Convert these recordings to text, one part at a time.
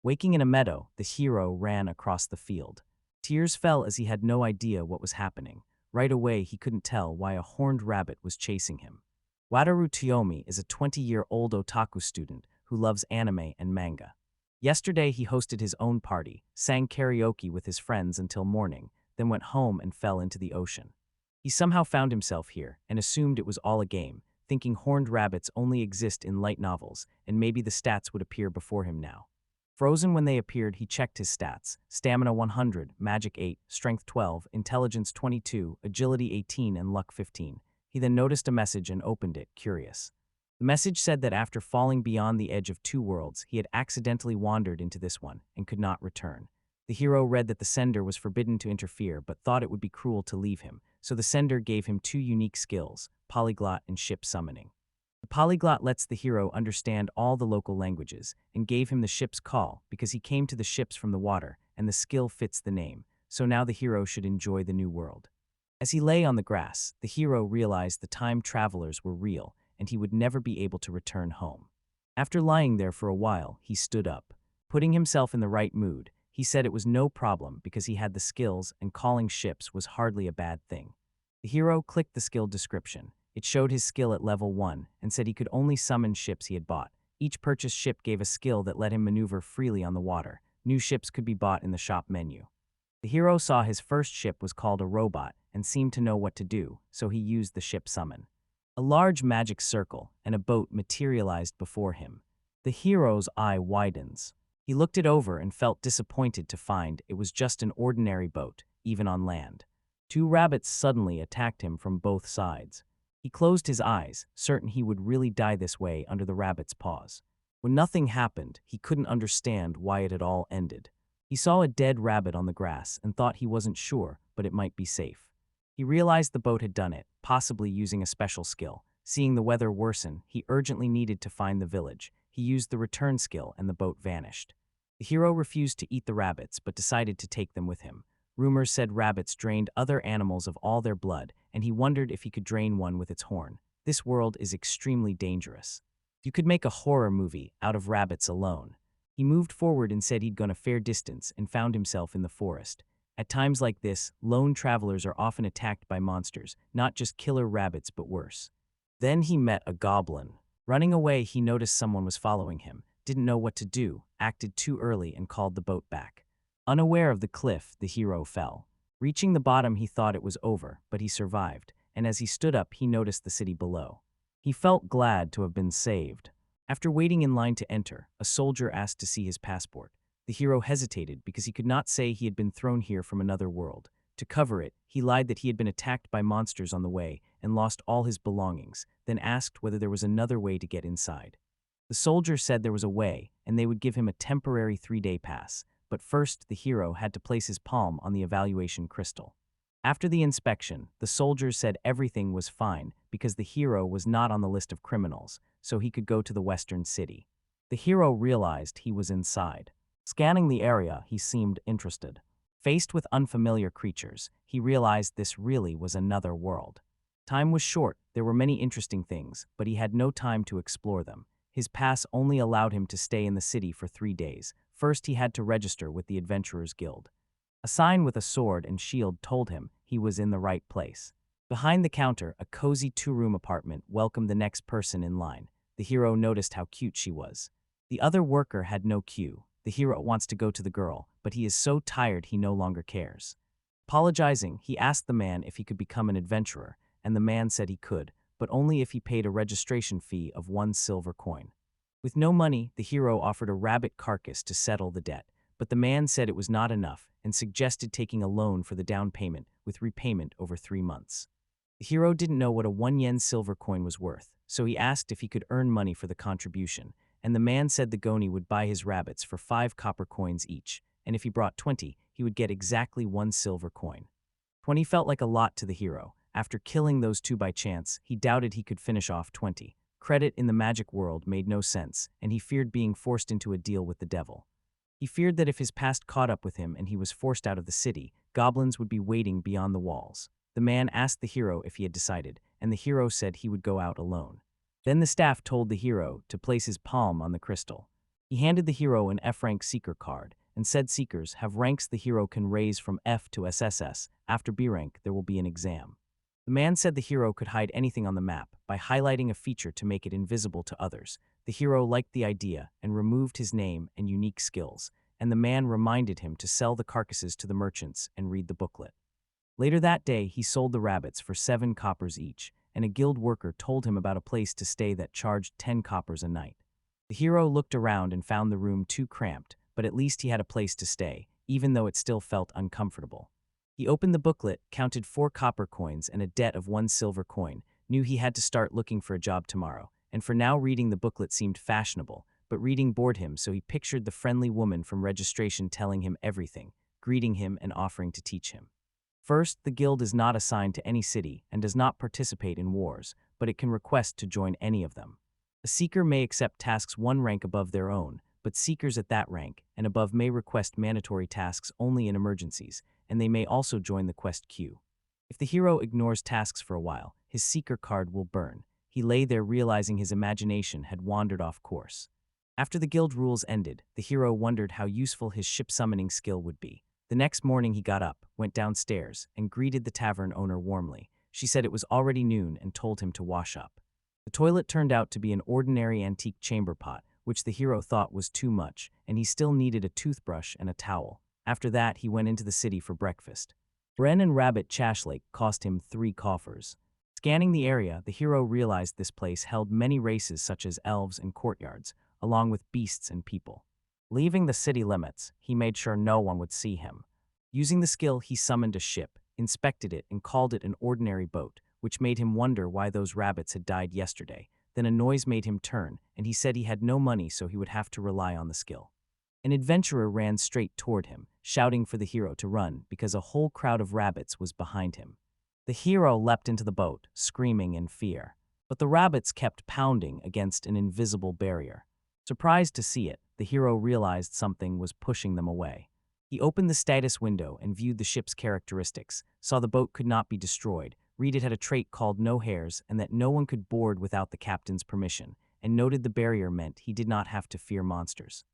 Waking in a meadow, the hero ran across the field. Tears fell as he had no idea what was happening. Right away, he couldn't tell why a horned rabbit was chasing him. Wataru Toyomi is a 20-year-old otaku student who loves anime and manga. Yesterday, he hosted his own party, sang karaoke with his friends until morning, then went home and fell into the ocean. He somehow found himself here and assumed it was all a game, thinking horned rabbits only exist in light novels and maybe the stats would appear before him now. Frozen when they appeared, he checked his stats: stamina 100, magic 8, strength 12, intelligence 22, agility 18, and luck 15. He then noticed a message and opened it, curious. The message said that after falling beyond the edge of two worlds, he had accidentally wandered into this one and could not return. The hero read that the sender was forbidden to interfere but thought it would be cruel to leave him, so the sender gave him two unique skills: polyglot and ship summoning. The polyglot lets the hero understand all the local languages and gave him the ship's call because he came to the ships from the water, and the skill fits the name, so now the hero should enjoy the new world. As he lay on the grass, the hero realized the time travelers were real and he would never be able to return home. After lying there for a while, he stood up. Putting himself in the right mood, he said it was no problem because he had the skills and calling ships was hardly a bad thing. The hero clicked the skill description. It showed his skill at level 1 and said he could only summon ships he had bought. Each purchased ship gave a skill that let him maneuver freely on the water. New ships could be bought in the shop menu. The hero saw his first ship was called a robot and seemed to know what to do, so he used the ship summon. A large magic circle and a boat materialized before him. The hero's eye widens. He looked it over and felt disappointed to find it was just an ordinary boat, even on land. Two rabbits suddenly attacked him from both sides. He closed his eyes, certain he would really die this way under the rabbit's paws. When nothing happened, he couldn't understand why it had all ended. He saw a dead rabbit on the grass and thought he wasn't sure, but it might be safe. He realized the boat had done it, possibly using a special skill. Seeing the weather worsen, he urgently needed to find the village. He used the return skill and the boat vanished. The hero refused to eat the rabbits but decided to take them with him. Rumors said rabbits drained other animals of all their blood, and he wondered if he could drain one with its horn. This world is extremely dangerous. You could make a horror movie out of rabbits alone. He moved forward and said he'd gone a fair distance and found himself in the forest. At times like this, lone travelers are often attacked by monsters, not just killer rabbits but worse. Then he met a goblin. Running away, he noticed someone was following him, didn't know what to do, acted too early and called the boat back. Unaware of the cliff, the hero fell. Reaching the bottom, he thought it was over, but he survived, and as he stood up, he noticed the city below. He felt glad to have been saved. After waiting in line to enter, a soldier asked to see his passport. The hero hesitated because he could not say he had been thrown here from another world. To cover it, he lied that he had been attacked by monsters on the way and lost all his belongings, then asked whether there was another way to get inside. The soldier said there was a way, and they would give him a temporary 3-day pass. But first, the hero had to place his palm on the evaluation crystal. After the inspection, the soldiers said everything was fine because the hero was not on the list of criminals, so he could go to the western city. The hero realized he was inside. Scanning the area, he seemed interested. Faced with unfamiliar creatures, he realized this really was another world. Time was short, there were many interesting things, but he had no time to explore them. His pass only allowed him to stay in the city for 3 days. First, he had to register with the Adventurers Guild. A sign with a sword and shield told him he was in the right place. Behind the counter, a cozy 2-room apartment welcomed the next person in line. The hero noticed how cute she was. The other worker had no queue. The hero wants to go to the girl, but he is so tired he no longer cares. Apologizing, he asked the man if he could become an adventurer, and the man said he could, but only if he paid a registration fee of 1 silver coin. With no money, the hero offered a rabbit carcass to settle the debt, but the man said it was not enough and suggested taking a loan for the down payment with repayment over 3 months. The hero didn't know what a 1 yen silver coin was worth, so he asked if he could earn money for the contribution, and the man said the goni would buy his rabbits for 5 copper coins each, and if he brought 20, he would get exactly 1 silver coin. 20 felt like a lot to the hero. After killing those 2 by chance, he doubted he could finish off 20. Credit in the magic world made no sense, and he feared being forced into a deal with the devil. He feared that if his past caught up with him and he was forced out of the city, goblins would be waiting beyond the walls. The man asked the hero if he had decided, and the hero said he would go out alone. Then the staff told the hero to place his palm on the crystal. He handed the hero an F-rank seeker card and said seekers have ranks the hero can raise from F to SSS. After B rank, there will be an exam. The man said the hero could hide anything on the map by highlighting a feature to make it invisible to others. The hero liked the idea and removed his name and unique skills, and the man reminded him to sell the carcasses to the merchants and read the booklet. Later that day, he sold the rabbits for 7 coppers each, and a guild worker told him about a place to stay that charged 10 coppers a night. The hero looked around and found the room too cramped, but at least he had a place to stay, even though it still felt uncomfortable. He opened the booklet, counted 4 copper coins and a debt of 1 silver coin, knew he had to start looking for a job tomorrow, and for now reading the booklet seemed fashionable, but reading bored him, so he pictured the friendly woman from registration telling him everything, greeting him and offering to teach him. First, the guild is not assigned to any city and does not participate in wars, but it can request to join any of them. A seeker may accept tasks 1 rank above their own, but seekers at that rank and above may request mandatory tasks only in emergencies, and they may also join the quest queue. If the hero ignores tasks for a while, his seeker card will burn. He lay there realizing his imagination had wandered off course. After the guild rules ended, the hero wondered how useful his ship summoning skill would be. The next morning he got up, went downstairs, and greeted the tavern owner warmly. She said it was already noon and told him to wash up. The toilet turned out to be an ordinary antique chamber pot, which the hero thought was too much, and he still needed a toothbrush and a towel. After that, he went into the city for breakfast. Bren and Rabbit Chashlake cost him 3 coffers. Scanning the area, the hero realized this place held many races such as elves and courtyards, along with beasts and people. Leaving the city limits, he made sure no one would see him. Using the skill, he summoned a ship, inspected it, and called it an ordinary boat, which made him wonder why those rabbits had died yesterday. Then a noise made him turn, and he said he had no money, so he would have to rely on the skill. An adventurer ran straight toward him, shouting for the hero to run because a whole crowd of rabbits was behind him. The hero leapt into the boat, screaming in fear. But the rabbits kept pounding against an invisible barrier. Surprised to see it, the hero realized something was pushing them away. He opened the status window and viewed the ship's characteristics, saw the boat could not be destroyed, read it had a trait called no hairs and that no one could board without the captain's permission, and noted the barrier meant he did not have to fear monsters.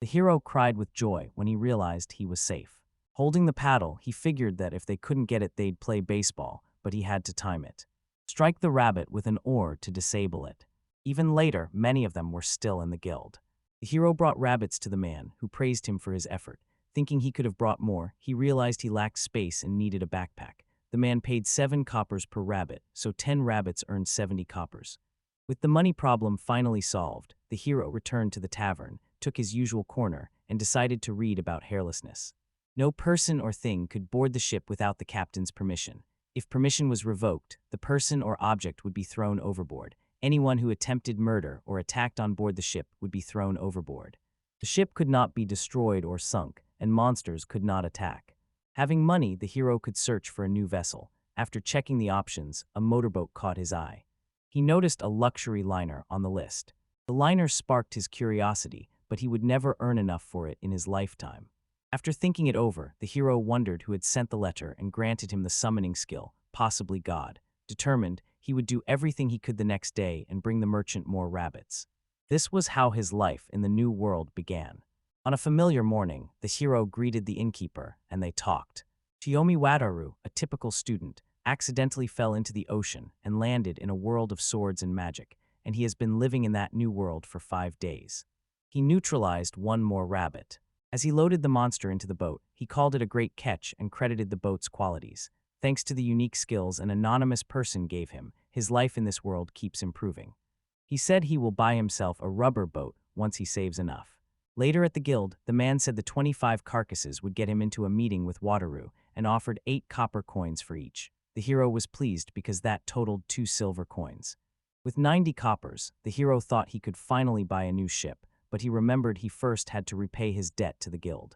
The hero cried with joy when he realized he was safe. Holding the paddle, he figured that if they couldn't get it, they'd play baseball, but he had to time it. Strike the rabbit with an oar to disable it. Even later, many of them were still in the guild. The hero brought rabbits to the man, who praised him for his effort. Thinking he could have brought more, he realized he lacked space and needed a backpack. The man paid 7 coppers per rabbit, so 10 rabbits earned 70 coppers. With the money problem finally solved, the hero returned to the tavern, took his usual corner, and decided to read about hairlessness. No person or thing could board the ship without the captain's permission. If permission was revoked, the person or object would be thrown overboard. Anyone who attempted murder or attacked on board the ship would be thrown overboard. The ship could not be destroyed or sunk, and monsters could not attack. Having money, the hero could search for a new vessel. After checking the options, a motorboat caught his eye. He noticed a luxury liner on the list. The liner sparked his curiosity, but he would never earn enough for it in his lifetime. After thinking it over, the hero wondered who had sent the letter and granted him the summoning skill, possibly God. Determined, he would do everything he could the next day and bring the merchant more rabbits. This was how his life in the new world began. On a familiar morning, the hero greeted the innkeeper, and they talked. Chiyomi Wataru, a typical student, accidentally fell into the ocean and landed in a world of swords and magic, and he has been living in that new world for 5 days. He neutralized 1 more rabbit. As he loaded the monster into the boat, he called it a great catch and credited the boat's qualities. Thanks to the unique skills an anonymous person gave him, his life in this world keeps improving. He said he will buy himself a rubber boat once he saves enough. Later at the guild, the man said the 25 carcasses would get him into a meeting with Wataru and offered 8 copper coins for each. The hero was pleased because that totaled 2 silver coins. With 90 coppers, the hero thought he could finally buy a new ship, but he remembered he first had to repay his debt to the guild.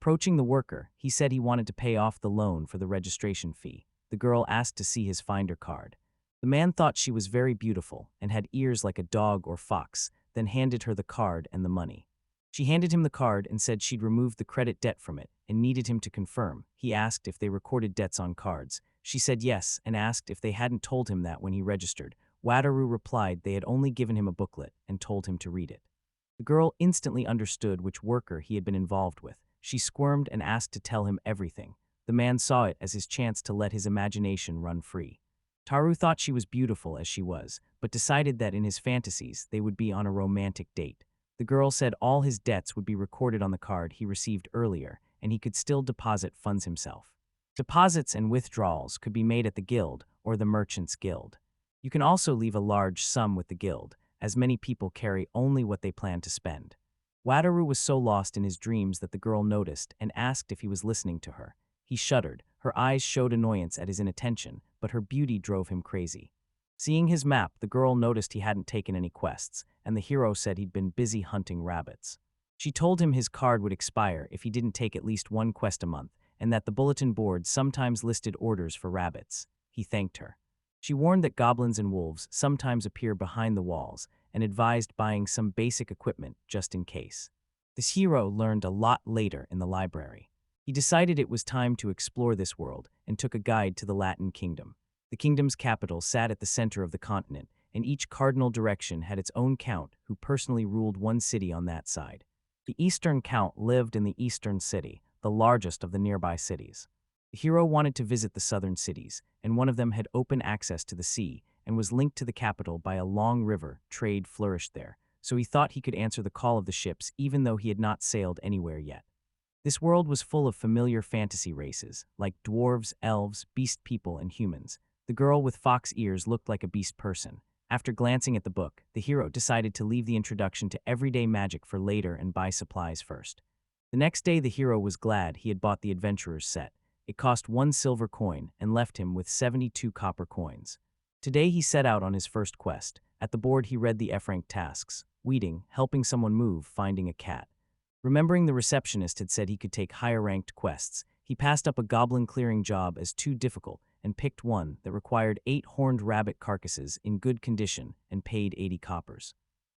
Approaching the worker, he said he wanted to pay off the loan for the registration fee. The girl asked to see his finder card. The man thought she was very beautiful and had ears like a dog or fox, then handed her the card and the money. She handed him the card and said she'd removed the credit debt from it and needed him to confirm. He asked if they recorded debts on cards. She said yes and asked if they hadn't told him that when he registered. Wataru replied they had only given him a booklet and told him to read it. The girl instantly understood which worker he had been involved with. She squirmed and asked to tell him everything. The man saw it as his chance to let his imagination run free. Taru thought she was beautiful as she was, but decided that in his fantasies they would be on a romantic date. The girl said all his debts would be recorded on the card he received earlier, and he could still deposit funds himself. Deposits and withdrawals could be made at the guild or the merchant's guild. You can also leave a large sum with the guild, as many people carry only what they plan to spend. Wataru was so lost in his dreams that the girl noticed and asked if he was listening to her. He shuddered. Her eyes showed annoyance at his inattention, but her beauty drove him crazy. Seeing his map, the girl noticed he hadn't taken any quests, and the hero said he'd been busy hunting rabbits. She told him his card would expire if he didn't take at least one quest a month, and that the bulletin board sometimes listed orders for rabbits. He thanked her. She warned that goblins and wolves sometimes appear behind the walls and advised buying some basic equipment just in case. This hero learned a lot later in the library. He decided it was time to explore this world and took a guide to the Latin Kingdom. The kingdom's capital sat at the center of the continent, and each cardinal direction had its own count who personally ruled one city on that side. The eastern count lived in the eastern city, the largest of the nearby cities. The hero wanted to visit the southern cities, and one of them had open access to the sea and was linked to the capital by a long river. Trade flourished there, so he thought he could answer the call of the ships even though he had not sailed anywhere yet. This world was full of familiar fantasy races, like dwarves, elves, beast people, and humans. The girl with fox ears looked like a beast person. After glancing at the book, the hero decided to leave the introduction to everyday magic for later and buy supplies first. The next day, the hero was glad he had bought the adventurer's set. It cost 1 silver coin and left him with 72 copper coins. Today he set out on his first quest. At the board he read the F-rank tasks: weeding, helping someone move, finding a cat. Remembering the receptionist had said he could take higher-ranked quests, he passed up a goblin clearing job as too difficult and picked one that required 8 horned rabbit carcasses in good condition and paid 80 coppers.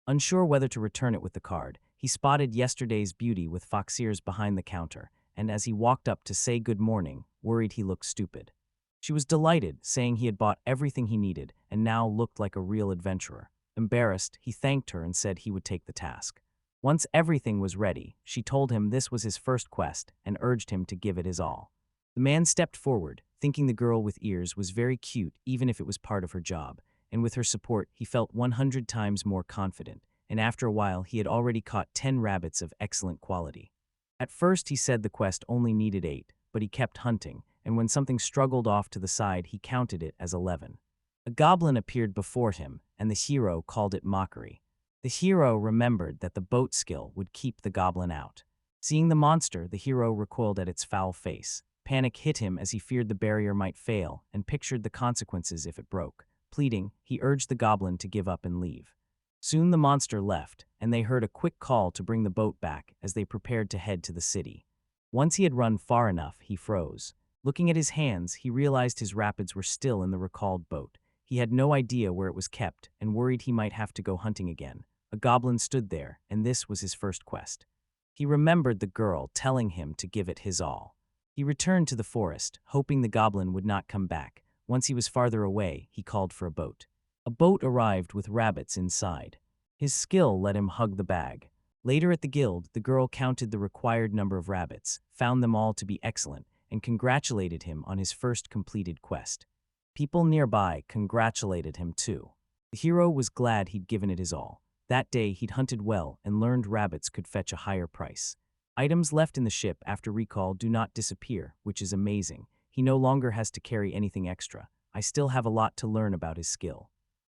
Unsure whether to return it with the card, he spotted yesterday's beauty with fox ears behind the counter, and as he walked up to say good morning, worried he looked stupid. She was delighted, saying he had bought everything he needed and now looked like a real adventurer. Embarrassed, he thanked her and said he would take the task. Once everything was ready, she told him this was his first quest and urged him to give it his all. The man stepped forward, thinking the girl with ears was very cute even if it was part of her job, and with her support he felt 100 times more confident, and after a while he had already caught 10 rabbits of excellent quality. At first he said the quest only needed 8, but he kept hunting, and when something struggled off to the side he counted it as 11. A goblin appeared before him, and the hero called it mockery. The hero remembered that the boat skill would keep the goblin out. Seeing the monster, the hero recoiled at its foul face. Panic hit him as he feared the barrier might fail and pictured the consequences if it broke. Pleading, he urged the goblin to give up and leave. Soon the monster left, and they heard a quick call to bring the boat back as they prepared to head to the city. Once he had run far enough, he froze. Looking at his hands, he realized his rapids were still in the recalled boat. He had no idea where it was kept and worried he might have to go hunting again. A goblin stood there, and this was his first quest. He remembered the girl telling him to give it his all. He returned to the forest, hoping the goblin would not come back. Once he was farther away, he called for a boat. A boat arrived with rabbits inside. His skill let him hug the bag. Later at the guild, the girl counted the required number of rabbits, found them all to be excellent, and congratulated him on his first completed quest. People nearby congratulated him too. The hero was glad he'd given it his all. That day he'd hunted well and learned rabbits could fetch a higher price. Items left in the ship after recall do not disappear, which is amazing. He no longer has to carry anything extra. I still have a lot to learn about his skill.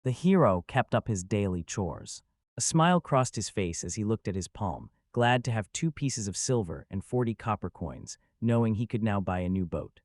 The hero kept up his daily chores. A smile crossed his face as he looked at his palm, glad to have 2 pieces of silver and 40 copper coins, knowing he could now buy a new boat.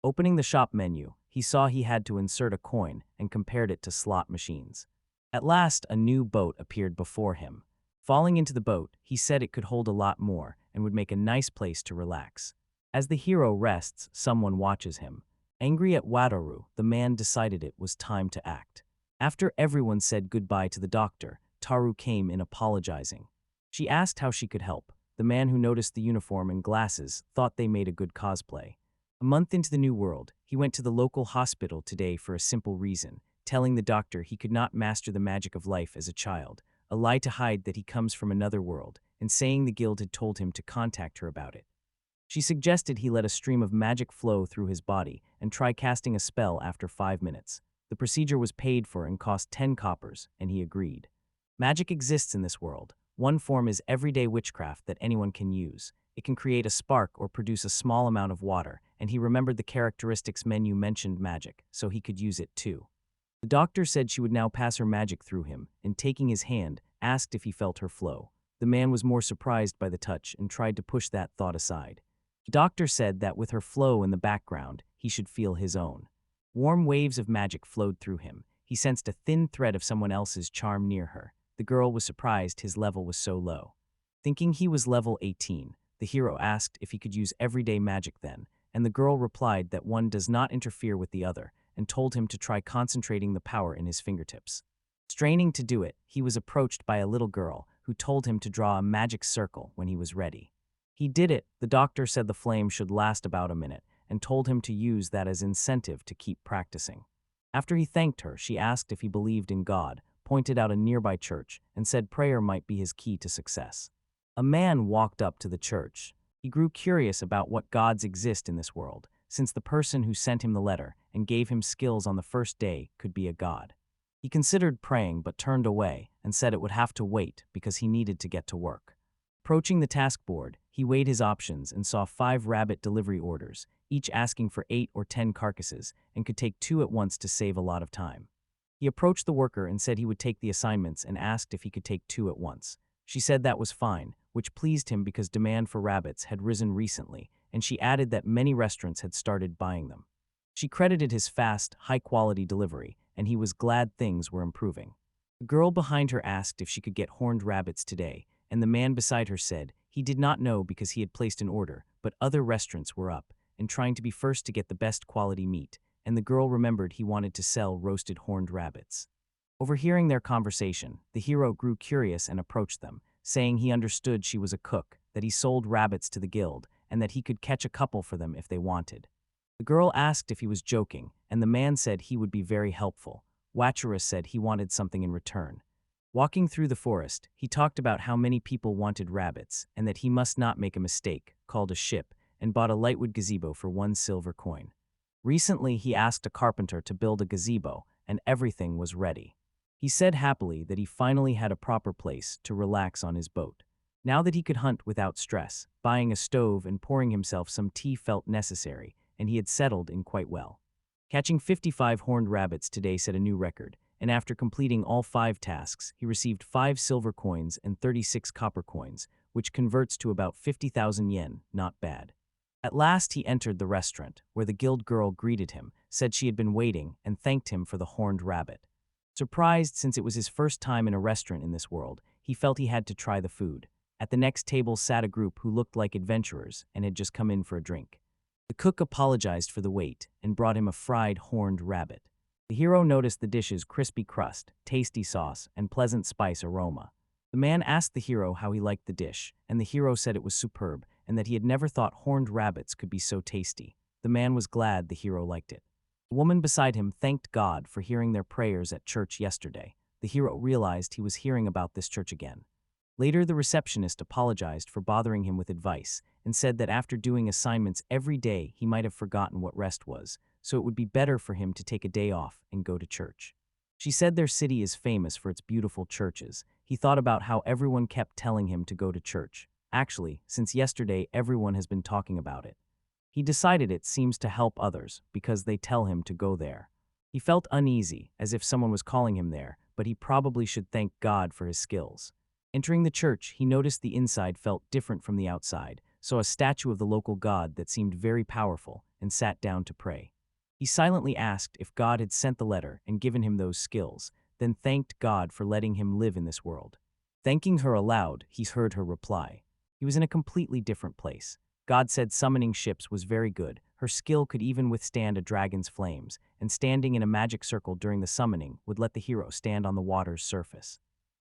Opening the shop menu, he saw he had to insert a coin and compared it to slot machines. At last, a new boat appeared before him. Falling into the boat, he said it could hold a lot more and would make a nice place to relax. As the hero rests, someone watches him. Angry at Wataru, the man decided it was time to act. After everyone said goodbye to the doctor, Taru came in apologizing. She asked how she could help. The man who noticed the uniform and glasses thought they made a good cosplay. A month into the new world, he went to the local hospital today for a simple reason, telling the doctor he could not master the magic of life as a child. a lie to hide that he comes from another world, and saying the guild had told him to contact her about it. She suggested he let a stream of magic flow through his body and try casting a spell after 5 minutes. The procedure was paid for and cost 10 coppers, and he agreed. Magic exists in this world. One form is everyday witchcraft that anyone can use. It can create a spark or produce a small amount of water, and he remembered the characteristics menu mentioned magic, so he could use it too. The doctor said she would now pass her magic through him, and taking his hand, asked if he felt her flow. The man was more surprised by the touch and tried to push that thought aside. The doctor said that with her flow in the background, he should feel his own. Warm waves of magic flowed through him. He sensed a thin thread of someone else's charm near her. The girl was surprised his level was so low. Thinking he was level 18, the hero asked if he could use everyday magic then, and the girl replied that one does not interfere with the other, and told him to try concentrating the power in his fingertips. Straining to do it, he was approached by a little girl who told him to draw a magic circle when he was ready. He did it. The doctor said the flame should last about a minute, and told him to use that as incentive to keep practicing. After he thanked her, she asked if he believed in God, pointed out a nearby church, and said prayer might be his key to success. A man walked up to the church. He grew curious about what gods exist in this world, since the person who sent him the letter and gave him skills on the first day could be a god. He considered praying but turned away and said it would have to wait because he needed to get to work. Approaching the task board, he weighed his options and saw 5 rabbit delivery orders, each asking for 8 or 10 carcasses, and could take 2 at once to save a lot of time. He approached the worker and said he would take the assignments and asked if he could take 2 at once. She said that was fine, which pleased him because demand for rabbits had risen recently, and she added that many restaurants had started buying them. She credited his fast, high-quality delivery, and he was glad things were improving. The girl behind her asked if she could get horned rabbits today, and the man beside her said he did not know because he had placed an order, but other restaurants were up and trying to be first to get the best quality meat, and the girl remembered he wanted to sell roasted horned rabbits. Overhearing their conversation, the hero grew curious and approached them, saying he understood she was a cook, that he sold rabbits to the guild, and that he could catch a couple for them if they wanted. The girl asked if he was joking, and the man said he would be very helpful. Watcherus said he wanted something in return. Walking through the forest, he talked about how many people wanted rabbits, and that he must not make a mistake, called a ship, and bought a lightwood gazebo for 1 silver coin. Recently, he asked a carpenter to build a gazebo, and everything was ready. He said happily that he finally had a proper place to relax on his boat. Now that he could hunt without stress, buying a stove and pouring himself some tea felt necessary, and he had settled in quite well. Catching 55 horned rabbits today set a new record, and after completing all 5 tasks, he received 5 silver coins and 36 copper coins, which converts to about 50,000 yen, not bad. At last he entered the restaurant, where the guild girl greeted him, said she had been waiting, and thanked him for the horned rabbit. Surprised since it was his first time in a restaurant in this world, he felt he had to try the food. At the next table sat a group who looked like adventurers and had just come in for a drink. The cook apologized for the wait and brought him a fried horned rabbit. The hero noticed the dish's crispy crust, tasty sauce, and pleasant spice aroma. The man asked the hero how he liked the dish, and the hero said it was superb and that he had never thought horned rabbits could be so tasty. The man was glad the hero liked it. The woman beside him thanked God for hearing their prayers at church yesterday. The hero realized he was hearing about this church again. Later, the receptionist apologized for bothering him with advice and said that after doing assignments every day, he might have forgotten what rest was, so it would be better for him to take a day off and go to church. She said their city is famous for its beautiful churches. He thought about how everyone kept telling him to go to church. Actually, since yesterday, everyone has been talking about it. He decided it seems to help others because they tell him to go there. He felt uneasy, as if someone was calling him there, but he probably should thank God for his skills. Entering the church, he noticed the inside felt different from the outside, saw a statue of the local god that seemed very powerful, and sat down to pray. He silently asked if God had sent the letter and given him those skills, then thanked God for letting him live in this world. Thanking her aloud, he heard her reply. He was in a completely different place. God said summoning ships was very good, her skill could even withstand a dragon's flames, and standing in a magic circle during the summoning would let the hero stand on the water's surface.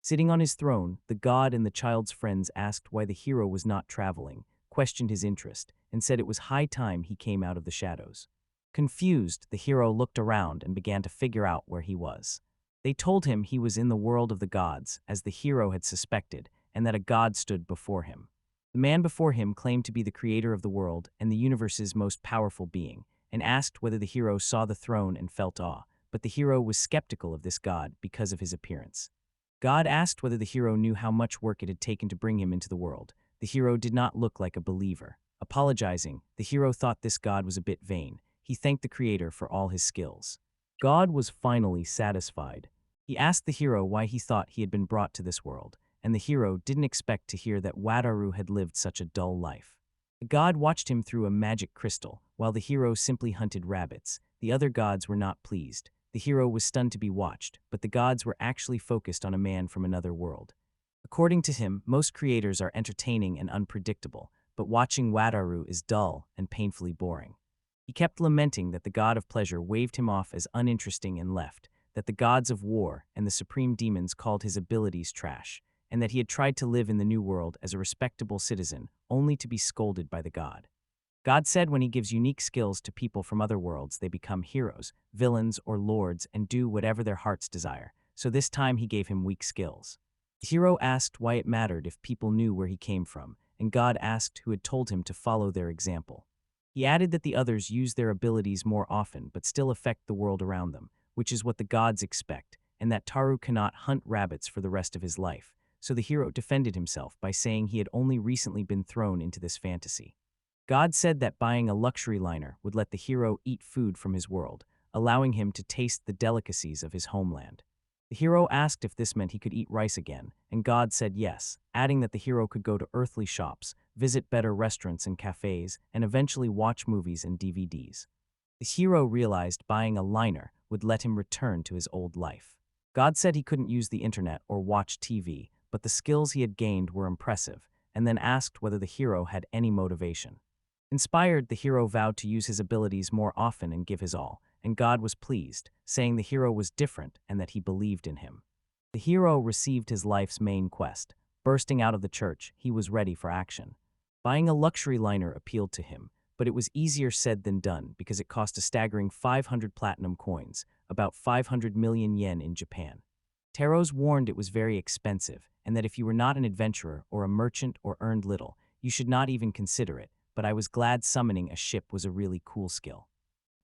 Sitting on his throne, the god and the child's friends asked why the hero was not traveling, questioned his interest, and said it was high time he came out of the shadows. Confused, the hero looked around and began to figure out where he was. They told him he was in the world of the gods, as the hero had suspected, and that a god stood before him. The man before him claimed to be the creator of the world and the universe's most powerful being, and asked whether the hero saw the throne and felt awe, but the hero was skeptical of this god because of his appearance. God asked whether the hero knew how much work it had taken to bring him into the world. The hero did not look like a believer. Apologizing, the hero thought this god was a bit vain. He thanked the creator for all his skills. God was finally satisfied. He asked the hero why he thought he had been brought to this world, and the hero didn't expect to hear that Wataru had lived such a dull life. The god watched him through a magic crystal, while the hero simply hunted rabbits. The other gods were not pleased. The hero was stunned to be watched, but the gods were actually focused on a man from another world. According to him, most creators are entertaining and unpredictable, but watching Wataru is dull and painfully boring. He kept lamenting that the god of pleasure waved him off as uninteresting and left, that the gods of war and the supreme demons called his abilities trash, and that he had tried to live in the new world as a respectable citizen, only to be scolded by the god. God said when he gives unique skills to people from other worlds, they become heroes, villains, or lords and do whatever their hearts desire, so this time he gave him weak skills. The hero asked why it mattered if people knew where he came from, and God asked who had told him to follow their example. He added that the others use their abilities more often but still affect the world around them, which is what the gods expect, and that Taru cannot hunt rabbits for the rest of his life, so the hero defended himself by saying he had only recently been thrown into this fantasy. God said that buying a luxury liner would let the hero eat food from his world, allowing him to taste the delicacies of his homeland. The hero asked if this meant he could eat rice again, and God said yes, adding that the hero could go to earthly shops, visit better restaurants and cafes, and eventually watch movies and DVDs. The hero realized buying a liner would let him return to his old life. God said he couldn't use the internet or watch TV, but the skills he had gained were impressive, and then asked whether the hero had any motivation. Inspired, the hero vowed to use his abilities more often and give his all, and God was pleased, saying the hero was different and that he believed in him. The hero received his life's main quest. Bursting out of the church, he was ready for action. Buying a luxury liner appealed to him, but it was easier said than done because it cost a staggering 500 platinum coins, about 500 million yen in Japan. Taros warned it was very expensive, and that if you were not an adventurer or a merchant or earned little, you should not even consider it, but I was glad summoning a ship was a really cool skill.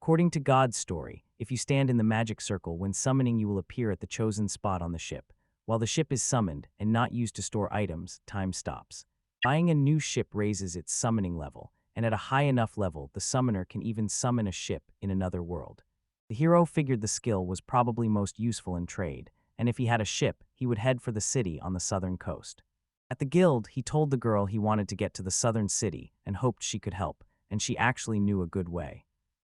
According to God's story, if you stand in the magic circle when summoning, you will appear at the chosen spot on the ship. While the ship is summoned and not used to store items, time stops. Buying a new ship raises its summoning level, and at a high enough level, the summoner can even summon a ship in another world. The hero figured the skill was probably most useful in trade, and if he had a ship, he would head for the city on the southern coast. At the guild, he told the girl he wanted to get to the southern city and hoped she could help, and she actually knew a good way.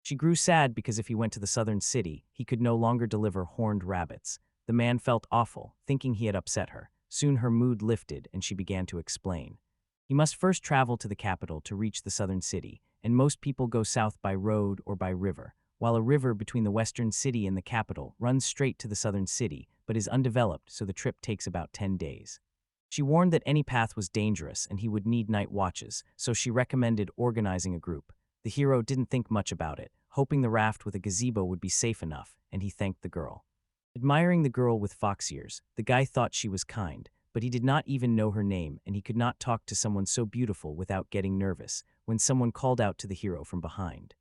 She grew sad because if he went to the southern city, he could no longer deliver horned rabbits. The man felt awful, thinking he had upset her. Soon her mood lifted and she began to explain. He must first travel to the capital to reach the southern city, and most people go south by road or by river, while a river between the western city and the capital runs straight to the southern city, but is undeveloped, so the trip takes about 10 days. She warned that any path was dangerous and he would need night watches, so she recommended organizing a group. The hero didn't think much about it, hoping the raft with a gazebo would be safe enough, and he thanked the girl. Admiring the girl with fox ears, the guy thought she was kind, but he did not even know her name, and he could not talk to someone so beautiful without getting nervous when someone called out to the hero from behind.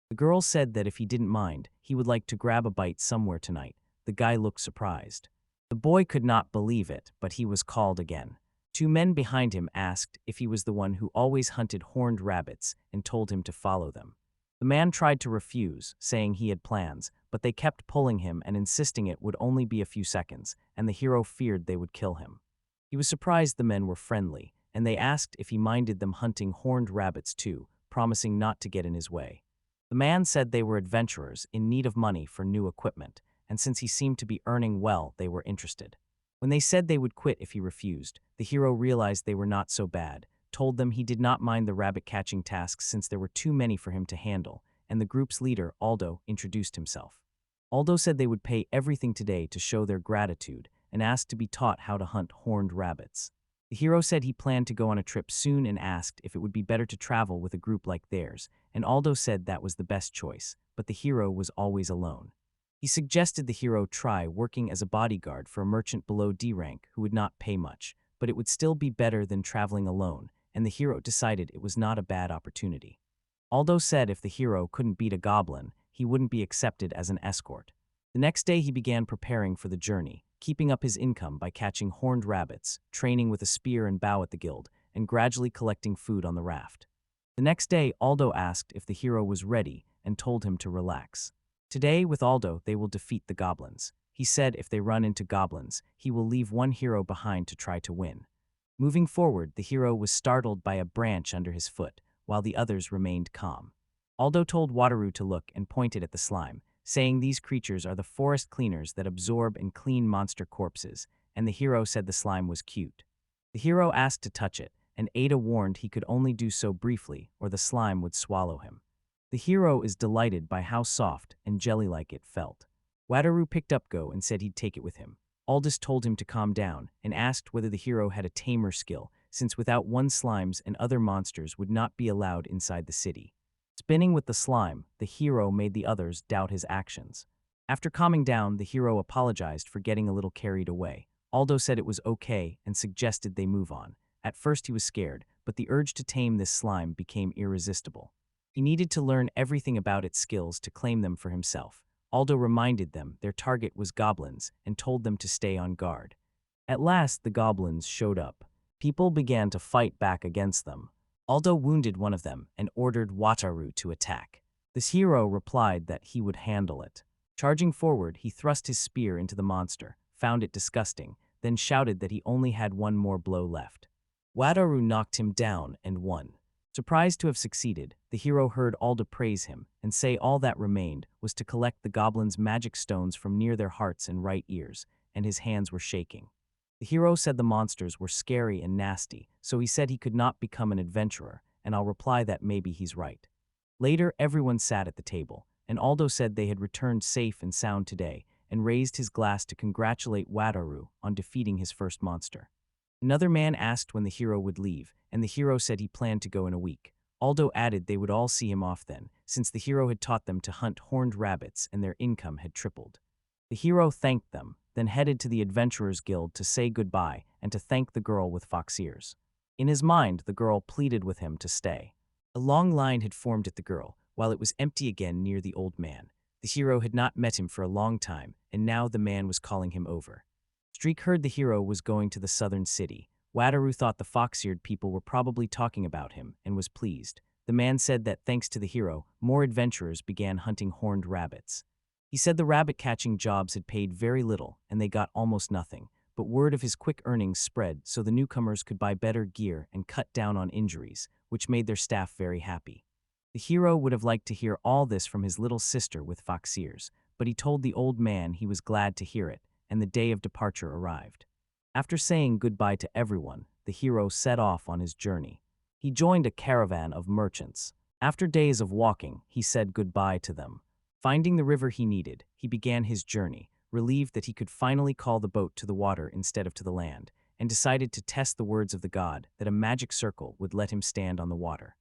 The girl said that if he didn't mind, he would like to grab a bite somewhere tonight. The guy looked surprised. The boy could not believe it, but he was called again. Two men behind him asked if he was the one who always hunted horned rabbits and told him to follow them. The man tried to refuse, saying he had plans, but they kept pulling him and insisting it would only be a few seconds, and the hero feared they would kill him. He was surprised the men were friendly, and they asked if he minded them hunting horned rabbits too, promising not to get in his way. The man said they were adventurers in need of money for new equipment, and since he seemed to be earning well, they were interested. When they said they would quit if he refused, the hero realized they were not so bad, told them he did not mind the rabbit-catching tasks since there were too many for him to handle, and the group's leader, Aldo, introduced himself. Aldo said they would pay everything today to show their gratitude and asked to be taught how to hunt horned rabbits. The hero said he planned to go on a trip soon and asked if it would be better to travel with a group like theirs, and Aldo said that was the best choice, but the hero was always alone. He suggested the hero try working as a bodyguard for a merchant below D rank who would not pay much, but it would still be better than traveling alone, and the hero decided it was not a bad opportunity. Aldo said if the hero couldn't beat a goblin, he wouldn't be accepted as an escort. The next day he began preparing for the journey, keeping up his income by catching horned rabbits, training with a spear and bow at the guild, and gradually collecting food on the raft. The next day, Aldo asked if the hero was ready and told him to relax. Today, with Aldo, they will defeat the goblins. He said if they run into goblins, he will leave one hero behind to try to win. Moving forward, the hero was startled by a branch under his foot, while the others remained calm. Aldo told Wataru to look and pointed at the slime, saying these creatures are the forest cleaners that absorb and clean monster corpses, and the hero said the slime was cute. The hero asked to touch it, and Ada warned he could only do so briefly or the slime would swallow him. The hero is delighted by how soft and jelly-like it felt. Wataru picked up Go and said he'd take it with him. Aldous told him to calm down and asked whether the hero had a tamer skill, since without one slimes and other monsters would not be allowed inside the city. Spinning with the slime, the hero made the others doubt his actions. After calming down, the hero apologized for getting a little carried away. Aldo said it was okay and suggested they move on. At first he was scared, but the urge to tame this slime became irresistible. He needed to learn everything about its skills to claim them for himself. Aldo reminded them their target was goblins and told them to stay on guard. At last, the goblins showed up. People began to fight back against them. Aldo wounded one of them and ordered Wataru to attack. This hero replied that he would handle it. Charging forward, he thrust his spear into the monster, found it disgusting, then shouted that he only had one more blow left. Wataru knocked him down and won. Surprised to have succeeded, the hero heard Aldo praise him and say all that remained was to collect the goblins' magic stones from near their hearts and right ears, and his hands were shaking. The hero said the monsters were scary and nasty, so he said he could not become an adventurer, and I'll reply that maybe he's right. Later, everyone sat at the table, and Aldo said they had returned safe and sound today, and raised his glass to congratulate Wataru on defeating his first monster. Another man asked when the hero would leave, and the hero said he planned to go in a week. Aldo added they would all see him off then, since the hero had taught them to hunt horned rabbits and their income had tripled. The hero thanked them, then headed to the Adventurers Guild to say goodbye and to thank the girl with fox ears. In his mind, the girl pleaded with him to stay. A long line had formed at the girl, while it was empty again near the old man. The hero had not met him for a long time, and now the man was calling him over. Streak heard the hero was going to the southern city. Wataru thought the fox-eared people were probably talking about him and was pleased. The man said that thanks to the hero, more adventurers began hunting horned rabbits. He said the rabbit-catching jobs had paid very little and they got almost nothing, but word of his quick earnings spread so the newcomers could buy better gear and cut down on injuries, which made their staff very happy. The hero would have liked to hear all this from his little sister with fox ears, but he told the old man he was glad to hear it, and the day of departure arrived. After saying goodbye to everyone, the hero set off on his journey. He joined a caravan of merchants. After days of walking, he said goodbye to them. Finding the river he needed, he began his journey, relieved that he could finally call the boat to the water instead of to the land, and decided to test the words of the god that a magic circle would let him stand on the water.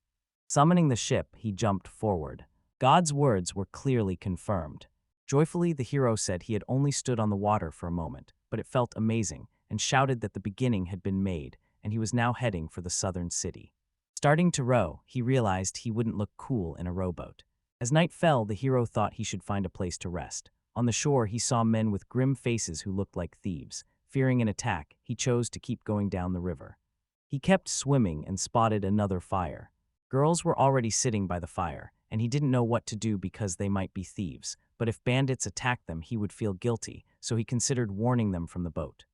Summoning the ship, he jumped forward. God's words were clearly confirmed. Joyfully, the hero said he had only stood on the water for a moment, but it felt amazing, and shouted that the beginning had been made, and he was now heading for the southern city. Starting to row, he realized he wouldn't look cool in a rowboat. As night fell, the hero thought he should find a place to rest. On the shore, he saw men with grim faces who looked like thieves. Fearing an attack, he chose to keep going down the river. He kept swimming and spotted another fire. Girls were already sitting by the fire, and he didn't know what to do because they might be thieves, but if bandits attacked them, he would feel guilty, so he considered warning them from the boat.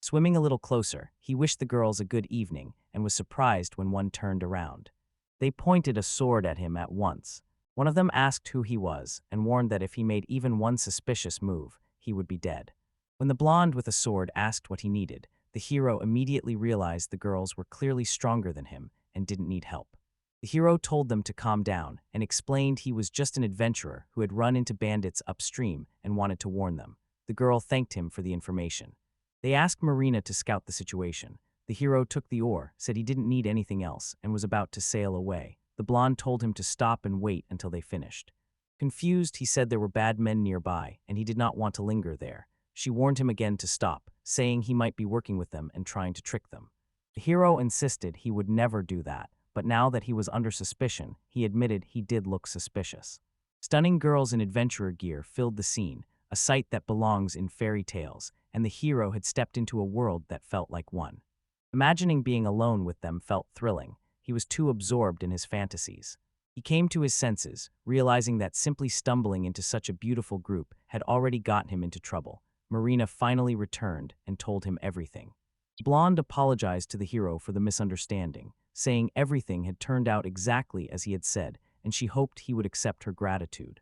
Swimming a little closer, he wished the girls a good evening and was surprised when one turned around. They pointed a sword at him at once. One of them asked who he was and warned that if he made even one suspicious move, he would be dead. When the blonde with a sword asked what he needed, the hero immediately realized the girls were clearly stronger than him and didn't need help. The hero told them to calm down and explained he was just an adventurer who had run into bandits upstream and wanted to warn them. The girl thanked him for the information. They asked Marina to scout the situation. The hero took the oar, said he didn't need anything else, and was about to sail away. The blonde told him to stop and wait until they finished. Confused, he said there were bad men nearby, and he did not want to linger there. She warned him again to stop, saying he might be working with them and trying to trick them. The hero insisted he would never do that, but now that he was under suspicion, he admitted he did look suspicious. Stunning girls in adventurer gear filled the scene, a sight that belongs in fairy tales, and the hero had stepped into a world that felt like one. Imagining being alone with them felt thrilling. He was too absorbed in his fantasies. He came to his senses, realizing that simply stumbling into such a beautiful group had already gotten him into trouble. Marina finally returned and told him everything. Blonde apologized to the hero for the misunderstanding, saying everything had turned out exactly as he had said, and she hoped he would accept her gratitude.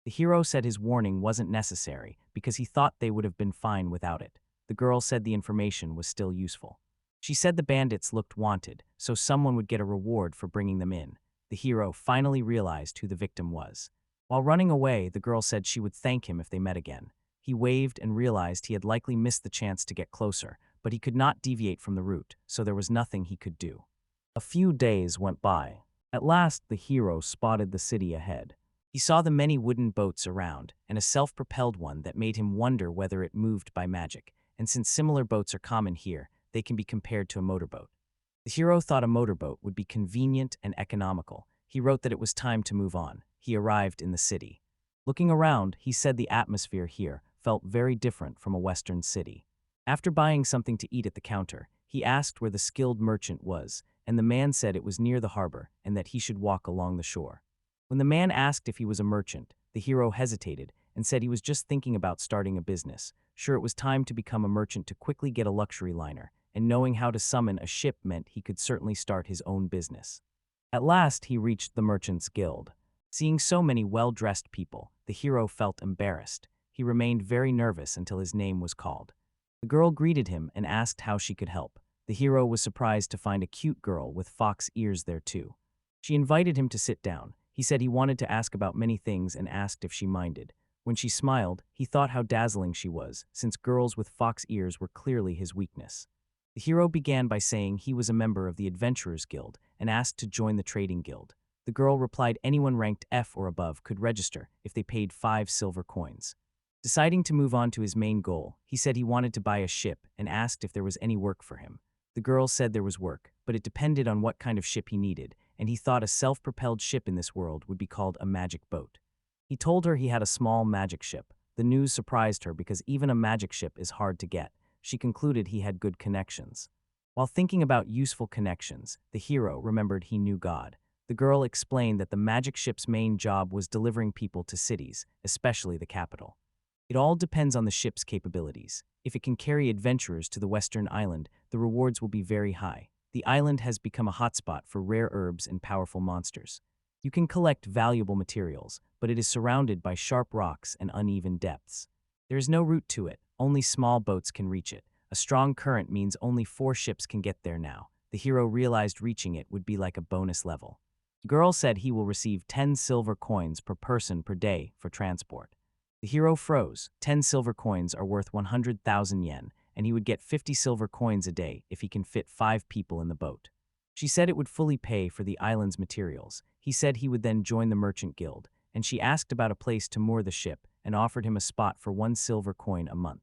The hero said his warning wasn't necessary because he thought they would have been fine without it. The girl said the information was still useful. She said the bandits looked wanted, so someone would get a reward for bringing them in. The hero finally realized who the victim was. While running away, the girl said she would thank him if they met again. He waved and realized he had likely missed the chance to get closer, but he could not deviate from the route, so there was nothing he could do. A few days went by. At last, the hero spotted the city ahead. He saw the many wooden boats around, and a self-propelled one that made him wonder whether it moved by magic, and since similar boats are common here, they can be compared to a motorboat. The hero thought a motorboat would be convenient and economical. He wrote that it was time to move on. He arrived in the city. Looking around, he said the atmosphere here felt very different from a Western city. After buying something to eat at the counter, he asked where the skilled merchant was, and the man said it was near the harbor and that he should walk along the shore. When the man asked if he was a merchant, the hero hesitated and said he was just thinking about starting a business. Sure, it was time to become a merchant to quickly get a luxury liner, and knowing how to summon a ship meant he could certainly start his own business. At last, he reached the Merchants Guild. Seeing so many well-dressed people, the hero felt embarrassed. He remained very nervous until his name was called. The girl greeted him and asked how she could help. The hero was surprised to find a cute girl with fox ears there too. She invited him to sit down. He said he wanted to ask about many things and asked if she minded. When she smiled, he thought how dazzling she was, since girls with fox ears were clearly his weakness. The hero began by saying he was a member of the Adventurers Guild and asked to join the Trading Guild. The girl replied anyone ranked F or above could register if they paid 5 silver coins. Deciding to move on to his main goal, he said he wanted to buy a ship and asked if there was any work for him. The girl said there was work, but it depended on what kind of ship he needed, and he thought a self-propelled ship in this world would be called a magic boat. He told her he had a small magic ship. The news surprised her because even a magic ship is hard to get. She concluded he had good connections. While thinking about useful connections, the hero remembered he knew God. The girl explained that the magic ship's main job was delivering people to cities, especially the capital. It all depends on the ship's capabilities. If it can carry adventurers to the western island, the rewards will be very high. The island has become a hotspot for rare herbs and powerful monsters. You can collect valuable materials, but it is surrounded by sharp rocks and uneven depths. There is no route to it. Only small boats can reach it. A strong current means only 4 ships can get there now. The hero realized reaching it would be like a bonus level. The girl said he will receive 10 silver coins per person per day for transport. The hero froze. 10 silver coins are worth 100,000 yen, and he would get 50 silver coins a day if he can fit 5 people in the boat. She said it would fully pay for the island's materials. He said he would then join the Merchant Guild, and she asked about a place to moor the ship and offered him a spot for 1 silver coin a month.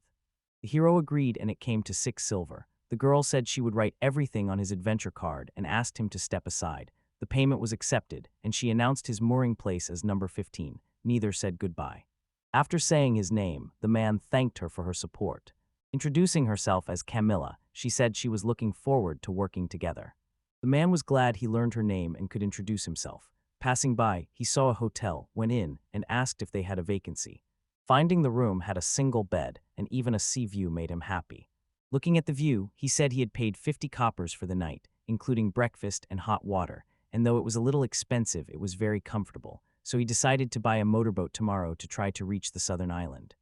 The hero agreed and it came to 6 silver. The girl said she would write everything on his adventure card and asked him to step aside. The payment was accepted, and she announced his mooring place as number 15. Neither said goodbye. After saying his name, the man thanked her for her support. Introducing herself as Camilla, she said she was looking forward to working together. The man was glad he learned her name and could introduce himself. Passing by, he saw a hotel, went in, and asked if they had a vacancy. Finding the room had a single bed, and even a sea view made him happy. Looking at the view, he said he had paid 50 coppers for the night, including breakfast and hot water, and though it was a little expensive, it was very comfortable, so he decided to buy a motorboat tomorrow to try to reach the southern island.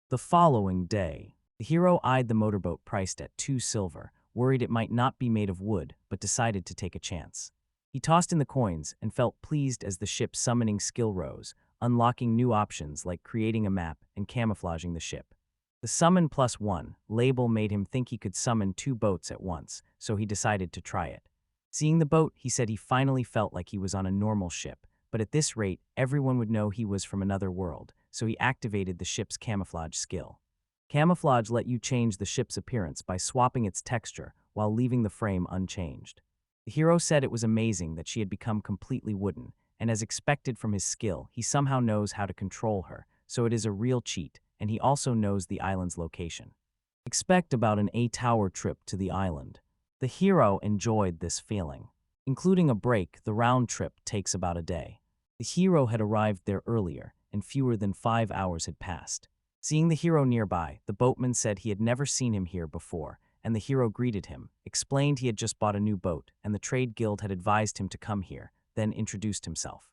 The following day, the hero eyed the motorboat priced at 2 silver, worried it might not be made of wood, but decided to take a chance. He tossed in the coins and felt pleased as the ship's summoning skill rose, unlocking new options like creating a map and camouflaging the ship. The Summon +1 label made him think he could summon 2 boats at once, so he decided to try it. Seeing the boat, he said he finally felt like he was on a normal ship, but at this rate, everyone would know he was from another world, so he activated the ship's camouflage skill. Camouflage let you change the ship's appearance by swapping its texture while leaving the frame unchanged. The hero said it was amazing that she had become completely wooden, and as expected from his skill, he somehow knows how to control her, so it is a real cheat, and he also knows the island's location. Expect about an 8-hour trip to the island. The hero enjoyed this feeling. Including a break, the round trip takes about a day. The hero had arrived there earlier, and fewer than 5 hours had passed. Seeing the hero nearby, the boatman said he had never seen him here before, and the hero greeted him, explained he had just bought a new boat, and the trade guild had advised him to come here, then introduced himself.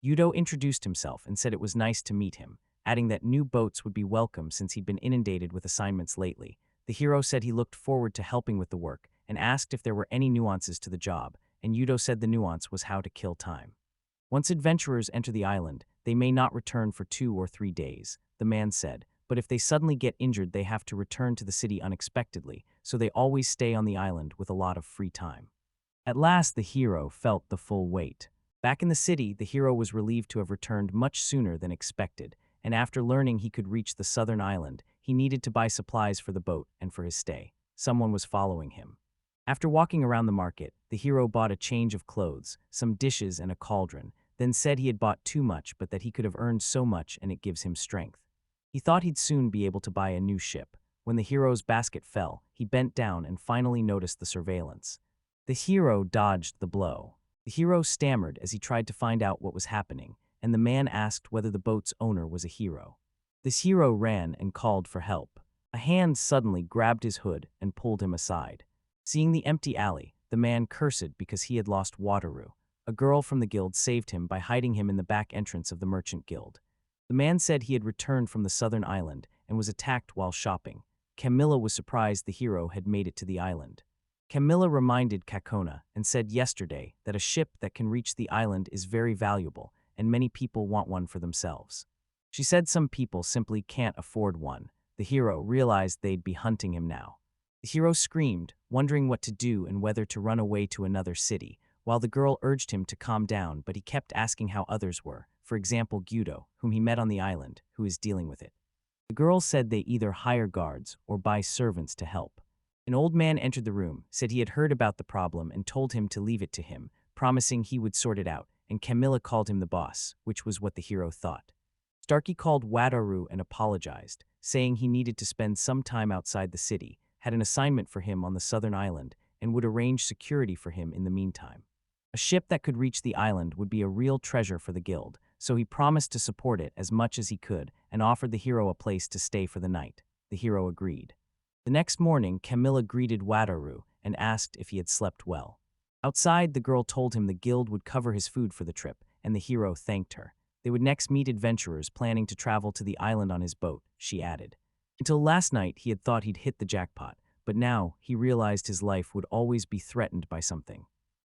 Yudo introduced himself and said it was nice to meet him, adding that new boats would be welcome since he'd been inundated with assignments lately. The hero said he looked forward to helping with the work, and asked if there were any nuances to the job, and Yudo said the nuance was how to kill time. Once adventurers enter the island, they may not return for 2 or 3 days, the man said, but if they suddenly get injured they have to return to the city unexpectedly, so they always stay on the island with a lot of free time. At last the hero felt the full weight. Back in the city, the hero was relieved to have returned much sooner than expected, and after learning he could reach the southern island, he needed to buy supplies for the boat and for his stay. Someone was following him. After walking around the market, the hero bought a change of clothes, some dishes and a cauldron, then said he had bought too much but that he could have earned so much and it gives him strength. He thought he'd soon be able to buy a new ship. When the hero's basket fell, he bent down and finally noticed the surveillance. The hero dodged the blow. The hero stammered as he tried to find out what was happening, and the man asked whether the boat's owner was a hero. This hero ran and called for help. A hand suddenly grabbed his hood and pulled him aside. Seeing the empty alley, the man cursed because he had lost Wataru. A girl from the guild saved him by hiding him in the back entrance of the merchant guild. The man said he had returned from the southern island and was attacked while shopping. Camilla was surprised the hero had made it to the island. Camilla reminded Kakona and said yesterday that a ship that can reach the island is very valuable and many people want one for themselves. She said some people simply can't afford one. The hero realized they'd be hunting him now. The hero screamed, wondering what to do and whether to run away to another city, while the girl urged him to calm down, but he kept asking how others were, for example Gyudo, whom he met on the island, who is dealing with it. The girl said they either hire guards or buy servants to help. An old man entered the room, said he had heard about the problem and told him to leave it to him, promising he would sort it out, and Camilla called him the boss, which was what the hero thought. Starkey called Wataru and apologized, saying he needed to spend some time outside the city, had an assignment for him on the southern island, and would arrange security for him in the meantime. A ship that could reach the island would be a real treasure for the guild, so he promised to support it as much as he could and offered the hero a place to stay for the night. The hero agreed. The next morning, Camilla greeted Wataru and asked if he had slept well. Outside, the girl told him the guild would cover his food for the trip, and the hero thanked her. They would next meet adventurers planning to travel to the island on his boat, she added. Until last night, he had thought he'd hit the jackpot, but now he realized his life would always be threatened by something.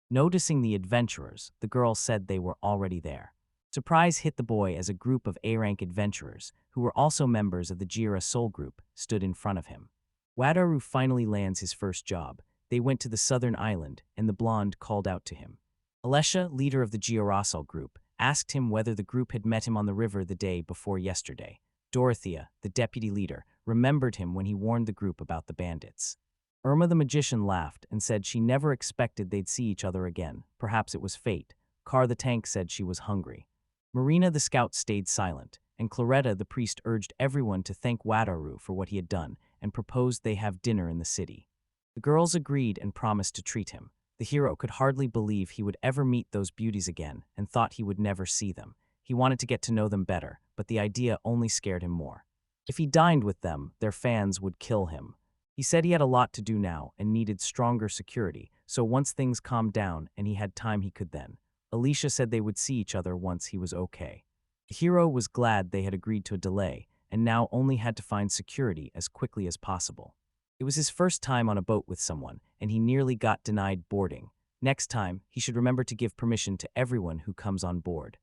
Noticing the adventurers, the girl said they were already there. Surprise hit the boy as a group of A-rank adventurers, who were also members of the Jira Soul group, stood in front of him. Wataru finally lands his first job. They went to the southern island, and the blonde called out to him. Alessia, leader of the Girasol group, asked him whether the group had met him on the river the day before yesterday. Dorothea, the deputy leader, remembered him when he warned the group about the bandits. Irma the magician laughed and said she never expected they'd see each other again. Perhaps it was fate. Car the tank said she was hungry. Marina the scout stayed silent, and Claretta the priest urged everyone to thank Wataru for what he had done and proposed they have dinner in the city. The girls agreed and promised to treat him. The hero could hardly believe he would ever meet those beauties again and thought he would never see them. He wanted to get to know them better, but the idea only scared him more. If he dined with them, their fans would kill him. He said he had a lot to do now and needed stronger security, so once things calmed down and he had time he could then. Alicia said they would see each other once he was okay. The hero was glad they had agreed to a delay and now only had to find security as quickly as possible. It was his first time on a boat with someone, and he nearly got denied boarding. Next time, he should remember to give permission to everyone who comes on board.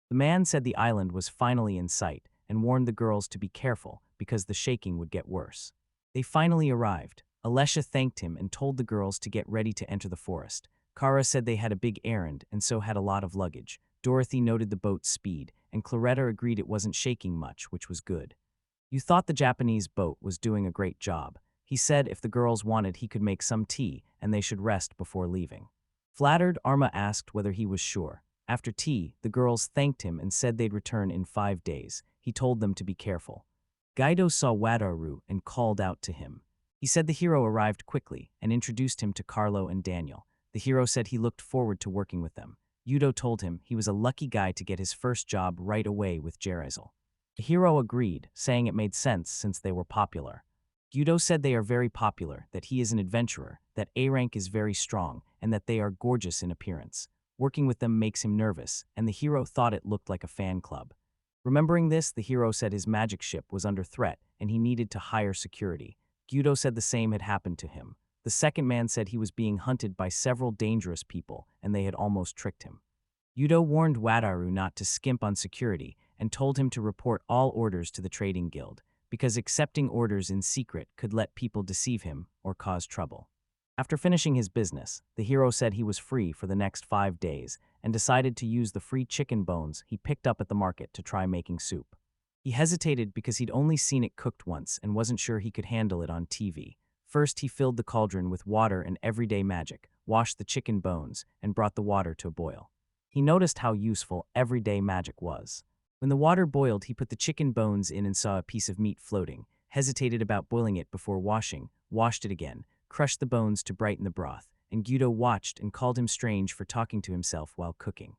The man said the island was finally in sight and warned the girls to be careful because the shaking would get worse. They finally arrived. Alessia thanked him and told the girls to get ready to enter the forest. Kara said they had a big errand and so had a lot of luggage. Dorothy noted the boat's speed, and Claretta agreed it wasn't shaking much, which was good. You thought the Japanese boat was doing a great job. He said if the girls wanted he could make some tea and they should rest before leaving. Flattered, Arma asked whether he was sure. After tea, the girls thanked him and said they'd return in 5 days. He told them to be careful. Gaido saw Wataru and called out to him. He said the hero arrived quickly and introduced him to Carlo and Daniel. The hero said he looked forward to working with them. Yudo told him he was a lucky guy to get his first job right away with Jerizel. The hero agreed, saying it made sense since they were popular. Yudo said they are very popular, that he is an adventurer, that A rank is very strong, and that they are gorgeous in appearance. Working with them makes him nervous, and the hero thought it looked like a fan club. Remembering this, the hero said his magic ship was under threat and he needed to hire security. Yudo said the same had happened to him. The second man said he was being hunted by several dangerous people and they had almost tricked him. Yudo warned Wataru not to skimp on security and told him to report all orders to the trading guild, because accepting orders in secret could let people deceive him or cause trouble. After finishing his business, the hero said he was free for the next 5 days and decided to use the free chicken bones he picked up at the market to try making soup. He hesitated because he'd only seen it cooked once and wasn't sure he could handle it on TV. First, he filled the cauldron with water and everyday magic, washed the chicken bones, and brought the water to a boil. He noticed how useful everyday magic was. When the water boiled, he put the chicken bones in and saw a piece of meat floating, hesitated about boiling it before washing, washed it again, crushed the bones to brighten the broth, and Guido watched and called him strange for talking to himself while cooking.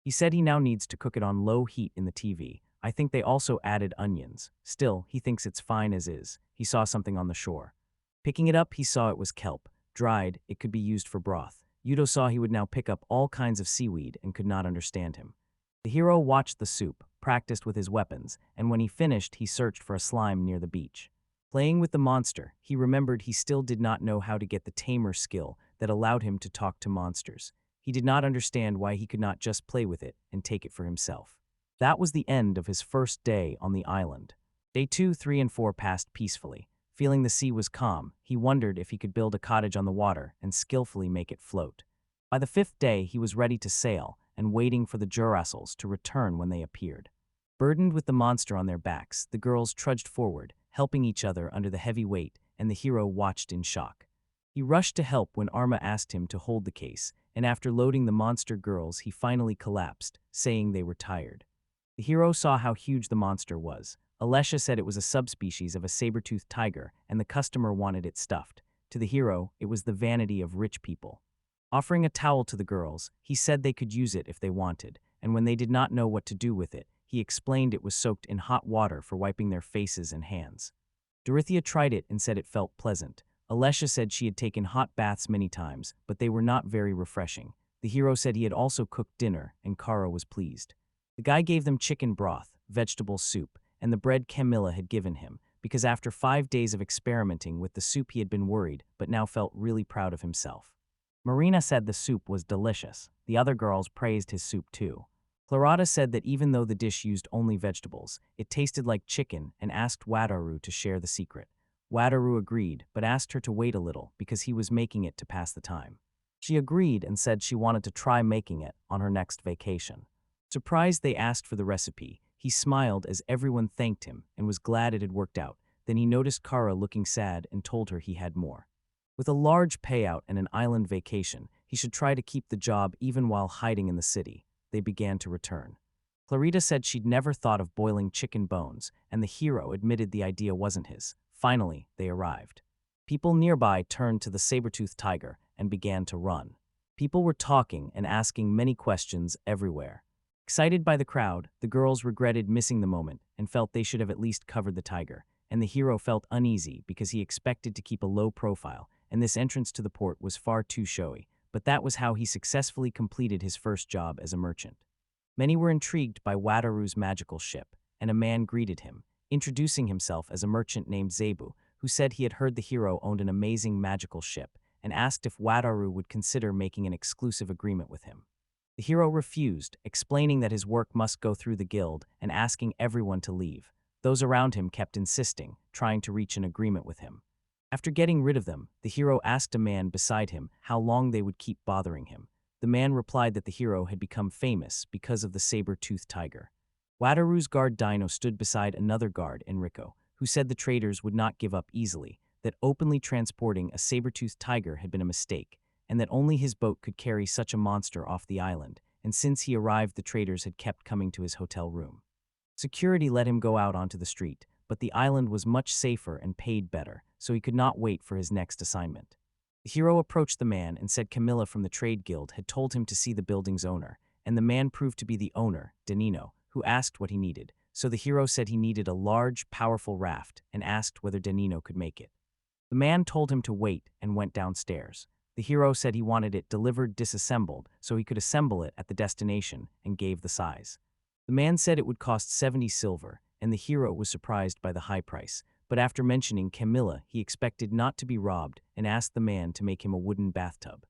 He said he now needs to cook it on low heat in the TV. I think they also added onions. Still, he thinks it's fine as is. He saw something on the shore. Picking it up, he saw it was kelp. Dried, it could be used for broth. Yudo saw he would now pick up all kinds of seaweed and could not understand him. The hero watched the soup, practiced with his weapons, and when he finished, he searched for a slime near the beach. Playing with the monster, he remembered he still did not know how to get the tamer skill that allowed him to talk to monsters. He did not understand why he could not just play with it and take it for himself. That was the end of his first day on the island. Day 2, 3, and 4 passed peacefully. Feeling the sea was calm, he wondered if he could build a cottage on the water and skillfully make it float. By the 5th day, he was ready to sail and waiting for the Jurassels to return when they appeared. Burdened with the monster on their backs, the girls trudged forward, helping each other under the heavy weight, and the hero watched in shock. He rushed to help when Arma asked him to hold the case, and after loading the monster girls, he finally collapsed, saying they were tired. The hero saw how huge the monster was. Alessia said it was a subspecies of a saber-tooth tiger, and the customer wanted it stuffed. To the hero, it was the vanity of rich people. Offering a towel to the girls, he said they could use it if they wanted, and when they did not know what to do with it, he explained it was soaked in hot water for wiping their faces and hands. Dorothea tried it and said it felt pleasant. Alessia said she had taken hot baths many times, but they were not very refreshing. The hero said he had also cooked dinner, and Kara was pleased. The guy gave them chicken broth, vegetable soup, and the bread Camilla had given him, because after 5 days of experimenting with the soup he had been worried, but now felt really proud of himself. Marina said the soup was delicious. The other girls praised his soup too. Clarata said that even though the dish used only vegetables, it tasted like chicken and asked Wataru to share the secret. Wataru agreed, but asked her to wait a little because he was making it to pass the time. She agreed and said she wanted to try making it on her next vacation. Surprised they asked for the recipe, he smiled as everyone thanked him and was glad it had worked out. Then he noticed Kara looking sad and told her he had more. With a large payout and an island vacation, he should try to keep the job even while hiding in the city. They began to return. Clarita said she'd never thought of boiling chicken bones, and the hero admitted the idea wasn't his. Finally, they arrived. People nearby turned to the saber-tooth tiger and began to run. People were talking and asking many questions everywhere. Excited by the crowd, the girls regretted missing the moment and felt they should have at least covered the tiger, and the hero felt uneasy because he expected to keep a low profile, and this entrance to the port was far too showy, but that was how he successfully completed his first job as a merchant. Many were intrigued by Wataru's magical ship, and a man greeted him, introducing himself as a merchant named Zebu, who said he had heard the hero owned an amazing magical ship, and asked if Wataru would consider making an exclusive agreement with him. The hero refused, explaining that his work must go through the guild and asking everyone to leave. Those around him kept insisting, trying to reach an agreement with him. After getting rid of them, the hero asked a man beside him how long they would keep bothering him. The man replied that the hero had become famous because of the saber-tooth tiger. Wataru's guard Dino stood beside another guard, Enrico, who said the traders would not give up easily, that openly transporting a saber-toothed tiger had been a mistake, and that only his boat could carry such a monster off the island, and since he arrived the traders had kept coming to his hotel room. Security let him go out onto the street, but the island was much safer and paid better, so he could not wait for his next assignment. The hero approached the man and said Camilla from the trade guild had told him to see the building's owner, and the man proved to be the owner, Danino, who asked what he needed. So the hero said he needed a large, powerful raft and asked whether Danino could make it. The man told him to wait and went downstairs. The hero said he wanted it delivered disassembled so he could assemble it at the destination and gave the size. The man said it would cost 70 silver, and the hero was surprised by the high price, but after mentioning Camilla, he expected not to be robbed and asked the man to make him a wooden bathtub.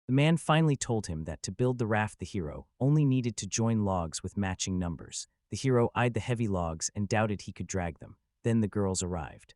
The man finally told him that to build the raft the hero only needed to join logs with matching numbers. The hero eyed the heavy logs and doubted he could drag them. Then the girls arrived.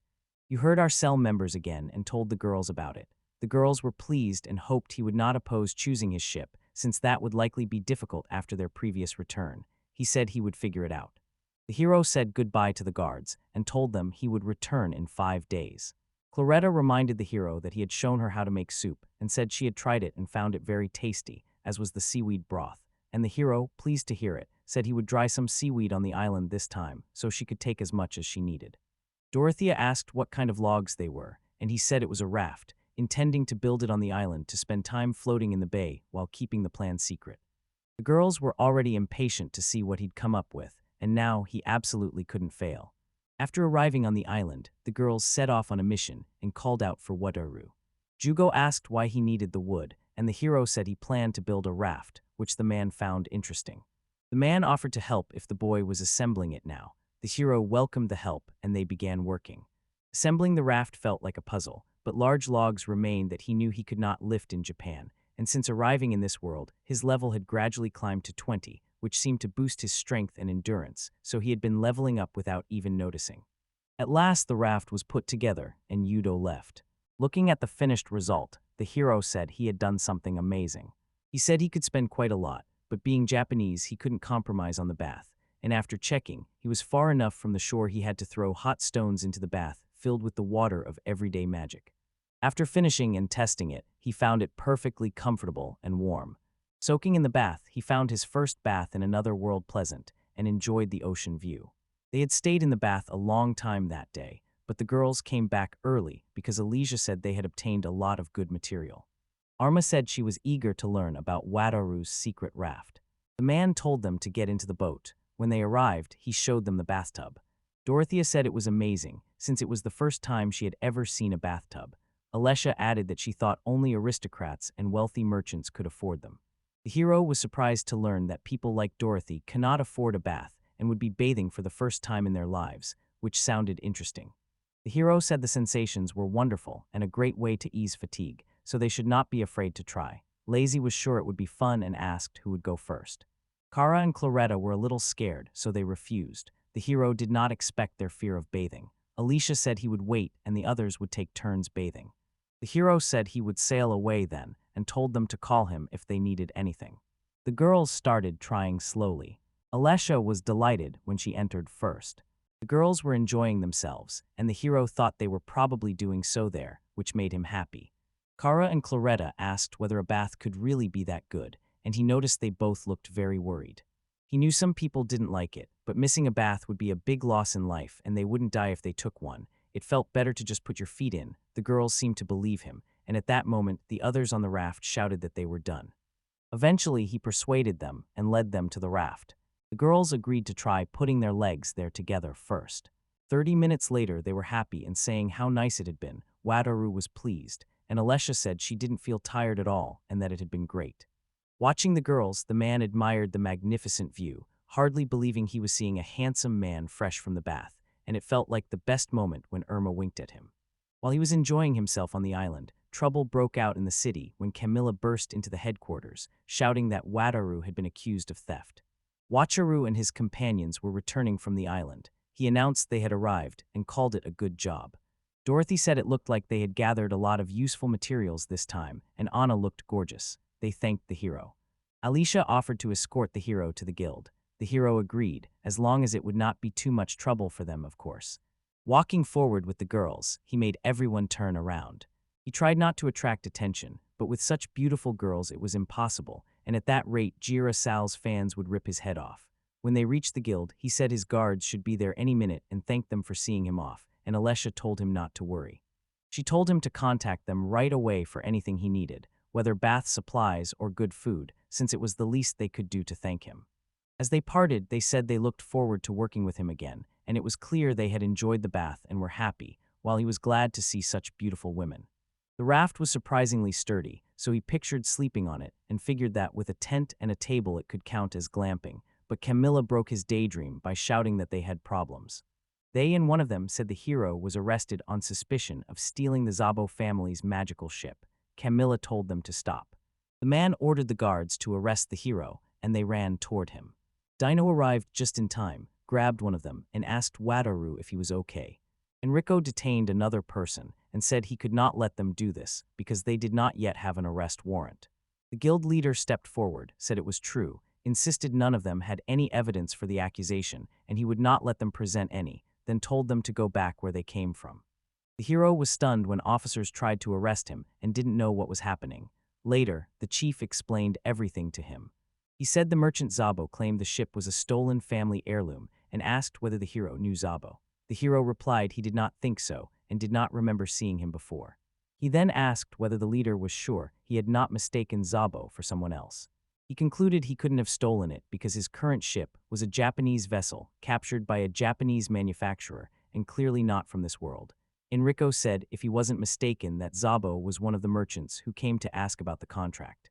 You heard our cell members again and told the girls about it. The girls were pleased and hoped he would not oppose choosing his ship, since that would likely be difficult after their previous return. He said he would figure it out. The hero said goodbye to the guards and told them he would return in 5 days. Claretta reminded the hero that he had shown her how to make soup and said she had tried it and found it very tasty, as was the seaweed broth, and the hero, pleased to hear it, said he would dry some seaweed on the island this time so she could take as much as she needed. Dorothea asked what kind of logs they were, and he said it was a raft, intending to build it on the island to spend time floating in the bay while keeping the plan secret. The girls were already impatient to see what he'd come up with, and now he absolutely couldn't fail. After arriving on the island, the girls set off on a mission and called out for Wataru. Jugo asked why he needed the wood, and the hero said he planned to build a raft, which the man found interesting. The man offered to help if the boy was assembling it now. The hero welcomed the help, and they began working. Assembling the raft felt like a puzzle, but large logs remained that he knew he could not lift in Japan, and since arriving in this world, his level had gradually climbed to 20, which seemed to boost his strength and endurance, so he had been leveling up without even noticing. At last the raft was put together, and Yudo left. Looking at the finished result, the hero said he had done something amazing. He said he could spend quite a lot, but being Japanese he couldn't compromise on the bath, and after checking, he was far enough from the shore he had to throw hot stones into the bath filled with the water of everyday magic. After finishing and testing it, he found it perfectly comfortable and warm. Soaking in the bath, he found his first bath in another world pleasant and enjoyed the ocean view. They had stayed in the bath a long time that day, but the girls came back early because Alicia said they had obtained a lot of good material. Arma said she was eager to learn about Wataru's secret raft. The man told them to get into the boat. When they arrived, he showed them the bathtub. Dorothea said it was amazing, since it was the first time she had ever seen a bathtub. Alessia added that she thought only aristocrats and wealthy merchants could afford them. The hero was surprised to learn that people like Dorothy cannot afford a bath and would be bathing for the first time in their lives, which sounded interesting. The hero said the sensations were wonderful and a great way to ease fatigue, so they should not be afraid to try. Lazy was sure it would be fun and asked who would go first. Kara and Claretta were a little scared, so they refused. The hero did not expect their fear of bathing. Alicia said he would wait and the others would take turns bathing. The hero said he would sail away then and told them to call him if they needed anything. The girls started trying slowly. Alessia was delighted when she entered first. The girls were enjoying themselves, and the hero thought they were probably doing so there, which made him happy. Kara and Claretta asked whether a bath could really be that good, and he noticed they both looked very worried. He knew some people didn't like it, but missing a bath would be a big loss in life and they wouldn't die if they took one. It felt better to just put your feet in. The girls seemed to believe him, and at that moment the others on the raft shouted that they were done. Eventually he persuaded them and led them to the raft. The girls agreed to try putting their legs there together first. 30 minutes later they were happy and saying how nice it had been. Wataru was pleased, and Alessia said she didn't feel tired at all and that it had been great. Watching the girls, the man admired the magnificent view, hardly believing he was seeing a handsome man fresh from the bath, and it felt like the best moment when Irma winked at him. While he was enjoying himself on the island, trouble broke out in the city when Camilla burst into the headquarters, shouting that Wataru had been accused of theft. Wacharu and his companions were returning from the island. He announced they had arrived and called it a good job. Dorothy said it looked like they had gathered a lot of useful materials this time, and Anna looked gorgeous. They thanked the hero. Alicia offered to escort the hero to the guild. The hero agreed, as long as it would not be too much trouble for them, of course. Walking forward with the girls, he made everyone turn around. He tried not to attract attention, but with such beautiful girls it was impossible, and at that rate Jira Sal's fans would rip his head off. When they reached the guild, he said his guards should be there any minute and thanked them for seeing him off, and Alicia told him not to worry. She told him to contact them right away for anything he needed, whether bath supplies or good food, since it was the least they could do to thank him. As they parted, they said they looked forward to working with him again, and it was clear they had enjoyed the bath and were happy, while he was glad to see such beautiful women. The raft was surprisingly sturdy, so he pictured sleeping on it and figured that with a tent and a table it could count as glamping, but Camilla broke his daydream by shouting that they had problems. They and one of them said the hero was arrested on suspicion of stealing the Szabo family's magical ship. Camilla told them to stop. The man ordered the guards to arrest the hero, and they ran toward him. Dino arrived just in time, grabbed one of them, and asked Wataru if he was okay. Enrico detained another person and said he could not let them do this because they did not yet have an arrest warrant. The guild leader stepped forward, said it was true, insisted none of them had any evidence for the accusation, and he would not let them present any, then told them to go back where they came from. The hero was stunned when officers tried to arrest him and didn't know what was happening. Later, the chief explained everything to him. He said the merchant Szabo claimed the ship was a stolen family heirloom and asked whether the hero knew Szabo. The hero replied he did not think so and did not remember seeing him before. He then asked whether the leader was sure he had not mistaken Szabo for someone else. He concluded he couldn't have stolen it because his current ship was a Japanese vessel captured by a Japanese manufacturer and clearly not from this world. Enrico said if he wasn't mistaken that Szabo was one of the merchants who came to ask about the contract.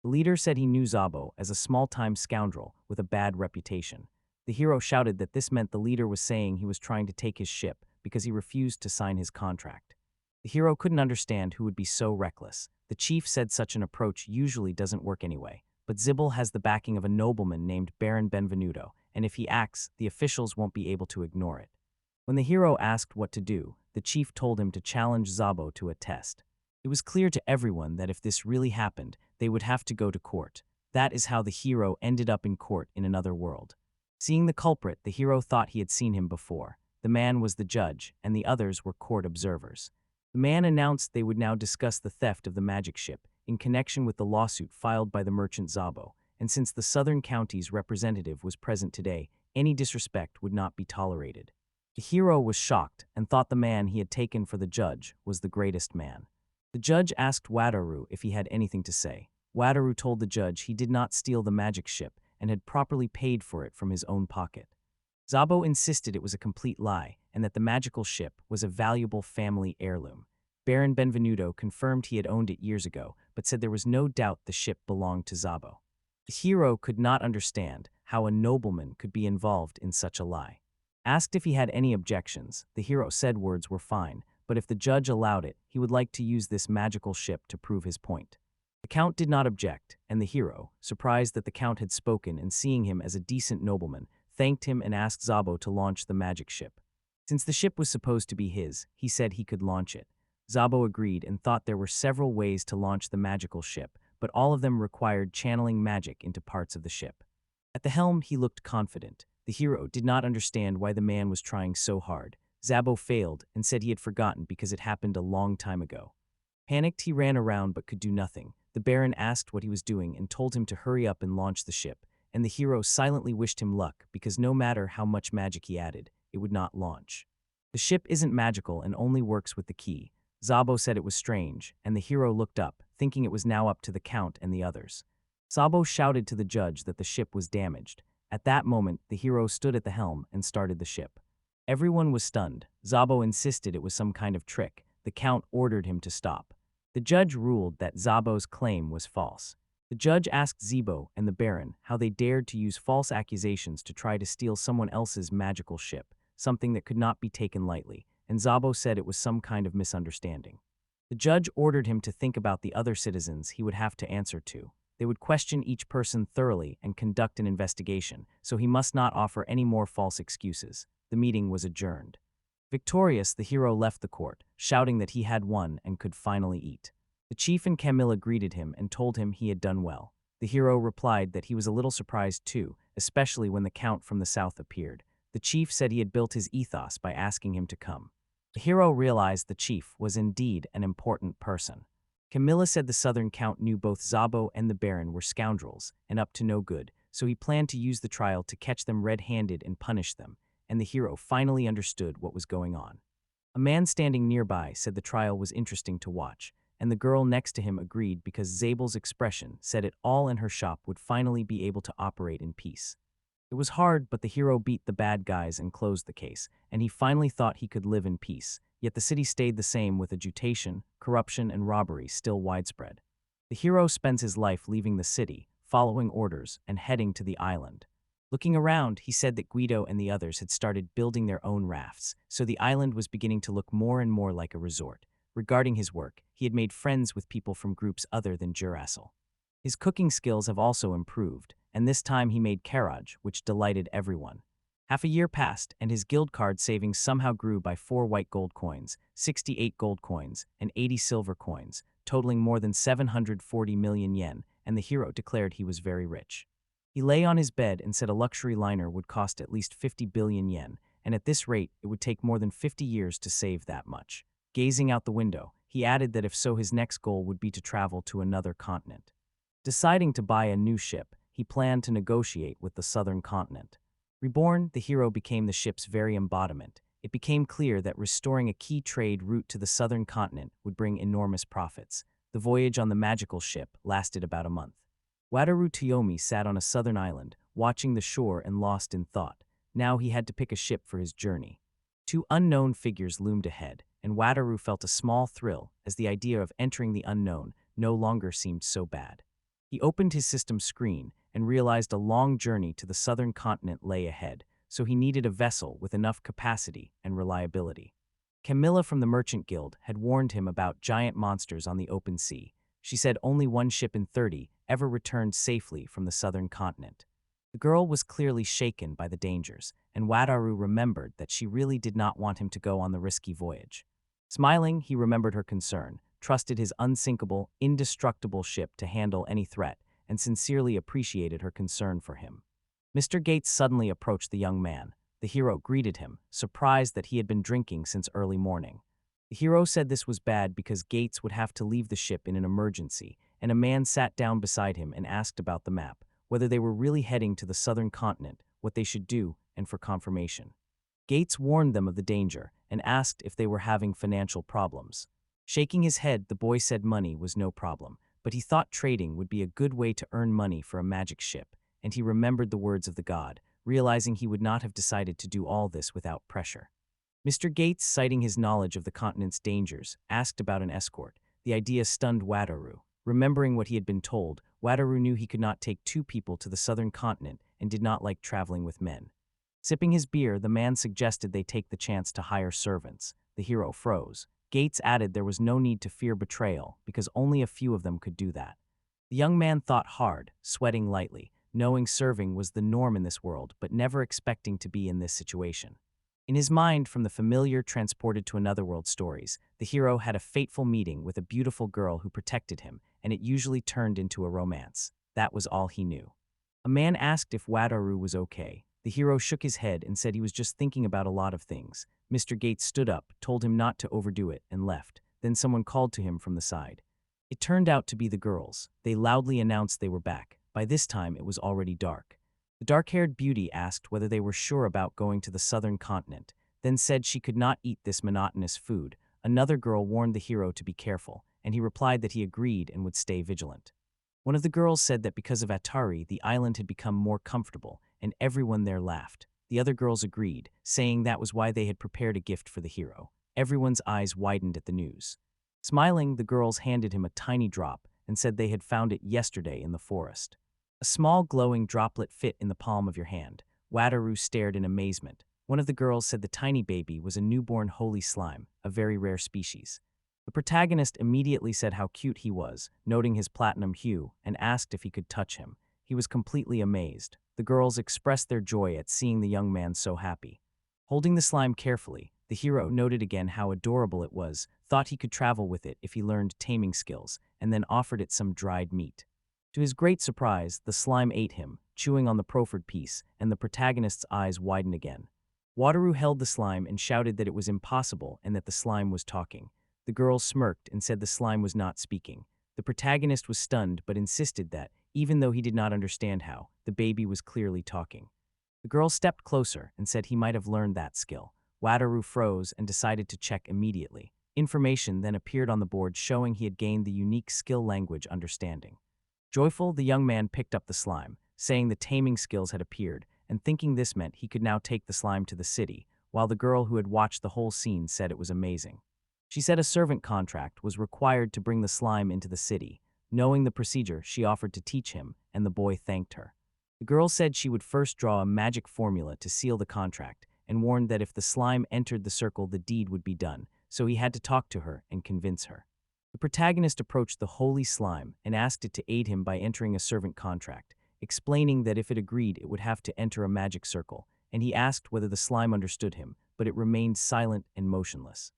The leader said he knew Szabo as a small-time scoundrel with a bad reputation. The hero shouted that this meant the leader was saying he was trying to take his ship because he refused to sign his contract. The hero couldn't understand who would be so reckless. The chief said such an approach usually doesn't work anyway, but Zibel has the backing of a nobleman named Baron Benvenuto, and if he acts, the officials won't be able to ignore it. When the hero asked what to do, the chief told him to challenge Szabo to a test. It was clear to everyone that if this really happened, they would have to go to court. That is how the hero ended up in court in another world. Seeing the culprit, the hero thought he had seen him before. The man was the judge, and the others were court observers. The man announced they would now discuss the theft of the magic ship in connection with the lawsuit filed by the merchant Szabo, and since the Southern County's representative was present today, any disrespect would not be tolerated. The hero was shocked and thought the man he had taken for the judge was the greatest man. The judge asked Wataru if he had anything to say. Wataru told the judge he did not steal the magic ship and had properly paid for it from his own pocket. Szabo insisted it was a complete lie and that the magical ship was a valuable family heirloom. Baron Benvenuto confirmed he had owned it years ago, but said there was no doubt the ship belonged to Szabo. The hero could not understand how a nobleman could be involved in such a lie. Asked if he had any objections, the hero said words were fine, but if the judge allowed it, he would like to use this magical ship to prove his point. The count did not object, and the hero, surprised that the count had spoken and seeing him as a decent nobleman, thanked him and asked Szabo to launch the magic ship. Since the ship was supposed to be his, he said he could launch it. Szabo agreed and thought there were several ways to launch the magical ship, but all of them required channeling magic into parts of the ship. At the helm, he looked confident. The hero did not understand why the man was trying so hard. Szabo failed and said he had forgotten because it happened a long time ago. Panicked, he ran around but could do nothing. The Baron asked what he was doing and told him to hurry up and launch the ship, and the hero silently wished him luck because no matter how much magic he added, it would not launch. The ship isn't magical and only works with the key. Szabo said it was strange, and the hero looked up, thinking it was now up to the count and the others. Szabo shouted to the judge that the ship was damaged. At that moment, the hero stood at the helm and started the ship. Everyone was stunned. Szabo insisted it was some kind of trick. The count ordered him to stop. The judge ruled that Szabo's claim was false. The judge asked Szabo and the Baron how they dared to use false accusations to try to steal someone else's magical ship, something that could not be taken lightly, and Szabo said it was some kind of misunderstanding. The judge ordered him to think about the other citizens he would have to answer to. They would question each person thoroughly and conduct an investigation, so he must not offer any more false excuses. The meeting was adjourned. Victorious, the hero left the court, shouting that he had won and could finally eat. The chief and Camilla greeted him and told him he had done well. The hero replied that he was a little surprised too, especially when the count from the south appeared. The chief said he had built his ethos by asking him to come. The hero realized the chief was indeed an important person. Camilla said the southern count knew both Zabo and the Baron were scoundrels and up to no good, so he planned to use the trial to catch them red-handed and punish them, and the hero finally understood what was going on. A man standing nearby said the trial was interesting to watch, and the girl next to him agreed because Zabel's expression said it all in her shop would finally be able to operate in peace. It was hard, but the hero beat the bad guys and closed the case, and he finally thought he could live in peace, yet the city stayed the same with agitation, corruption, and robbery still widespread. The hero spends his life leaving the city, following orders, and heading to the island. Looking around, he said that Guido and the others had started building their own rafts, so the island was beginning to look more and more like a resort. Regarding his work, he had made friends with people from groups other than Jurassel. His cooking skills have also improved, and this time he made carrage, which delighted everyone. Half a year passed, and his guild card savings somehow grew by 4 white gold coins, 68 gold coins, and 80 silver coins, totaling more than 740 million yen, and the hero declared he was very rich. He lay on his bed and said a luxury liner would cost at least 50 billion yen, and at this rate, it would take more than 50 years to save that much. Gazing out the window, he added that if so, his next goal would be to travel to another continent. Deciding to buy a new ship, he planned to negotiate with the southern continent. Reborn, the hero became the ship's very embodiment. It became clear that restoring a key trade route to the southern continent would bring enormous profits. The voyage on the magical ship lasted about a month. Wataru Toyomi sat on a southern island, watching the shore and lost in thought. Now he had to pick a ship for his journey. 2 unknown figures loomed ahead, and Wataru felt a small thrill as the idea of entering the unknown no longer seemed so bad. He opened his system screen and realized a long journey to the southern continent lay ahead, so he needed a vessel with enough capacity and reliability. Camilla from the Merchant Guild had warned him about giant monsters on the open sea. She said only 1 ship in 30 ever returned safely from the southern continent. The girl was clearly shaken by the dangers, and Wataru remembered that she really did not want him to go on the risky voyage. Smiling, he remembered her concern, trusted his unsinkable, indestructible ship to handle any threat, and sincerely appreciated her concern for him. Mr. Gates suddenly approached the young man. The hero greeted him, surprised that he had been drinking since early morning. The hero said this was bad because Gates would have to leave the ship in an emergency, and a man sat down beside him and asked about the map, whether they were really heading to the southern continent, what they should do, and for confirmation. Gates warned them of the danger and asked if they were having financial problems. Shaking his head, the boy said money was no problem, but he thought trading would be a good way to earn money for a magic ship, and he remembered the words of the god, realizing he would not have decided to do all this without pressure. Mr. Gates, citing his knowledge of the continent's dangers, asked about an escort. The idea stunned Wataru. Remembering what he had been told, Wataru knew he could not take 2 people to the southern continent and did not like traveling with men. Sipping his beer, the man suggested they take the chance to hire servants. The hero froze. Gates added there was no need to fear betrayal because only a few of them could do that. The young man thought hard, sweating lightly, knowing serving was the norm in this world but never expecting to be in this situation. In his mind, from the familiar transported to another world stories, the hero had a fateful meeting with a beautiful girl who protected him, and it usually turned into a romance. That was all he knew. A man asked if Wataru was okay. The hero shook his head and said he was just thinking about a lot of things. Mr. Gates stood up, told him not to overdo it, and left. Then someone called to him from the side. It turned out to be the girls. They loudly announced they were back. By this time, it was already dark. The dark-haired beauty asked whether they were sure about going to the southern continent, then said she could not eat this monotonous food. Another girl warned the hero to be careful, and he replied that he agreed and would stay vigilant. One of the girls said that because of Atari, the island had become more comfortable, and everyone there laughed. The other girls agreed, saying that was why they had prepared a gift for the hero. Everyone's eyes widened at the news. Smiling, the girls handed him a tiny drop and said they had found it yesterday in the forest. A small glowing droplet fit in the palm of your hand. Wataru stared in amazement. One of the girls said the tiny baby was a newborn holy slime, a very rare species. The protagonist immediately said how cute he was, noting his platinum hue, and asked if he could touch him. He was completely amazed. The girls expressed their joy at seeing the young man so happy. Holding the slime carefully, the hero noted again how adorable it was, thought he could travel with it if he learned taming skills, and then offered it some dried meat. To his great surprise, the slime ate him, chewing on the proffered piece, and the protagonist's eyes widened again. Wataru held the slime and shouted that it was impossible and that the slime was talking. The girl smirked and said the slime was not speaking. The protagonist was stunned but insisted that, even though he did not understand how, the baby was clearly talking. The girl stepped closer and said he might have learned that skill. Wataru froze and decided to check immediately. Information then appeared on the board showing he had gained the unique skill language understanding. Joyful, the young man picked up the slime, saying the taming skills had appeared, and thinking this meant he could now take the slime to the city, while the girl who had watched the whole scene said it was amazing. She said a servant contract was required to bring the slime into the city. Knowing the procedure, she offered to teach him, and the boy thanked her. The girl said she would first draw a magic formula to seal the contract, and warned that if the slime entered the circle, the deed would be done, so he had to talk to her and convince her. The protagonist approached the holy slime and asked it to aid him by entering a servant contract, explaining that if it agreed, it would have to enter a magic circle, and he asked whether the slime understood him, but it remained silent and motionless.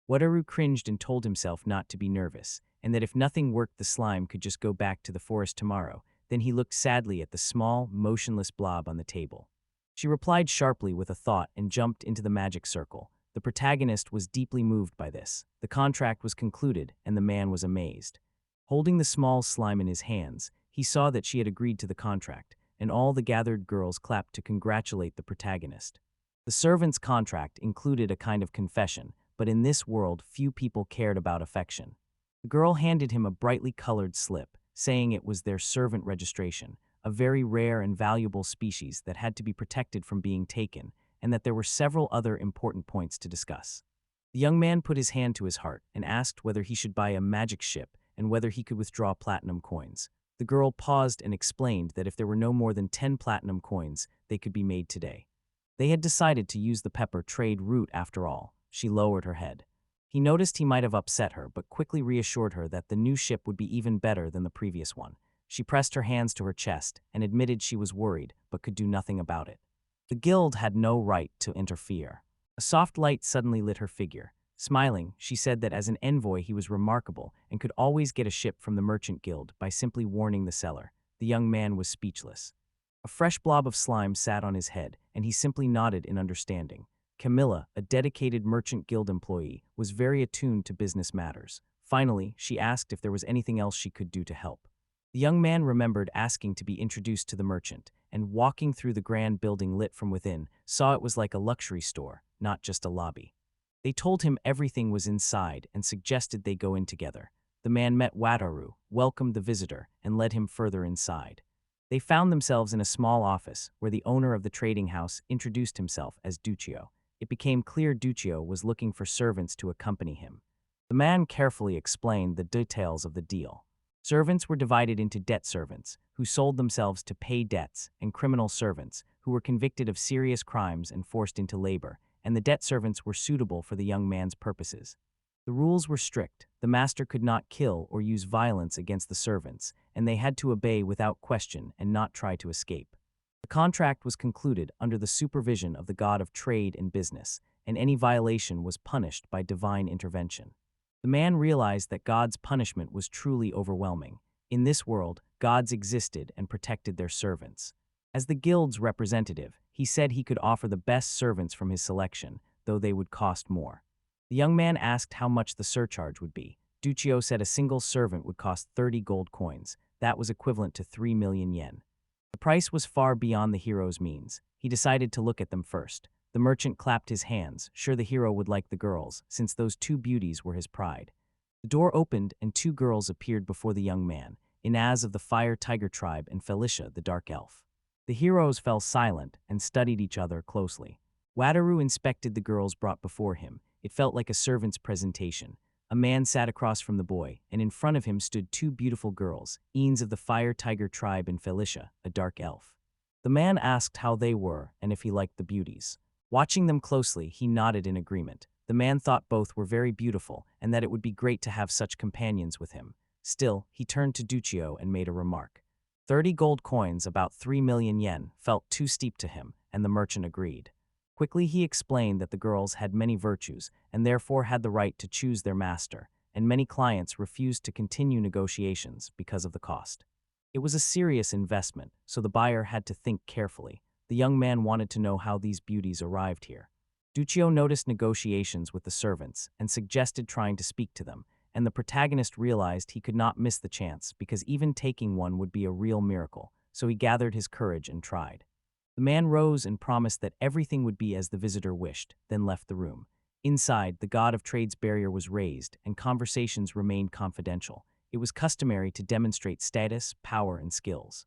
Wataru cringed and told himself not to be nervous, and that if nothing worked, the slime could just go back to the forest tomorrow. Then he looked sadly at the small, motionless blob on the table. She replied sharply with a thought and jumped into the magic circle. The protagonist was deeply moved by this. The contract was concluded, and the man was amazed. Holding the small slime in his hands, he saw that she had agreed to the contract, and all the gathered girls clapped to congratulate the protagonist. The servant's contract included a kind of confession, but in this world few people cared about affection. The girl handed him a brightly colored slip, saying it was their servant registration, a very rare and valuable species that had to be protected from being taken, and that there were several other important points to discuss. The young man put his hand to his heart and asked whether he should buy a magic ship and whether he could withdraw platinum coins. The girl paused and explained that if there were no more than 10 platinum coins, they could be made today. They had decided to use the pepper trade route after all. She lowered her head. He noticed he might have upset her, but quickly reassured her that the new ship would be even better than the previous one. She pressed her hands to her chest and admitted she was worried, but could do nothing about it. The guild had no right to interfere. A soft light suddenly lit her figure. Smiling, she said that as an envoy he was remarkable and could always get a ship from the merchant guild by simply warning the seller. The young man was speechless. A fresh blob of slime sat on his head, and he simply nodded in understanding. Camilla, a dedicated merchant guild employee, was very attuned to business matters. Finally, she asked if there was anything else she could do to help. The young man remembered asking to be introduced to the merchant, and walking through the grand building lit from within, saw it was like a luxury store, not just a lobby. They told him everything was inside and suggested they go in together. The man met Wataru, welcomed the visitor, and led him further inside. They found themselves in a small office where the owner of the trading house introduced himself as Duccio. It became clear Duccio was looking for servants to accompany him. The man carefully explained the details of the deal. Servants were divided into debt servants, who sold themselves to pay debts, and criminal servants, who were convicted of serious crimes and forced into labor, and the debt servants were suitable for the young man's purposes. The rules were strict. The master could not kill or use violence against the servants, and they had to obey without question and not try to escape. The contract was concluded under the supervision of the god of trade and business, and any violation was punished by divine intervention. The man realized that God's punishment was truly overwhelming. In this world, gods existed and protected their servants. As the guild's representative, he said he could offer the best servants from his selection, though they would cost more. The young man asked how much the surcharge would be. Duccio said a single servant would cost 30 gold coins. That was equivalent to 3 million yen. The price was far beyond the hero's means. He decided to look at them first. The merchant clapped his hands, sure the hero would like the girls, since those two beauties were his pride. The door opened and two girls appeared before the young man, Inaz of the Fire Tiger tribe and Felicia, the dark elf. The heroes fell silent and studied each other closely. Wataru inspected the girls brought before him. It felt like a servant's presentation. A man sat across from the boy, and in front of him stood two beautiful girls, Ines of the Fire Tiger tribe and Felicia, a dark elf. The man asked how they were and if he liked the beauties. Watching them closely, he nodded in agreement. The man thought both were very beautiful and that it would be great to have such companions with him. Still, he turned to Duccio and made a remark. 30 gold coins, about 3 million yen, felt too steep to him, and the merchant agreed. Quickly he explained that the girls had many virtues and therefore had the right to choose their master, and many clients refused to continue negotiations because of the cost. It was a serious investment, so the buyer had to think carefully. The young man wanted to know how these beauties arrived here. Duccio noticed negotiations with the servants and suggested trying to speak to them, and the protagonist realized he could not miss the chance because even taking one would be a real miracle, so he gathered his courage and tried. The man rose and promised that everything would be as the visitor wished, then left the room. Inside, the god of trade's barrier was raised, and conversations remained confidential. It was customary to demonstrate status, power, and skills.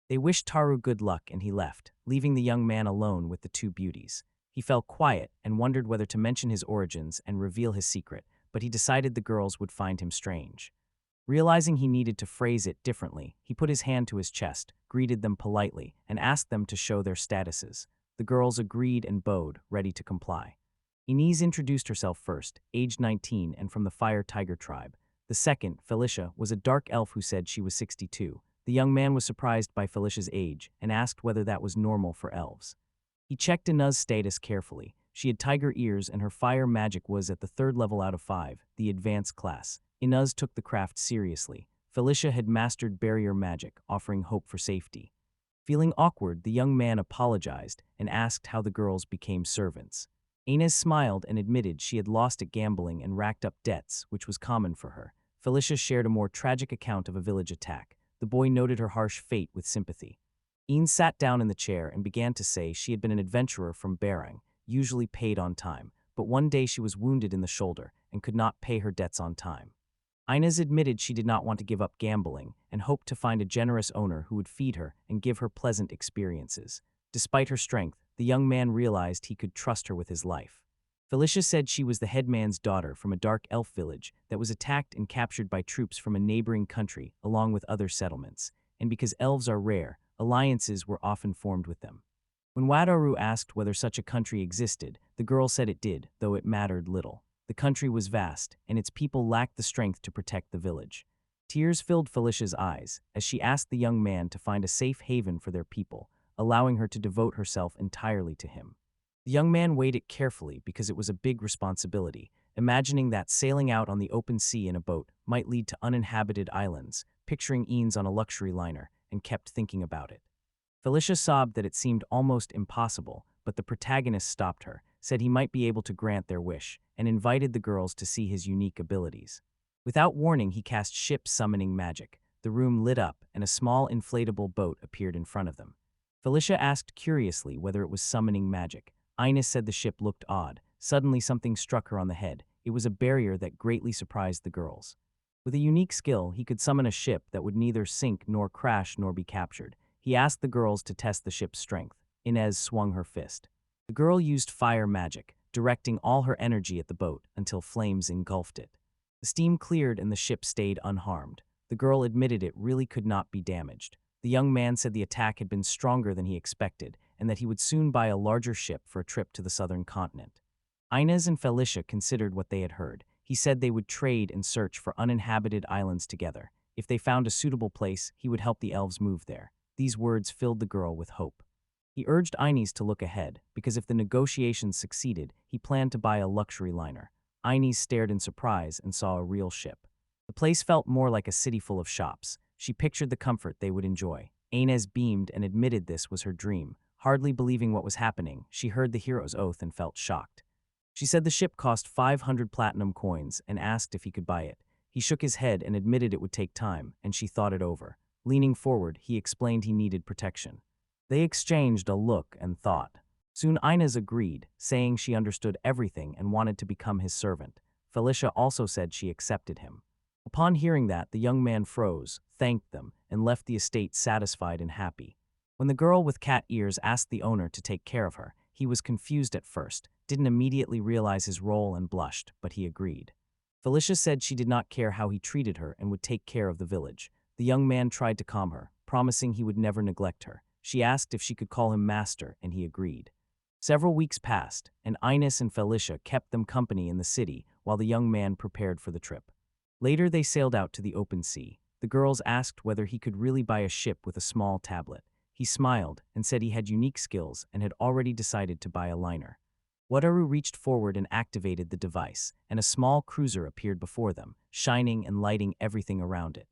They wished Taru good luck and he left, leaving the young man alone with the two beauties. He felt quiet and wondered whether to mention his origins and reveal his secret, but he decided the girls would find him strange. Realizing he needed to phrase it differently, he put his hand to his chest, greeted them politely, and asked them to show their statuses. The girls agreed and bowed, ready to comply. Inez introduced herself first, aged 19 and from the Fire Tiger tribe. The second, Felicia, was a dark elf who said she was 62. The young man was surprised by Felicia's age and asked whether that was normal for elves. He checked Inez's status carefully. She had tiger ears and her fire magic was at the 3rd level out of 5, the advanced class. Inez took the craft seriously. Felicia had mastered barrier magic, offering hope for safety. Feeling awkward, the young man apologized and asked how the girls became servants. Inez smiled and admitted she had lost at gambling and racked up debts, which was common for her. Felicia shared a more tragic account of a village attack. The boy noted her harsh fate with sympathy. Inez sat down in the chair and began to say she had been an adventurer from Barang, usually paid on time, but one day she was wounded in the shoulder and could not pay her debts on time. Inez admitted she did not want to give up gambling and hoped to find a generous owner who would feed her and give her pleasant experiences. Despite her strength, the young man realized he could trust her with his life. Felicia said she was the headman's daughter from a dark elf village that was attacked and captured by troops from a neighboring country along with other settlements, and because elves are rare, alliances were often formed with them. When Wadaru asked whether such a country existed, the girl said it did, though it mattered little. The country was vast, and its people lacked the strength to protect the village. Tears filled Felicia's eyes as she asked the young man to find a safe haven for their people, allowing her to devote herself entirely to him. The young man weighed it carefully because it was a big responsibility, imagining that sailing out on the open sea in a boat might lead to uninhabited islands, picturing Inez on a luxury liner, and kept thinking about it. Felicia sobbed that it seemed almost impossible, but the protagonist stopped her, said he might be able to grant their wish, and invited the girls to see his unique abilities. Without warning, he cast ship summoning magic. The room lit up, and a small inflatable boat appeared in front of them. Felicia asked curiously whether it was summoning magic. Inez said the ship looked odd. Suddenly something struck her on the head. It was a barrier that greatly surprised the girls. With a unique skill, he could summon a ship that would neither sink nor crash nor be captured. He asked the girls to test the ship's strength. Inez swung her fist. The girl used fire magic, directing all her energy at the boat until flames engulfed it. The steam cleared and the ship stayed unharmed. The girl admitted it really could not be damaged. The young man said the attack had been stronger than he expected and that he would soon buy a larger ship for a trip to the southern continent. Inez and Felicia considered what they had heard. He said they would trade and search for uninhabited islands together. If they found a suitable place, he would help the elves move there. These words filled the girl with hope. He urged Inez to look ahead, because if the negotiations succeeded, he planned to buy a luxury liner. Inez stared in surprise and saw a real ship. The place felt more like a city full of shops. She pictured the comfort they would enjoy. Inez beamed and admitted this was her dream. Hardly believing what was happening, she heard the hero's oath and felt shocked. She said the ship cost 500 platinum coins and asked if he could buy it. He shook his head and admitted it would take time, and she thought it over. Leaning forward, he explained he needed protection. They exchanged a look and thought. Soon Inez agreed, saying she understood everything and wanted to become his servant. Felicia also said she accepted him. Upon hearing that, the young man froze, thanked them, and left the estate satisfied and happy. When the girl with cat ears asked the owner to take care of her, he was confused at first, didn't immediately realize his role and blushed, but he agreed. Felicia said she did not care how he treated her and would take care of the village. The young man tried to calm her, promising he would never neglect her. She asked if she could call him master, and he agreed. Several weeks passed, and Inez and Felicia kept them company in the city while the young man prepared for the trip. Later they sailed out to the open sea. The girls asked whether he could really buy a ship with a small tablet. He smiled and said he had unique skills and had already decided to buy a liner. Wataru reached forward and activated the device, and a small cruiser appeared before them, shining and lighting everything around it.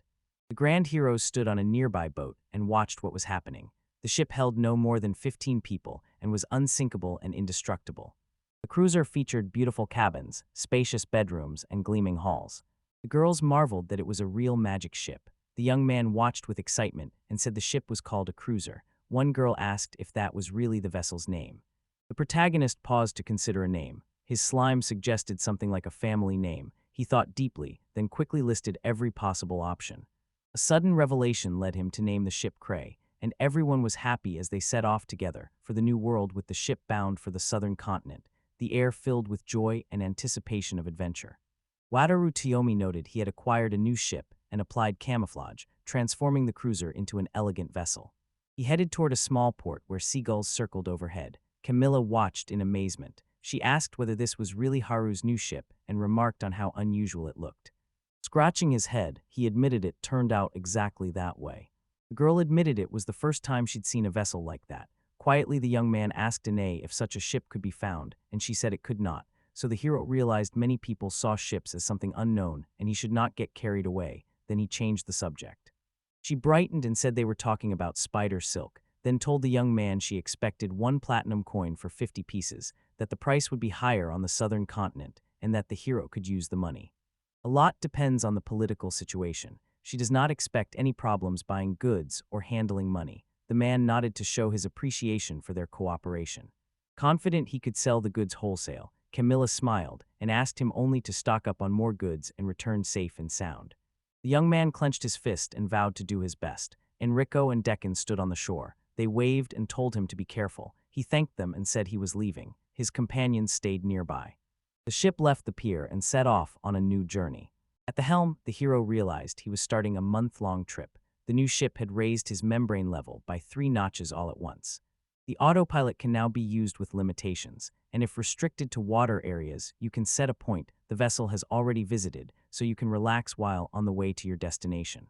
The grand heroes stood on a nearby boat and watched what was happening. The ship held no more than 15 people and was unsinkable and indestructible. The cruiser featured beautiful cabins, spacious bedrooms, and gleaming halls. The girls marveled that it was a real magic ship. The young man watched with excitement and said the ship was called a cruiser. One girl asked if that was really the vessel's name. The protagonist paused to consider a name. His slime suggested something like a family name. He thought deeply, then quickly listed every possible option. A sudden revelation led him to name the ship Cray, and everyone was happy as they set off together for the new world with the ship bound for the southern continent, the air filled with joy and anticipation of adventure. Wataru Toyomi noted he had acquired a new ship and applied camouflage, transforming the cruiser into an elegant vessel. He headed toward a small port where seagulls circled overhead. Camilla watched in amazement. She asked whether this was really Haru's new ship and remarked on how unusual it looked. Scratching his head, he admitted it turned out exactly that way. The girl admitted it was the first time she'd seen a vessel like that. Quietly, the young man asked Danae if such a ship could be found, and she said it could not. So the hero realized many people saw ships as something unknown, and he should not get carried away. Then he changed the subject. She brightened and said they were talking about spider silk, then told the young man she expected 1 platinum coin for 50 pieces, that the price would be higher on the southern continent, and that the hero could use the money. A lot depends on the political situation. She does not expect any problems buying goods or handling money. The man nodded to show his appreciation for their cooperation. Confident he could sell the goods wholesale, Camilla smiled and asked him only to stock up on more goods and return safe and sound. The young man clenched his fist and vowed to do his best. Enrico and Deccan stood on the shore. They waved and told him to be careful. He thanked them and said he was leaving. His companions stayed nearby. The ship left the pier and set off on a new journey. At the helm, the hero realized he was starting a month-long trip. The new ship had raised his membrane level by 3 notches all at once. The autopilot can now be used with limitations, and if restricted to water areas, you can set a point the vessel has already visited so you can relax while on the way to your destination.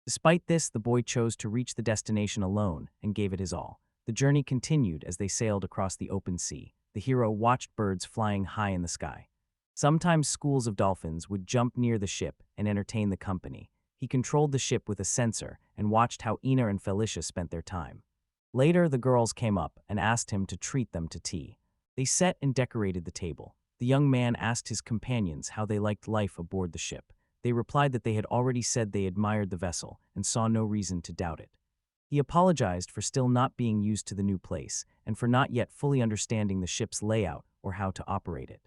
Despite this, the boy chose to reach the destination alone and gave it his all. The journey continued as they sailed across the open sea. The hero watched birds flying high in the sky. Sometimes schools of dolphins would jump near the ship and entertain the company. He controlled the ship with a sensor and watched how Ina and Felicia spent their time. Later, the girls came up and asked him to treat them to tea. They set and decorated the table. The young man asked his companions how they liked life aboard the ship. They replied that they had already said they admired the vessel and saw no reason to doubt it. He apologized for still not being used to the new place and for not yet fully understanding the ship's layout or how to operate it.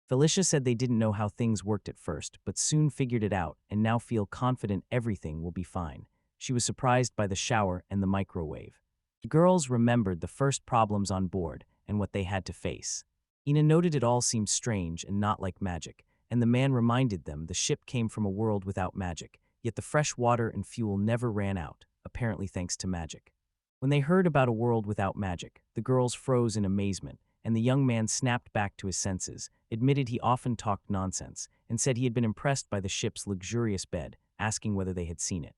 Felicia said they didn't know how things worked at first, but soon figured it out and now feel confident everything will be fine. She was surprised by the shower and the microwave. The girls remembered the first problems on board and what they had to face. Ina noted it all seemed strange and not like magic, and the man reminded them the ship came from a world without magic, yet the fresh water and fuel never ran out, apparently thanks to magic. When they heard about a world without magic, the girls froze in amazement, and the young man snapped back to his senses, admitted he often talked nonsense, and said he had been impressed by the ship's luxurious bed, asking whether they had seen it.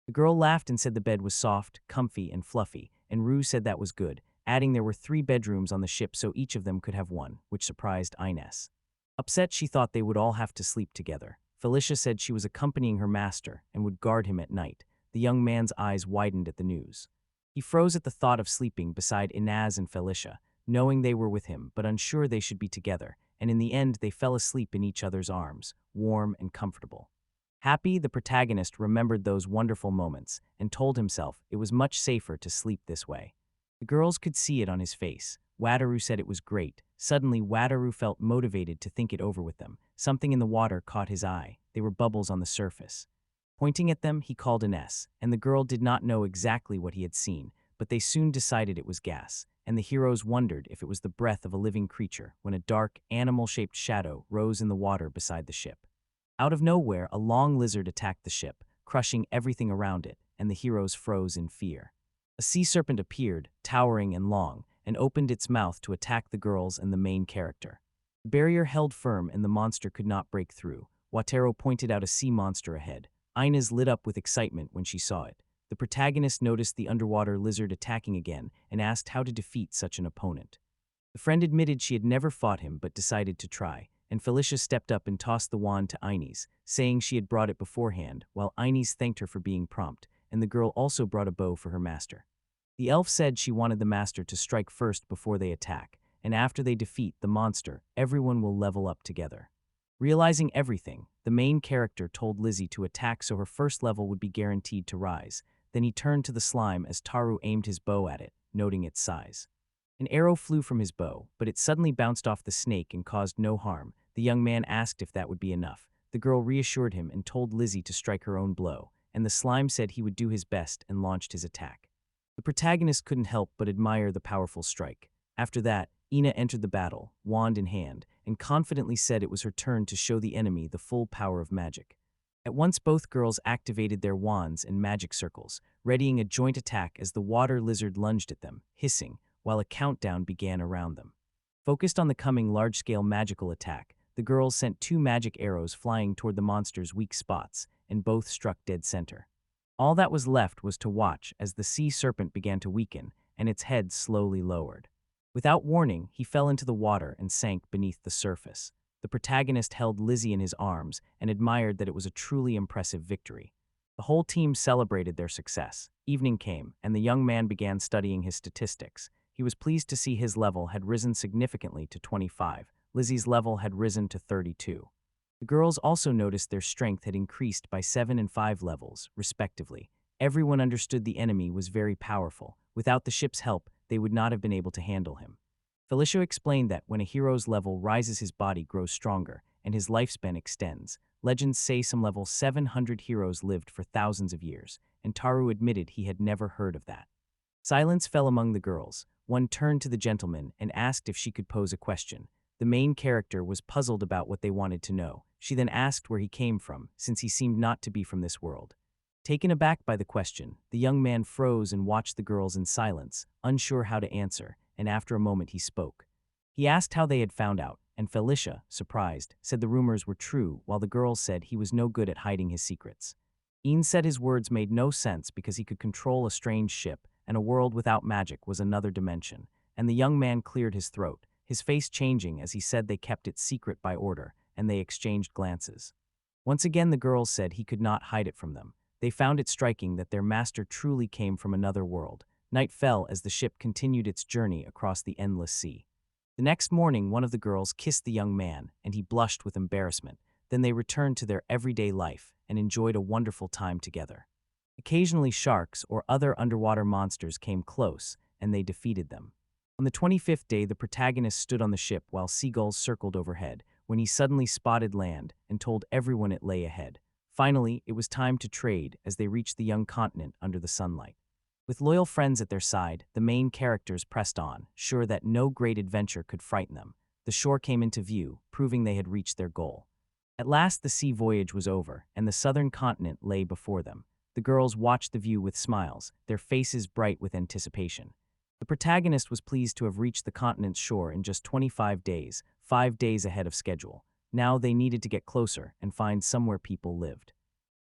The girl laughed and said the bed was soft, comfy, and fluffy, and Rue said that was good, adding there were 3 bedrooms on the ship so each of them could have one, which surprised Ines. Upset, she thought they would all have to sleep together. Felicia said she was accompanying her master and would guard him at night. The young man's eyes widened at the news. He froze at the thought of sleeping beside Inaz and Felicia, knowing they were with him but unsure they should be together, and in the end they fell asleep in each other's arms, warm and comfortable. Happy, the protagonist remembered those wonderful moments and told himself it was much safer to sleep this way. The girls could see it on his face. Wataru said it was great. Suddenly, Wataru felt motivated to think it over with them. Something in the water caught his eye. They were bubbles on the surface. Pointing at them, he called Ines, and the girl did not know exactly what he had seen, but they soon decided it was gas, and the heroes wondered if it was the breath of a living creature when a dark, animal-shaped shadow rose in the water beside the ship. Out of nowhere, a long lizard attacked the ship, crushing everything around it, and the heroes froze in fear. A sea serpent appeared, towering and long, and opened its mouth to attack the girls and the main character. The barrier held firm and the monster could not break through. Wataru pointed out a sea monster ahead. Inez lit up with excitement when she saw it. The protagonist noticed the underwater lizard attacking again and asked how to defeat such an opponent. The friend admitted she had never fought him but decided to try. and Felicia stepped up and tossed the wand to Inez, saying she had brought it beforehand, while Inez thanked her for being prompt, and the girl also brought a bow for her master. The elf said she wanted the master to strike first before they attack, and after they defeat the monster, everyone will level up together. Realizing everything, the main character told Lizzie to attack so her first level would be guaranteed to rise. Then he turned to the slime as Taru aimed his bow at it, noting its size. An arrow flew from his bow, but it suddenly bounced off the snake and caused no harm. The young man asked if that would be enough. The girl reassured him and told Lizzie to strike her own blow, and the slime said he would do his best and launched his attack. The protagonist couldn't help but admire the powerful strike. After that, Ina entered the battle, wand in hand, and confidently said it was her turn to show the enemy the full power of magic. At once both girls activated their wands and magic circles, readying a joint attack as the water lizard lunged at them, hissing, while a countdown began around them. Focused on the coming large-scale magical attack, the girls sent 2 magic arrows flying toward the monster's weak spots, and both struck dead center. All that was left was to watch as the sea serpent began to weaken, and its head slowly lowered. Without warning, he fell into the water and sank beneath the surface. The protagonist held Lizzie in his arms and admired that it was a truly impressive victory. The whole team celebrated their success. Evening came, and the young man began studying his statistics. He was pleased to see his level had risen significantly to 25. Lizzie's level had risen to 32. The girls also noticed their strength had increased by 7 and 5 levels, respectively. Everyone understood the enemy was very powerful. Without the ship's help, they would not have been able to handle him. Felicia explained that when a hero's level rises, his body grows stronger, and his lifespan extends. Legends say some level 700 heroes lived for thousands of years, and Taru admitted he had never heard of that. Silence fell among the girls. One turned to the gentleman and asked if she could pose a question. The main character was puzzled about what they wanted to know. She then asked where he came from, since he seemed not to be from this world. Taken aback by the question, the young man froze and watched the girls in silence, unsure how to answer, and after a moment he spoke. He asked how they had found out, and Felicia, surprised, said the rumors were true, while the girls said he was no good at hiding his secrets. Ian said his words made no sense because he could control a strange ship, and a world without magic was another dimension, and the young man cleared his throat, his face changing as he said they kept it secret by order, and they exchanged glances. Once again the girls said he could not hide it from them. They found it striking that their master truly came from another world. Night fell as the ship continued its journey across the endless sea. The next morning, one of the girls kissed the young man, and he blushed with embarrassment. Then they returned to their everyday life and enjoyed a wonderful time together. Occasionally sharks or other underwater monsters came close, and they defeated them. On the 25th day, the protagonist stood on the ship while seagulls circled overhead, when he suddenly spotted land and told everyone it lay ahead. Finally, it was time to trade as they reached the young continent under the sunlight. With loyal friends at their side, the main characters pressed on, sure that no great adventure could frighten them. The shore came into view, proving they had reached their goal. At last the sea voyage was over, and the southern continent lay before them. The girls watched the view with smiles, their faces bright with anticipation. The protagonist was pleased to have reached the continent's shore in just 25 days, 5 days ahead of schedule. Now they needed to get closer and find somewhere people lived.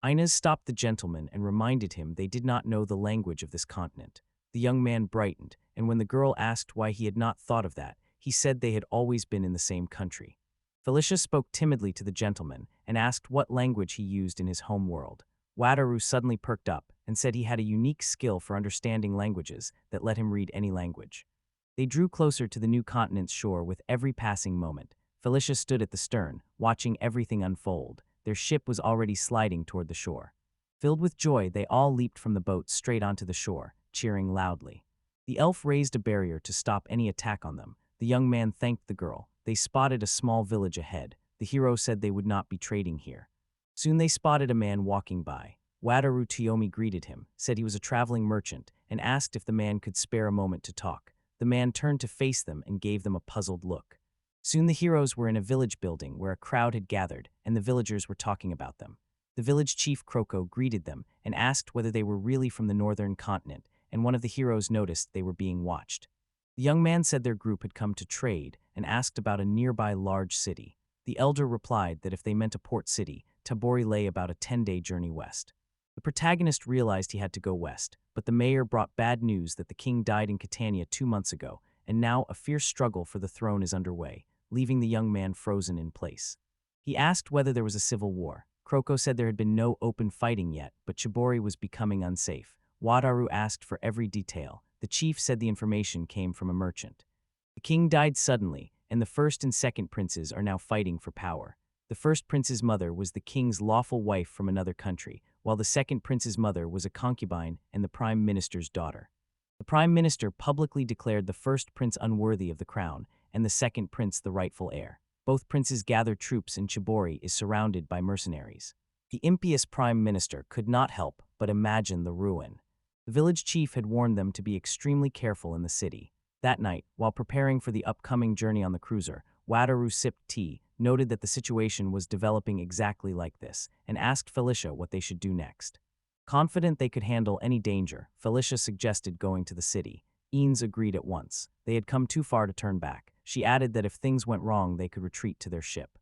Inez stopped the gentleman and reminded him they did not know the language of this continent. The young man brightened, and when the girl asked why he had not thought of that, he said they had always been in the same country. Felicia spoke timidly to the gentleman and asked what language he used in his home world. Wataru suddenly perked up and said he had a unique skill for understanding languages that let him read any language. They drew closer to the new continent's shore with every passing moment. Felicia stood at the stern, watching everything unfold. Their ship was already sliding toward the shore. Filled with joy, they all leaped from the boat straight onto the shore, cheering loudly. The elf raised a barrier to stop any attack on them. The young man thanked the girl. They spotted a small village ahead. The hero said they would not be trading here. Soon they spotted a man walking by. Wataru Toyomi greeted him, said he was a traveling merchant, and asked if the man could spare a moment to talk. The man turned to face them and gave them a puzzled look. Soon the heroes were in a village building where a crowd had gathered, and the villagers were talking about them. The village chief Kroko greeted them and asked whether they were really from the northern continent, and one of the heroes noticed they were being watched. The young man said their group had come to trade and asked about a nearby large city. The elder replied that if they meant a port city, Tabori lay about a 10-day journey west. The protagonist realized he had to go west, but the mayor brought bad news that the king died in Catania 2 months ago, and now a fierce struggle for the throne is underway. leaving the young man frozen in place. He asked whether there was a civil war. Kroko said there had been no open fighting yet, but Chibori was becoming unsafe. Wataru asked for every detail. The chief said the information came from a merchant. The king died suddenly, and the first and second princes are now fighting for power. The first prince's mother was the king's lawful wife from another country, while the second prince's mother was a concubine and the prime minister's daughter. The prime minister publicly declared the first prince unworthy of the crown, and the second prince the rightful heir. Both princes gathered troops and Chibori is surrounded by mercenaries. The impious prime minister could not help but imagine the ruin. The village chief had warned them to be extremely careful in the city. That night, while preparing for the upcoming journey on the cruiser, Wataru sipped tea, noted that the situation was developing exactly like this, and asked Felicia what they should do next. Confident they could handle any danger, Felicia suggested going to the city. Eanes agreed at once. They had come too far to turn back. She added that if things went wrong, they could retreat to their ship.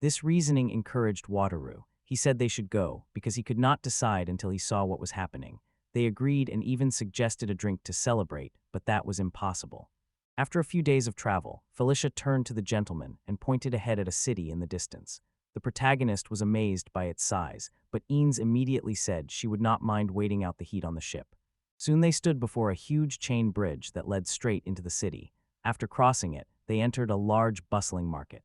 This reasoning encouraged Wataru. He said they should go, because he could not decide until he saw what was happening. They agreed and even suggested a drink to celebrate, but that was impossible. After a few days of travel, Felicia turned to the gentleman and pointed ahead at a city in the distance. The protagonist was amazed by its size, but Eanes immediately said she would not mind waiting out the heat on the ship. Soon they stood before a huge chain bridge that led straight into the city. After crossing it, they entered a large, bustling market.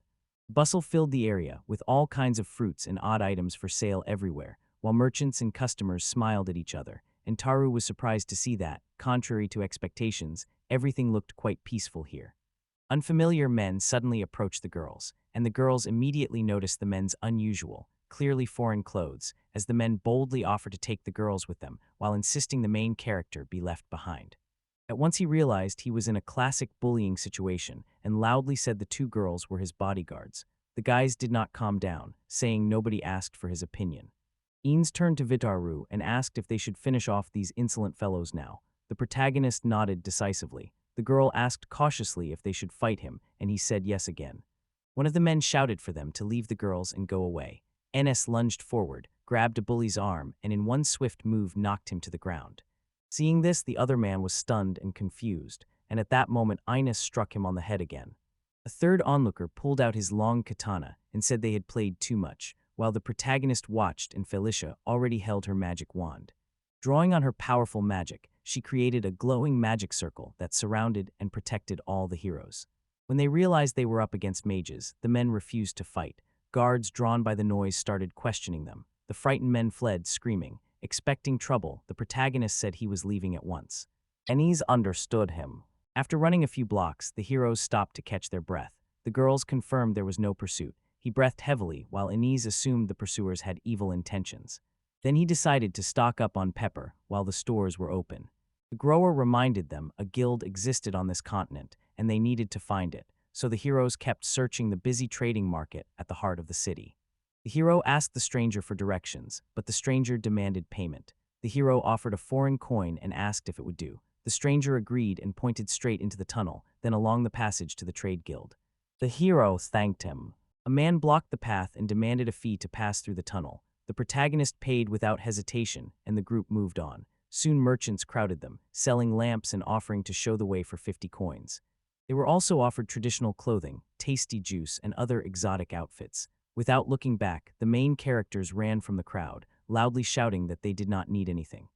Bustle filled the area, with all kinds of fruits and odd items for sale everywhere, while merchants and customers smiled at each other, and Taru was surprised to see that, contrary to expectations, everything looked quite peaceful here. Unfamiliar men suddenly approached the girls, and the girls immediately noticed the men's unusual, clearly foreign clothes, as the men boldly offered to take the girls with them, while insisting the main character be left behind. At once he realized he was in a classic bullying situation, and loudly said the two girls were his bodyguards. The guys did not calm down, saying nobody asked for his opinion. Eanes turned to Vitaru and asked if they should finish off these insolent fellows now. The protagonist nodded decisively. The girl asked cautiously if they should fight him, and he said yes again. One of the men shouted for them to leave the girls and go away. NS lunged forward, grabbed a bully's arm, and in one swift move knocked him to the ground. Seeing this, the other man was stunned and confused, and at that moment Ines struck him on the head again. A third onlooker pulled out his long katana and said they had played too much, while the protagonist watched and Felicia already held her magic wand. Drawing on her powerful magic, she created a glowing magic circle that surrounded and protected all the heroes. When they realized they were up against mages, the men refused to fight. Guards drawn by the noise started questioning them. The frightened men fled, screaming. Expecting trouble, the protagonist said he was leaving at once. Eanes understood him. After running a few blocks, the heroes stopped to catch their breath. The girls confirmed there was no pursuit. He breathed heavily, while Eanes assumed the pursuers had evil intentions. Then he decided to stock up on pepper while the stores were open. The grower reminded them a guild existed on this continent, and they needed to find it, so the heroes kept searching the busy trading market at the heart of the city. The hero asked the stranger for directions, but the stranger demanded payment. The hero offered a foreign coin and asked if it would do. The stranger agreed and pointed straight into the tunnel, then along the passage to the trade guild. The hero thanked him. A man blocked the path and demanded a fee to pass through the tunnel. The protagonist paid without hesitation, and the group moved on. Soon merchants crowded them, selling lamps and offering to show the way for 50 coins. They were also offered traditional clothing, tasty juice, and other exotic outfits. Without looking back, the main characters ran from the crowd, loudly shouting that they did not need anything.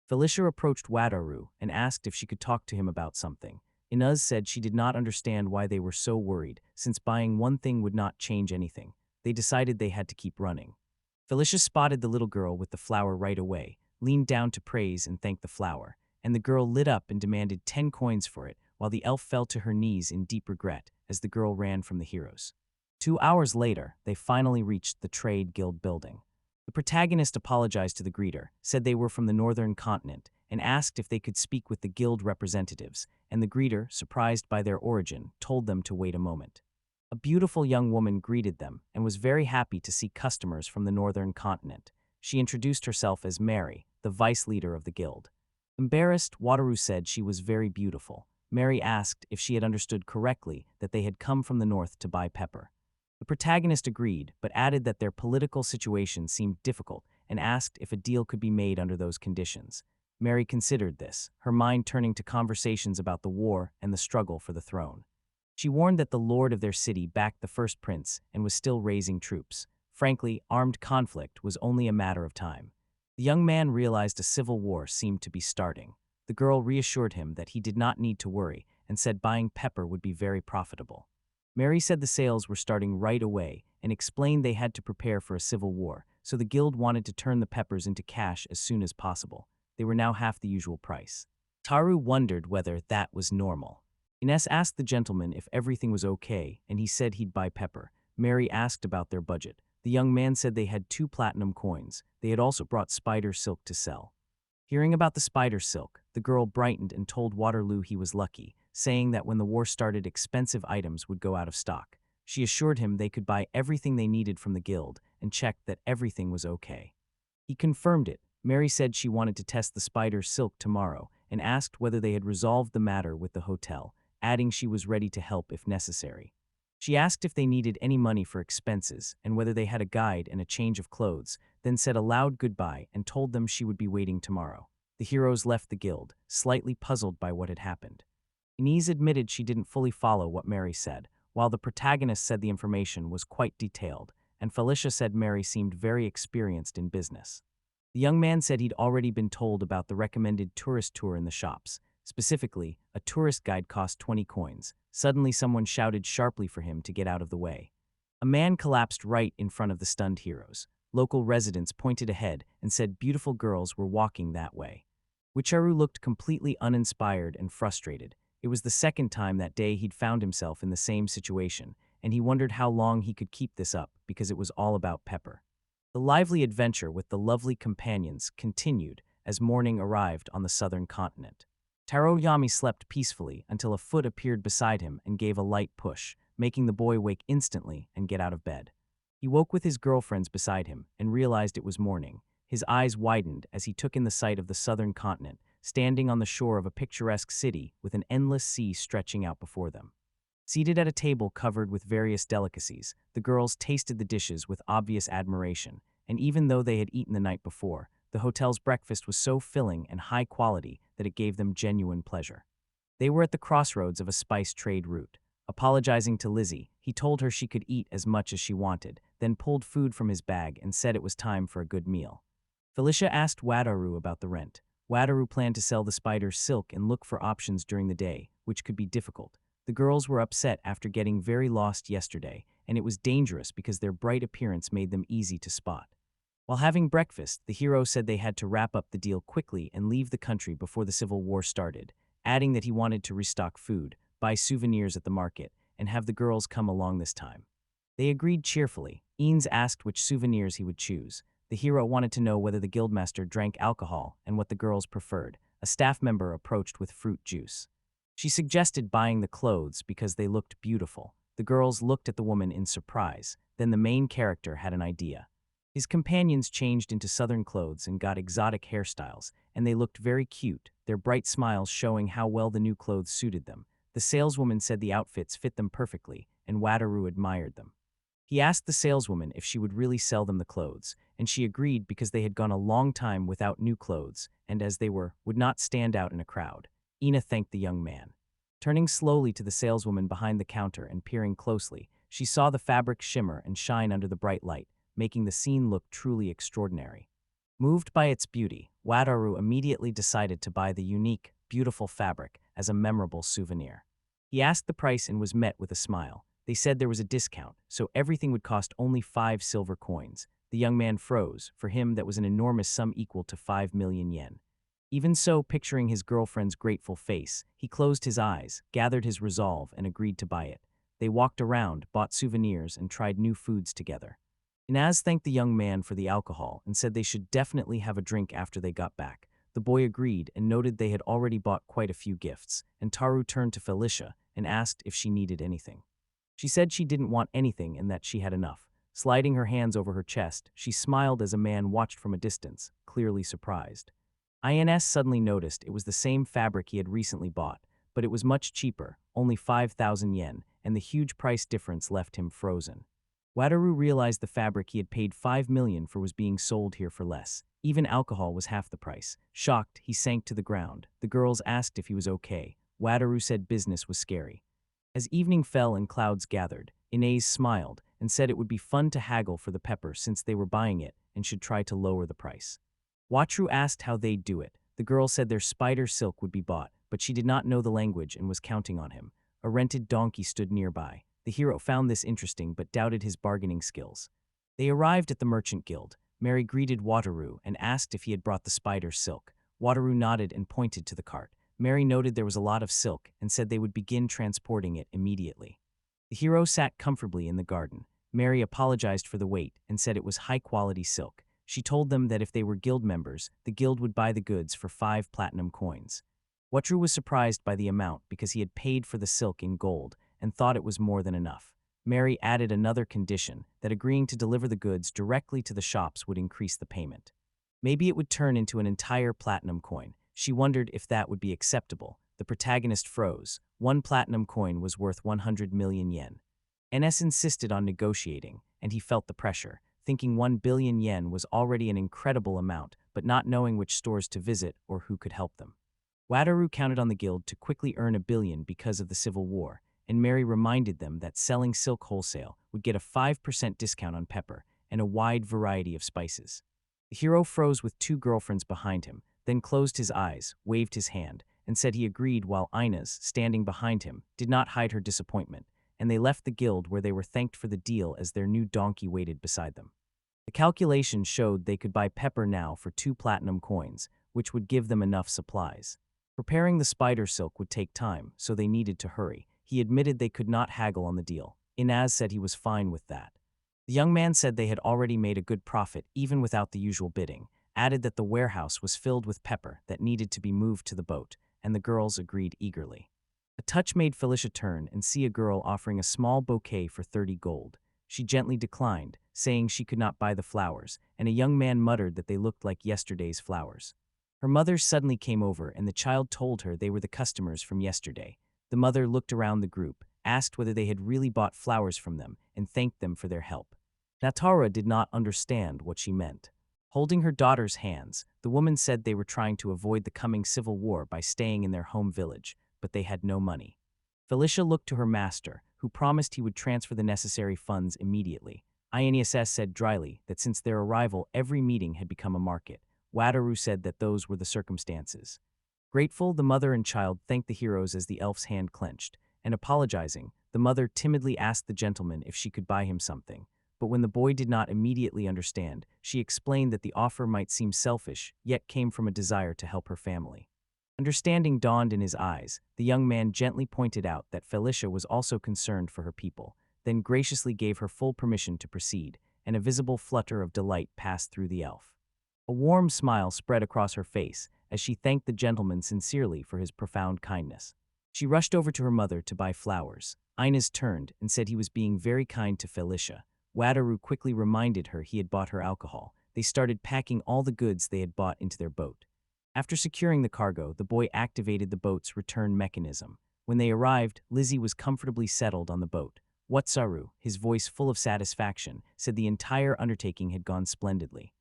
Felicia approached Wataru and asked if she could talk to him about something. Inez said she did not understand why they were so worried, since buying one thing would not change anything. They decided they had to keep running. Felicia spotted the little girl with the flower right away, leaned down to praise and thank the flower, and the girl lit up and demanded 10 coins for it, while the elf fell to her knees in deep regret as the girl ran from the heroes. 2 hours later, they finally reached the Trade Guild building. The protagonist apologized to the greeter, said they were from the northern continent, and asked if they could speak with the guild representatives, and the greeter, surprised by their origin, told them to wait a moment. A beautiful young woman greeted them and was very happy to see customers from the northern continent. She introduced herself as Mary, the vice leader of the guild. Embarrassed, Wataru said she was very beautiful. Mary asked if she had understood correctly that they had come from the north to buy pepper. The protagonist agreed, but added that their political situation seemed difficult and asked if a deal could be made under those conditions. Mary considered this, her mind turning to conversations about the war and the struggle for the throne. She warned that the lord of their city backed the first prince and was still raising troops. Frankly, armed conflict was only a matter of time. The young man realized a civil war seemed to be starting. The girl reassured him that he did not need to worry and said buying pepper would be very profitable. Mary said the sales were starting right away and explained they had to prepare for a civil war, so the guild wanted to turn the peppers into cash as soon as possible. They were now half the usual price. Taru wondered whether that was normal. Ines asked the gentleman if everything was okay, and he said he'd buy pepper. Mary asked about their budget. The young man said they had 2 platinum coins. They had also brought spider silk to sell. Hearing about the spider silk, the girl brightened and told Waterloo he was lucky, saying that when the war started, expensive items would go out of stock. She assured him they could buy everything they needed from the guild and checked that everything was okay. He confirmed it. Mary said she wanted to test the spider silk tomorrow and asked whether they had resolved the matter with the hotel, adding she was ready to help if necessary. She asked if they needed any money for expenses and whether they had a guide and a change of clothes, then said a loud goodbye and told them she would be waiting tomorrow. The heroes left the guild, slightly puzzled by what had happened. Inez admitted she didn't fully follow what Mary said, while the protagonist said the information was quite detailed, and Felicia said Mary seemed very experienced in business. The young man said he'd already been told about the recommended tourist tour in the shops. Specifically, a tourist guide cost 20 coins. Suddenly someone shouted sharply for him to get out of the way. A man collapsed right in front of the stunned heroes. Local residents pointed ahead and said beautiful girls were walking that way. Wicharu looked completely uninspired and frustrated. It was the second time that day he'd found himself in the same situation, and he wondered how long he could keep this up because it was all about pepper. The lively adventure with the lovely companions continued as morning arrived on the southern continent. Taro Yami slept peacefully until a foot appeared beside him and gave a light push, making the boy wake instantly and get out of bed. He woke with his girlfriends beside him and realized it was morning. His eyes widened as he took in the sight of the southern continent, standing on the shore of a picturesque city with an endless sea stretching out before them. Seated at a table covered with various delicacies, the girls tasted the dishes with obvious admiration, and even though they had eaten the night before, the hotel's breakfast was so filling and high quality that it gave them genuine pleasure. They were at the crossroads of a spice trade route. Apologizing to Lizzie, he told her she could eat as much as she wanted, then pulled food from his bag and said it was time for a good meal. Felicia asked Wataru about the rent. Wataru planned to sell the spider's silk and look for options during the day, which could be difficult. The girls were upset after getting very lost yesterday, and it was dangerous because their bright appearance made them easy to spot. While having breakfast, the hero said they had to wrap up the deal quickly and leave the country before the civil war started, adding that he wanted to restock food, buy souvenirs at the market, and have the girls come along this time. They agreed cheerfully. Eanes asked which souvenirs he would choose. The hero wanted to know whether the guildmaster drank alcohol and what the girls preferred. A staff member approached with fruit juice. She suggested buying the clothes because they looked beautiful. The girls looked at the woman in surprise. Then the main character had an idea. His companions changed into southern clothes and got exotic hairstyles, and they looked very cute, their bright smiles showing how well the new clothes suited them. The saleswoman said the outfits fit them perfectly, and Wataru admired them. He asked the saleswoman if she would really sell them the clothes, and she agreed because they had gone a long time without new clothes, and as they would not stand out in a crowd. Ina thanked the young man. Turning slowly to the saleswoman behind the counter and peering closely, she saw the fabric shimmer and shine under the bright light, making the scene look truly extraordinary. Moved by its beauty, Wataru immediately decided to buy the unique, beautiful fabric as a memorable souvenir. He asked the price and was met with a smile. They said there was a discount, so everything would cost only 5 silver coins. The young man froze. For him, that was an enormous sum equal to 5 million yen. Even so, picturing his girlfriend's grateful face, he closed his eyes, gathered his resolve, and agreed to buy it. They walked around, bought souvenirs, and tried new foods together. Inaz thanked the young man for the alcohol and said they should definitely have a drink after they got back. The boy agreed and noted they had already bought quite a few gifts, and Taru turned to Felicia and asked if she needed anything. She said she didn't want anything and that she had enough. Sliding her hands over her chest, she smiled as a man watched from a distance, clearly surprised. INS suddenly noticed it was the same fabric he had recently bought, but it was much cheaper, only 5,000 yen, and the huge price difference left him frozen. Wataru realized the fabric he had paid 5 million for was being sold here for less. Even alcohol was half the price. Shocked, he sank to the ground. The girls asked if he was okay. Wataru said business was scary. As evening fell and clouds gathered, Inez smiled and said it would be fun to haggle for the pepper since they were buying it and should try to lower the price. Watru asked how they'd do it. The girl said their spider silk would be bought, but she did not know the language and was counting on him. A rented donkey stood nearby. The hero found this interesting but doubted his bargaining skills. They arrived at the merchant guild. Mary greeted Wataru and asked if he had brought the spider silk. Wataru nodded and pointed to the cart. Mary noted there was a lot of silk and said they would begin transporting it immediately. The hero sat comfortably in the garden. Mary apologized for the wait and said it was high-quality silk. She told them that if they were guild members, the guild would buy the goods for 5 platinum coins. Watru was surprised by the amount because he had paid for the silk in gold and thought it was more than enough. Mary added another condition, that agreeing to deliver the goods directly to the shops would increase the payment. Maybe it would turn into an entire platinum coin. She wondered if that would be acceptable. The protagonist froze. 1 platinum coin was worth 100 million yen. NS insisted on negotiating, and he felt the pressure, thinking 1 billion yen was already an incredible amount, but not knowing which stores to visit or who could help them. Wataru counted on the guild to quickly earn 1 billion because of the civil war, and Mary reminded them that selling silk wholesale would get a 5% discount on pepper and a wide variety of spices. The hero froze with 2 girlfriends behind him, then closed his eyes, waved his hand, and said he agreed while Ina's, standing behind him, did not hide her disappointment, and they left the guild where they were thanked for the deal as their new donkey waited beside them. The calculation showed they could buy pepper now for 2 platinum coins, which would give them enough supplies. Preparing the spider silk would take time, so they needed to hurry. He admitted they could not haggle on the deal. Inaz said he was fine with that. The young man said they had already made a good profit even without the usual bidding, added that the warehouse was filled with pepper that needed to be moved to the boat, and the girls agreed eagerly. A touch made Felicia turn and see a girl offering a small bouquet for 30 gold. She gently declined, saying she could not buy the flowers, and a young man muttered that they looked like yesterday's flowers. Her mother suddenly came over and the child told her they were the customers from yesterday. The mother looked around the group, asked whether they had really bought flowers from them, and thanked them for their help. Natara did not understand what she meant. Holding her daughter's hands, the woman said they were trying to avoid the coming civil war by staying in their home village, but they had no money. Felicia looked to her master, who promised he would transfer the necessary funds immediately. INSS said dryly that since their arrival every meeting had become a market. Wataru said that those were the circumstances. Grateful, the mother and child thanked the heroes as the elf's hand clenched, and apologizing, the mother timidly asked the gentleman if she could buy him something. But when the boy did not immediately understand, she explained that the offer might seem selfish, yet came from a desire to help her family. Understanding dawned in his eyes. The young man gently pointed out that Felicia was also concerned for her people, then graciously gave her full permission to proceed, and a visible flutter of delight passed through the elf. A warm smile spread across her face as she thanked the gentleman sincerely for his profound kindness. She rushed over to her mother to buy flowers. Inez turned and said he was being very kind to Felicia. Wataru quickly reminded her he had bought her alcohol. They started packing all the goods they had bought into their boat. After securing the cargo, the boy activated the boat's return mechanism. When they arrived, Lizzie was comfortably settled on the boat. Watsaru, his voice full of satisfaction, said the entire undertaking had gone splendidly.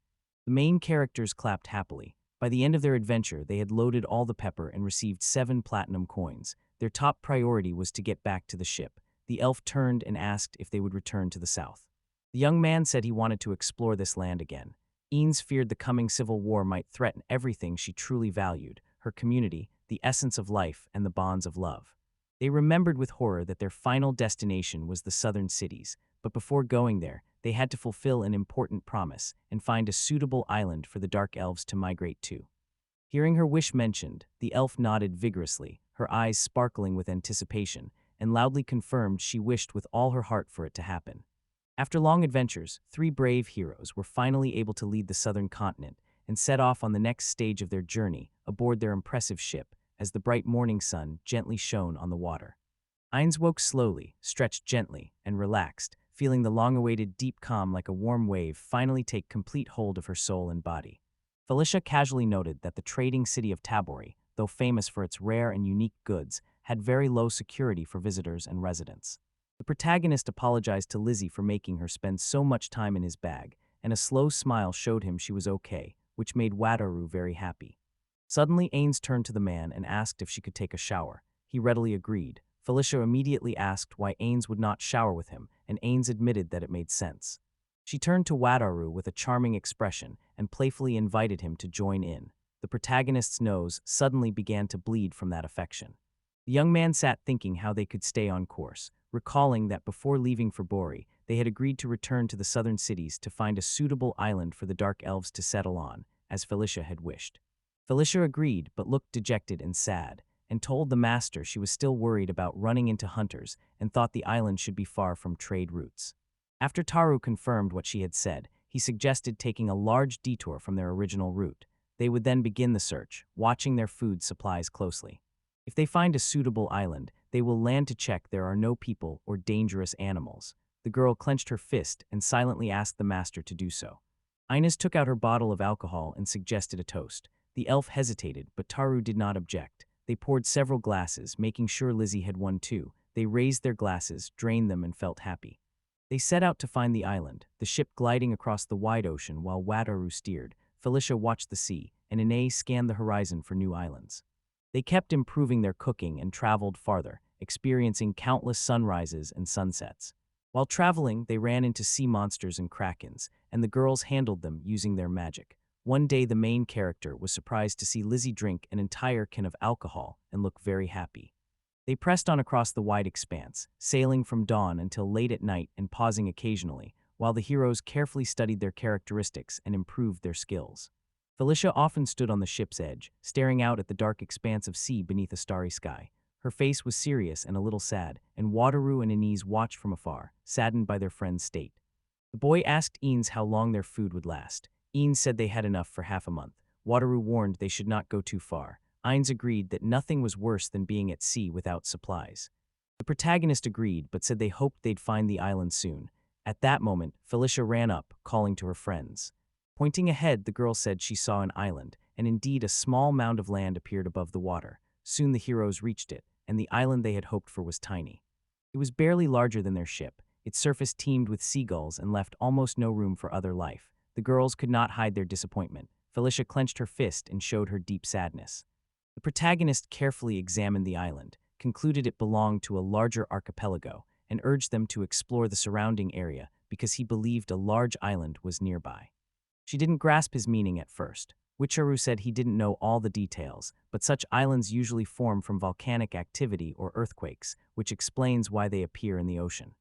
The main characters clapped happily. By the end of their adventure, they had loaded all the pepper and received 7 platinum coins. Their top priority was to get back to the ship. The elf turned and asked if they would return to the south. The young man said he wanted to explore this land again. Ines feared the coming civil war might threaten everything she truly valued, her community, the essence of life, and the bonds of love. They remembered with horror that their final destination was the southern cities, but before going there, they had to fulfill an important promise and find a suitable island for the dark elves to migrate to. Hearing her wish mentioned, the elf nodded vigorously, her eyes sparkling with anticipation, and loudly confirmed she wished with all her heart for it to happen. After long adventures, 3 brave heroes were finally able to lead the southern continent and set off on the next stage of their journey aboard their impressive ship as the bright morning sun gently shone on the water. Ines woke slowly, stretched gently, and relaxed, feeling the long-awaited deep calm like a warm wave finally take complete hold of her soul and body. Felicia casually noted that the trading city of Tabori, though famous for its rare and unique goods, had very low security for visitors and residents. The protagonist apologized to Lizzie for making her spend so much time in his bag, and a slow smile showed him she was okay, which made Wataru very happy. Suddenly, Ains turned to the man and asked if she could take a shower. He readily agreed. Felicia immediately asked why Ains would not shower with him, and Ains admitted that it made sense. She turned to Wataru with a charming expression and playfully invited him to join in. The protagonist's nose suddenly began to bleed from that affection. The young man sat thinking how they could stay on course, recalling that before leaving for Bori, they had agreed to return to the southern cities to find a suitable island for the dark elves to settle on, as Felicia had wished. Felicia agreed but looked dejected and sad, and told the master she was still worried about running into hunters and thought the island should be far from trade routes. After Taru confirmed what she had said, he suggested taking a large detour from their original route. They would then begin the search, watching their food supplies closely. If they find a suitable island, they will land to check there are no people or dangerous animals. The girl clenched her fist and silently asked the master to do so. Ines took out her bottle of alcohol and suggested a toast. The elf hesitated, but Taru did not object. They poured several glasses, making sure Lizzie had one too. They raised their glasses, drained them, and felt happy. They set out to find the island, the ship gliding across the wide ocean while Wataru steered. Felicia watched the sea, and Ine scanned the horizon for new islands. They kept improving their cooking and traveled farther, experiencing countless sunrises and sunsets. While traveling, they ran into sea monsters and krakens, and the girls handled them using their magic. One day, the main character was surprised to see Lizzie drink an entire can of alcohol and look very happy. They pressed on across the wide expanse, sailing from dawn until late at night and pausing occasionally, while the heroes carefully studied their characteristics and improved their skills. Felicia often stood on the ship's edge, staring out at the dark expanse of sea beneath a starry sky. Her face was serious and a little sad, and Wataru and Ines watched from afar, saddened by their friend's state. The boy asked Ines how long their food would last. Ines said they had enough for half a month. Wataru warned they should not go too far. Ines agreed that nothing was worse than being at sea without supplies. The protagonist agreed but said they hoped they'd find the island soon. At that moment, Felicia ran up, calling to her friends. Pointing ahead, the girl said she saw an island, and indeed a small mound of land appeared above the water. Soon the heroes reached it, and the island they had hoped for was tiny. It was barely larger than their ship. Its surface teemed with seagulls and left almost no room for other life. The girls could not hide their disappointment. Felicia clenched her fist and showed her deep sadness. The protagonist carefully examined the island, concluded it belonged to a larger archipelago, and urged them to explore the surrounding area because he believed a large island was nearby. She didn't grasp his meaning at first. Witaru said he didn't know all the details, but such islands usually form from volcanic activity or earthquakes, which explains why they appear in the ocean.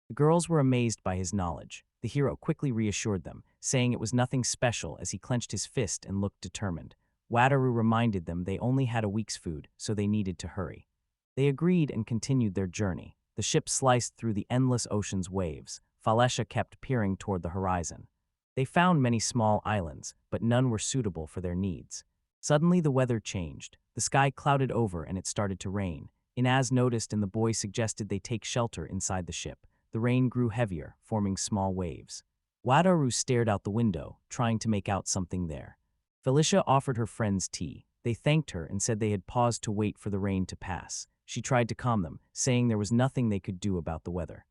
The girls were amazed by his knowledge. The hero quickly reassured them, saying it was nothing special as he clenched his fist and looked determined. Wataru reminded them they only had a week's food, so they needed to hurry. They agreed and continued their journey. The ship sliced through the endless ocean's waves. Felicia kept peering toward the horizon. They found many small islands, but none were suitable for their needs. Suddenly the weather changed. The sky clouded over and it started to rain. Inaz noticed and the boy suggested they take shelter inside the ship. The rain grew heavier, forming small waves. Wataru stared out the window, trying to make out something there. Felicia offered her friends tea. They thanked her and said they had paused to wait for the rain to pass. She tried to calm them, saying there was nothing they could do about the weather.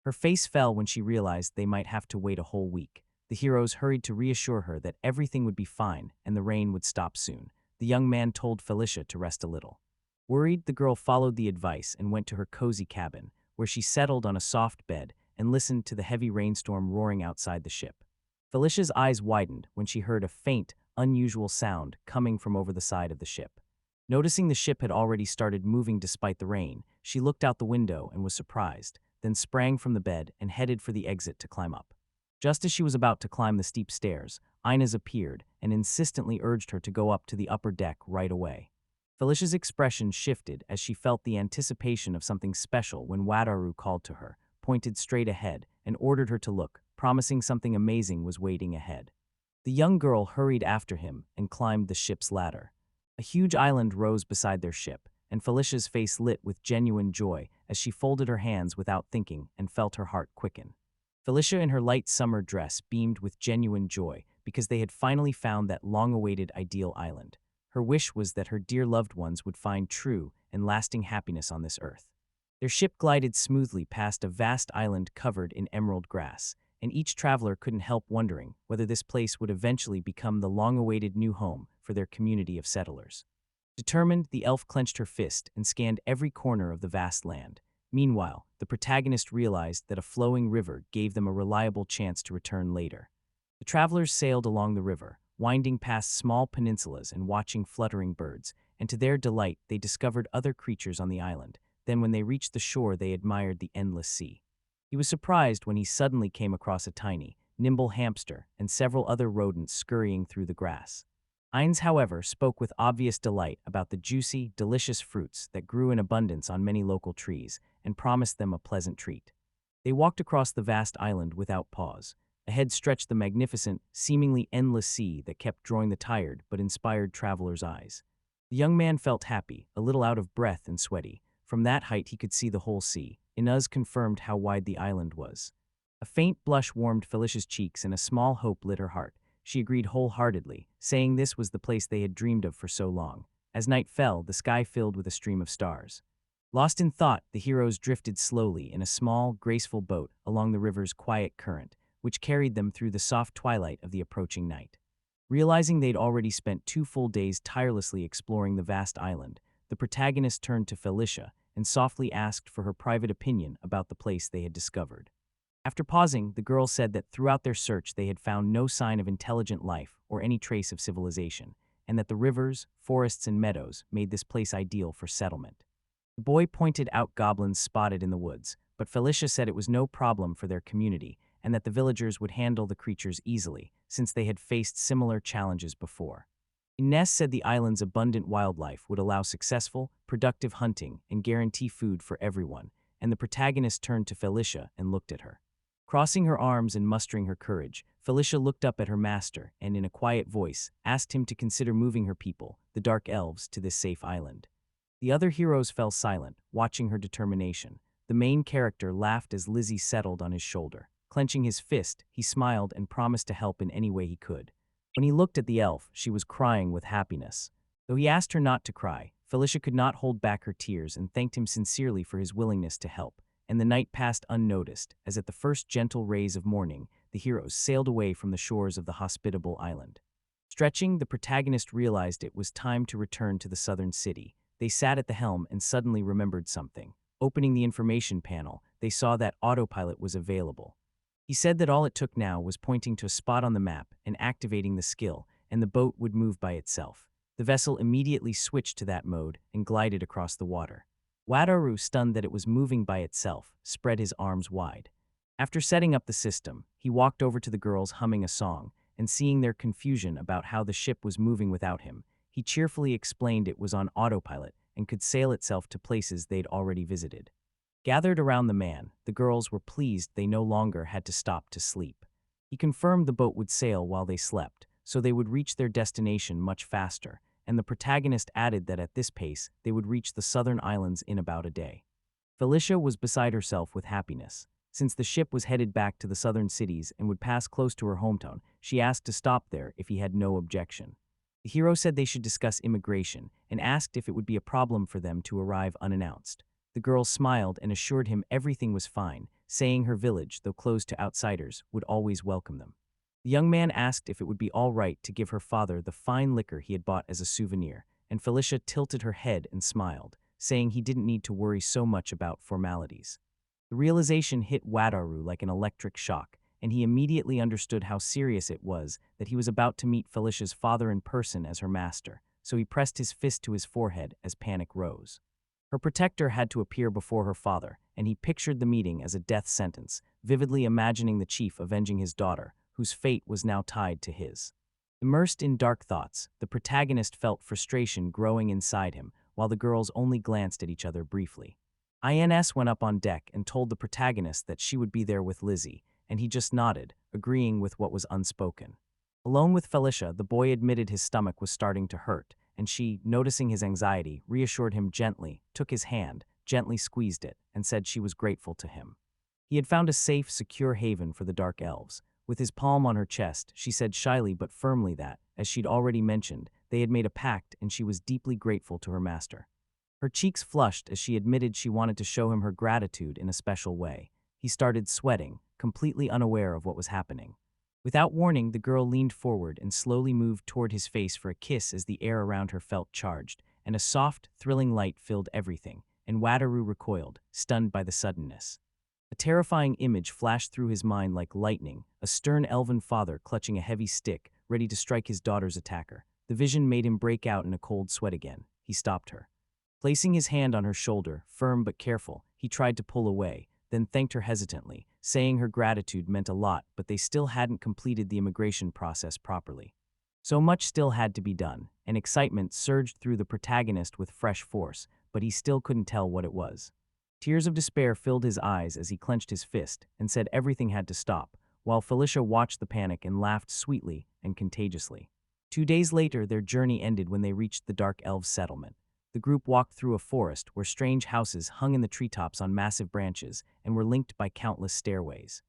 Her face fell when she realized they might have to wait a whole week. The heroes hurried to reassure her that everything would be fine and the rain would stop soon. The young man told Felicia to rest a little. Worried, the girl followed the advice and went to her cozy cabin, where she settled on a soft bed and listened to the heavy rainstorm roaring outside the ship. Felicia's eyes widened when she heard a faint, unusual sound coming from over the side of the ship. Noticing the ship had already started moving despite the rain, she looked out the window and was surprised, then sprang from the bed and headed for the exit to climb up. Just as she was about to climb the steep stairs, Inez appeared and insistently urged her to go up to the upper deck right away. Felicia's expression shifted as she felt the anticipation of something special when Wataru called to her, pointed straight ahead, and ordered her to look, promising something amazing was waiting ahead. The young girl hurried after him and climbed the ship's ladder. A huge island rose beside their ship, and Felicia's face lit with genuine joy as she folded her hands without thinking and felt her heart quicken. Felicia in her light summer dress beamed with genuine joy because they had finally found that long-awaited ideal island. Her wish was that her dear loved ones would find true and lasting happiness on this earth. Their ship glided smoothly past a vast island covered in emerald grass, and each traveler couldn't help wondering whether this place would eventually become the long-awaited new home for their community of settlers. Determined, the elf clenched her fist and scanned every corner of the vast land. Meanwhile, the protagonist realized that a flowing river gave them a reliable chance to return later. The travelers sailed along the river, winding past small peninsulas and watching fluttering birds, and to their delight they discovered other creatures on the island. Then when they reached the shore they admired the endless sea. He was surprised when he suddenly came across a tiny, nimble hamster and several other rodents scurrying through the grass. Heinz, however, spoke with obvious delight about the juicy, delicious fruits that grew in abundance on many local trees and promised them a pleasant treat. They walked across the vast island without pause. Ahead stretched the magnificent, seemingly endless sea that kept drawing the tired but inspired travelers' eyes. The young man felt happy, a little out of breath and sweaty. From that height he could see the whole sea. Inuz confirmed how wide the island was. A faint blush warmed Felicia's cheeks and a small hope lit her heart. She agreed wholeheartedly, saying this was the place they had dreamed of for so long. As night fell, the sky filled with a stream of stars. Lost in thought, the heroes drifted slowly in a small, graceful boat along the river's quiet current, which carried them through the soft twilight of the approaching night. Realizing they'd already spent 2 full days tirelessly exploring the vast island, the protagonist turned to Felicia and softly asked for her private opinion about the place they had discovered. After pausing, the girl said that throughout their search they had found no sign of intelligent life or any trace of civilization, and that the rivers, forests, and meadows made this place ideal for settlement. The boy pointed out goblins spotted in the woods, but Felicia said it was no problem for their community and that the villagers would handle the creatures easily, since they had faced similar challenges before. Ines said the island's abundant wildlife would allow successful, productive hunting and guarantee food for everyone, and the protagonist turned to Felicia and looked at her. Crossing her arms and mustering her courage, Felicia looked up at her master and, in a quiet voice, asked him to consider moving her people, the dark elves, to this safe island. The other heroes fell silent, watching her determination. The main character laughed as Lizzie settled on his shoulder. Clenching his fist, he smiled and promised to help in any way he could. When he looked at the elf, she was crying with happiness. Though he asked her not to cry, Felicia could not hold back her tears and thanked him sincerely for his willingness to help. And the night passed unnoticed, as at the first gentle rays of morning, the heroes sailed away from the shores of the hospitable island. Stretching, the protagonist realized it was time to return to the southern city. They sat at the helm and suddenly remembered something. Opening the information panel, they saw that autopilot was available. He said that all it took now was pointing to a spot on the map and activating the skill, and the boat would move by itself. The vessel immediately switched to that mode and glided across the water. Wataru, stunned that it was moving by itself, spread his arms wide. After setting up the system, he walked over to the girls humming a song, and seeing their confusion about how the ship was moving without him, he cheerfully explained it was on autopilot and could sail itself to places they'd already visited. Gathered around the man, the girls were pleased they no longer had to stop to sleep. He confirmed the boat would sail while they slept, so they would reach their destination much faster, and the protagonist added that at this pace they would reach the southern islands in about a day. Felicia was beside herself with happiness. Since the ship was headed back to the southern cities and would pass close to her hometown, she asked to stop there if he had no objection. The hero said they should discuss immigration and asked if it would be a problem for them to arrive unannounced. The girl smiled and assured him everything was fine, saying her village, though closed to outsiders, would always welcome them. The young man asked if it would be all right to give her father the fine liquor he had bought as a souvenir, and Felicia tilted her head and smiled, saying he didn't need to worry so much about formalities. The realization hit Wataru like an electric shock, and he immediately understood how serious it was that he was about to meet Felicia's father in person as her master, so he pressed his fist to his forehead as panic rose. Her protector had to appear before her father, and he pictured the meeting as a death sentence, vividly imagining the chief avenging his daughter, whose fate was now tied to his. Immersed in dark thoughts, the protagonist felt frustration growing inside him, while the girls only glanced at each other briefly. Ins went up on deck and told the protagonist that she would be there with Lizzie, and he just nodded, agreeing with what was unspoken. Alone with Felicia, the boy admitted his stomach was starting to hurt, and she, noticing his anxiety, reassured him gently, took his hand, gently squeezed it, and said she was grateful to him. He had found a safe, secure haven for the dark elves. With his palm on her chest, she said shyly but firmly that, as she'd already mentioned, they had made a pact and she was deeply grateful to her master. Her cheeks flushed as she admitted she wanted to show him her gratitude in a special way. He started sweating, completely unaware of what was happening. Without warning, the girl leaned forward and slowly moved toward his face for a kiss as the air around her felt charged, and a soft, thrilling light filled everything, and Wataru recoiled, stunned by the suddenness. A terrifying image flashed through his mind like lightning, a stern elven father clutching a heavy stick, ready to strike his daughter's attacker. The vision made him break out in a cold sweat again. He stopped her. Placing his hand on her shoulder, firm but careful, he tried to pull away, then thanked her hesitantly, saying her gratitude meant a lot, but they still hadn't completed the immigration process properly. So much still had to be done, and excitement surged through the protagonist with fresh force, but he still couldn't tell what it was. Tears of despair filled his eyes as he clenched his fist and said everything had to stop, while Felicia watched the panic and laughed sweetly and contagiously. 2 days later, their journey ended when they reached the Dark Elves' settlement. The group walked through a forest where strange houses hung in the treetops on massive branches and were linked by countless stairways.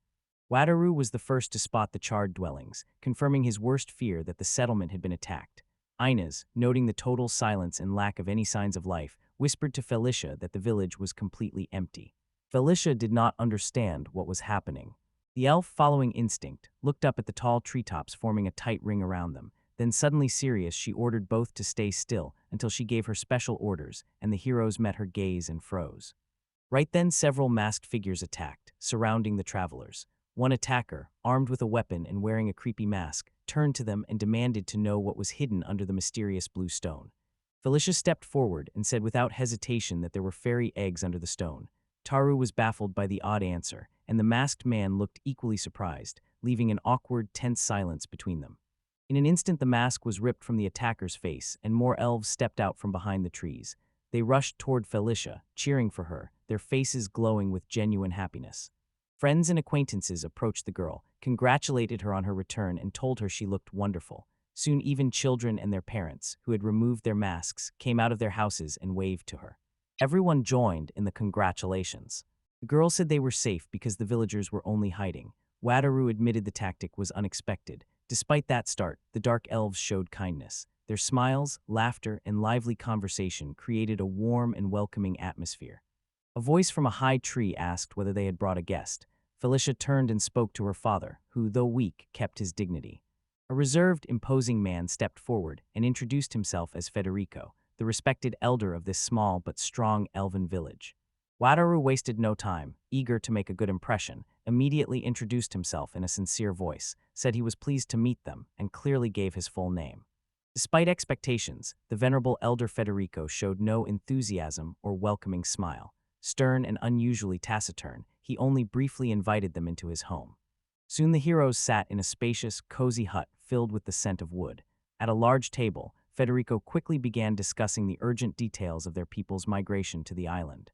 Wataru was the first to spot the charred dwellings, confirming his worst fear that the settlement had been attacked. Inez, noting the total silence and lack of any signs of life, whispered to Felicia that the village was completely empty. Felicia did not understand what was happening. The elf, following instinct, looked up at the tall treetops forming a tight ring around them. Then, suddenly serious, she ordered both to stay still until she gave her special orders, and the heroes met her gaze and froze. Right then, several masked figures attacked, surrounding the travelers. One attacker, armed with a weapon and wearing a creepy mask, turned to them and demanded to know what was hidden under the mysterious blue stone. Felicia stepped forward and said without hesitation that there were fairy eggs under the stone. Taru was baffled by the odd answer, and the masked man looked equally surprised, leaving an awkward, tense silence between them. In an instant, the mask was ripped from the attacker's face, and more elves stepped out from behind the trees. They rushed toward Felicia, cheering for her, their faces glowing with genuine happiness. Friends and acquaintances approached the girl, congratulated her on her return, and told her she looked wonderful. Soon even children and their parents, who had removed their masks, came out of their houses and waved to her. Everyone joined in the congratulations. The girl said they were safe because the villagers were only hiding. Wataru admitted the tactic was unexpected. Despite that start, the Dark Elves showed kindness. Their smiles, laughter, and lively conversation created a warm and welcoming atmosphere. A voice from a high tree asked whether they had brought a guest. Felicia turned and spoke to her father, who, though weak, kept his dignity. A reserved, imposing man stepped forward and introduced himself as Federico, the respected elder of this small but strong elven village. Wataru wasted no time, eager to make a good impression, immediately introduced himself in a sincere voice, said he was pleased to meet them, and clearly gave his full name. Despite expectations, the venerable elder Federico showed no enthusiasm or welcoming smile. Stern and unusually taciturn, he only briefly invited them into his home. Soon the heroes sat in a spacious, cozy hut filled with the scent of wood. At a large table, Federico quickly began discussing the urgent details of their people's migration to the island.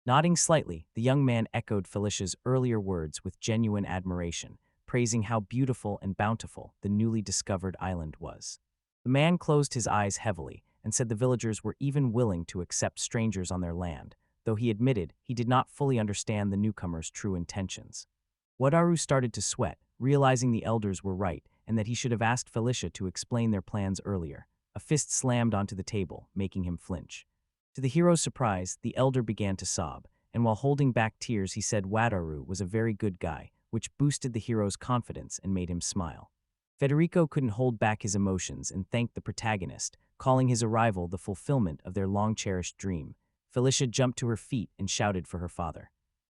Nodding slightly, the young man echoed Felicia's earlier words with genuine admiration, praising how beautiful and bountiful the newly discovered island was. The man closed his eyes heavily and said the villagers were even willing to accept strangers on their land, though he admitted he did not fully understand the newcomers' true intentions. Wataru started to sweat, realizing the elders were right and that he should have asked Felicia to explain their plans earlier. A fist slammed onto the table, making him flinch. To the hero's surprise, the elder began to sob, and while holding back tears, he said Wataru was a very good guy, which boosted the hero's confidence and made him smile. Federico couldn't hold back his emotions and thanked the protagonist, calling his arrival the fulfillment of their long-cherished dream. Felicia jumped to her feet and shouted for her father.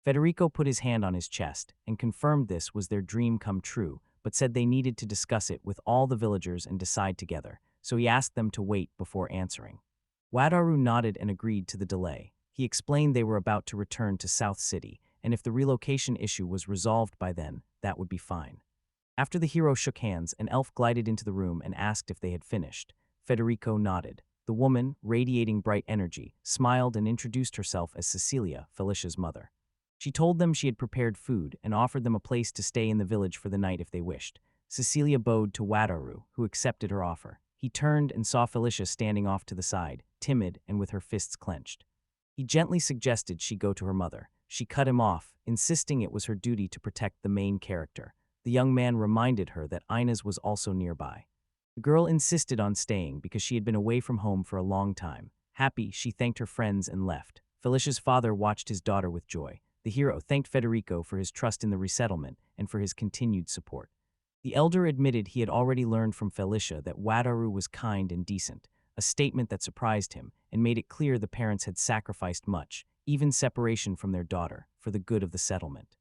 Federico put his hand on his chest and confirmed this was their dream come true, but said they needed to discuss it with all the villagers and decide together, so he asked them to wait before answering. Wataru nodded and agreed to the delay. He explained they were about to return to South City, and if the relocation issue was resolved by then, that would be fine. After the hero shook hands, an elf glided into the room and asked if they had finished. Federico nodded. The woman, radiating bright energy, smiled and introduced herself as Cecilia, Felicia's mother. She told them she had prepared food and offered them a place to stay in the village for the night if they wished. Cecilia bowed to Wataru, who accepted her offer. He turned and saw Felicia standing off to the side, timid and with her fists clenched. He gently suggested she go to her mother. She cut him off, insisting it was her duty to protect the main character. The young man reminded her that Inez was also nearby. The girl insisted on staying because she had been away from home for a long time. Happy, she thanked her friends and left. Felicia's father watched his daughter with joy. The hero thanked Federico for his trust in the resettlement and for his continued support. The elder admitted he had already learned from Felicia that Wataru was kind and decent, a statement that surprised him and made it clear the parents had sacrificed much, even separation from their daughter, for the good of the settlement.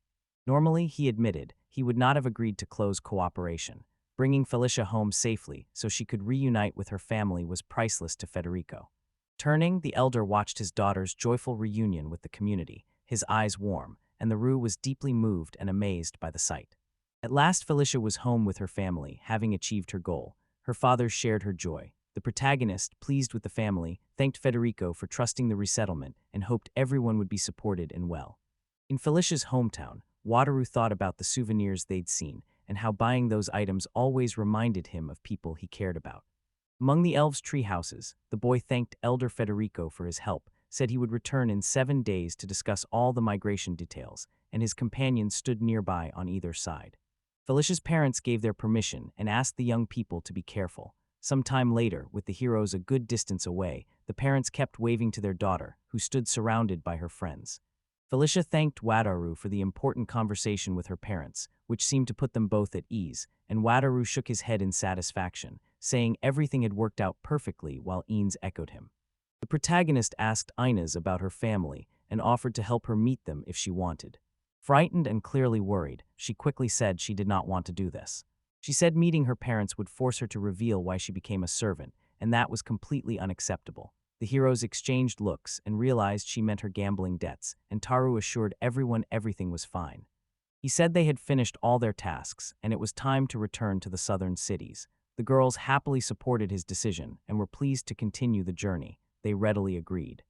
Normally, he admitted, he would not have agreed to close cooperation. Bringing Felicia home safely so she could reunite with her family was priceless to Federico. Turning, the elder watched his daughter's joyful reunion with the community, his eyes warm, and the Rue was deeply moved and amazed by the sight. At last, Felicia was home with her family, having achieved her goal. Her father shared her joy. The protagonist, pleased with the family, thanked Federico for trusting the resettlement and hoped everyone would be supported and well. In Felicia's hometown, Wataru thought about the souvenirs they'd seen and how buying those items always reminded him of people he cared about. Among the elves' tree houses, the boy thanked Elder Federico for his help, said he would return in 7 days to discuss all the migration details, and his companions stood nearby on either side. Felicia's parents gave their permission and asked the young people to be careful. Some time later, with the heroes a good distance away, the parents kept waving to their daughter, who stood surrounded by her friends. Felicia thanked Wataru for the important conversation with her parents, which seemed to put them both at ease, and Wataru shook his head in satisfaction, saying everything had worked out perfectly while Ines echoed him. The protagonist asked Inez about her family and offered to help her meet them if she wanted. Frightened and clearly worried, she quickly said she did not want to do this. She said meeting her parents would force her to reveal why she became a servant, and that was completely unacceptable. The heroes exchanged looks and realized she meant her gambling debts, and Taru assured everyone everything was fine. He said they had finished all their tasks, and it was time to return to the southern cities. The girls happily supported his decision and were pleased to continue the journey. They readily agreed.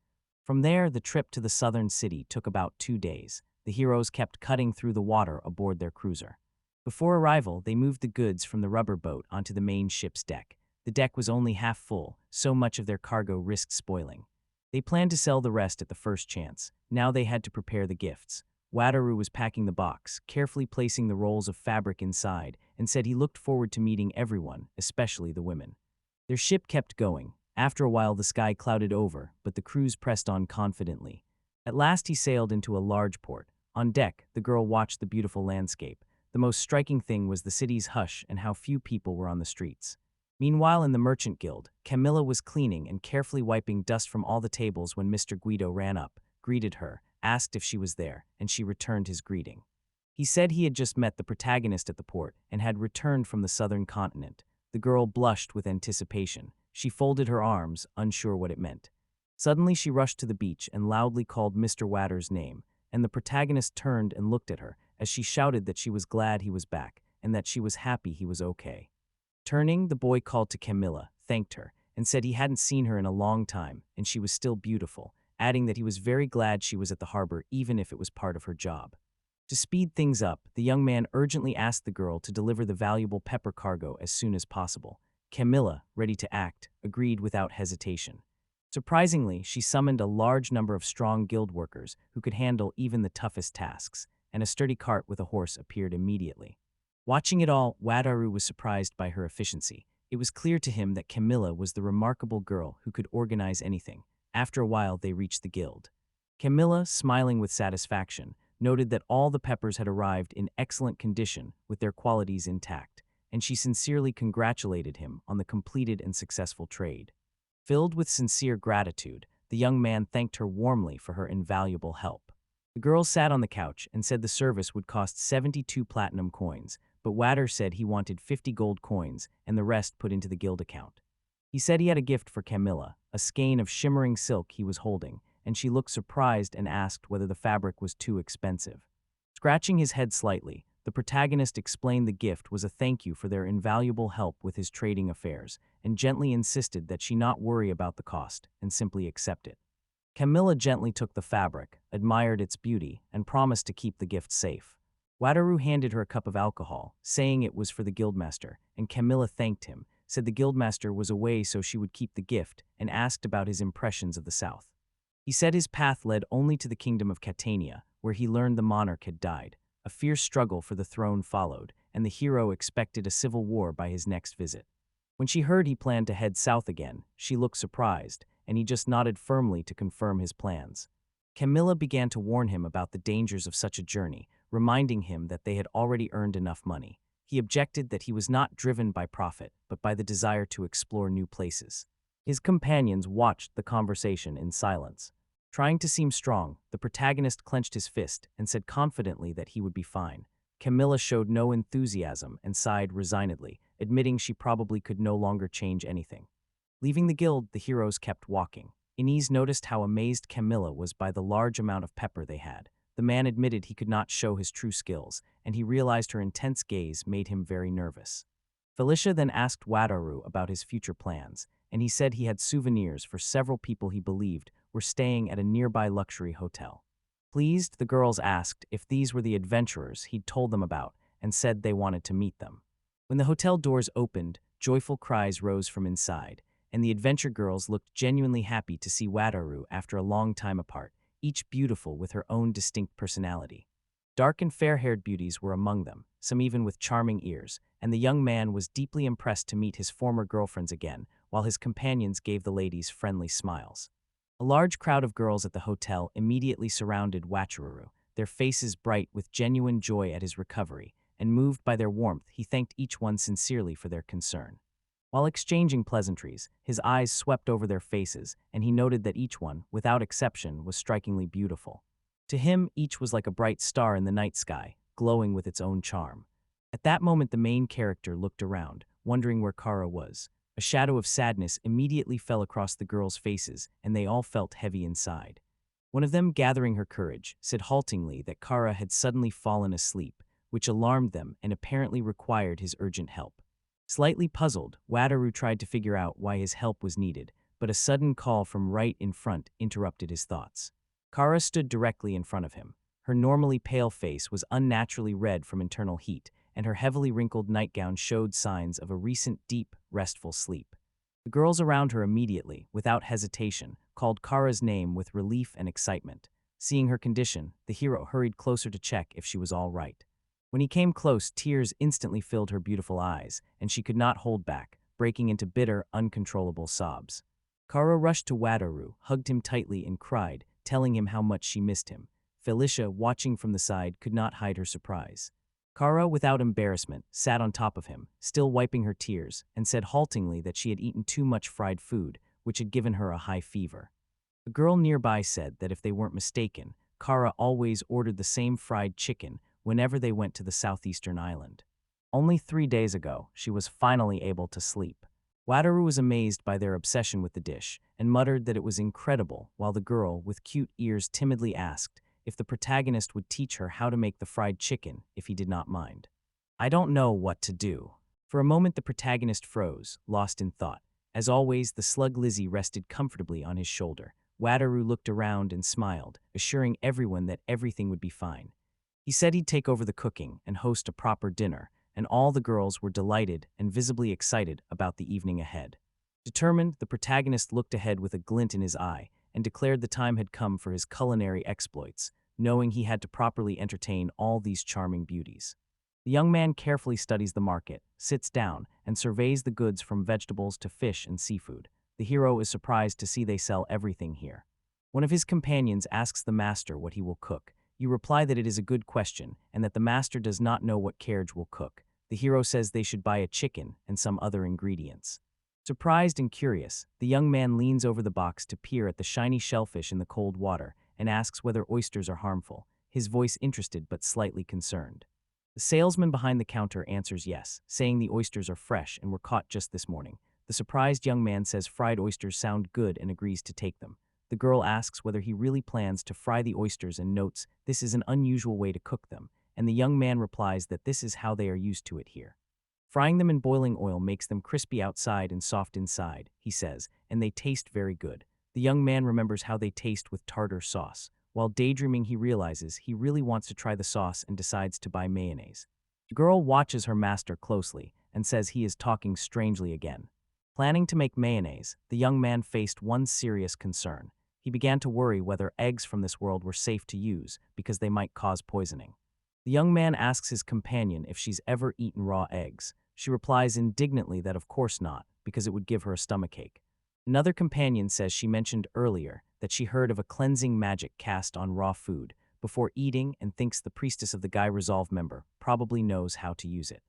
From there, the trip to the southern city took about 2 days. The heroes kept cutting through the water aboard their cruiser. Before arrival, they moved the goods from the rubber boat onto the main ship's deck. The deck was only half full, so much of their cargo risked spoiling. They planned to sell the rest at the first chance. Now they had to prepare the gifts. Wataru was packing the box, carefully placing the rolls of fabric inside, and said he looked forward to meeting everyone, especially the women. Their ship kept going. After a while, the sky clouded over, but the crews pressed on confidently. At last, he sailed into a large port. On deck, the girl watched the beautiful landscape. The most striking thing was the city's hush and how few people were on the streets. Meanwhile, in the merchant guild, Camilla was cleaning and carefully wiping dust from all the tables when Mr. Guido ran up, greeted her, asked if she was there, and she returned his greeting. He said he had just met the protagonist at the port and had returned from the southern continent. The girl blushed with anticipation. She folded her arms, unsure what it meant. Suddenly, she rushed to the beach and loudly called Mr. Watter's name, and the protagonist turned and looked at her as she shouted that she was glad he was back and that she was happy he was okay. Turning, the boy called to Camilla, thanked her, and said he hadn't seen her in a long time and she was still beautiful, adding that he was very glad she was at the harbor even if it was part of her job. To speed things up, the young man urgently asked the girl to deliver the valuable pepper cargo as soon as possible. Camilla, ready to act, agreed without hesitation. Surprisingly, she summoned a large number of strong guild workers who could handle even the toughest tasks, and a sturdy cart with a horse appeared immediately. Watching it all, Wataru was surprised by her efficiency. It was clear to him that Camilla was the remarkable girl who could organize anything. After a while, they reached the guild. Camilla, smiling with satisfaction, noted that all the peppers had arrived in excellent condition with their qualities intact, and she sincerely congratulated him on the completed and successful trade. Filled with sincere gratitude, the young man thanked her warmly for her invaluable help. The girl sat on the couch and said the service would cost 72 platinum coins, but Watter said he wanted 50 gold coins and the rest put into the guild account. He said he had a gift for Camilla, a skein of shimmering silk he was holding, and she looked surprised and asked whether the fabric was too expensive. Scratching his head slightly, the protagonist explained the gift was a thank you for their invaluable help with his trading affairs, and gently insisted that she not worry about the cost and simply accept it. Camilla gently took the fabric, admired its beauty, and promised to keep the gift safe. Wataru handed her a cup of alcohol, saying it was for the guildmaster, and Camilla thanked him, said the guildmaster was away so she would keep the gift, and asked about his impressions of the south. He said his path led only to the kingdom of Catania, where he learned the monarch had died. A fierce struggle for the throne followed, and the hero expected a civil war by his next visit. When she heard he planned to head south again, she looked surprised, and he just nodded firmly to confirm his plans. Camilla began to warn him about the dangers of such a journey, reminding him that they had already earned enough money. He objected that he was not driven by profit, but by the desire to explore new places. His companions watched the conversation in silence. Trying to seem strong, the protagonist clenched his fist and said confidently that he would be fine. Camilla showed no enthusiasm and sighed resignedly, admitting she probably could no longer change anything. Leaving the guild, the heroes kept walking. Inez noticed how amazed Camilla was by the large amount of pepper they had. The man admitted he could not show his true skills, and he realized her intense gaze made him very nervous. Felicia then asked Wataru about his future plans, and he said he had souvenirs for several people he believed were staying at a nearby luxury hotel. Pleased, the girls asked if these were the adventurers he'd told them about and said they wanted to meet them. When the hotel doors opened, joyful cries rose from inside, and the adventure girls looked genuinely happy to see Wataru after a long time apart, each beautiful with her own distinct personality. Dark and fair-haired beauties were among them, some even with charming ears, and the young man was deeply impressed to meet his former girlfriends again, while his companions gave the ladies friendly smiles. A large crowd of girls at the hotel immediately surrounded Wataru, their faces bright with genuine joy at his recovery, and moved by their warmth, he thanked each one sincerely for their concern. While exchanging pleasantries, his eyes swept over their faces, and he noted that each one, without exception, was strikingly beautiful. To him, each was like a bright star in the night sky, glowing with its own charm. At that moment, the main character looked around, wondering where Kara was. A shadow of sadness immediately fell across the girls' faces, and they all felt heavy inside. One of them, gathering her courage, said haltingly that Kara had suddenly fallen asleep, which alarmed them and apparently required his urgent help. Slightly puzzled, Wataru tried to figure out why his help was needed, but a sudden call from right in front interrupted his thoughts. Kara stood directly in front of him. Her normally pale face was unnaturally red from internal heat, and her heavily wrinkled nightgown showed signs of a recent deep, restful sleep. The girls around her immediately, without hesitation, called Kara's name with relief and excitement. Seeing her condition, the hero hurried closer to check if she was all right. When he came close, tears instantly filled her beautiful eyes, and she could not hold back, breaking into bitter, uncontrollable sobs. Kara rushed to Wataru, hugged him tightly, and cried, telling him how much she missed him. Felicia, watching from the side, could not hide her surprise. Kara, without embarrassment, sat on top of him, still wiping her tears, and said haltingly that she had eaten too much fried food, which had given her a high fever. A girl nearby said that if they weren't mistaken, Kara always ordered the same fried chicken whenever they went to the southeastern island. Only 3 days ago, she was finally able to sleep. Wataru was amazed by their obsession with the dish and muttered that it was incredible, while the girl, with cute ears, timidly asked if the protagonist would teach her how to make the fried chicken if he did not mind. "I don't know what to do." For a moment, the protagonist froze, lost in thought. As always, the slug Lizzie rested comfortably on his shoulder. Wataru looked around and smiled, assuring everyone that everything would be fine. He said he'd take over the cooking and host a proper dinner, and all the girls were delighted and visibly excited about the evening ahead. Determined, the protagonist looked ahead with a glint in his eye and declared the time had come for his culinary exploits, knowing he had to properly entertain all these charming beauties. The young man carefully studies the market, sits down, and surveys the goods from vegetables to fish and seafood. The hero is surprised to see they sell everything here. One of his companions asks the master what he will cook. You reply that it is a good question and that the master does not know what Carriage will cook. The hero says they should buy a chicken and some other ingredients. Surprised and curious, the young man leans over the box to peer at the shiny shellfish in the cold water and asks whether oysters are harmful, his voice interested but slightly concerned. The salesman behind the counter answers yes, saying the oysters are fresh and were caught just this morning. The surprised young man says fried oysters sound good and agrees to take them. The girl asks whether he really plans to fry the oysters and notes this is an unusual way to cook them, and the young man replies that this is how they are used to it here. Frying them in boiling oil makes them crispy outside and soft inside, he says, and they taste very good. The young man remembers how they taste with tartar sauce. While daydreaming, he realizes he really wants to try the sauce and decides to buy mayonnaise. The girl watches her master closely and says he is talking strangely again. Planning to make mayonnaise, the young man faced one serious concern. He began to worry whether eggs from this world were safe to use because they might cause poisoning. The young man asks his companion if she's ever eaten raw eggs. She replies indignantly that of course not, because it would give her a stomachache. Another companion says she mentioned earlier that she heard of a cleansing magic cast on raw food before eating and thinks the priestess of the Guy Resolve member probably knows how to use it.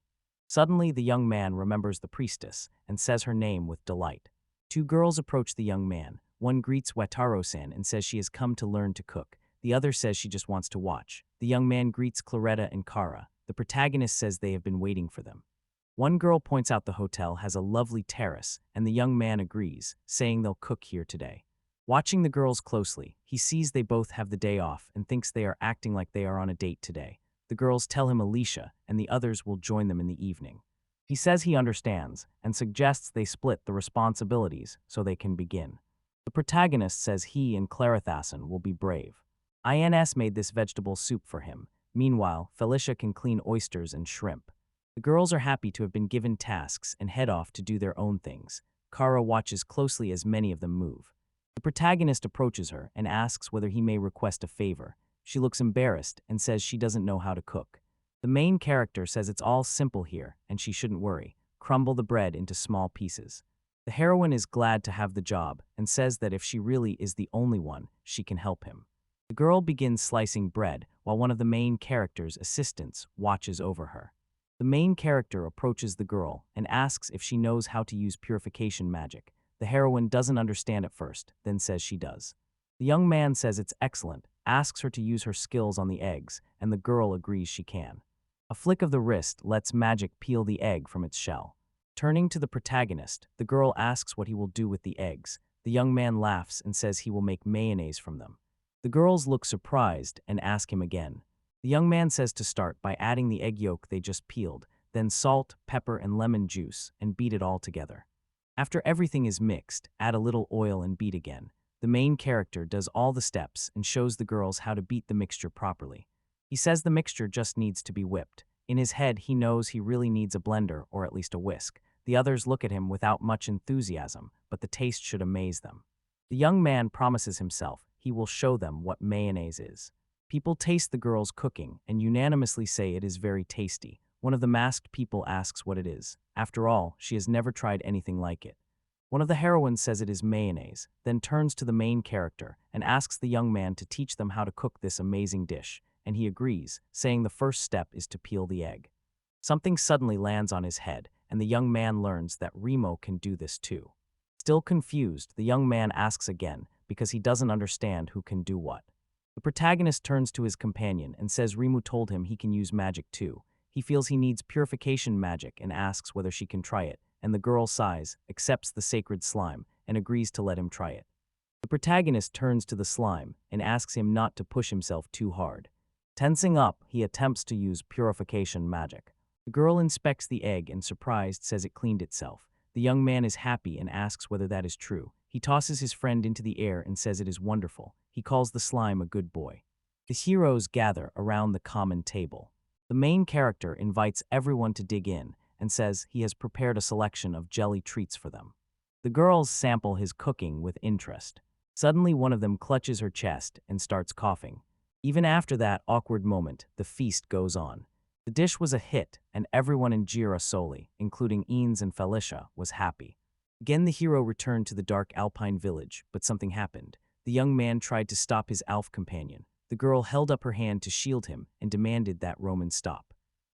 Suddenly, the young man remembers the priestess and says her name with delight. Two girls approach the young man. One greets Wataru-san and says she has come to learn to cook. The other says she just wants to watch. The young man greets Claretta and Kara. The protagonist says they have been waiting for them. One girl points out the hotel has a lovely terrace, and the young man agrees, saying they'll cook here today. Watching the girls closely, he sees they both have the day off and thinks they are acting like they are on a date today. The girls tell him Alicia, and the others will join them in the evening. He says he understands and suggests they split the responsibilities so they can begin. The protagonist says he and Clarithason will be brave. INS made this vegetable soup for him. Meanwhile, Felicia can clean oysters and shrimp. The girls are happy to have been given tasks and head off to do their own things. Kara watches closely as many of them move. The protagonist approaches her and asks whether he may request a favor. She looks embarrassed and says she doesn't know how to cook. The main character says it's all simple here and she shouldn't worry. Crumble the bread into small pieces. The heroine is glad to have the job and says that if she really is the only one, she can help him. The girl begins slicing bread while one of the main character's assistants watches over her. The main character approaches the girl and asks if she knows how to use purification magic. The heroine doesn't understand at first, then says she does. The young man says it's excellent, asks her to use her skills on the eggs, and the girl agrees she can. A flick of the wrist lets magic peel the egg from its shell. Turning to the protagonist, the girl asks what he will do with the eggs. The young man laughs and says he will make mayonnaise from them. The girls look surprised and ask him again. The young man says to start by adding the egg yolk they just peeled, then salt, pepper, and lemon juice, and beat it all together. After everything is mixed, add a little oil and beat again. The main character does all the steps and shows the girls how to beat the mixture properly. He says the mixture just needs to be whipped. In his head, he knows he really needs a blender or at least a whisk. The others look at him without much enthusiasm, but the taste should amaze them. The young man promises himself he will show them what mayonnaise is. People taste the girl's cooking and unanimously say it is very tasty. One of the masked people asks what it is. After all, she has never tried anything like it. One of the heroines says it is mayonnaise, then turns to the main character and asks the young man to teach them how to cook this amazing dish, and he agrees, saying the first step is to peel the egg. Something suddenly lands on his head, and the young man learns that Remo can do this too. Still confused, the young man asks again, because he doesn't understand who can do what. The protagonist turns to his companion and says Remu told him he can use magic too. He feels he needs purification magic and asks whether she can try it, and the girl sighs, accepts the sacred slime, and agrees to let him try it. The protagonist turns to the slime and asks him not to push himself too hard. Tensing up, he attempts to use purification magic. The girl inspects the egg and, surprised, says it cleaned itself. The young man is happy and asks whether that is true. He tosses his friend into the air and says it is wonderful. He calls the slime a good boy. The heroes gather around the common table. The main character invites everyone to dig in and says he has prepared a selection of jelly treats for them. The girls sample his cooking with interest. Suddenly, one of them clutches her chest and starts coughing. Even after that awkward moment, the feast goes on. The dish was a hit, and everyone in Girasoli, including Eanes and Felicia, was happy. Again, the hero returned to the dark alpine village, but something happened. The young man tried to stop his elf companion. The girl held up her hand to shield him and demanded that Roman stop.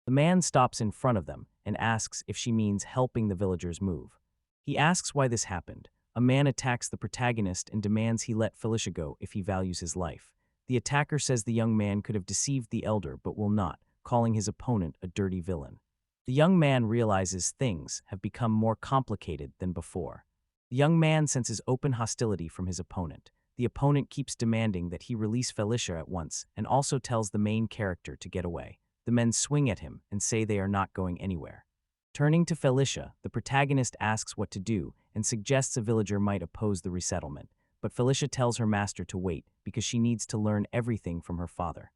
The man stops in front of them and asks if she means helping the villagers move. He asks why this happened. A man attacks the protagonist and demands he let Felicia go if he values his life. The attacker says the young man could have deceived the elder but will not, calling his opponent a dirty villain. The young man realizes things have become more complicated than before. The young man senses open hostility from his opponent. The opponent keeps demanding that he release Felicia at once and also tells the main character to get away. The men swing at him and say they are not going anywhere. Turning to Felicia, the protagonist asks what to do and suggests a villager might oppose the resettlement, but Felicia tells her master to wait because she needs to learn everything from her father.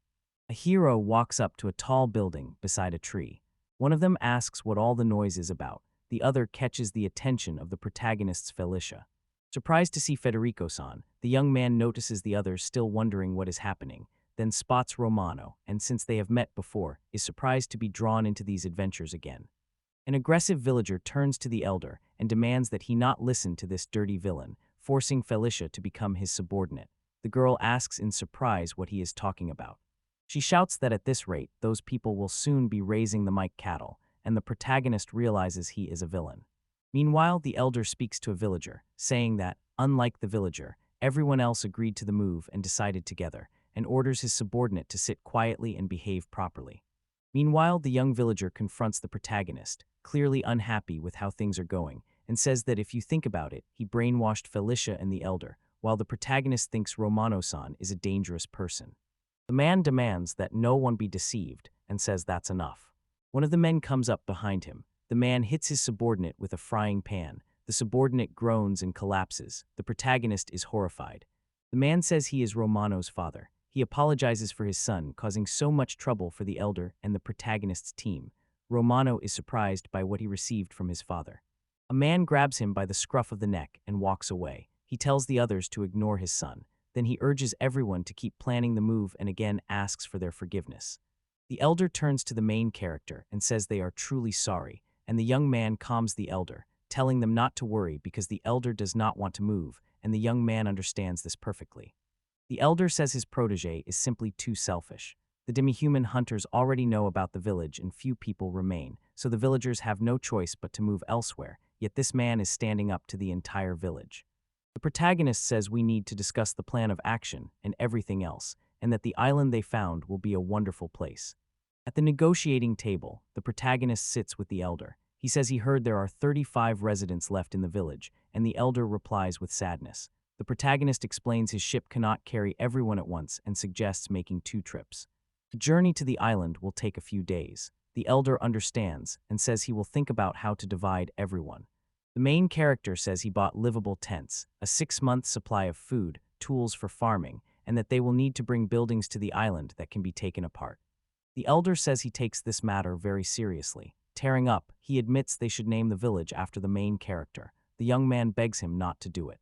A hero walks up to a tall building beside a tree. One of them asks what all the noise is about. The other catches the attention of the protagonist's Felicia. Surprised to see Federico-san, the young man notices the others still wondering what is happening, then spots Romano, and since they have met before, is surprised to be drawn into these adventures again. An aggressive villager turns to the elder and demands that he not listen to this dirty villain, forcing Felicia to become his subordinate. The girl asks in surprise what he is talking about. She shouts that at this rate, those people will soon be raising the Mike cattle, and the protagonist realizes he is a villain. Meanwhile, the elder speaks to a villager, saying that, unlike the villager, everyone else agreed to the move and decided together, and orders his subordinate to sit quietly and behave properly. Meanwhile, the young villager confronts the protagonist, clearly unhappy with how things are going, and says that if you think about it, he brainwashed Felicia and the elder, while the protagonist thinks Romano-san is a dangerous person. The man demands that no one be deceived and says that's enough. One of the men comes up behind him. The man hits his subordinate with a frying pan. The subordinate groans and collapses. The protagonist is horrified. The man says he is Romano's father. He apologizes for his son, causing so much trouble for the elder and the protagonist's team. Romano is surprised by what he received from his father. A man grabs him by the scruff of the neck and walks away. He tells the others to ignore his son. Then he urges everyone to keep planning the move and again asks for their forgiveness. The elder turns to the main character and says they are truly sorry, and the young man calms the elder, telling them not to worry because the elder does not want to move, and the young man understands this perfectly. The elder says his protege is simply too selfish. The demi-human hunters already know about the village and few people remain, so the villagers have no choice but to move elsewhere, yet this man is standing up to the entire village. The protagonist says we need to discuss the plan of action and everything else, and that the island they found will be a wonderful place. At the negotiating table, the protagonist sits with the elder. He says he heard there are 35 residents left in the village, and the elder replies with sadness. The protagonist explains his ship cannot carry everyone at once and suggests making 2 trips. The journey to the island will take a few days. The elder understands and says he will think about how to divide everyone. The main character says he bought livable tents, a 6-month supply of food, tools for farming, and that they will need to bring buildings to the island that can be taken apart. The elder says he takes this matter very seriously. Tearing up, he admits they should name the village after the main character. The young man begs him not to do it.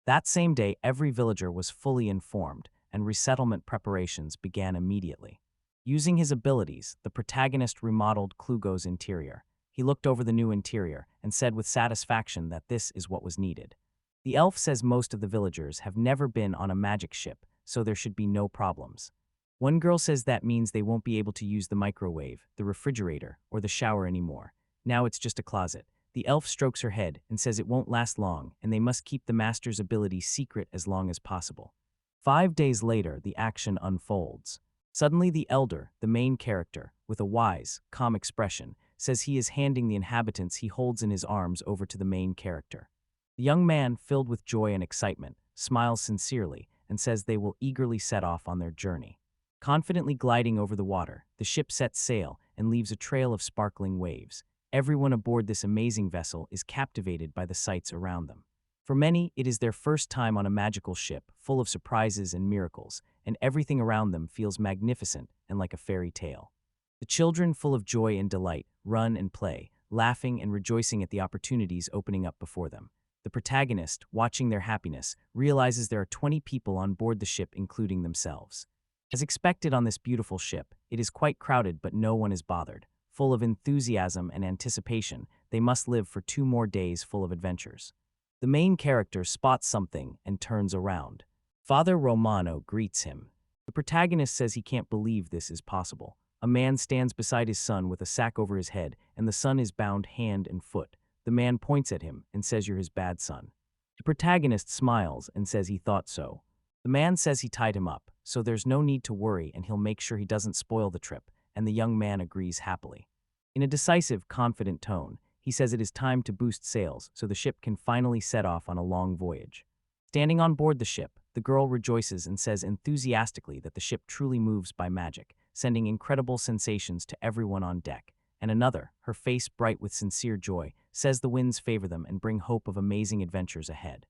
That same day, every villager was fully informed, and resettlement preparations began immediately. Using his abilities, the protagonist remodeled Klugo's interior. He looked over the new interior and said with satisfaction that this is what was needed. The elf says most of the villagers have never been on a magic ship, so there should be no problems. One girl says that means they won't be able to use the microwave, the refrigerator, or the shower anymore. Now it's just a closet. The elf strokes her head and says it won't last long, and they must keep the master's ability secret as long as possible. 5 days later, the action unfolds. Suddenly the elder, the main character, with a wise, calm expression, says he is handing the inhabitants he holds in his arms over to the main character. The young man, filled with joy and excitement, smiles sincerely and says they will eagerly set off on their journey. Confidently gliding over the water, the ship sets sail and leaves a trail of sparkling waves. Everyone aboard this amazing vessel is captivated by the sights around them. For many, it is their first time on a magical ship, full of surprises and miracles, and everything around them feels magnificent and like a fairy tale. The children, full of joy and delight, run and play, laughing and rejoicing at the opportunities opening up before them. The protagonist, watching their happiness, realizes there are 20 people on board the ship, including themselves. As expected on this beautiful ship, it is quite crowded, but no one is bothered. Full of enthusiasm and anticipation, they must live for 2 more days full of adventures. The main character spots something and turns around. Father Romano greets him. The protagonist says he can't believe this is possible. A man stands beside his son with a sack over his head, and the son is bound hand and foot. The man points at him and says, "You're his bad son." The protagonist smiles and says he thought so. The man says he tied him up, so there's no need to worry and he'll make sure he doesn't spoil the trip, and the young man agrees happily. In a decisive, confident tone, he says it is time to boost sails so the ship can finally set off on a long voyage. Standing on board the ship, the girl rejoices and says enthusiastically that the ship truly moves by magic, sending incredible sensations to everyone on deck. And another, her face bright with sincere joy, says the winds favor them and bring hope of amazing adventures ahead.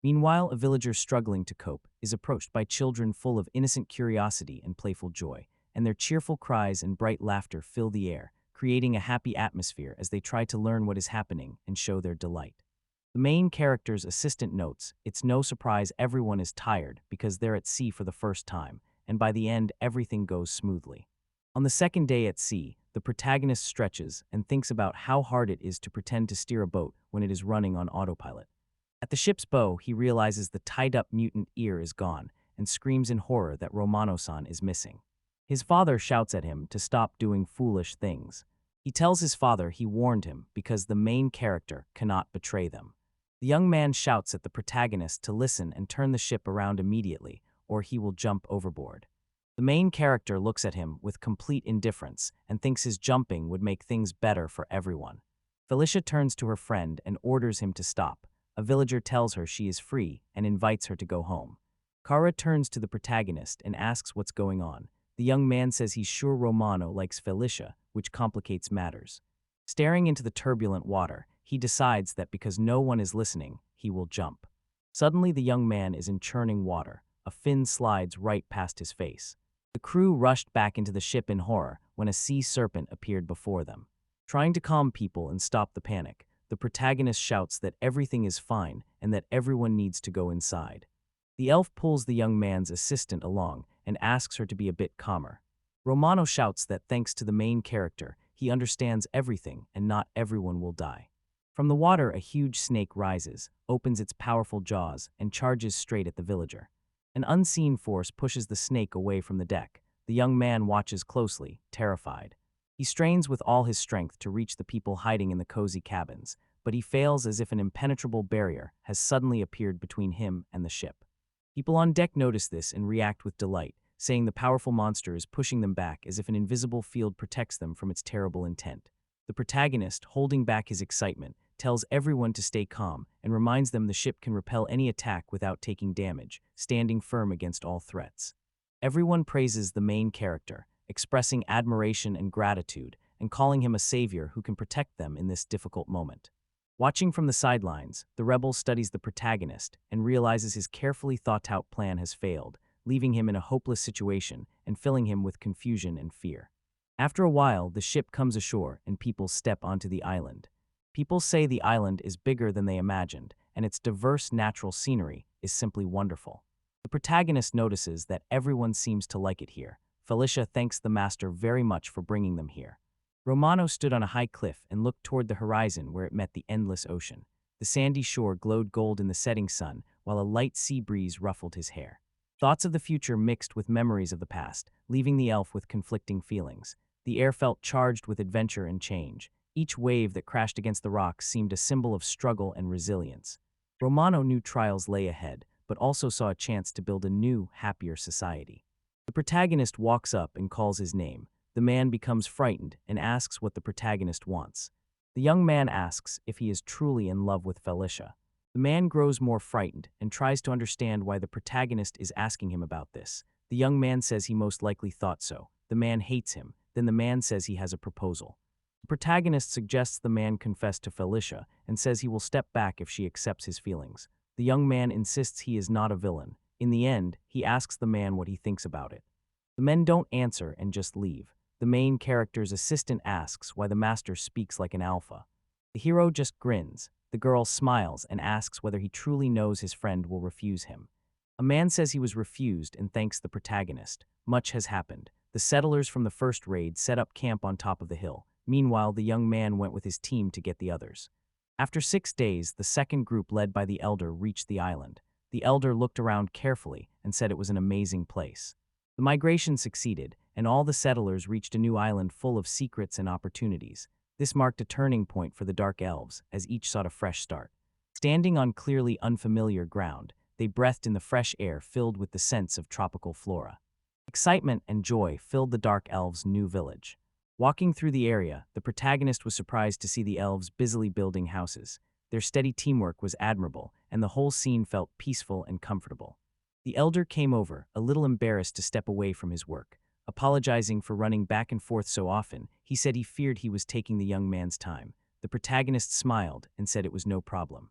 Meanwhile, a villager struggling to cope is approached by children full of innocent curiosity and playful joy, and their cheerful cries and bright laughter fill the air, creating a happy atmosphere as they try to learn what is happening and show their delight. The main character's assistant notes, it's no surprise everyone is tired because they're at sea for the first time, and by the end everything goes smoothly. On the second day at sea, the protagonist stretches and thinks about how hard it is to pretend to steer a boat when it is running on autopilot. At the ship's bow, he realizes the tied-up mutant ear is gone and screams in horror that Romano-san is missing. His father shouts at him to stop doing foolish things. He tells his father he warned him because the main character cannot betray them. The young man shouts at the protagonist to listen and turn the ship around immediately, or he will jump overboard. The main character looks at him with complete indifference and thinks his jumping would make things better for everyone. Felicia turns to her friend and orders him to stop. A villager tells her she is free and invites her to go home. Kara turns to the protagonist and asks what's going on. The young man says he's sure Romano likes Felicia, which complicates matters. Staring into the turbulent water, he decides that because no one is listening, he will jump. Suddenly, the young man is in churning water. A fin slides right past his face. The crew rushed back into the ship in horror when a sea serpent appeared before them. Trying to calm people and stop the panic, the protagonist shouts that everything is fine and that everyone needs to go inside. The elf pulls the young man's assistant along and asks her to be a bit calmer. Romano shouts that thanks to the main character, he understands everything and not everyone will die. From the water, a huge snake rises, opens its powerful jaws, and charges straight at the villager. An unseen force pushes the snake away from the deck. The young man watches closely, terrified. He strains with all his strength to reach the people hiding in the cozy cabins, but he fails as if an impenetrable barrier has suddenly appeared between him and the ship. People on deck notice this and react with delight, saying the powerful monster is pushing them back as if an invisible field protects them from its terrible intent. The protagonist, holding back his excitement, tells everyone to stay calm and reminds them the ship can repel any attack without taking damage, standing firm against all threats. Everyone praises the main character, expressing admiration and gratitude, and calling him a savior who can protect them in this difficult moment. Watching from the sidelines, the rebel studies the protagonist and realizes his carefully thought-out plan has failed, leaving him in a hopeless situation and filling him with confusion and fear. After a while, the ship comes ashore and people step onto the island. People say the island is bigger than they imagined, and its diverse natural scenery is simply wonderful. The protagonist notices that everyone seems to like it here. Felicia thanks the master very much for bringing them here. Romano stood on a high cliff and looked toward the horizon where it met the endless ocean. The sandy shore glowed gold in the setting sun, while a light sea breeze ruffled his hair. Thoughts of the future mixed with memories of the past, leaving the elf with conflicting feelings. The air felt charged with adventure and change. Each wave that crashed against the rocks seemed a symbol of struggle and resilience. Romano knew trials lay ahead, but also saw a chance to build a new, happier society. The protagonist walks up and calls his name. The man becomes frightened and asks what the protagonist wants. The young man asks if he is truly in love with Felicia. The man grows more frightened and tries to understand why the protagonist is asking him about this. The young man says he most likely thought so. The man hates him. Then the man says he has a proposal. The protagonist suggests the man confess to Felicia and says he will step back if she accepts his feelings. The young man insists he is not a villain. In the end, he asks the man what he thinks about it. The men don't answer and just leave. The main character's assistant asks why the master speaks like an alpha. The hero just grins. The girl smiles and asks whether he truly knows his friend will refuse him. A man says he was refused and thanks the protagonist. Much has happened. The settlers from the first raid set up camp on top of the hill. Meanwhile, the young man went with his team to get the others. After 6 days, the second group led by the elder reached the island. The elder looked around carefully and said it was an amazing place. The migration succeeded, and all the settlers reached a new island full of secrets and opportunities. This marked a turning point for the dark elves, as each sought a fresh start. Standing on clearly unfamiliar ground, they breathed in the fresh air filled with the scents of tropical flora. Excitement and joy filled the dark elves' new village. Walking through the area, the protagonist was surprised to see the elves busily building houses. Their steady teamwork was admirable, and the whole scene felt peaceful and comfortable. The elder came over, a little embarrassed to step away from his work. Apologizing for running back and forth so often, he said he feared he was taking the young man's time. The protagonist smiled and said it was no problem.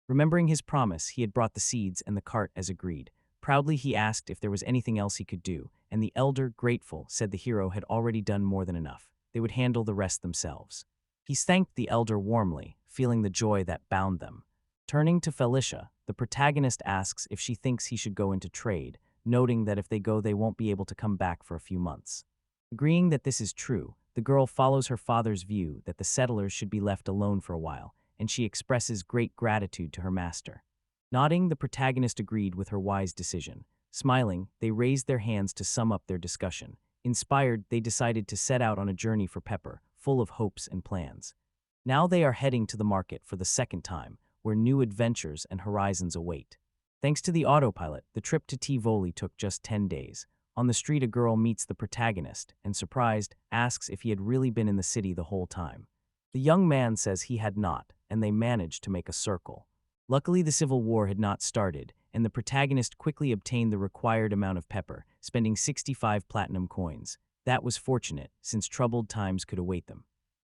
Remembering his promise, he had brought the seeds and the cart as agreed. Proudly, he asked if there was anything else he could do, and the elder, grateful, said the hero had already done more than enough. They would handle the rest themselves. He thanked the elder warmly, feeling the joy that bound them. Turning to Felicia, the protagonist asks if she thinks he should go into trade, noting that if they go, they won't be able to come back for a few months. Agreeing that this is true, the girl follows her father's view that the settlers should be left alone for a while, and she expresses great gratitude to her master. Nodding, the protagonist agreed with her wise decision. Smiling, they raised their hands to sum up their discussion. Inspired, they decided to set out on a journey for Pepper, full of hopes and plans. Now they are heading to the market for the second time, where new adventures and horizons await. Thanks to the autopilot, the trip to Tivoli took just 10 days. On the street, a girl meets the protagonist and, surprised, asks if he had really been in the city the whole time. The young man says he had not, and they managed to make a circle. Luckily, the Civil War had not started, and the protagonist quickly obtained the required amount of pepper, spending 65 platinum coins. That was fortunate, since troubled times could await them.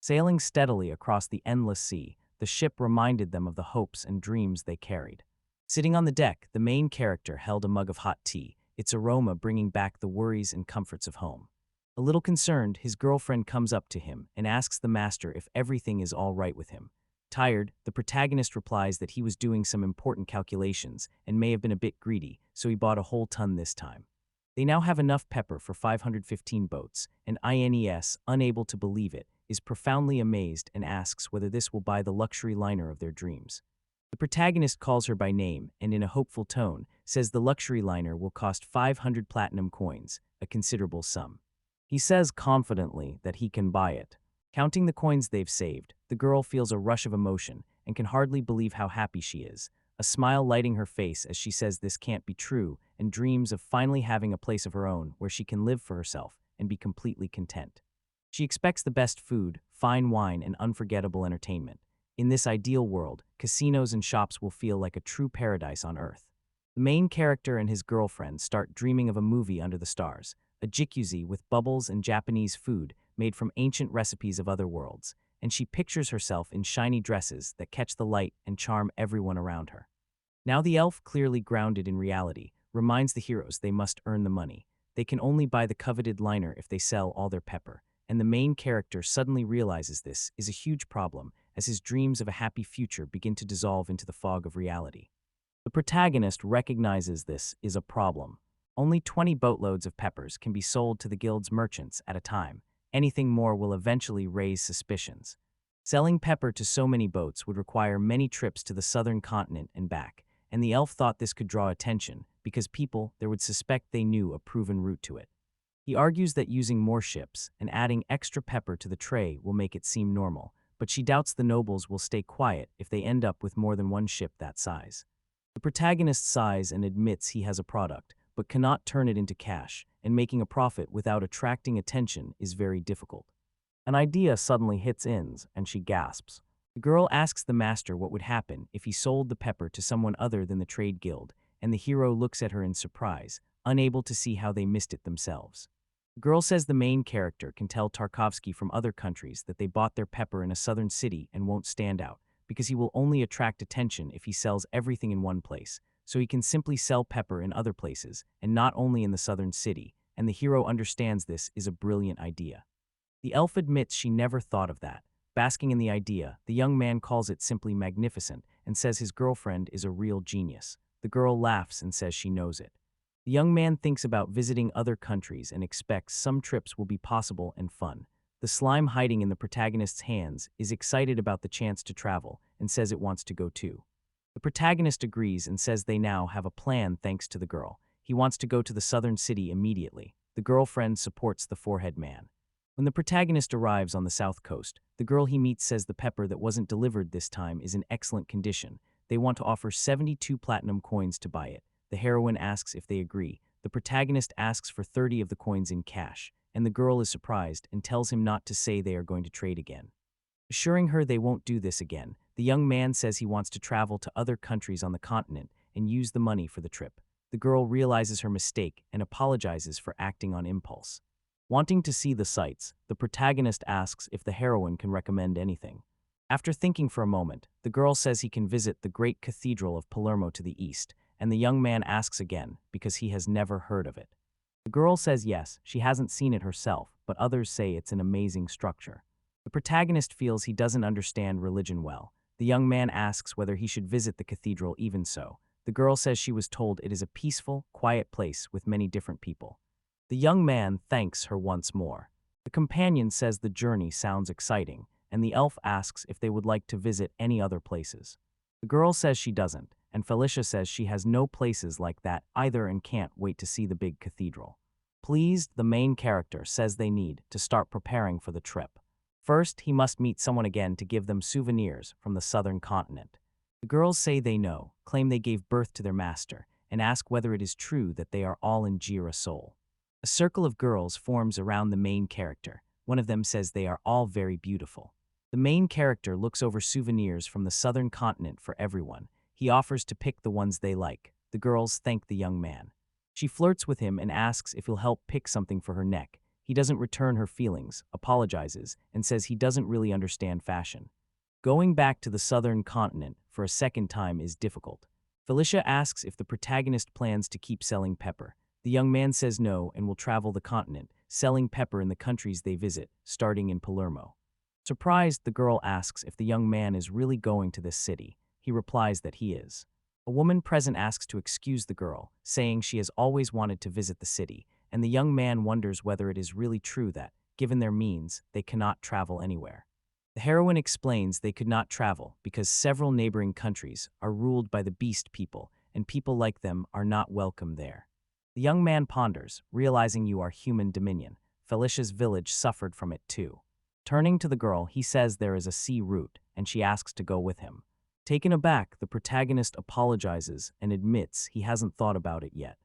Sailing steadily across the endless sea, the ship reminded them of the hopes and dreams they carried. Sitting on the deck, the main character held a mug of hot tea, its aroma bringing back the worries and comforts of home. A little concerned, his girlfriend comes up to him and asks the master if everything is all right with him. Tired, the protagonist replies that he was doing some important calculations and may have been a bit greedy, so he bought a whole ton this time. They now have enough pepper for 515 boats, and Ines, unable to believe it, is profoundly amazed and asks whether this will buy the luxury liner of their dreams. The protagonist calls her by name and, in a hopeful tone, says the luxury liner will cost 500 platinum coins, a considerable sum. He says confidently that he can buy it. Counting the coins they've saved, the girl feels a rush of emotion and can hardly believe how happy she is, a smile lighting her face as she says this can't be true and dreams of finally having a place of her own where she can live for herself and be completely content. She expects the best food, fine wine, and unforgettable entertainment. In this ideal world, casinos and shops will feel like a true paradise on Earth. The main character and his girlfriend start dreaming of a movie under the stars, a jacuzzi with bubbles and Japanese food made from ancient recipes of other worlds, and she pictures herself in shiny dresses that catch the light and charm everyone around her. Now the elf, clearly grounded in reality, reminds the heroes they must earn the money. They can only buy the coveted liner if they sell all their pepper, and the main character suddenly realizes this is a huge problem as his dreams of a happy future begin to dissolve into the fog of reality. The protagonist recognizes this is a problem. Only 20 boatloads of peppers can be sold to the guild's merchants at a time. Anything more will eventually raise suspicions. Selling pepper to so many boats would require many trips to the southern continent and back, and the elf thought this could draw attention because people there would suspect they knew a proven route to it. He argues that using more ships and adding extra pepper to the tray will make it seem normal, but she doubts the nobles will stay quiet if they end up with more than one ship that size. The protagonist sighs and admits he has a product, but cannot turn it into cash, and making a profit without attracting attention is very difficult. An idea suddenly hits Ins, and she gasps. The girl asks the master what would happen if he sold the pepper to someone other than the trade guild, and the hero looks at her in surprise, unable to see how they missed it themselves. The girl says the main character can tell Tarkovsky from other countries that they bought their pepper in a southern city and won't stand out, because he will only attract attention if he sells everything in one place, so he can simply sell pepper in other places, and not only in the southern city, and the hero understands this is a brilliant idea. The elf admits she never thought of that. Basking in the idea, the young man calls it simply magnificent and says his girlfriend is a real genius. The girl laughs and says she knows it. The young man thinks about visiting other countries and expects some trips will be possible and fun. The slime hiding in the protagonist's hands is excited about the chance to travel and says it wants to go too. The protagonist agrees and says they now have a plan thanks to the girl. He wants to go to the southern city immediately. The girlfriend supports the forehead man. When the protagonist arrives on the south coast, the girl he meets says the pepper that wasn't delivered this time is in excellent condition. They want to offer 72 platinum coins to buy it. The heroine asks if they agree. The protagonist asks for 30 of the coins in cash, and the girl is surprised and tells him not to say they are going to trade again. Assuring her they won't do this again, the young man says he wants to travel to other countries on the continent and use the money for the trip. The girl realizes her mistake and apologizes for acting on impulse. Wanting to see the sights, the protagonist asks if the heroine can recommend anything. After thinking for a moment, the girl says he can visit the great cathedral of Palermo to the east, and the young man asks again because he has never heard of it. The girl says yes, she hasn't seen it herself, but others say it's an amazing structure. The protagonist feels he doesn't understand religion well. The young man asks whether he should visit the cathedral even so. The girl says she was told it is a peaceful, quiet place with many different people. The young man thanks her once more. The companion says the journey sounds exciting, and the elf asks if they would like to visit any other places. The girl says she doesn't, and Felicia says she has no places like that either and can't wait to see the big cathedral. Pleased, the main character says they need to start preparing for the trip. First, he must meet someone again to give them souvenirs from the southern continent. The girls say they know, claim they gave birth to their master, and ask whether it is true that they are all in Jira soul. A circle of girls forms around the main character. One of them says they are all very beautiful. The main character looks over souvenirs from the southern continent for everyone. He offers to pick the ones they like. The girls thank the young man. She flirts with him and asks if he'll help pick something for her neck. He doesn't return her feelings, apologizes, and says he doesn't really understand fashion. Going back to the southern continent for a second time is difficult. Felicia asks if the protagonist plans to keep selling pepper. The young man says no and will travel the continent, selling pepper in the countries they visit, starting in Palermo. Surprised, the girl asks if the young man is really going to this city. He replies that he is. A woman present asks to excuse the girl, saying she has always wanted to visit the city, and the young man wonders whether it is really true that, given their means, they cannot travel anywhere. The heroine explains they could not travel because several neighboring countries are ruled by the beast people, and people like them are not welcome there. The young man ponders, realizing you are human dominion. Felicia's village suffered from it too. Turning to the girl, he says there is a sea route, and she asks to go with him. Taken aback, the protagonist apologizes and admits he hasn't thought about it yet.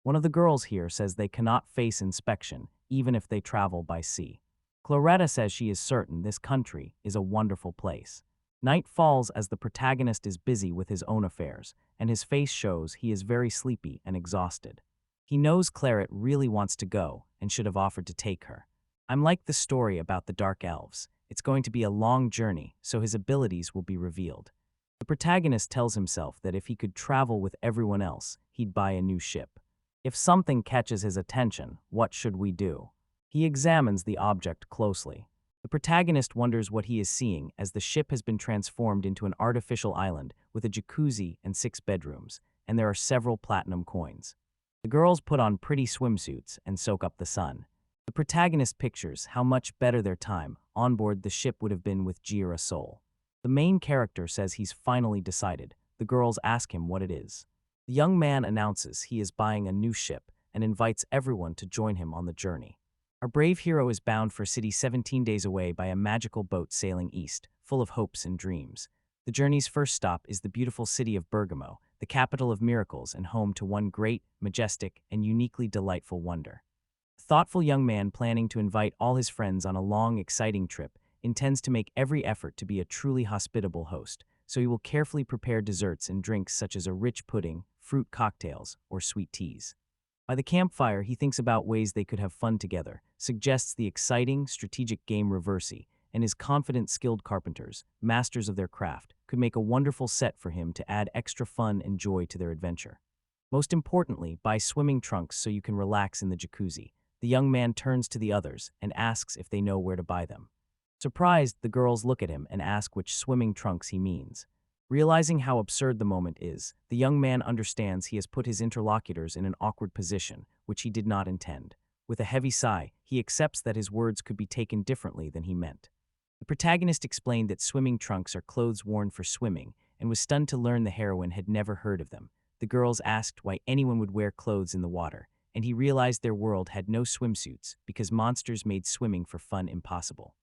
One of the girls here says they cannot face inspection, even if they travel by sea. Cloretta says she is certain this country is a wonderful place. Night falls as the protagonist is busy with his own affairs, and his face shows he is very sleepy and exhausted. He knows Claret really wants to go and should have offered to take her. I'm like the story about the dark elves. It's going to be a long journey, so his abilities will be revealed. The protagonist tells himself that if he could travel with everyone else, he'd buy a new ship. If something catches his attention, what should we do? He examines the object closely. The protagonist wonders what he is seeing as the ship has been transformed into an artificial island with a jacuzzi and 6 bedrooms, and there are several platinum coins. The girls put on pretty swimsuits and soak up the sun. The protagonist pictures how much better their time on board the ship would have been with Jira Soul. The main character says he's finally decided. The girls ask him what it is. The young man announces he is buying a new ship and invites everyone to join him on the journey. Our brave hero is bound for a city 17 days away by a magical boat sailing east, full of hopes and dreams. The journey's first stop is the beautiful city of Bergamo, the capital of miracles and home to one great, majestic, and uniquely delightful wonder. A thoughtful young man planning to invite all his friends on a long, exciting trip intends to make every effort to be a truly hospitable host, so he will carefully prepare desserts and drinks such as a rich pudding, fruit cocktails, or sweet teas. By the campfire, he thinks about ways they could have fun together, suggests the exciting, strategic game Reversi, and his confident, skilled carpenters, masters of their craft, could make a wonderful set for him to add extra fun and joy to their adventure. Most importantly, buy swimming trunks so you can relax in the jacuzzi. The young man turns to the others and asks if they know where to buy them. Surprised, the girls look at him and ask which swimming trunks he means. Realizing how absurd the moment is, the young man understands he has put his interlocutors in an awkward position, which he did not intend. With a heavy sigh, he accepts that his words could be taken differently than he meant. The protagonist explained that swimming trunks are clothes worn for swimming, and was stunned to learn the heroine had never heard of them. The girls asked why anyone would wear clothes in the water, and he realized their world had no swimsuits because monsters made swimming for fun impossible.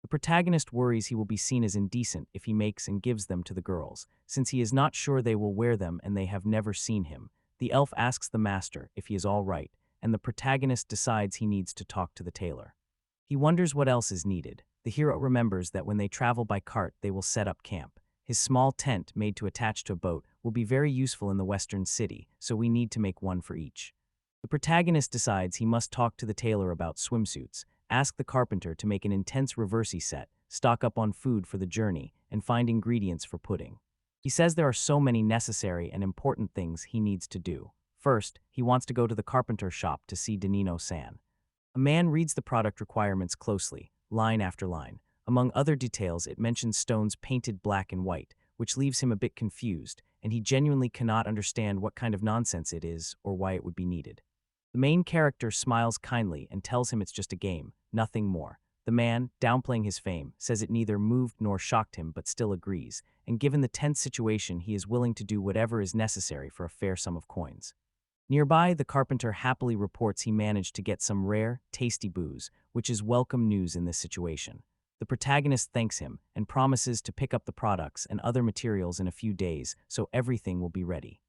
The protagonist worries he will be seen as indecent if he makes and gives them to the girls, since he is not sure they will wear them and they have never seen him. The elf asks the master if he is all right, and the protagonist decides he needs to talk to the tailor. He wonders what else is needed. The hero remembers that when they travel by cart, they will set up camp. His small tent, made to attach to a boat, will be very useful in the western city, so we need to make one for each. The protagonist decides he must talk to the tailor about swimsuits, ask the carpenter to make an intense Reversi set, stock up on food for the journey, and find ingredients for pudding. He says there are so many necessary and important things he needs to do. First, he wants to go to the carpenter shop to see Danino-san. A man reads the product requirements closely, line after line. Among other details, it mentions stones painted black and white, which leaves him a bit confused, and he genuinely cannot understand what kind of nonsense it is or why it would be needed. The main character smiles kindly and tells him it's just a game, nothing more. The man, downplaying his fame, says it neither moved nor shocked him but still agrees, and given the tense situation, he is willing to do whatever is necessary for a fair sum of coins. Nearby, the carpenter happily reports he managed to get some rare, tasty booze, which is welcome news in this situation. The protagonist thanks him and promises to pick up the products and other materials in a few days so everything will be ready.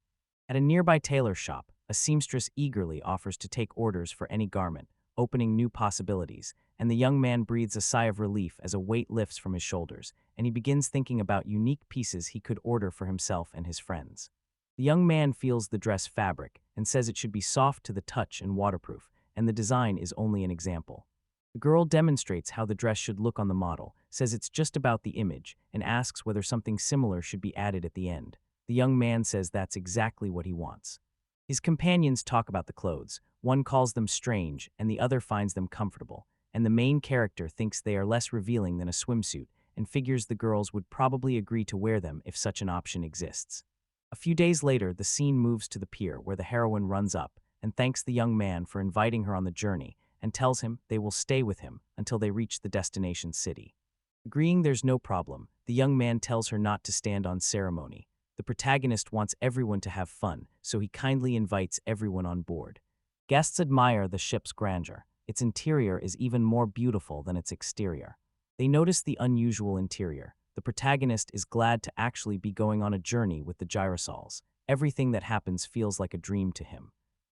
At a nearby tailor shop, a seamstress eagerly offers to take orders for any garment, opening new possibilities, and the young man breathes a sigh of relief as a weight lifts from his shoulders, and he begins thinking about unique pieces he could order for himself and his friends. The young man feels the dress fabric and says it should be soft to the touch and waterproof, and the design is only an example. The girl demonstrates how the dress should look on the model, says it's just about the image, and asks whether something similar should be added at the end. The young man says that's exactly what he wants. His companions talk about the clothes. One calls them strange, and the other finds them comfortable, and the main character thinks they are less revealing than a swimsuit and figures the girls would probably agree to wear them if such an option exists. A few days later, the scene moves to the pier where the heroine runs up and thanks the young man for inviting her on the journey and tells him they will stay with him until they reach the destination city. Agreeing there's no problem, the young man tells her not to stand on ceremony. The protagonist wants everyone to have fun, so he kindly invites everyone on board. Guests admire the ship's grandeur. Its interior is even more beautiful than its exterior. They notice the unusual interior. The protagonist is glad to actually be going on a journey with the gyrosols. Everything that happens feels like a dream to him.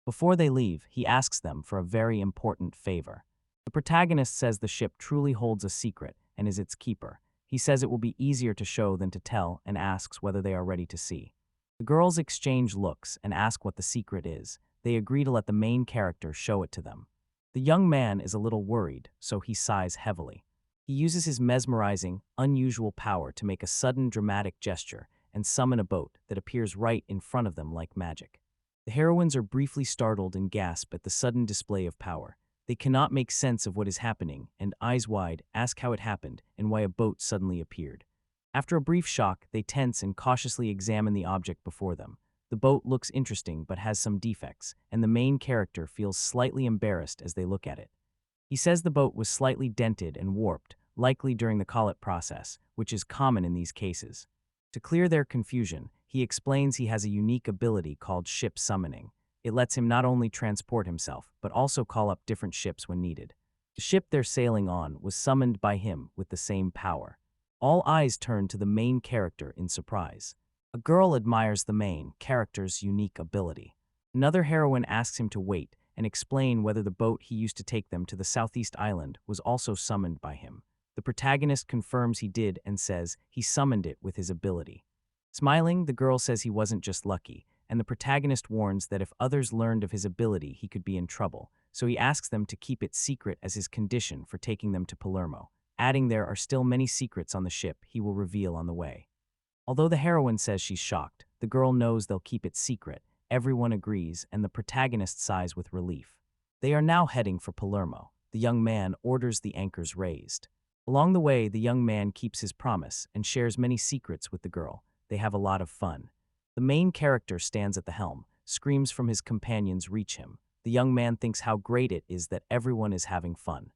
Before they leave, he asks them for a very important favor. The protagonist says the ship truly holds a secret and is its keeper. He says it will be easier to show than to tell and asks whether they are ready to see. The girls exchange looks and ask what the secret is. They agree to let the main character show it to them. The young man is a little worried, so he sighs heavily. He uses his mesmerizing, unusual power to make a sudden dramatic gesture and summon a boat that appears right in front of them like magic. The heroines are briefly startled and gasp at the sudden display of power. They cannot make sense of what is happening and, eyes wide, ask how it happened and why a boat suddenly appeared. After a brief shock, they tense and cautiously examine the object before them. The boat looks interesting but has some defects, and the main character feels slightly embarrassed as they look at it. He says the boat was slightly dented and warped, likely during the call-up process, which is common in these cases. To clear their confusion, he explains he has a unique ability called ship summoning. It lets him not only transport himself, but also call up different ships when needed. The ship they're sailing on was summoned by him with the same power. All eyes turn to the main character in surprise. A girl admires the main character's unique ability. Another heroine asks him to wait and explain whether the boat he used to take them to the southeast island was also summoned by him. The protagonist confirms he did and says he summoned it with his ability. Smiling, the girl says he wasn't just lucky, and the protagonist warns that if others learned of his ability, he could be in trouble, so he asks them to keep it secret as his condition for taking them to Palermo, adding there are still many secrets on the ship he will reveal on the way. Although the heroine says she's shocked, the girl knows they'll keep it secret. Everyone agrees, and the protagonist sighs with relief. They are now heading for Palermo. The young man orders the anchors raised. Along the way, the young man keeps his promise and shares many secrets with the girl. They have a lot of fun. The main character stands at the helm. Screams from his companions reach him. The young man thinks how great it is that everyone is having fun.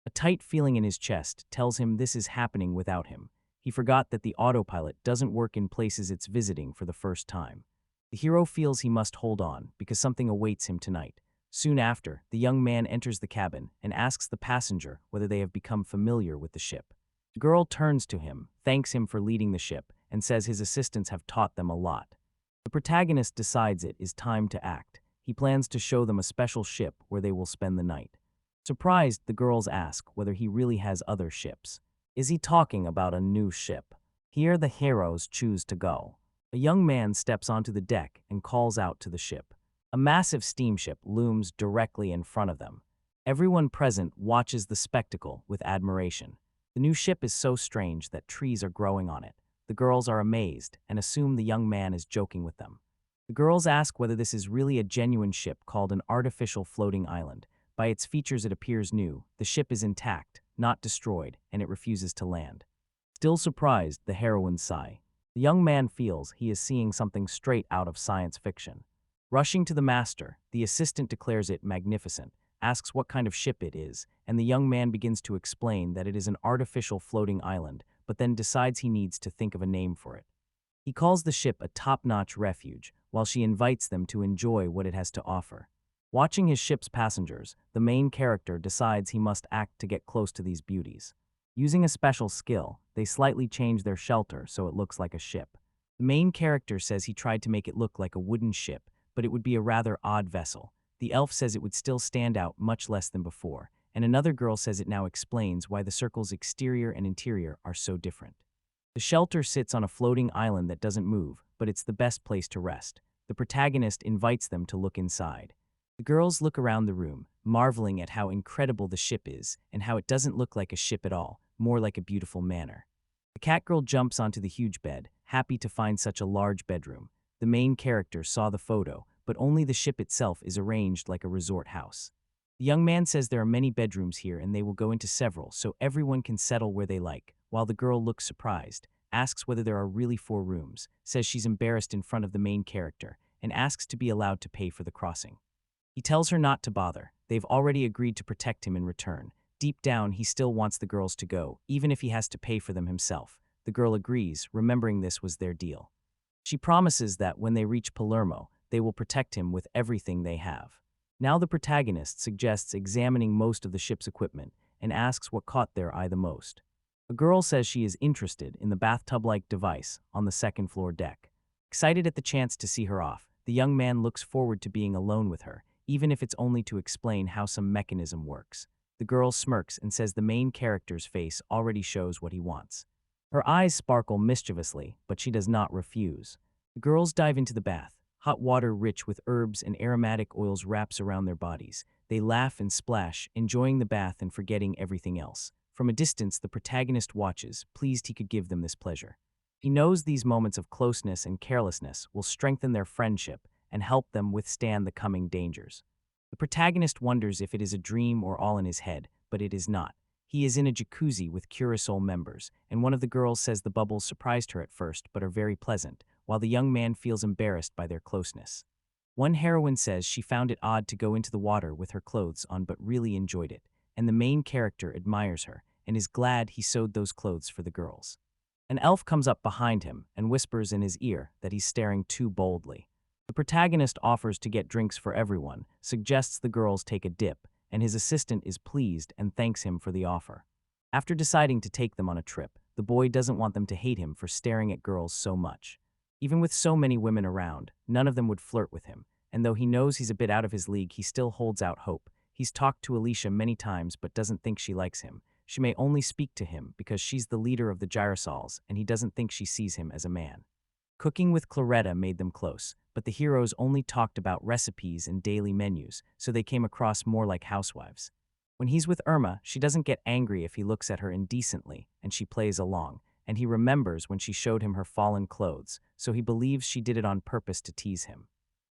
A tight feeling in his chest tells him this is happening without him. He forgot that the autopilot doesn't work in places it's visiting for the first time. The hero feels he must hold on because something awaits him tonight. Soon after, the young man enters the cabin and asks the passenger whether they have become familiar with the ship. The girl turns to him, thanks him for leading the ship, and says his assistants have taught them a lot. The protagonist decides it is time to act. He plans to show them a special ship where they will spend the night. Surprised, the girls ask whether he really has other ships. Is he talking about a new ship? Here the heroes choose to go. A young man steps onto the deck and calls out to the ship. A massive steamship looms directly in front of them. Everyone present watches the spectacle with admiration. The new ship is so strange that trees are growing on it. The girls are amazed and assume the young man is joking with them. The girls ask whether this is really a genuine ship called an artificial floating island. By its features it appears new. The ship is intact, not destroyed, and it refuses to land. Still surprised, the heroines sigh. The young man feels he is seeing something straight out of science fiction. Rushing to the master, the assistant declares it magnificent, asks what kind of ship it is, and the young man begins to explain that it is an artificial floating island, but then decides he needs to think of a name for it. He calls the ship a top-notch refuge, while she invites them to enjoy what it has to offer. Watching his ship's passengers, the main character decides he must act to get close to these beauties. Using a special skill, they slightly change their shelter so it looks like a ship. The main character says he tried to make it look like a wooden ship, but it would be a rather odd vessel. The elf says it would still stand out much less than before, and another girl says it now explains why the circle's exterior and interior are so different. The shelter sits on a floating island that doesn't move, but it's the best place to rest. The protagonist invites them to look inside. The girls look around the room, marveling at how incredible the ship is and how it doesn't look like a ship at all, more like a beautiful manor. The cat girl jumps onto the huge bed, happy to find such a large bedroom. The main character saw the photo, but only the ship itself is arranged like a resort house. The young man says there are many bedrooms here and they will go into several so everyone can settle where they like, while the girl looks surprised, asks whether there are really 4 rooms, says she's embarrassed in front of the main character, and asks to be allowed to pay for the crossing. He tells her not to bother. They've already agreed to protect him in return. Deep down, he still wants the girls to go, even if he has to pay for them himself. The girl agrees, remembering this was their deal. She promises that when they reach Palermo, they will protect him with everything they have. Now the protagonist suggests examining most of the ship's equipment and asks what caught their eye the most. A girl says she is interested in the bathtub-like device on the second-floor deck. Excited at the chance to see her off, the young man looks forward to being alone with her, even if it's only to explain how some mechanism works. The girl smirks and says the main character's face already shows what he wants. Her eyes sparkle mischievously, but she does not refuse. The girls dive into the bath. Hot water rich with herbs and aromatic oils wraps around their bodies. They laugh and splash, enjoying the bath and forgetting everything else. From a distance, the protagonist watches, pleased he could give them this pleasure. He knows these moments of closeness and carelessness will strengthen their friendship and help them withstand the coming dangers. The protagonist wonders if it is a dream or all in his head, but it is not. He is in a jacuzzi with Curacao members, and one of the girls says the bubbles surprised her at first but are very pleasant, while the young man feels embarrassed by their closeness. One heroine says she found it odd to go into the water with her clothes on but really enjoyed it, and the main character admires her and is glad he sewed those clothes for the girls. An elf comes up behind him and whispers in his ear that he's staring too boldly. The protagonist offers to get drinks for everyone, suggests the girls take a dip, and his assistant is pleased and thanks him for the offer. After deciding to take them on a trip, the boy doesn't want them to hate him for staring at girls so much. Even with so many women around, none of them would flirt with him, and though he knows he's a bit out of his league, he still holds out hope. He's talked to Alicia many times but doesn't think she likes him. She may only speak to him because she's the leader of the Gyrosols and he doesn't think she sees him as a man. Cooking with Claretta made them close, but the heroes only talked about recipes and daily menus, so they came across more like housewives. When he's with Irma, she doesn't get angry if he looks at her indecently, and she plays along, and he remembers when she showed him her fallen clothes, so he believes she did it on purpose to tease him.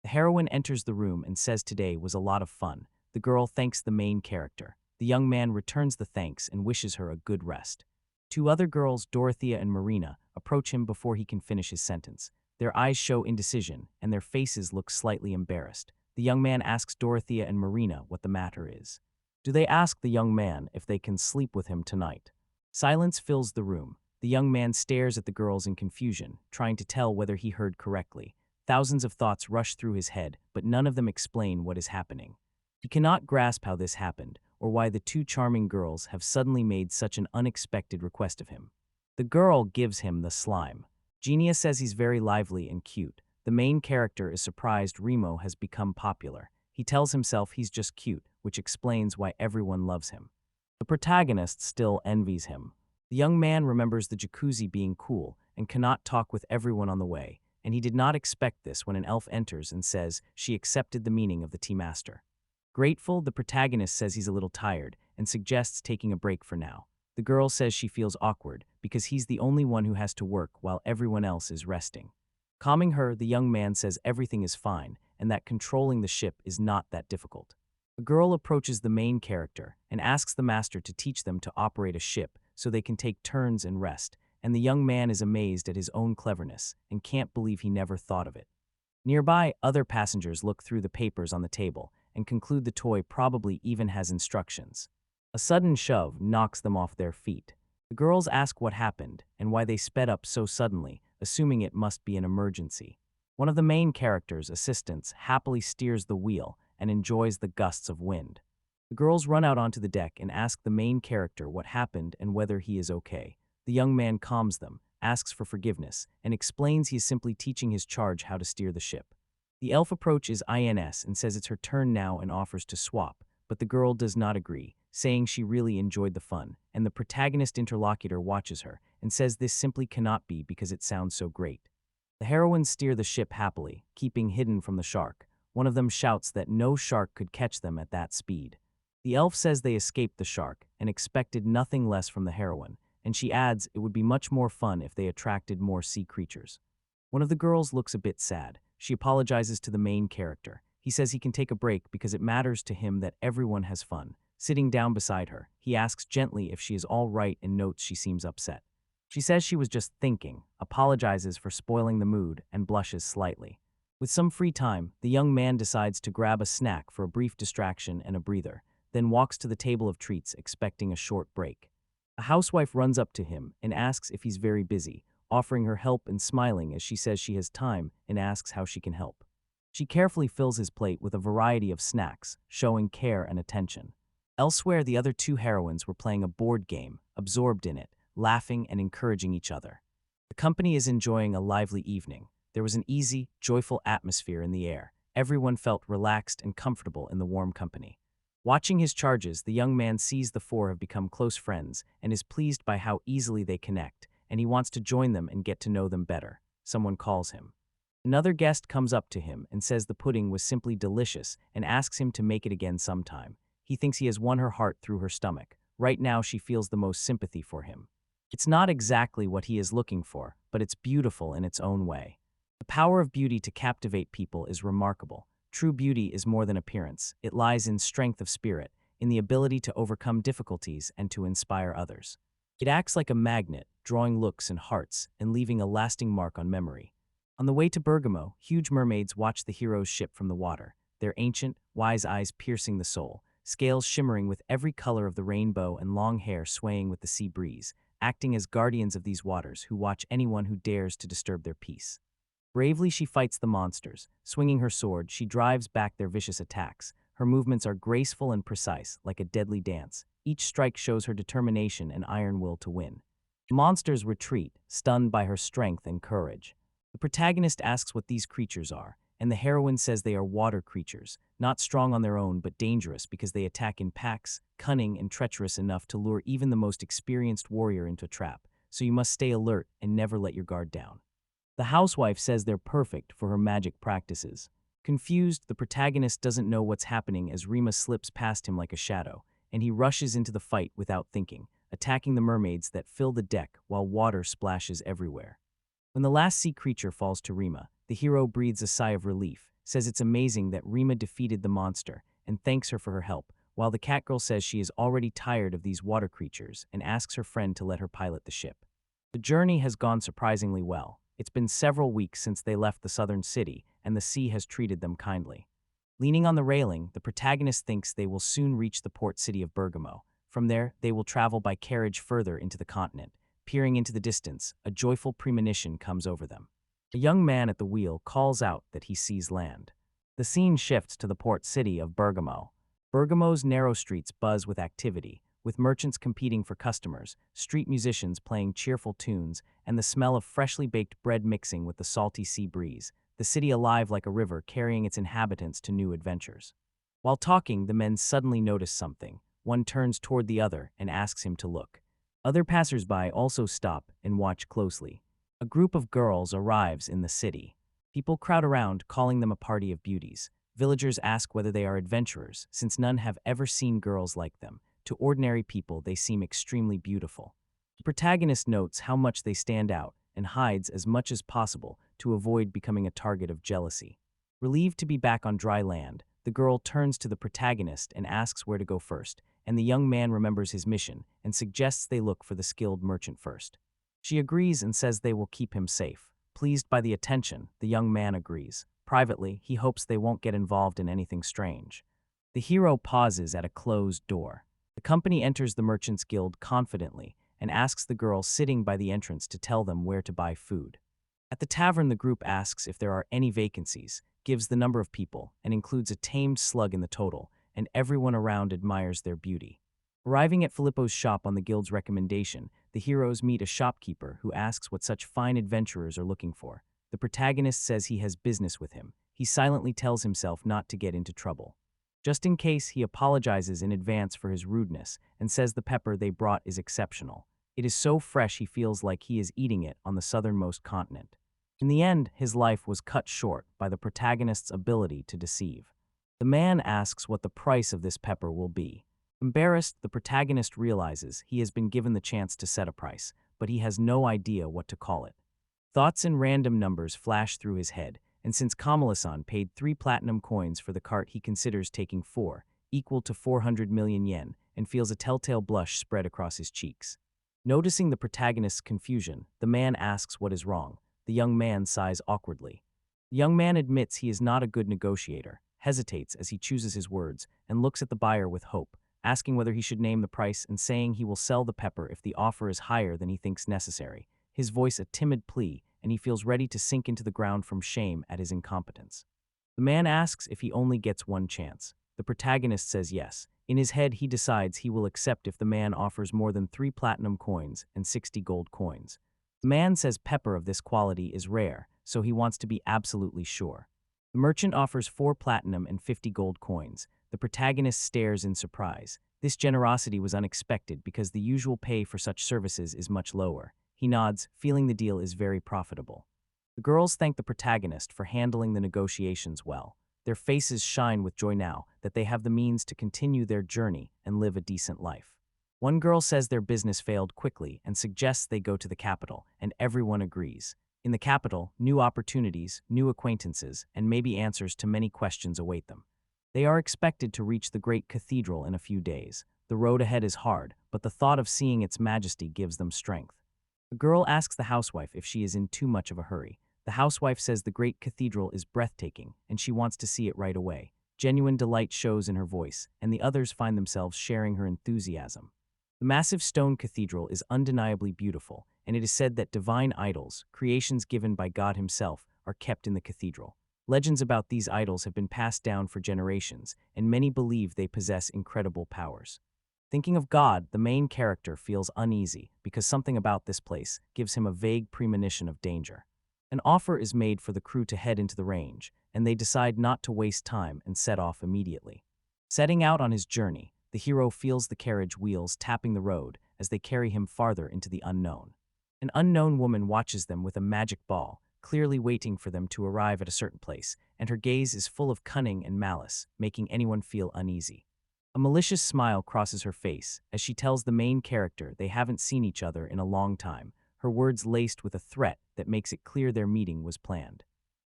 The heroine enters the room and says today was a lot of fun. The girl thanks the main character. The young man returns the thanks and wishes her a good rest. 2 other girls, Dorothea and Marina, approach him before he can finish his sentence. Their eyes show indecision, and their faces look slightly embarrassed. The young man asks Dorothea and Marina what the matter is. Do they ask the young man if they can sleep with him tonight? Silence fills the room. The young man stares at the girls in confusion, trying to tell whether he heard correctly. Thousands of thoughts rush through his head, but none of them explain what is happening. He cannot grasp how this happened, or why the 2 charming girls have suddenly made such an unexpected request of him. The girl gives him the slime. Genia says he's very lively and cute. The main character is surprised Remo has become popular. He tells himself he's just cute, which explains why everyone loves him. The protagonist still envies him. The young man remembers the jacuzzi being cool and cannot talk with everyone on the way, and he did not expect this when an elf enters and says she accepted the meaning of the tea master. Grateful, the protagonist says he's a little tired and suggests taking a break for now. The girl says she feels awkward because he's the only one who has to work while everyone else is resting. Calming her, the young man says everything is fine and that controlling the ship is not that difficult. The girl approaches the main character and asks the master to teach them to operate a ship so they can take turns and rest, and the young man is amazed at his own cleverness and can't believe he never thought of it. Nearby, other passengers look through the papers on the table and conclude the toy probably even has instructions. A sudden shove knocks them off their feet. The girls ask what happened and why they sped up so suddenly, assuming it must be an emergency. One of the main character's assistants happily steers the wheel and enjoys the gusts of wind. The The girls run out onto the deck and ask the main character what happened and whether he is okay. The young man calms them, asks for forgiveness, and explains he is simply teaching his charge how to steer the ship. The elf approaches INS and says it's her turn now and offers to swap, but the girl does not agree, saying she really enjoyed the fun, and the protagonist interlocutor watches her and says this simply cannot be because it sounds so great. The heroines steer the ship happily, keeping hidden from the shark. One of them shouts that no shark could catch them at that speed. The elf says they escaped the shark and expected nothing less from the heroine, and she adds it would be much more fun if they attracted more sea creatures. One of the girls looks a bit sad. She apologizes to the main character. He says he can take a break because it matters to him that everyone has fun. Sitting down beside her, he asks gently if she is all right and notes she seems upset. She says she was just thinking, apologizes for spoiling the mood, and blushes slightly. With some free time, the young man decides to grab a snack for a brief distraction and a breather, then walks to the table of treats expecting a short break. A housewife runs up to him and asks if he's very busy, offering her help and smiling as she says she has time and asks how she can help. She carefully fills his plate with a variety of snacks, showing care and attention. Elsewhere, the other two heroines were playing a board game, absorbed in it, laughing and encouraging each other. The company is enjoying a lively evening. There was an easy, joyful atmosphere in the air. Everyone felt relaxed and comfortable in the warm company. Watching his charges, the young man sees the four have become close friends and is pleased by how easily they connect, and he wants to join them and get to know them better. Someone calls him. Another guest comes up to him and says the pudding was simply delicious and asks him to make it again sometime. He thinks he has won her heart through her stomach. Right now, she feels the most sympathy for him. It's not exactly what he is looking for, but it's beautiful in its own way. The power of beauty to captivate people is remarkable. True beauty is more than appearance. It lies in strength of spirit, in the ability to overcome difficulties and to inspire others. It acts like a magnet, drawing looks and hearts and leaving a lasting mark on memory. On the way to Bergamo, huge mermaids watch the hero's ship from the water, their ancient, wise eyes piercing the soul, scales shimmering with every color of the rainbow and long hair swaying with the sea breeze, acting as guardians of these waters who watch anyone who dares to disturb their peace. Bravely she fights the monsters. Swinging her sword, she drives back their vicious attacks. Her movements are graceful and precise, like a deadly dance. Each strike shows her determination and iron will to win. The monsters retreat, stunned by her strength and courage. The protagonist asks what these creatures are, and the heroine says they are water creatures, not strong on their own but dangerous because they attack in packs, cunning and treacherous enough to lure even the most experienced warrior into a trap, so you must stay alert and never let your guard down. The housewife says they're perfect for her magic practices. Confused, the protagonist doesn't know what's happening as Rima slips past him like a shadow, and he rushes into the fight without thinking, attacking the mermaids that fill the deck while water splashes everywhere. When the last sea creature falls to Rima, the hero breathes a sigh of relief, says it's amazing that Rima defeated the monster, and thanks her for her help, while the catgirl says she is already tired of these water creatures and asks her friend to let her pilot the ship. The journey has gone surprisingly well. It's been several weeks since they left the southern city, and the sea has treated them kindly. Leaning on the railing, the protagonist thinks they will soon reach the port city of Bergamo. From there, they will travel by carriage further into the continent. Peering into the distance, a joyful premonition comes over them. A young man at the wheel calls out that he sees land. The scene shifts to the port city of Bergamo. Bergamo's narrow streets buzz with activity, with merchants competing for customers, street musicians playing cheerful tunes, and the smell of freshly baked bread mixing with the salty sea breeze, the city alive like a river carrying its inhabitants to new adventures. While talking, the men suddenly notice something. One turns toward the other and asks him to look. Other passersby also stop and watch closely. A group of girls arrives in the city. People crowd around, calling them a party of beauties. Villagers ask whether they are adventurers, since none have ever seen girls like them. To ordinary people, they seem extremely beautiful. The protagonist notes how much they stand out and hides as much as possible to avoid becoming a target of jealousy. Relieved to be back on dry land, the girl turns to the protagonist and asks where to go first, and the young man remembers his mission and suggests they look for the skilled merchant first. She agrees and says they will keep him safe. Pleased by the attention, the young man agrees. Privately, he hopes they won't get involved in anything strange. The hero pauses at a closed door. The company enters the Merchants Guild confidently and asks the girl sitting by the entrance to tell them where to buy food. At the tavern, the group asks if there are any vacancies, gives the number of people, and includes a tamed slug in the total, and everyone around admires their beauty. Arriving at Filippo's shop on the guild's recommendation, the heroes meet a shopkeeper who asks what such fine adventurers are looking for. The protagonist says he has business with him. He silently tells himself not to get into trouble. Just in case, he apologizes in advance for his rudeness and says the pepper they brought is exceptional. It is so fresh he feels like he is eating it on the southernmost continent. In the end, his life was cut short by the protagonist's ability to deceive. The man asks what the price of this pepper will be. Embarrassed, the protagonist realizes he has been given the chance to set a price, but he has no idea what to call it. Thoughts in random numbers flash through his head, and since Kamala-san paid 3 platinum coins for the cart, he considers taking 4, equal to 400 million yen, and feels a telltale blush spread across his cheeks. Noticing the protagonist's confusion, the man asks what is wrong. The young man sighs awkwardly. The young man admits he is not a good negotiator, hesitates as he chooses his words, and looks at the buyer with hope, asking whether he should name the price and saying he will sell the pepper if the offer is higher than he thinks necessary, his voice a timid plea, and he feels ready to sink into the ground from shame at his incompetence. The man asks if he only gets one chance. The protagonist says yes. In his head, he decides he will accept if the man offers more than 3 platinum coins and 60 gold coins. The man says pepper of this quality is rare, so he wants to be absolutely sure. The merchant offers 4 platinum and 50 gold coins. The protagonist stares in surprise. This generosity was unexpected because the usual pay for such services is much lower. He nods, feeling the deal is very profitable. The girls thank the protagonist for handling the negotiations well. Their faces shine with joy now that they have the means to continue their journey and live a decent life. One girl says their business failed quickly and suggests they go to the capital, and everyone agrees. In the capital, new opportunities, new acquaintances, and maybe answers to many questions await them. They are expected to reach the great cathedral in a few days. The road ahead is hard, but the thought of seeing its majesty gives them strength. The girl asks the housewife if she is in too much of a hurry. The housewife says the great cathedral is breathtaking, and she wants to see it right away. Genuine delight shows in her voice, and the others find themselves sharing her enthusiasm. The massive stone cathedral is undeniably beautiful, and it is said that divine idols, creations given by God himself, are kept in the cathedral. Legends about these idols have been passed down for generations, and many believe they possess incredible powers. Thinking of God, the main character feels uneasy because something about this place gives him a vague premonition of danger. An offer is made for the crew to head into the range, and they decide not to waste time and set off immediately. Setting out on his journey, the hero feels the carriage wheels tapping the road as they carry him farther into the unknown. An unknown woman watches them with a magic ball, clearly waiting for them to arrive at a certain place, and her gaze is full of cunning and malice, making anyone feel uneasy. A malicious smile crosses her face as she tells the main character they haven't seen each other in a long time, her words laced with a threat that makes it clear their meeting was planned.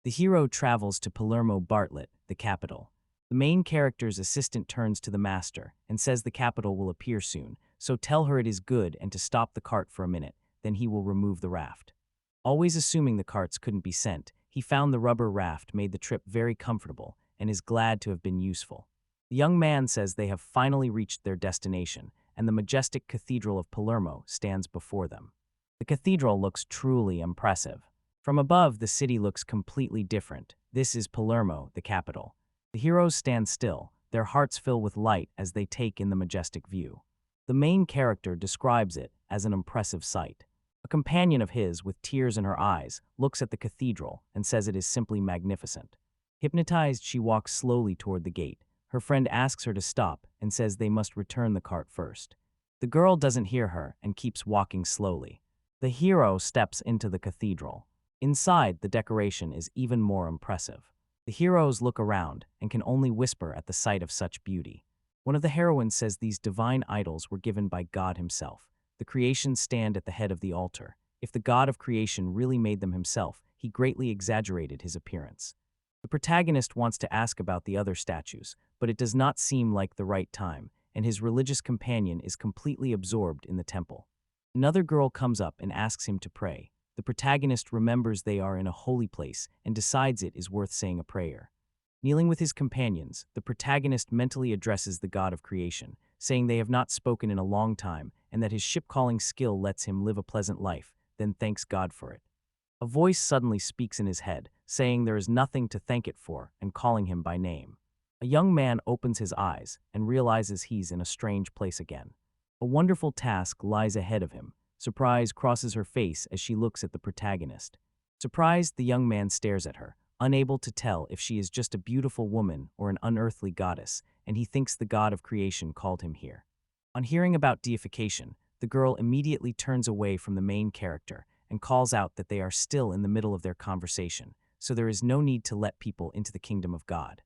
The hero travels to Palermo Bartlett, the capital. The main character's assistant turns to the master and says the capital will appear soon, so tell her it is good and to stop the cart for a minute, then he will remove the raft. Always assuming the carts couldn't be sent, he found the rubber raft made the trip very comfortable and is glad to have been useful. The young man says they have finally reached their destination, and the majestic cathedral of Palermo stands before them. The cathedral looks truly impressive. From above, the city looks completely different. This is Palermo, the capital. The heroes stand still, their hearts fill with light as they take in the majestic view. The main character describes it as an impressive sight. A companion of his, with tears in her eyes, looks at the cathedral and says it is simply magnificent. Hypnotized, she walks slowly toward the gate. Her friend asks her to stop and says they must return the cart first. The girl doesn't hear her and keeps walking slowly. The hero steps into the cathedral. Inside, the decoration is even more impressive. The heroes look around and can only whisper at the sight of such beauty. One of the heroines says these divine idols were given by God himself. The creations stand at the head of the altar. If the God of creation really made them himself, he greatly exaggerated his appearance. The protagonist wants to ask about the other statues, but it does not seem like the right time, and his religious companion is completely absorbed in the temple. Another girl comes up and asks him to pray. The protagonist remembers they are in a holy place and decides it is worth saying a prayer. Kneeling with his companions, the protagonist mentally addresses the God of creation, saying they have not spoken in a long time and that his ship-calling skill lets him live a pleasant life, then thanks God for it. A voice suddenly speaks in his head, saying there is nothing to thank it for and calling him by name. A young man opens his eyes and realizes he's in a strange place again. A wonderful task lies ahead of him. Surprise crosses her face as she looks at the protagonist. Surprised, the young man stares at her, unable to tell if she is just a beautiful woman or an unearthly goddess, and he thinks the god of creation called him here. On hearing about deification, the girl immediately turns away from the main character and calls out that they are still in the middle of their conversation, so there is no need to let people into the kingdom of God.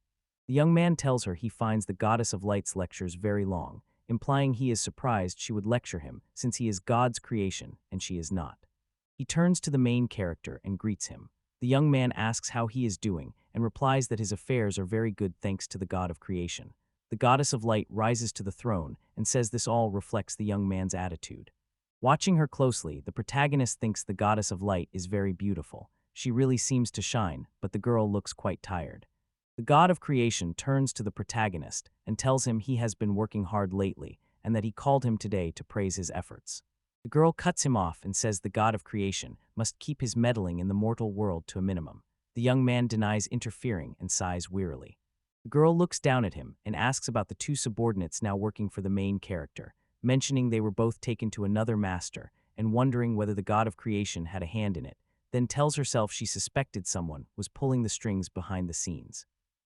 The young man tells her he finds the goddess of light's lectures very long, implying he is surprised she would lecture him since he is God's creation and she is not. He turns to the main character and greets him. The young man asks how he is doing and replies that his affairs are very good thanks to the god of creation. The goddess of light rises to the throne and says this all reflects the young man's attitude. Watching her closely, the protagonist thinks the goddess of light is very beautiful. She really seems to shine, but the girl looks quite tired. The god of creation turns to the protagonist and tells him he has been working hard lately and that he called him today to praise his efforts. The girl cuts him off and says the god of creation must keep his meddling in the mortal world to a minimum. The young man denies interfering and sighs wearily. The girl looks down at him and asks about the two subordinates now working for the main character, mentioning they were both taken to another master and wondering whether the god of creation had a hand in it, then tells herself she suspected someone was pulling the strings behind the scenes.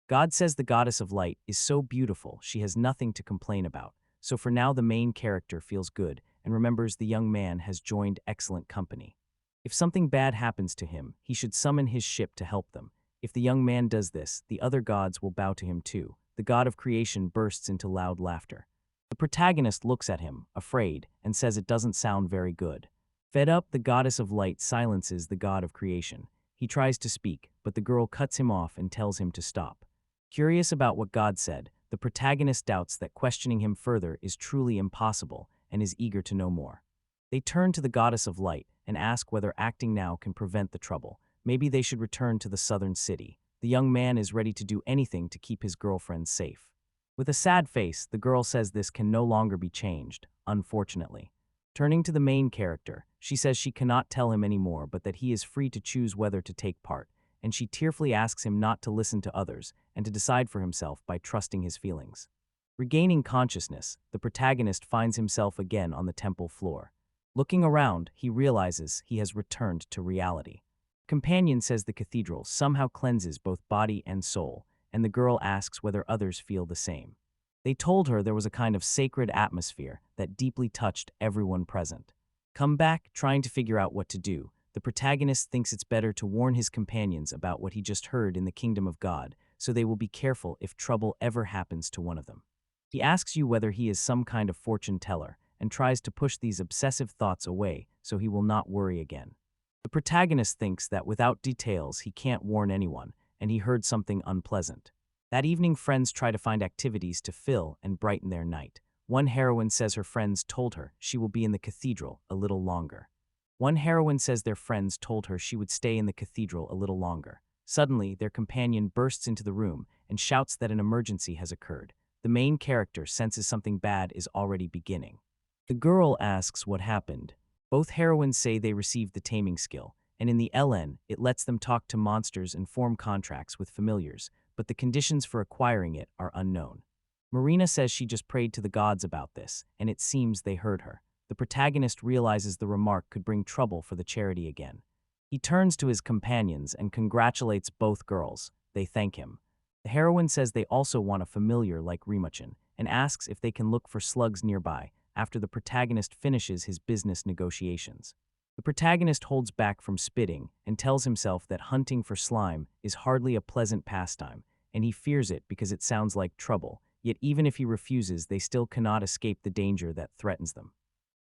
God says the goddess of light is so beautiful she has nothing to complain about, so for now the main character feels good and remembers the young man has joined excellent company. If something bad happens to him, he should summon his ship to help them. If the young man does this, the other gods will bow to him too. The god of creation bursts into loud laughter. The protagonist looks at him, afraid, and says it doesn't sound very good. Fed up, the goddess of light silences the god of creation. He tries to speak, but the girl cuts him off and tells him to stop. Curious about what God said, the protagonist doubts that questioning him further is truly impossible and is eager to know more. They turn to the goddess of light and ask whether acting now can prevent the trouble. Maybe they should return to the southern city. The young man is ready to do anything to keep his girlfriend safe. With a sad face, the girl says this can no longer be changed, unfortunately. Turning to the main character, she says she cannot tell him anymore but that he is free to choose whether to take part, and she tearfully asks him not to listen to others and to decide for himself by trusting his feelings. Regaining consciousness, the protagonist finds himself again on the temple floor. Looking around, he realizes he has returned to reality. Companion says the cathedral somehow cleanses both body and soul, and the girl asks whether others feel the same. They told her there was a kind of sacred atmosphere that deeply touched everyone present. Come back, trying to figure out what to do, the protagonist thinks it's better to warn his companions about what he just heard in the kingdom of God, so they will be careful if trouble ever happens to one of them. He asks you whether he is some kind of fortune teller and tries to push these obsessive thoughts away so he will not worry again. The protagonist thinks that without details he can't warn anyone, and he heard something unpleasant. That evening, friends try to find activities to fill and brighten their night. One heroine says her friends told her she will be in the cathedral a little longer. One heroine says their friends told her she would stay in the cathedral a little longer. Suddenly, their companion bursts into the room and shouts that an emergency has occurred. The main character senses something bad is already beginning. The girl asks what happened. Both heroines say they received the taming skill, and in the LN, it lets them talk to monsters and form contracts with familiars, but the conditions for acquiring it are unknown. Marina says she just prayed to the gods about this, and it seems they heard her. The protagonist realizes the remark could bring trouble for the charity again. He turns to his companions and congratulates both girls. They thank him. The heroine says they also want a familiar like Remuchin and asks if they can look for slugs nearby after the protagonist finishes his business negotiations. The protagonist holds back from spitting and tells himself that hunting for slime is hardly a pleasant pastime, and he fears it because it sounds like trouble, yet even if he refuses, they still cannot escape the danger that threatens them.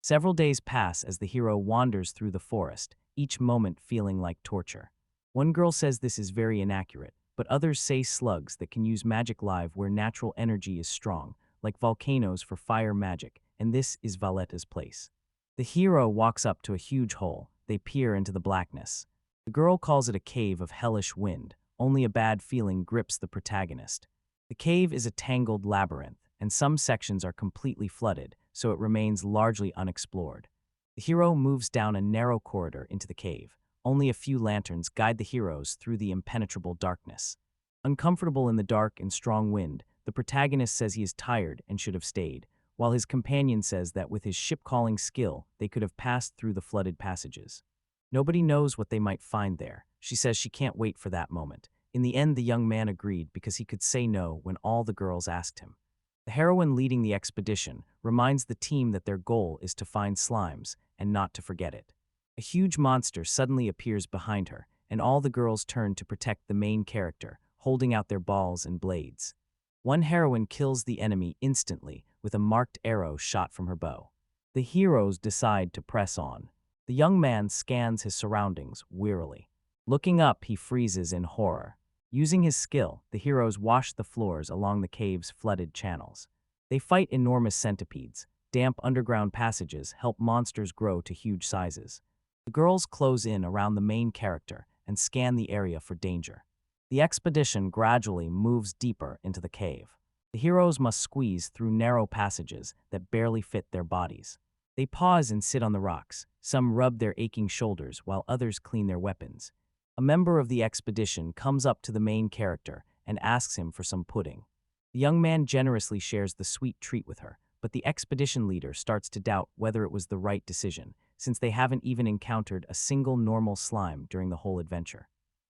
Several days pass as the hero wanders through the forest, each moment feeling like torture. One girl says this is very inaccurate, but others say slugs that can use magic live where natural energy is strong, like volcanoes for fire magic, and this is Valletta's place. The hero walks up to a huge hole. They peer into the blackness. The girl calls it a cave of hellish wind. Only a bad feeling grips the protagonist. The cave is a tangled labyrinth, and some sections are completely flooded, so it remains largely unexplored. The hero moves down a narrow corridor into the cave. Only a few lanterns guide the heroes through the impenetrable darkness. Uncomfortable in the dark and strong wind, The protagonist says he is tired and should have stayed, while his companion says that with his ship-calling skill, they could have passed through the flooded passages. Nobody knows what they might find there. She says she can't wait for that moment. In the end, the young man agreed because he could say no when all the girls asked him. The heroine leading the expedition reminds the team that their goal is to find slimes and not to forget it. A huge monster suddenly appears behind her, and all the girls turn to protect the main character, holding out their balls and blades. One heroine kills the enemy instantly with a marked arrow shot from her bow. The heroes decide to press on. The young man scans his surroundings wearily. Looking up, he freezes in horror. Using his skill, the heroes wash the floors along the cave's flooded channels. They fight enormous centipedes. Damp underground passages help monsters grow to huge sizes. The girls close in around the main character and scan the area for danger. The expedition gradually moves deeper into the cave. The heroes must squeeze through narrow passages that barely fit their bodies. They pause and sit on the rocks. Some rub their aching shoulders while others clean their weapons. A member of the expedition comes up to the main character and asks him for some pudding. The young man generously shares the sweet treat with her, but the expedition leader starts to doubt whether it was the right decision, since they haven't even encountered a single normal slime during the whole adventure.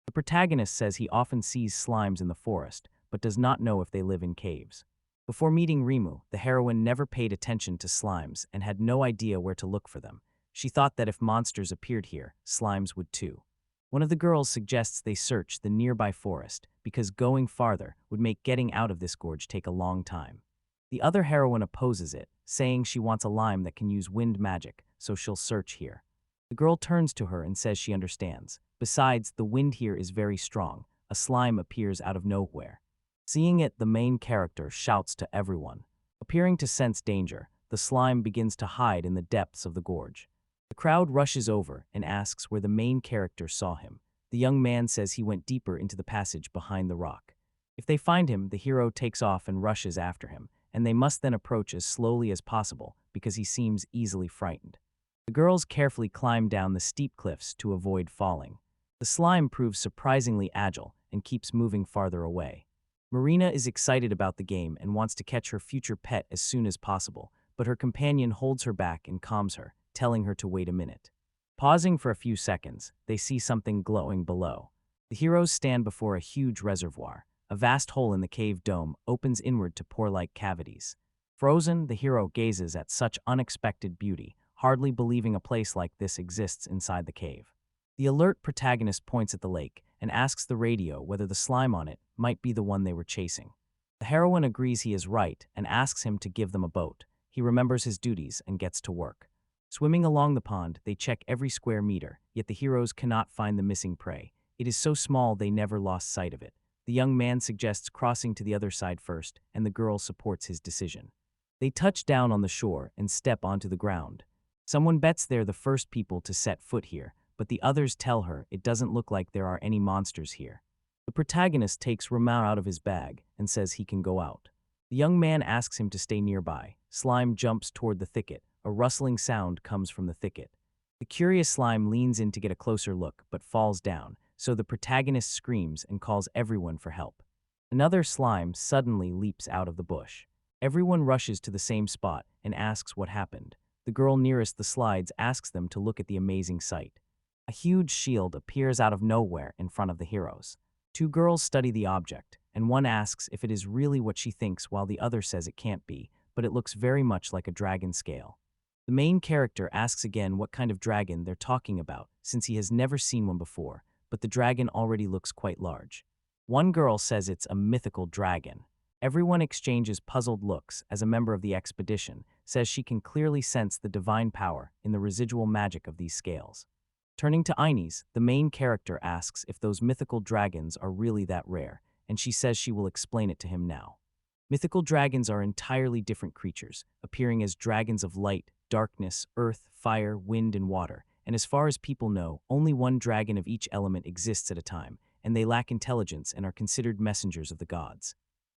The protagonist says he often sees slimes in the forest, but does not know if they live in caves. Before meeting Rimu, the heroine never paid attention to slimes and had no idea where to look for them. She thought that if monsters appeared here, slimes would too. One of the girls suggests they search the nearby forest because going farther would make getting out of this gorge take a long time. The other heroine opposes it, saying she wants a lime that can use wind magic, so she'll search here. The girl turns to her and says she understands. Besides, the wind here is very strong. A slime appears out of nowhere. Seeing it, the main character shouts to everyone. Appearing to sense danger, the slime begins to hide in the depths of the gorge. The crowd rushes over and asks where the main character saw him. The young man says he went deeper into the passage behind the rock. If they find him, the hero takes off and rushes after him, and they must then approach as slowly as possible because he seems easily frightened. The girls carefully climb down the steep cliffs to avoid falling. The slime proves surprisingly agile and keeps moving farther away. Marina is excited about the game and wants to catch her future pet as soon as possible, but her companion holds her back and calms her, telling her to wait a minute. Pausing for a few seconds, they see something glowing below. The heroes stand before a huge reservoir. A vast hole in the cave dome opens inward to pore-like cavities. Frozen, the hero gazes at such unexpected beauty, hardly believing a place like this exists inside the cave. The alert protagonist points at the lake and asks the radio whether the slime on it might be the one they were chasing. The heroine agrees he is right and asks him to give them a boat. He remembers his duties and gets to work. Swimming along the pond, they check every square meter, yet the heroes cannot find the missing prey. It is so small they never lost sight of it. The young man suggests crossing to the other side first, and the girl supports his decision. They touch down on the shore and step onto the ground. Someone bets they're the first people to set foot here, but the others tell her it doesn't look like there are any monsters here. The protagonist takes Romain out of his bag and says he can go out. The young man asks him to stay nearby. Slime jumps toward the thicket. A rustling sound comes from the thicket. The curious slime leans in to get a closer look, but falls down, so the protagonist screams and calls everyone for help. Another slime suddenly leaps out of the bush. Everyone rushes to the same spot and asks what happened. The girl nearest the slides asks them to look at the amazing sight. A huge shield appears out of nowhere in front of the heroes. Two girls study the object, and one asks if it is really what she thinks while the other says it can't be, but it looks very much like a dragon scale. The main character asks again what kind of dragon they're talking about, since he has never seen one before, but the dragon already looks quite large. One girl says it's a mythical dragon. Everyone exchanges puzzled looks as a member of the expedition says she can clearly sense the divine power in the residual magic of these scales. Turning to Ines, the main character asks if those mythical dragons are really that rare, and she says she will explain it to him now. Mythical dragons are entirely different creatures, appearing as dragons of light, darkness, earth, fire, wind, and water, and as far as people know, only one dragon of each element exists at a time, and they lack intelligence and are considered messengers of the gods.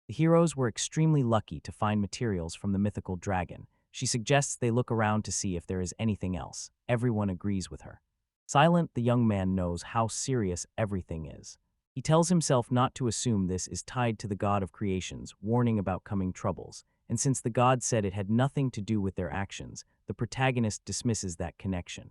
The heroes were extremely lucky to find materials from the mythical dragon. She suggests they look around to see if there is anything else. Everyone agrees with her. Silent, the young man knows how serious everything is. He tells himself not to assume this is tied to the god of creations, warning about coming troubles, and since the god said it had nothing to do with their actions, the protagonist dismisses that connection.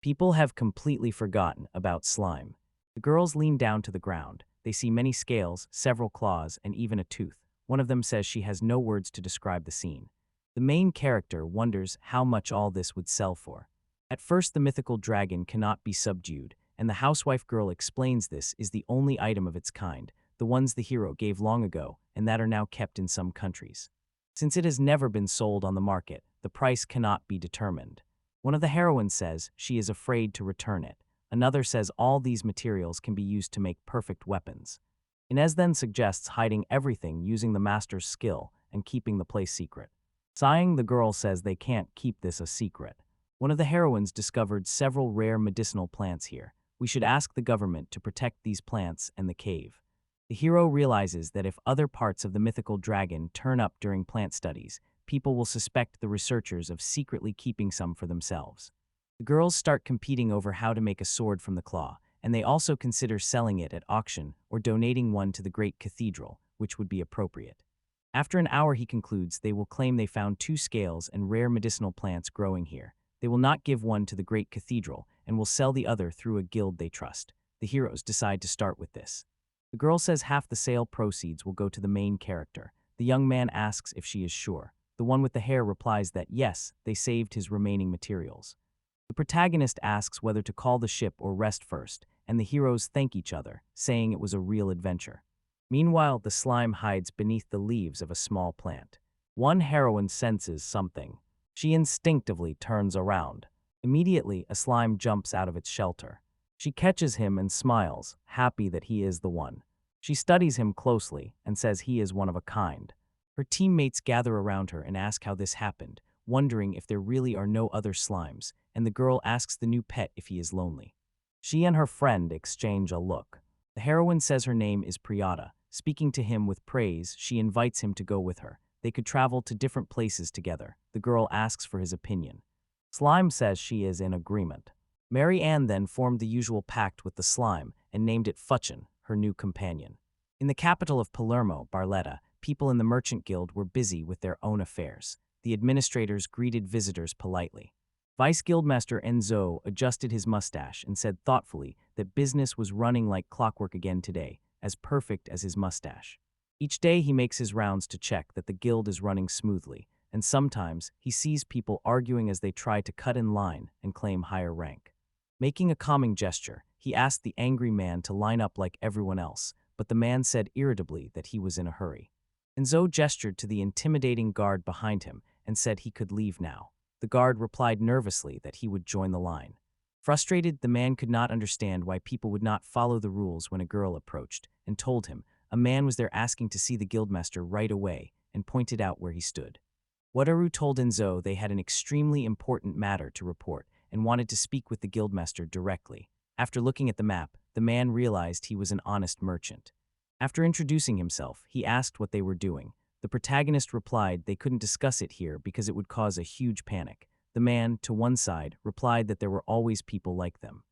People have completely forgotten about slime. The girls lean down to the ground. They see many scales, several claws, and even a tooth. One of them says she has no words to describe the scene. The main character wonders how much all this would sell for. At first, the mythical dragon cannot be subdued, and the housewife girl explains this is the only item of its kind, the ones the hero gave long ago, and that are now kept in some countries. Since it has never been sold on the market, the price cannot be determined. One of the heroines says she is afraid to return it. Another says all these materials can be used to make perfect weapons. Inez then suggests hiding everything using the master's skill and keeping the place secret. Sighing, the girl says they can't keep this a secret. One of the heroines discovered several rare medicinal plants here. We should ask the government to protect these plants and the cave. The hero realizes that if other parts of the mythical dragon turn up during plant studies, people will suspect the researchers of secretly keeping some for themselves. The girls start competing over how to make a sword from the claw, and they also consider selling it at auction or donating one to the great cathedral, which would be appropriate. After an hour, he concludes they will claim they found 2 scales and rare medicinal plants growing here. They will not give one to the great cathedral and will sell the other through a guild they trust. The heroes decide to start with this. The girl says half the sale proceeds will go to the main character. The young man asks if she is sure. The one with the hair replies that yes, they saved his remaining materials. The protagonist asks whether to call the ship or rest first, and the heroes thank each other, saying it was a real adventure. Meanwhile, the slime hides beneath the leaves of a small plant. One heroine senses something. She instinctively turns around. Immediately, a slime jumps out of its shelter. She catches him and smiles, happy that he is the one. She studies him closely and says he is one of a kind. Her teammates gather around her and ask how this happened, wondering if there really are no other slimes, and the girl asks the new pet if he is lonely. She and her friend exchange a look. The heroine says her name is Priyata. Speaking to him with praise, she invites him to go with her. They could travel to different places together. The girl asks for his opinion. Slime says she is in agreement. Mary Ann then formed the usual pact with the slime and named it Futchin, her new companion. In the capital of Palermo, Barletta, people in the merchant guild were busy with their own affairs. The administrators greeted visitors politely. Vice Guildmaster Enzo adjusted his mustache and said thoughtfully that business was running like clockwork again today, as perfect as his mustache. Each day he makes his rounds to check that the guild is running smoothly, and sometimes he sees people arguing as they try to cut in line and claim higher rank. Making a calming gesture, he asked the angry man to line up like everyone else, but the man said irritably that he was in a hurry. Enzo gestured to the intimidating guard behind him and said he could leave now. The guard replied nervously that he would join the line. Frustrated, the man could not understand why people would not follow the rules when a girl approached, and told him a man was there asking to see the guildmaster right away and pointed out where he stood. Wataru told Enzo they had an extremely important matter to report and wanted to speak with the guildmaster directly. After looking at the map, the man realized he was an honest merchant. After introducing himself, he asked what they were doing. The protagonist replied they couldn't discuss it here because it would cause a huge panic. The man, to one side, replied that there were always people like them.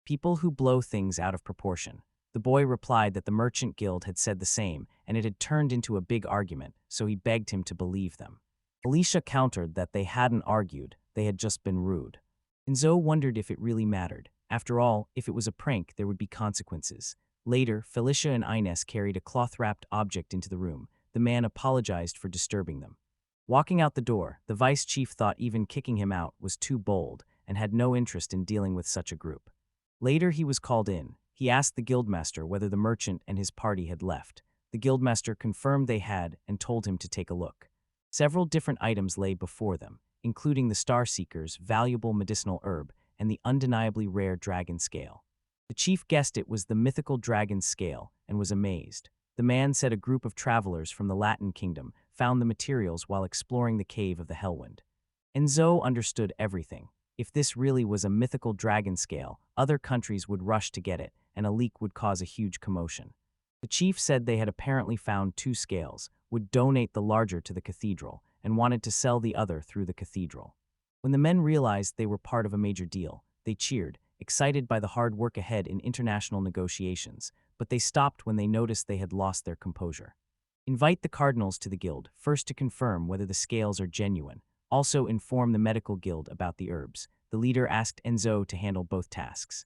People who blow things out of proportion. The boy replied that the merchant guild had said the same, and it had turned into a big argument, so he begged him to believe them. Alicia countered that they hadn't argued, they had just been rude. Enzo wondered if it really mattered. After all, if it was a prank, there would be consequences. Later, Felicia and Ines carried a cloth-wrapped object into the room. The man apologized for disturbing them. Walking out the door, the vice chief thought even kicking him out was too bold and had no interest in dealing with such a group. Later, he was called in. He asked the guildmaster whether the merchant and his party had left. The guildmaster confirmed they had and told him to take a look. Several different items lay before them, including the Star Seeker's valuable medicinal herb and the undeniably rare dragon scale. The chief guessed it was the mythical dragon scale and was amazed. The man said a group of travelers from the Latin kingdom found the materials while exploring the cave of the Hellwind. Enzo understood everything. If this really was a mythical dragon scale, other countries would rush to get it, and a leak would cause a huge commotion. The chief said they had apparently found 2 scales, would donate the larger to the cathedral, and wanted to sell the other through the cathedral. When the men realized they were part of a major deal, they cheered, excited by the hard work ahead in international negotiations. but they stopped when they noticed they had lost their composure. Invite the cardinals to the guild, first to confirm whether the scales are genuine. Also inform the medical guild about the herbs. The leader asked Enzo to handle both tasks.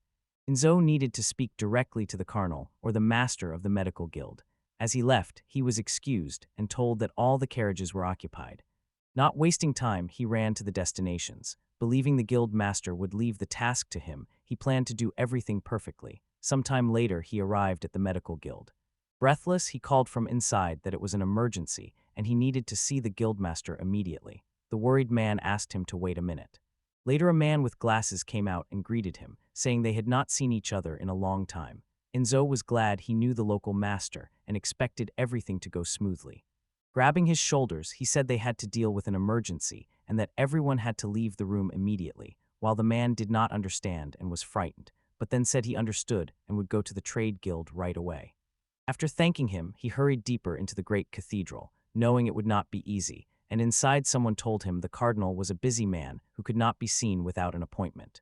Enzo needed to speak directly to the cardinal or the master of the medical guild. As he left, he was excused and told that all the carriages were occupied. Not wasting time, he ran to the destinations. Believing the guild master would leave the task to him, he planned to do everything perfectly. Sometime later, he arrived at the medical guild. Breathless, he called from inside that it was an emergency and he needed to see the guildmaster immediately. The worried man asked him to wait a minute. Later, a man with glasses came out and greeted him, saying they had not seen each other in a long time. Enzo was glad he knew the local master and expected everything to go smoothly. Grabbing his shoulders, he said they had to deal with an emergency and that everyone had to leave the room immediately, while the man did not understand and was frightened, but then said he understood and would go to the trade guild right away. After thanking him, he hurried deeper into the great cathedral, knowing it would not be easy, and inside someone told him the cardinal was a busy man who could not be seen without an appointment.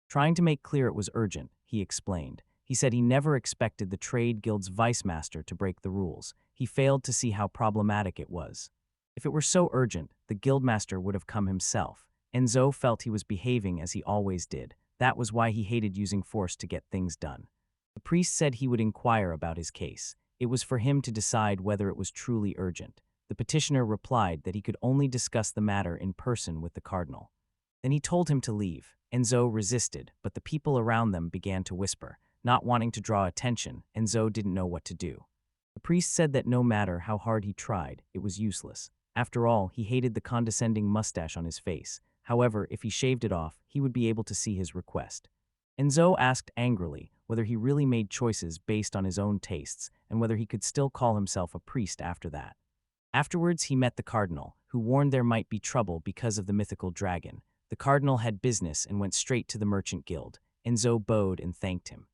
Trying to make clear it was urgent, he explained. He said he never expected the trade guild's vice master to break the rules. He failed to see how problematic it was. If it were so urgent, the guildmaster would have come himself. Enzo felt he was behaving as he always did. That was why he hated using force to get things done. The priest said he would inquire about his case. It was for him to decide whether it was truly urgent. The petitioner replied that he could only discuss the matter in person with the cardinal. Then he told him to leave. Enzo resisted, but the people around them began to whisper. Not wanting to draw attention, Enzo didn't know what to do. The priest said that no matter how hard he tried, it was useless. After all, he hated the condescending mustache on his face. However, if he shaved it off, he would be able to see his request. Enzo asked angrily whether he really made choices based on his own tastes and whether he could still call himself a priest after that. Afterwards, he met the cardinal, who warned there might be trouble because of the mythical dragon. The cardinal had business and went straight to the merchant guild. Enzo bowed and thanked him.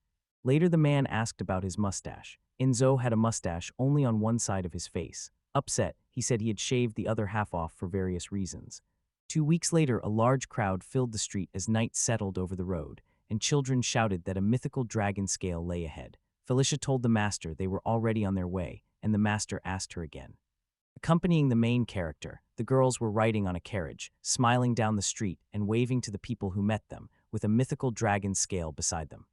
Later, the man asked about his mustache. Enzo had a mustache only on one side of his face. Upset, he said he had shaved the other half off for various reasons. 2 weeks later, a large crowd filled the street as night settled over the road, and children shouted that a mythical dragon scale lay ahead. Felicia told the master they were already on their way, and the master asked her again. Accompanying the main character, the girls were riding on a carriage, smiling down the street and waving to the people who met them, with a mythical dragon scale beside them.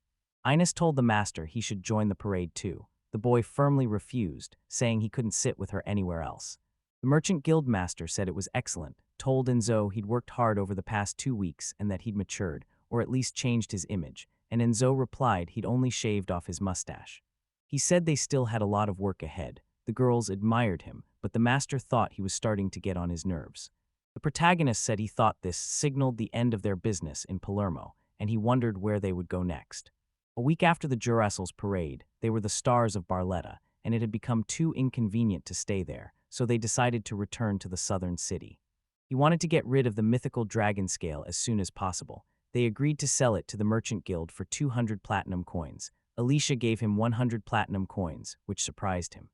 Ines told the master he should join the parade too. The boy firmly refused, saying he couldn't sit with her anywhere else. The merchant guild master said it was excellent, told Enzo he'd worked hard over the past 2 weeks and that he'd matured, or at least changed his image, and Enzo replied he'd only shaved off his mustache. He said they still had a lot of work ahead. The girls admired him, but the master thought he was starting to get on his nerves. The protagonist said he thought this signaled the end of their business in Palermo, and he wondered where they would go next. A week after the Jurassils parade, they were the stars of Barletta, and it had become too inconvenient to stay there, so they decided to return to the southern city. He wanted to get rid of the mythical dragon scale as soon as possible. They agreed to sell it to the merchant guild for 200 platinum coins. Alicia gave him 100 platinum coins, which surprised him.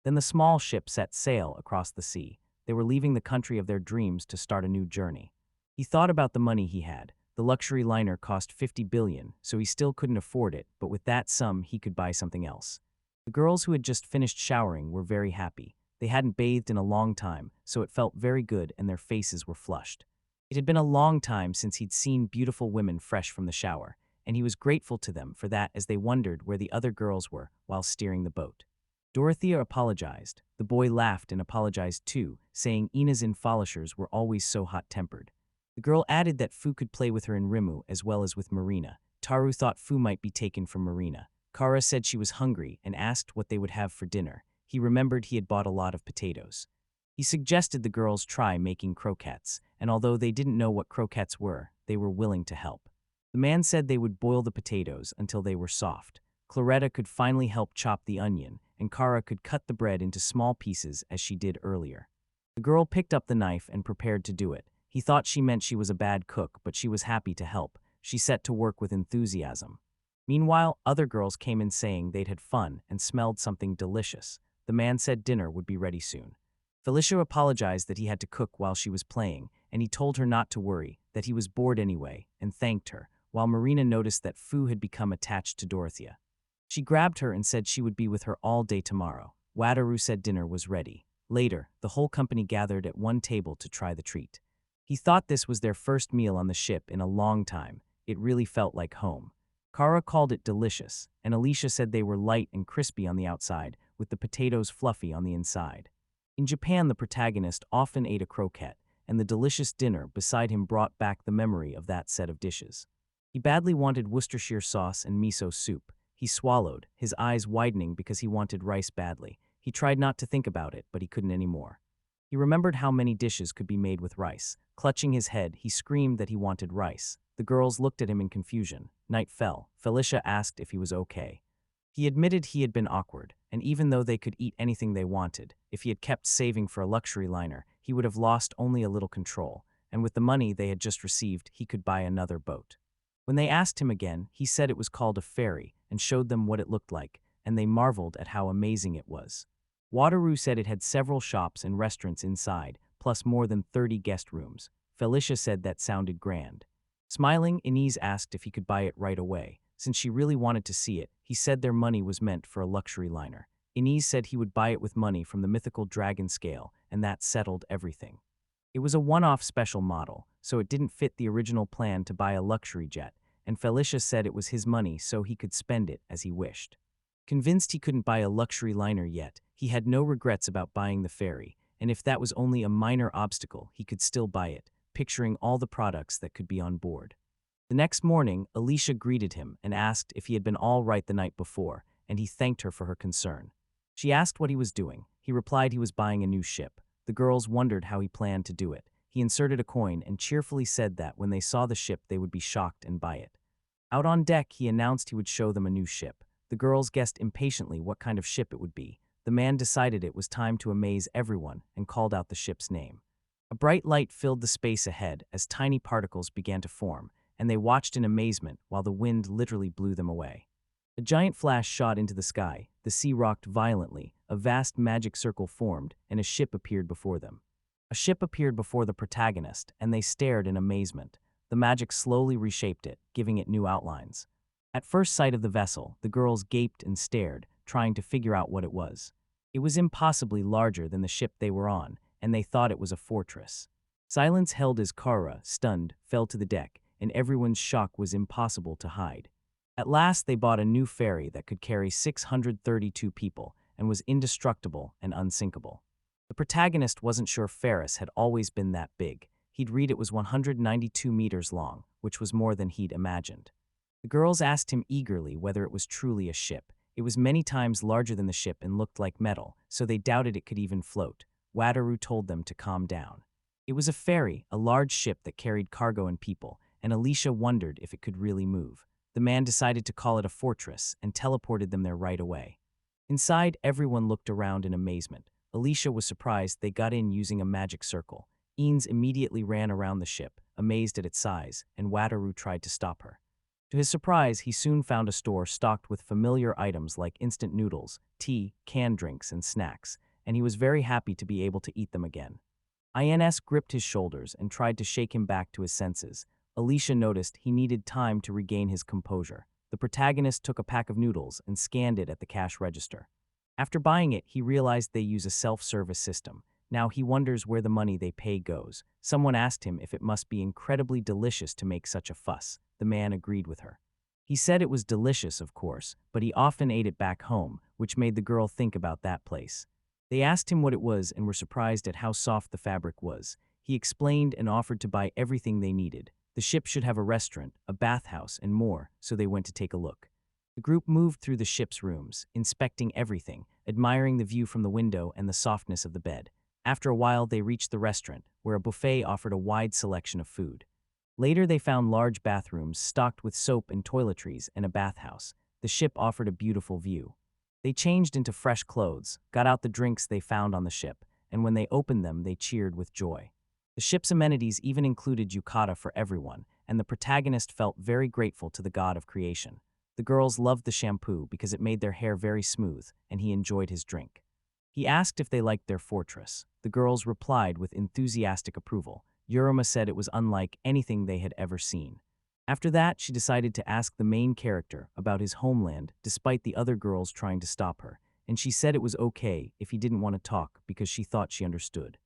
Then the small ship set sail across the sea. They were leaving the country of their dreams to start a new journey. He thought about the money he had. The luxury liner cost 50 billion, so he still couldn't afford it, but with that sum he could buy something else. The girls who had just finished showering were very happy. They hadn't bathed in a long time, so it felt very good and their faces were flushed. It had been a long time since he'd seen beautiful women fresh from the shower, and he was grateful to them for that as they wondered where the other girls were while steering the boat. Dorothea apologized. The boy laughed and apologized too, saying Ina's infalishers were always so hot-tempered. The girl added that Fu could play with her in Rimu as well as with Marina. Taru thought Fu might be taken from Marina. Kara said she was hungry and asked what they would have for dinner. He remembered he had bought a lot of potatoes. He suggested the girls try making croquettes, and although they didn't know what croquettes were, they were willing to help. The man said they would boil the potatoes until they were soft. Claretta could finally help chop the onion, and Kara could cut the bread into small pieces as she did earlier. The girl picked up the knife and prepared to do it. He thought she meant she was a bad cook, but she was happy to help. She set to work with enthusiasm. Meanwhile, other girls came in saying they'd had fun and smelled something delicious. The man said dinner would be ready soon. Felicia apologized that he had to cook while she was playing, and he told her not to worry, that he was bored anyway, and thanked her, while Marina noticed that Fu had become attached to Dorothea. She grabbed her and said she would be with her all day tomorrow. Wataru said dinner was ready. Later, the whole company gathered at one table to try the treat. He thought this was their first meal on the ship in a long time. It really felt like home. Kara called it delicious, and Alicia said they were light and crispy on the outside, with the potatoes fluffy on the inside. In Japan, the protagonist often ate a croquette, and the delicious dinner beside him brought back the memory of that set of dishes. He badly wanted Worcestershire sauce and miso soup. He swallowed, his eyes widening because he wanted rice badly. He tried not to think about it, but he couldn't anymore. He remembered how many dishes could be made with rice. Clutching his head, he screamed that he wanted rice. The girls looked at him in confusion. Night fell. Felicia asked if he was okay. He admitted he had been awkward, and even though they could eat anything they wanted, if he had kept saving for a luxury liner, he would have lost only a little control, and with the money they had just received, he could buy another boat. When they asked him again, he said it was called a ferry and showed them what it looked like, and they marveled at how amazing it was. Wataru said it had several shops and restaurants inside, plus more than 30 guest rooms. Felicia said that sounded grand. Smiling, Inez asked if he could buy it right away. Since she really wanted to see it, he said their money was meant for a luxury liner. Inez said he would buy it with money from the mythical dragon scale, and that settled everything. It was a one-off special model, so it didn't fit the original plan to buy a luxury jet, and Felicia said it was his money so he could spend it as he wished. Convinced he couldn't buy a luxury liner yet, he had no regrets about buying the ferry, and if that was only a minor obstacle, he could still buy it, picturing all the products that could be on board. The next morning, Alicia greeted him and asked if he had been all right the night before, and he thanked her for her concern. She asked what he was doing. He replied he was buying a new ship. The girls wondered how he planned to do it. He inserted a coin and cheerfully said that when they saw the ship they would be shocked and buy it. Out on deck, he announced he would show them a new ship. The girls guessed impatiently what kind of ship it would be. The man decided it was time to amaze everyone and called out the ship's name. A bright light filled the space ahead as tiny particles began to form, and they watched in amazement while the wind literally blew them away. A giant flash shot into the sky, the sea rocked violently, a vast magic circle formed, and a ship appeared before them. A ship appeared before the protagonist, and they stared in amazement. The magic slowly reshaped it, giving it new outlines. At first sight of the vessel, the girls gaped and stared, trying to figure out what it was. It was impossibly larger than the ship they were on, and they thought it was a fortress. Silence held as Kara, stunned, fell to the deck, and everyone's shock was impossible to hide. At last they bought a new ferry that could carry 632 people and was indestructible and unsinkable. The protagonist wasn't sure Ferris had always been that big. He'd read it was 192 meters long, which was more than he'd imagined. The girls asked him eagerly whether it was truly a ship. It was many times larger than the ship and looked like metal, so they doubted it could even float. Wataru told them to calm down. It was a ferry, a large ship that carried cargo and people, and Alicia wondered if it could really move. The man decided to call it a fortress and teleported them there right away. Inside, everyone looked around in amazement. Alicia was surprised they got in using a magic circle. Eanes immediately ran around the ship, amazed at its size, and Wataru tried to stop her. To his surprise, he soon found a store stocked with familiar items like instant noodles, tea, canned drinks, and snacks, and he was very happy to be able to eat them again. Ins gripped his shoulders and tried to shake him back to his senses. Alicia noticed he needed time to regain his composure. The protagonist took a pack of noodles and scanned it at the cash register. After buying it, he realized they use a self-service system. Now he wonders where the money they pay goes. Someone asked him if it must be incredibly delicious to make such a fuss. The man agreed with her. He said it was delicious, of course, but he often ate it back home, which made the girl think about that place. They asked him what it was and were surprised at how soft the fabric was. He explained and offered to buy everything they needed. The ship should have a restaurant, a bathhouse, and more, so they went to take a look. The group moved through the ship's rooms, inspecting everything, admiring the view from the window and the softness of the bed. After a while, they reached the restaurant, where a buffet offered a wide selection of food. Later, they found large bathrooms stocked with soap and toiletries and a bathhouse. The ship offered a beautiful view. They changed into fresh clothes, got out the drinks they found on the ship, and when they opened them, they cheered with joy. The ship's amenities even included yukata for everyone, and the protagonist felt very grateful to the god of creation. The girls loved the shampoo because it made their hair very smooth, and he enjoyed his drink. He asked if they liked their fortress. The girls replied with enthusiastic approval. Yuruma said it was unlike anything they had ever seen. After that, she decided to ask the main character about his homeland despite the other girls trying to stop her, and she said it was okay if he didn't want to talk because she thought she understood.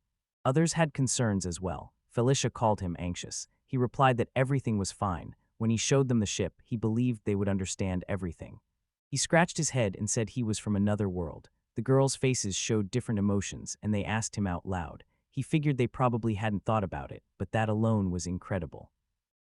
Others had concerns as well. Felicia called him anxious. He replied that everything was fine. When he showed them the ship, he believed they would understand everything. He scratched his head and said he was from another world. The girls' faces showed different emotions, and they asked him out loud. He figured they probably hadn't thought about it, but that alone was incredible.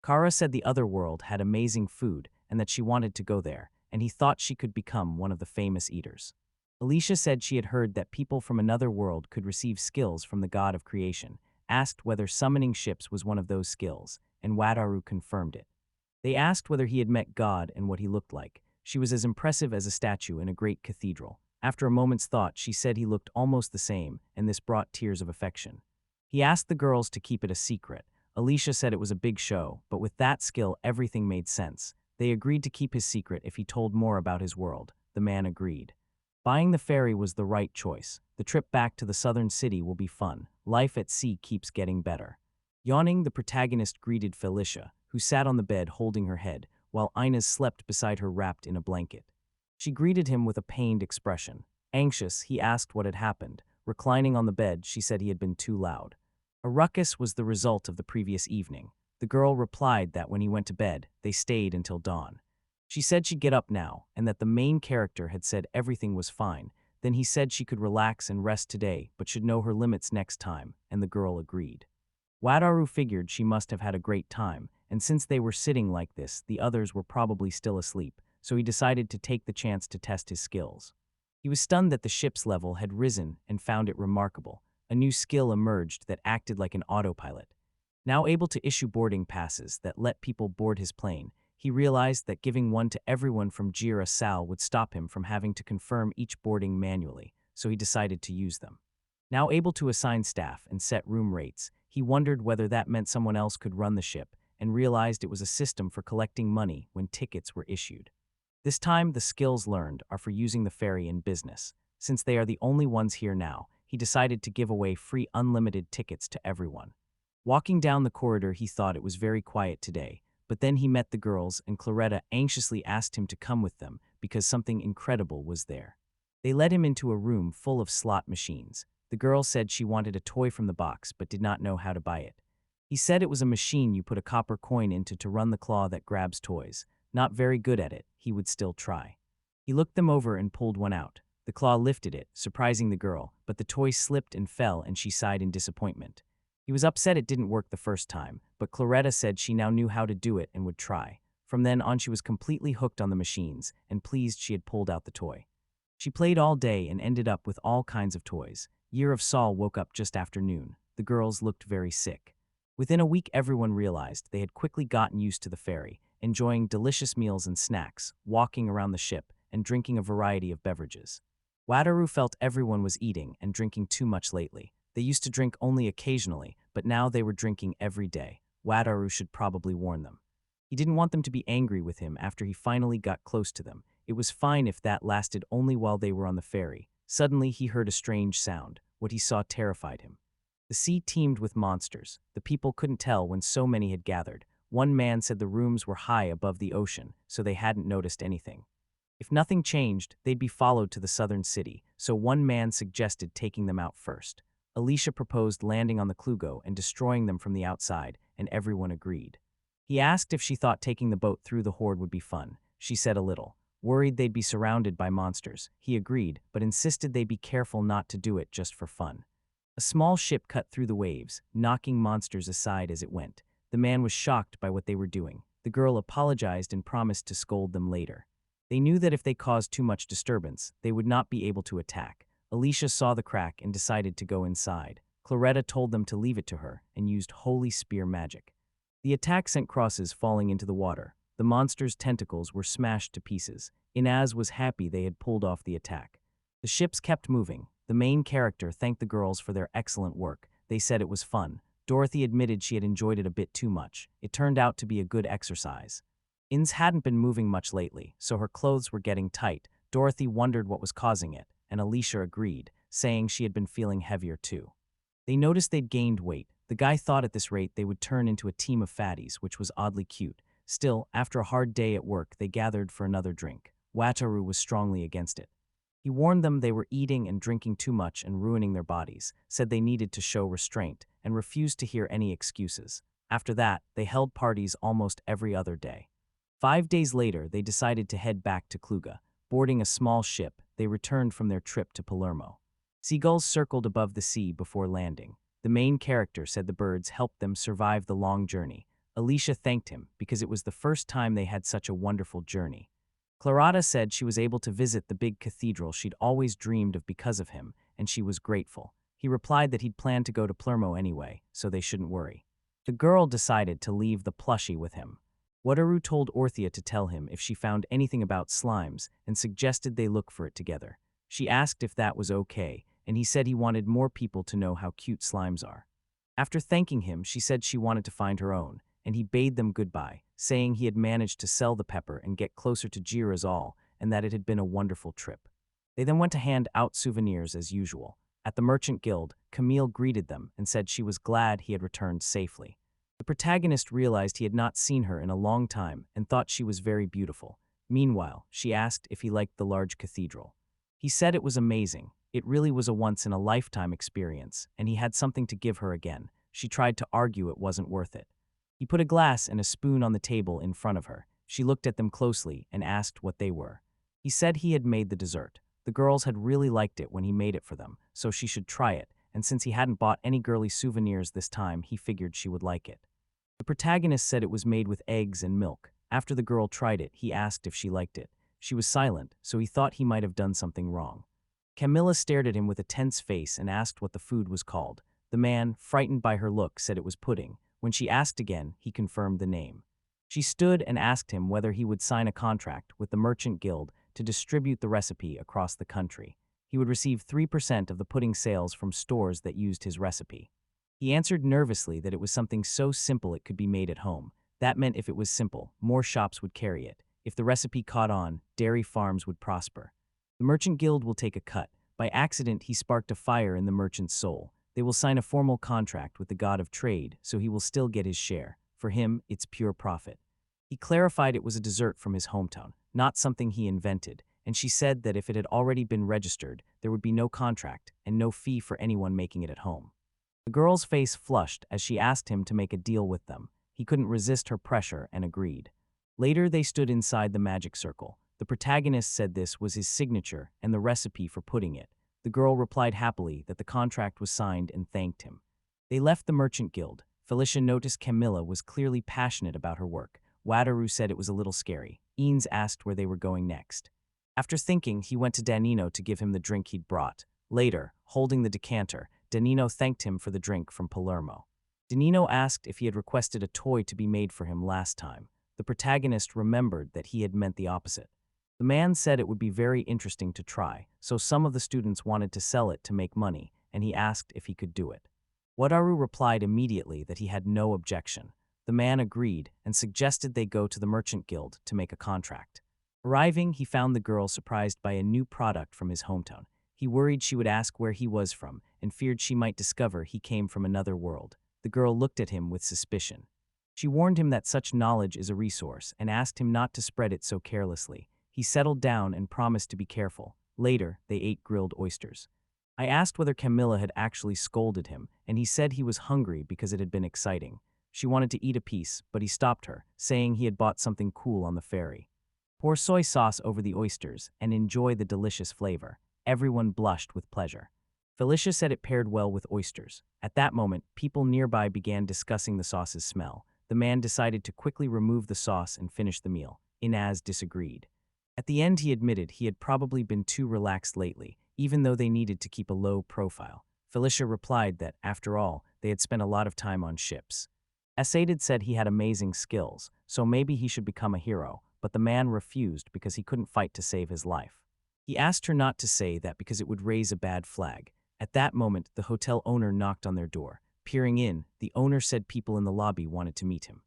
Kara said the other world had amazing food and that she wanted to go there, and he thought she could become one of the famous eaters. Alicia said she had heard that people from another world could receive skills from the god of creation, asked whether summoning ships was one of those skills, and Wataru confirmed it. They asked whether he had met God and what he looked like. She was as impressive as a statue in a great cathedral. After a moment's thought, she said he looked almost the same, and this brought tears of affection. He asked the girls to keep it a secret. Alicia said it was a big show, but with that skill, everything made sense. They agreed to keep his secret if he told more about his world. The man agreed. Buying the ferry was the right choice. The trip back to the southern city will be fun. Life at sea keeps getting better. Yawning, the protagonist greeted Felicia, who sat on the bed holding her head, while Inez slept beside her wrapped in a blanket. She greeted him with a pained expression. Anxious, he asked what had happened. Reclining on the bed, she said he had been too loud. A ruckus was the result of the previous evening. The girl replied that when he went to bed, they stayed until dawn. She said she'd get up now, and that the main character had said everything was fine. Then he said she could relax and rest today, but should know her limits next time, and the girl agreed. Wataru figured she must have had a great time, and since they were sitting like this, the others were probably still asleep, so he decided to take the chance to test his skills. He was stunned that the ship's level had risen and found it remarkable. A new skill emerged that acted like an autopilot. Now able to issue boarding passes that let people board his plane, he realized that giving one to everyone from Jira Sal would stop him from having to confirm each boarding manually, so he decided to use them. Now able to assign staff and set room rates, he wondered whether that meant someone else could run the ship, and realized it was a system for collecting money when tickets were issued. This time, the skills learned are for using the ferry in business. Since they are the only ones here now, he decided to give away free unlimited tickets to everyone. Walking down the corridor, he thought it was very quiet today, but then he met the girls and Claretta anxiously asked him to come with them because something incredible was there. They led him into a room full of slot machines. The girl said she wanted a toy from the box but did not know how to buy it. He said it was a machine you put a copper coin into to run the claw that grabs toys. Not very good at it, he would still try. He looked them over and pulled one out. The claw lifted it, surprising the girl, but the toy slipped and fell and she sighed in disappointment. He was upset it didn't work the first time, but Claretta said she now knew how to do it and would try. From then on she was completely hooked on the machines and pleased she had pulled out the toy. She played all day and ended up with all kinds of toys. Year of Saul woke up just after noon. The girls looked very sick. Within a week everyone realized they had quickly gotten used to the ferry, enjoying delicious meals and snacks, walking around the ship, and drinking a variety of beverages. Wataru felt everyone was eating and drinking too much lately. They used to drink only occasionally, but now they were drinking every day. Wataru should probably warn them. He didn't want them to be angry with him after he finally got close to them. It was fine if that lasted only while they were on the ferry. Suddenly he heard a strange sound. What he saw terrified him. The sea teemed with monsters. The people couldn't tell when so many had gathered. One man said the rooms were high above the ocean, so they hadn't noticed anything. If nothing changed, they'd be followed to the southern city, so one man suggested taking them out first. Alicia proposed landing on the Klugo and destroying them from the outside, and everyone agreed. He asked if she thought taking the boat through the horde would be fun. She said a little. Worried they'd be surrounded by monsters, he agreed, but insisted they be careful not to do it just for fun. A small ship cut through the waves, knocking monsters aside as it went. The man was shocked by what they were doing. The girl apologized and promised to scold them later. They knew that if they caused too much disturbance, they would not be able to attack. Alicia saw the crack and decided to go inside. Claretta told them to leave it to her and used holy spear magic. The attack sent crosses falling into the water. The monster's tentacles were smashed to pieces. Inaz was happy they had pulled off the attack. The ships kept moving. The main character thanked the girls for their excellent work. They said it was fun. Dorothy admitted she had enjoyed it a bit too much. It turned out to be a good exercise. Inz hadn't been moving much lately, so her clothes were getting tight. Dorothy wondered what was causing it, and Alicia agreed, saying she had been feeling heavier too. They noticed they'd gained weight. The guy thought at this rate they would turn into a team of fatties, which was oddly cute. Still, after a hard day at work, they gathered for another drink. Wataru was strongly against it. He warned them they were eating and drinking too much and ruining their bodies, said they needed to show restraint, and refused to hear any excuses. After that, they held parties almost every other day. 5 days later, they decided to head back to Cluga. Boarding a small ship, they returned from their trip to Palermo. Seagulls circled above the sea before landing. The main character said the birds helped them survive the long journey. Alicia thanked him because it was the first time they had such a wonderful journey. Clarata said she was able to visit the big cathedral she'd always dreamed of because of him, and she was grateful. He replied that he'd planned to go to Palermo anyway, so they shouldn't worry. The girl decided to leave the plushie with him. Wataru told Orthia to tell him if she found anything about slimes and suggested they look for it together. She asked if that was okay, and he said he wanted more people to know how cute slimes are. After thanking him, she said she wanted to find her own, and he bade them goodbye, saying he had managed to sell the pepper and get closer to Jirazal, and that it had been a wonderful trip. They then went to hand out souvenirs as usual. At the Merchant Guild, Camille greeted them and said she was glad he had returned safely. The protagonist realized he had not seen her in a long time and thought she was very beautiful. Meanwhile, she asked if he liked the large cathedral. He said it was amazing. It really was a once-in-a-lifetime experience, and he had something to give her again. She tried to argue it wasn't worth it. He put a glass and a spoon on the table in front of her. She looked at them closely and asked what they were. He said he had made the dessert. The girls had really liked it when he made it for them, so she should try it, and since he hadn't bought any girly souvenirs this time, he figured she would like it. The protagonist said it was made with eggs and milk. After the girl tried it, he asked if she liked it. She was silent, so he thought he might have done something wrong. Camilla stared at him with a tense face and asked what the food was called. The man, frightened by her look, said it was pudding. When she asked again, he confirmed the name. She stood and asked him whether he would sign a contract with the Merchant Guild to distribute the recipe across the country. He would receive 3% of the pudding sales from stores that used his recipe. He answered nervously that it was something so simple it could be made at home. That meant if it was simple, more shops would carry it. If the recipe caught on, dairy farms would prosper. The Merchant Guild will take a cut. By accident, he sparked a fire in the merchant's soul. They will sign a formal contract with the god of trade, so he will still get his share. For him, it's pure profit. He clarified it was a dessert from his hometown, not something he invented, and she said that if it had already been registered, there would be no contract and no fee for anyone making it at home. The girl's face flushed as she asked him to make a deal with them. He couldn't resist her pressure and agreed. Later, they stood inside the magic circle. The protagonist said this was his signature and the recipe for putting it. The girl replied happily that the contract was signed and thanked him. They left the Merchant Guild. Felicia noticed Camilla was clearly passionate about her work. Wataru said it was a little scary. Eanes asked where they were going next. After thinking, he went to Danino to give him the drink he'd brought. Later, holding the decanter, Danino thanked him for the drink from Palermo. Danino asked if he had requested a toy to be made for him last time. The protagonist remembered that he had meant the opposite. The man said it would be very interesting to try, so some of the students wanted to sell it to make money, and he asked if he could do it. Wataru replied immediately that he had no objection. The man agreed and suggested they go to the Merchant Guild to make a contract. Arriving, he found the girl surprised by a new product from his hometown. He worried she would ask where he was from and feared she might discover he came from another world. The girl looked at him with suspicion. She warned him that such knowledge is a resource and asked him not to spread it so carelessly. He settled down and promised to be careful. Later, they ate grilled oysters. I asked whether Camilla had actually scolded him, and he said he was hungry because it had been exciting. She wanted to eat a piece, but he stopped her, saying he had bought something cool on the ferry. Pour soy sauce over the oysters and enjoy the delicious flavor. Everyone blushed with pleasure. Felicia said it paired well with oysters. At that moment, people nearby began discussing the sauce's smell. The man decided to quickly remove the sauce and finish the meal. Inaz disagreed. At the end, he admitted he had probably been too relaxed lately, even though they needed to keep a low profile. Felicia replied that, after all, they had spent a lot of time on ships. Asadid said he had amazing skills, so maybe he should become a hero, but the man refused because he couldn't fight to save his life. He asked her not to say that because it would raise a bad flag. At that moment, the hotel owner knocked on their door. Peering in, the owner said people in the lobby wanted to meet him.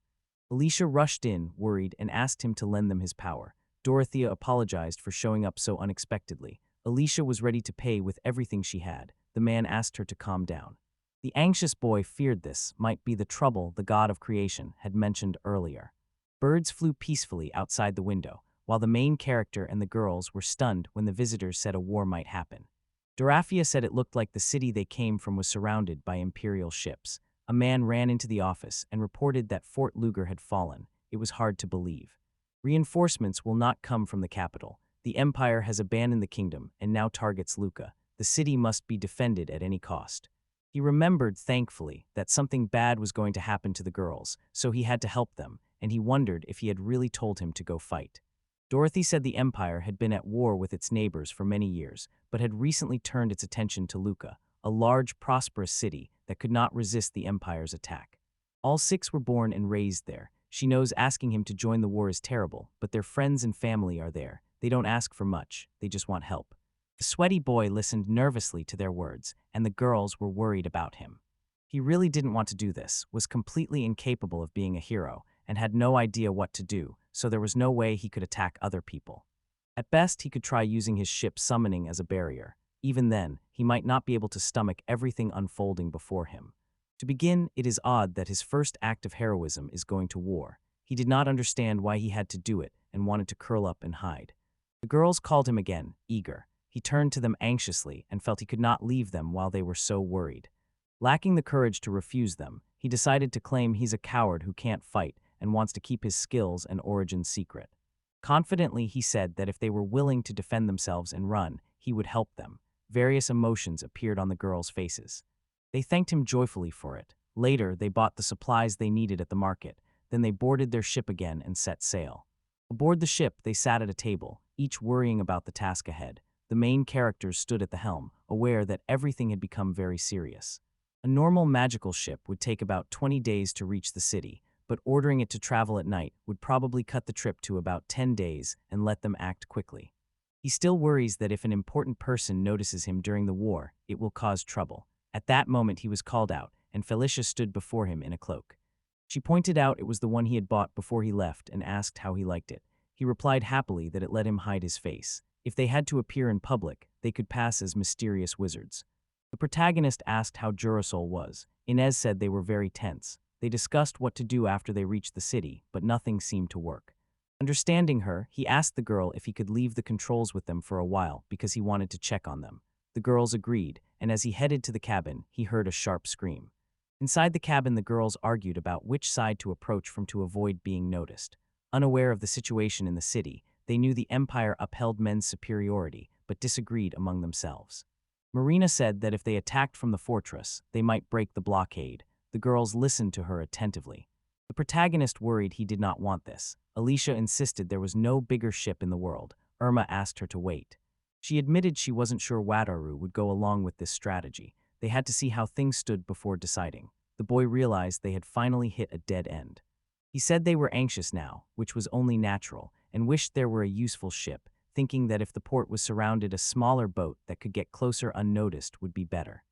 Alicia rushed in, worried, and asked him to lend them his power. Dorothea apologized for showing up so unexpectedly. Alicia was ready to pay with everything she had. The man asked her to calm down. The anxious boy feared this might be the trouble the god of creation had mentioned earlier. Birds flew peacefully outside the window, while the main character and the girls were stunned when the visitors said a war might happen. Doraphia said it looked like the city they came from was surrounded by Imperial ships. A man ran into the office and reported that Fort Luger had fallen. It was hard to believe. Reinforcements will not come from the capital. The Empire has abandoned the kingdom and now targets Luca. The city must be defended at any cost. He remembered, thankfully, that something bad was going to happen to the girls, so he had to help them, and he wondered if he had really told him to go fight. Dorothy said the Empire had been at war with its neighbors for many years, but had recently turned its attention to Luca, a large, prosperous city that could not resist the Empire's attack. All six were born and raised there. She knows asking him to join the war is terrible, but their friends and family are there. They don't ask for much, they just want help. The sweaty boy listened nervously to their words, and the girls were worried about him. He really didn't want to do this, was completely incapable of being a hero, and had no idea what to do, so there was no way he could attack other people. At best, he could try using his ship summoning as a barrier. Even then, he might not be able to stomach everything unfolding before him. To begin, it is odd that his first act of heroism is going to war. He did not understand why he had to do it and wanted to curl up and hide. The girls called him again, eager. He turned to them anxiously and felt he could not leave them while they were so worried. Lacking the courage to refuse them, he decided to claim he's a coward who can't fight and wants to keep his skills and origin secret. Confidently, he said that if they were willing to defend themselves and run, he would help them. Various emotions appeared on the girls' faces. They thanked him joyfully for it. Later, they bought the supplies they needed at the market. Then they boarded their ship again and set sail. Aboard the ship, they sat at a table, each worrying about the task ahead. The main characters stood at the helm, aware that everything had become very serious. A normal magical ship would take about 20 days to reach the city, but ordering it to travel at night would probably cut the trip to about 10 days and let them act quickly. He still worries that if an important person notices him during the war, it will cause trouble. At that moment he was called out, and Felicia stood before him in a cloak. She pointed out it was the one he had bought before he left and asked how he liked it. He replied happily that it let him hide his face. If they had to appear in public, they could pass as mysterious wizards. The protagonist asked how Jurasol was. Inez said they were very tense. They discussed what to do after they reached the city, but nothing seemed to work. Understanding her, he asked the girl if he could leave the controls with them for a while because he wanted to check on them. The girls agreed, and as he headed to the cabin, he heard a sharp scream. Inside the cabin, the girls argued about which side to approach from to avoid being noticed. Unaware of the situation in the city, they knew the Empire upheld men's superiority, but disagreed among themselves. Marina said that if they attacked from the fortress, they might break the blockade. The girls listened to her attentively. The protagonist worried he did not want this. Alicia insisted there was no bigger ship in the world. Irma asked her to wait. She admitted she wasn't sure Wataru would go along with this strategy. They had to see how things stood before deciding. The boy realized they had finally hit a dead end. He said they were anxious now, which was only natural, and wished there were a useful ship, thinking that if the port was surrounded, a smaller boat that could get closer unnoticed would be better.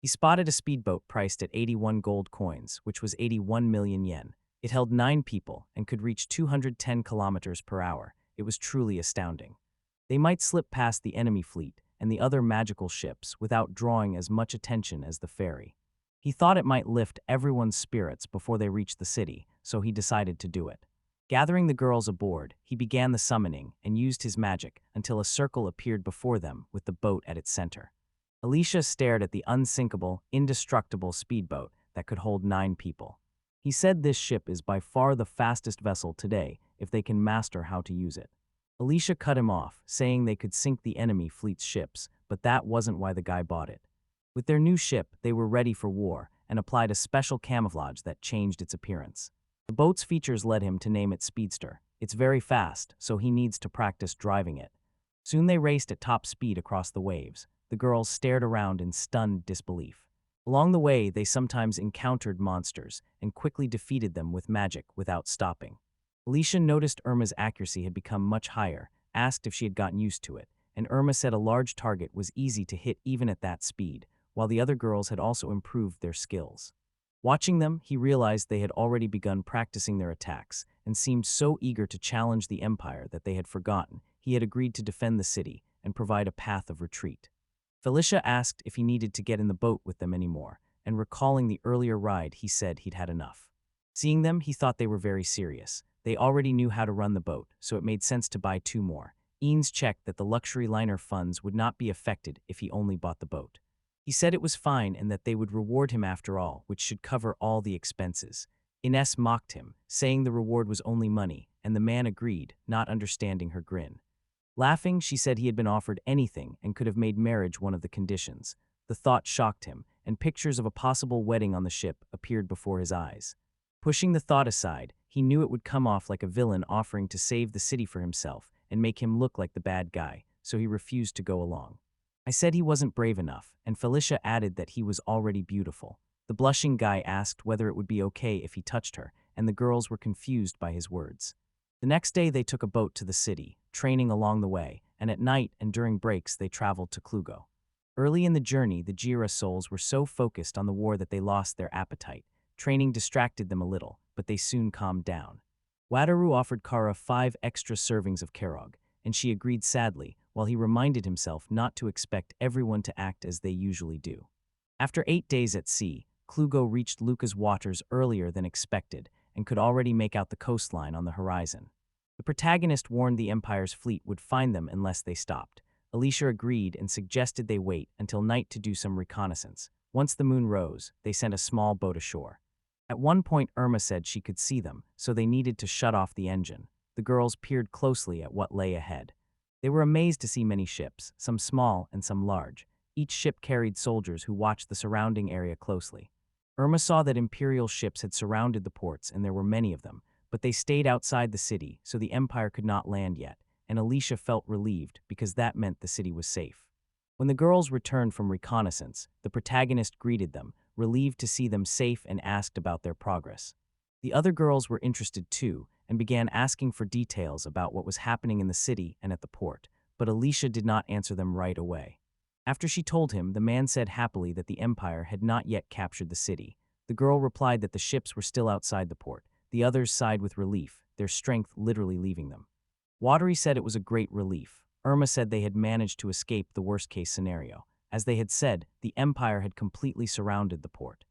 He spotted a speedboat priced at 81 gold coins, which was 81 million yen. It held 9 people and could reach 210 kilometers per hour. It was truly astounding. They might slip past the enemy fleet and the other magical ships without drawing as much attention as the ferry. He thought it might lift everyone's spirits before they reached the city, so he decided to do it. Gathering the girls aboard, he began the summoning and used his magic until a circle appeared before them with the boat at its center. Alicia stared at the unsinkable, indestructible speedboat that could hold 9 people. He said this ship is by far the fastest vessel today if they can master how to use it. Alicia cut him off, saying they could sink the enemy fleet's ships, but that wasn't why the guy bought it. With their new ship, they were ready for war and applied a special camouflage that changed its appearance. The boat's features led him to name it Speedster. It's very fast, so he needs to practice driving it. Soon they raced at top speed across the waves. The girls stared around in stunned disbelief. Along the way, they sometimes encountered monsters and quickly defeated them with magic without stopping. Alicia noticed Irma's accuracy had become much higher, asked if she had gotten used to it, and Irma said a large target was easy to hit even at that speed, while the other girls had also improved their skills. Watching them, he realized they had already begun practicing their attacks and seemed so eager to challenge the Empire that they had forgotten he had agreed to defend the city and provide a path of retreat. Felicia asked if he needed to get in the boat with them anymore, and recalling the earlier ride, he said he'd had enough. Seeing them, he thought they were very serious. They already knew how to run the boat, so it made sense to buy two more. Eanes checked that the luxury liner funds would not be affected if he only bought the boat. He said it was fine and that they would reward him after all, which should cover all the expenses. Ines mocked him, saying the reward was only money, and the man agreed, not understanding her grin. Laughing, she said he had been offered anything and could have made marriage one of the conditions. The thought shocked him, and pictures of a possible wedding on the ship appeared before his eyes. Pushing the thought aside, he knew it would come off like a villain offering to save the city for himself and make him look like the bad guy, so he refused to go along. I said he wasn't brave enough, and Felicia added that he was already beautiful. The blushing guy asked whether it would be okay if he touched her, and the girls were confused by his words. The next day they took a boat to the city, training along the way, and at night and during breaks they traveled to Klugo. Early in the journey, the Jira souls were so focused on the war that they lost their appetite. Training distracted them a little, but they soon calmed down. Wataru offered Kara 5 extra servings of Kerog, and she agreed sadly, while he reminded himself not to expect everyone to act as they usually do. After 8 days at sea, Klugo reached Luca's waters earlier than expected and could already make out the coastline on the horizon. The protagonist warned the Empire's fleet would find them unless they stopped. Alicia agreed and suggested they wait until night to do some reconnaissance. Once the moon rose, they sent a small boat ashore. At one point, Irma said she could see them, so they needed to shut off the engine. The girls peered closely at what lay ahead. They were amazed to see many ships, some small and some large. Each ship carried soldiers who watched the surrounding area closely. Irma saw that Imperial ships had surrounded the ports, and there were many of them, but they stayed outside the city, so the Empire could not land yet, and Alicia felt relieved because that meant the city was safe. When the girls returned from reconnaissance, the protagonist greeted them, relieved to see them safe, and asked about their progress. The other girls were interested too, and began asking for details about what was happening in the city and at the port, but Alicia did not answer them right away. After she told him, the man said happily that the Empire had not yet captured the city. The girl replied that the ships were still outside the port. The others sighed with relief, their strength literally leaving them. Watery said it was a great relief. Irma said they had managed to escape the worst-case scenario. As they had said, the Empire had completely surrounded the port.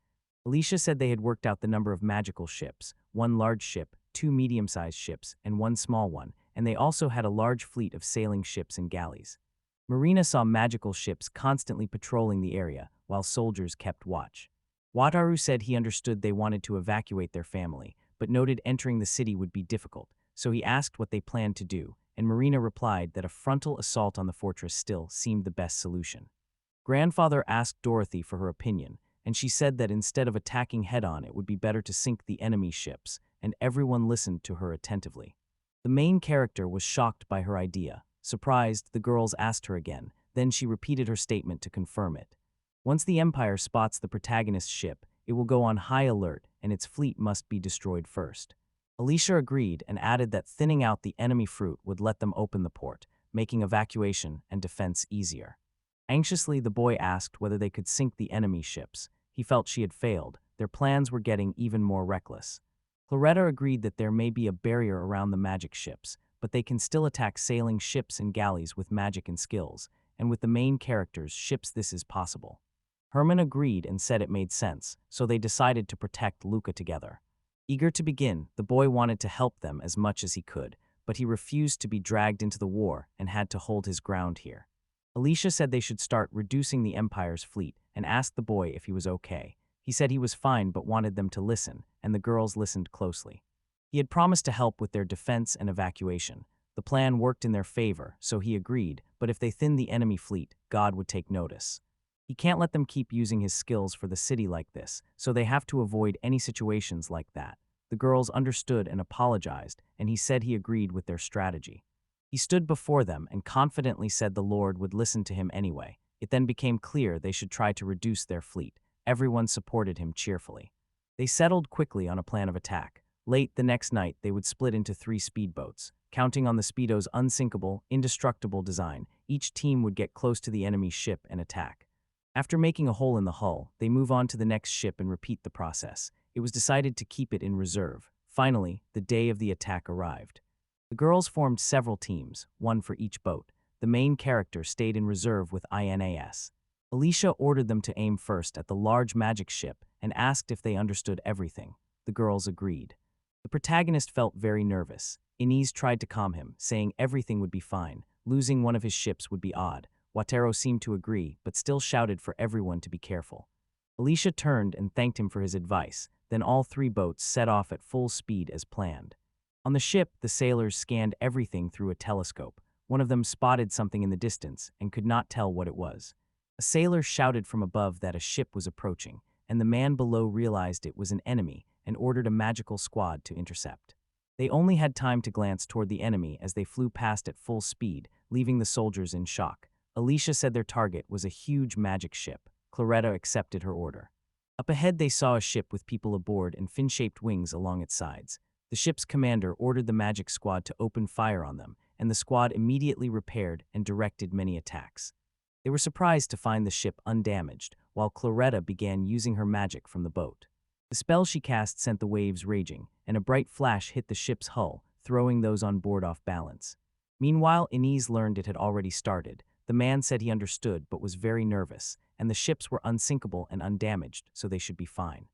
Alicia said they had worked out the number of magical ships, 1 large ship, 2 medium-sized ships, and 1 small one, and they also had a large fleet of sailing ships and galleys. Marina saw magical ships constantly patrolling the area, while soldiers kept watch. Wataru said he understood they wanted to evacuate their family, but noted entering the city would be difficult, so he asked what they planned to do, and Marina replied that a frontal assault on the fortress still seemed the best solution. Grandfather asked Dorothy for her opinion, and she said that instead of attacking head-on, it would be better to sink the enemy ships, and everyone listened to her attentively. The main character was shocked by her idea. Surprised, the girls asked her again, then she repeated her statement to confirm it. Once the Empire spots the protagonist's ship, it will go on high alert, and its fleet must be destroyed first. Alicia agreed and added that thinning out the enemy fruit would let them open the port, making evacuation and defense easier. Anxiously, the boy asked whether they could sink the enemy ships. He felt she had failed. Their plans were getting even more reckless. Claretta agreed that there may be a barrier around the magic ships, but they can still attack sailing ships and galleys with magic and skills, and with the main characters' ships this is possible. Herman agreed and said it made sense, so they decided to protect Luca together. Eager to begin, the boy wanted to help them as much as he could, but he refused to be dragged into the war and had to hold his ground here. Alicia said they should start reducing the Empire's fleet and asked the boy if he was okay. He said he was fine but wanted them to listen, and the girls listened closely. He had promised to help with their defense and evacuation. The plan worked in their favor, so he agreed, but if they thinned the enemy fleet, God would take notice. He can't let them keep using his skills for the city like this, so they have to avoid any situations like that. The girls understood and apologized, and he said he agreed with their strategy. He stood before them and confidently said the Lord would listen to him anyway. It then became clear they should try to reduce their fleet. Everyone supported him cheerfully. They settled quickly on a plan of attack. Late the next night, they would split into 3 speedboats. Counting on the Speedo's unsinkable, indestructible design, each team would get close to the enemy's ship and attack. After making a hole in the hull, they move on to the next ship and repeat the process. It was decided to keep it in reserve. Finally, the day of the attack arrived. The girls formed several teams, 1 for each boat. The main character stayed in reserve with INAS. Alicia ordered them to aim first at the large magic ship and asked if they understood everything. the girls agreed. The protagonist felt very nervous. Inez tried to calm him, saying everything would be fine. Losing one of his ships would be odd. Wataru seemed to agree, but still shouted for everyone to be careful. Alicia turned and thanked him for his advice. Then all three boats set off at full speed as planned. On the ship, the sailors scanned everything through a telescope. One of them spotted something in the distance and could not tell what it was. A sailor shouted from above that a ship was approaching, and the man below realized it was an enemy and ordered a magical squad to intercept. They only had time to glance toward the enemy as they flew past at full speed, leaving the soldiers in shock. Alicia said their target was a huge magic ship. Claretta accepted her order. Up ahead, they saw a ship with people aboard and fin-shaped wings along its sides. The ship's commander ordered the magic squad to open fire on them, and the squad immediately repaired and directed many attacks. They were surprised to find the ship undamaged, while Claretta began using her magic from the boat. The spell she cast sent the waves raging, and a bright flash hit the ship's hull, throwing those on board off balance. Meanwhile, Inez learned it had already started. The man said he understood but was very nervous, and the ships were unsinkable and undamaged, so they should be fine.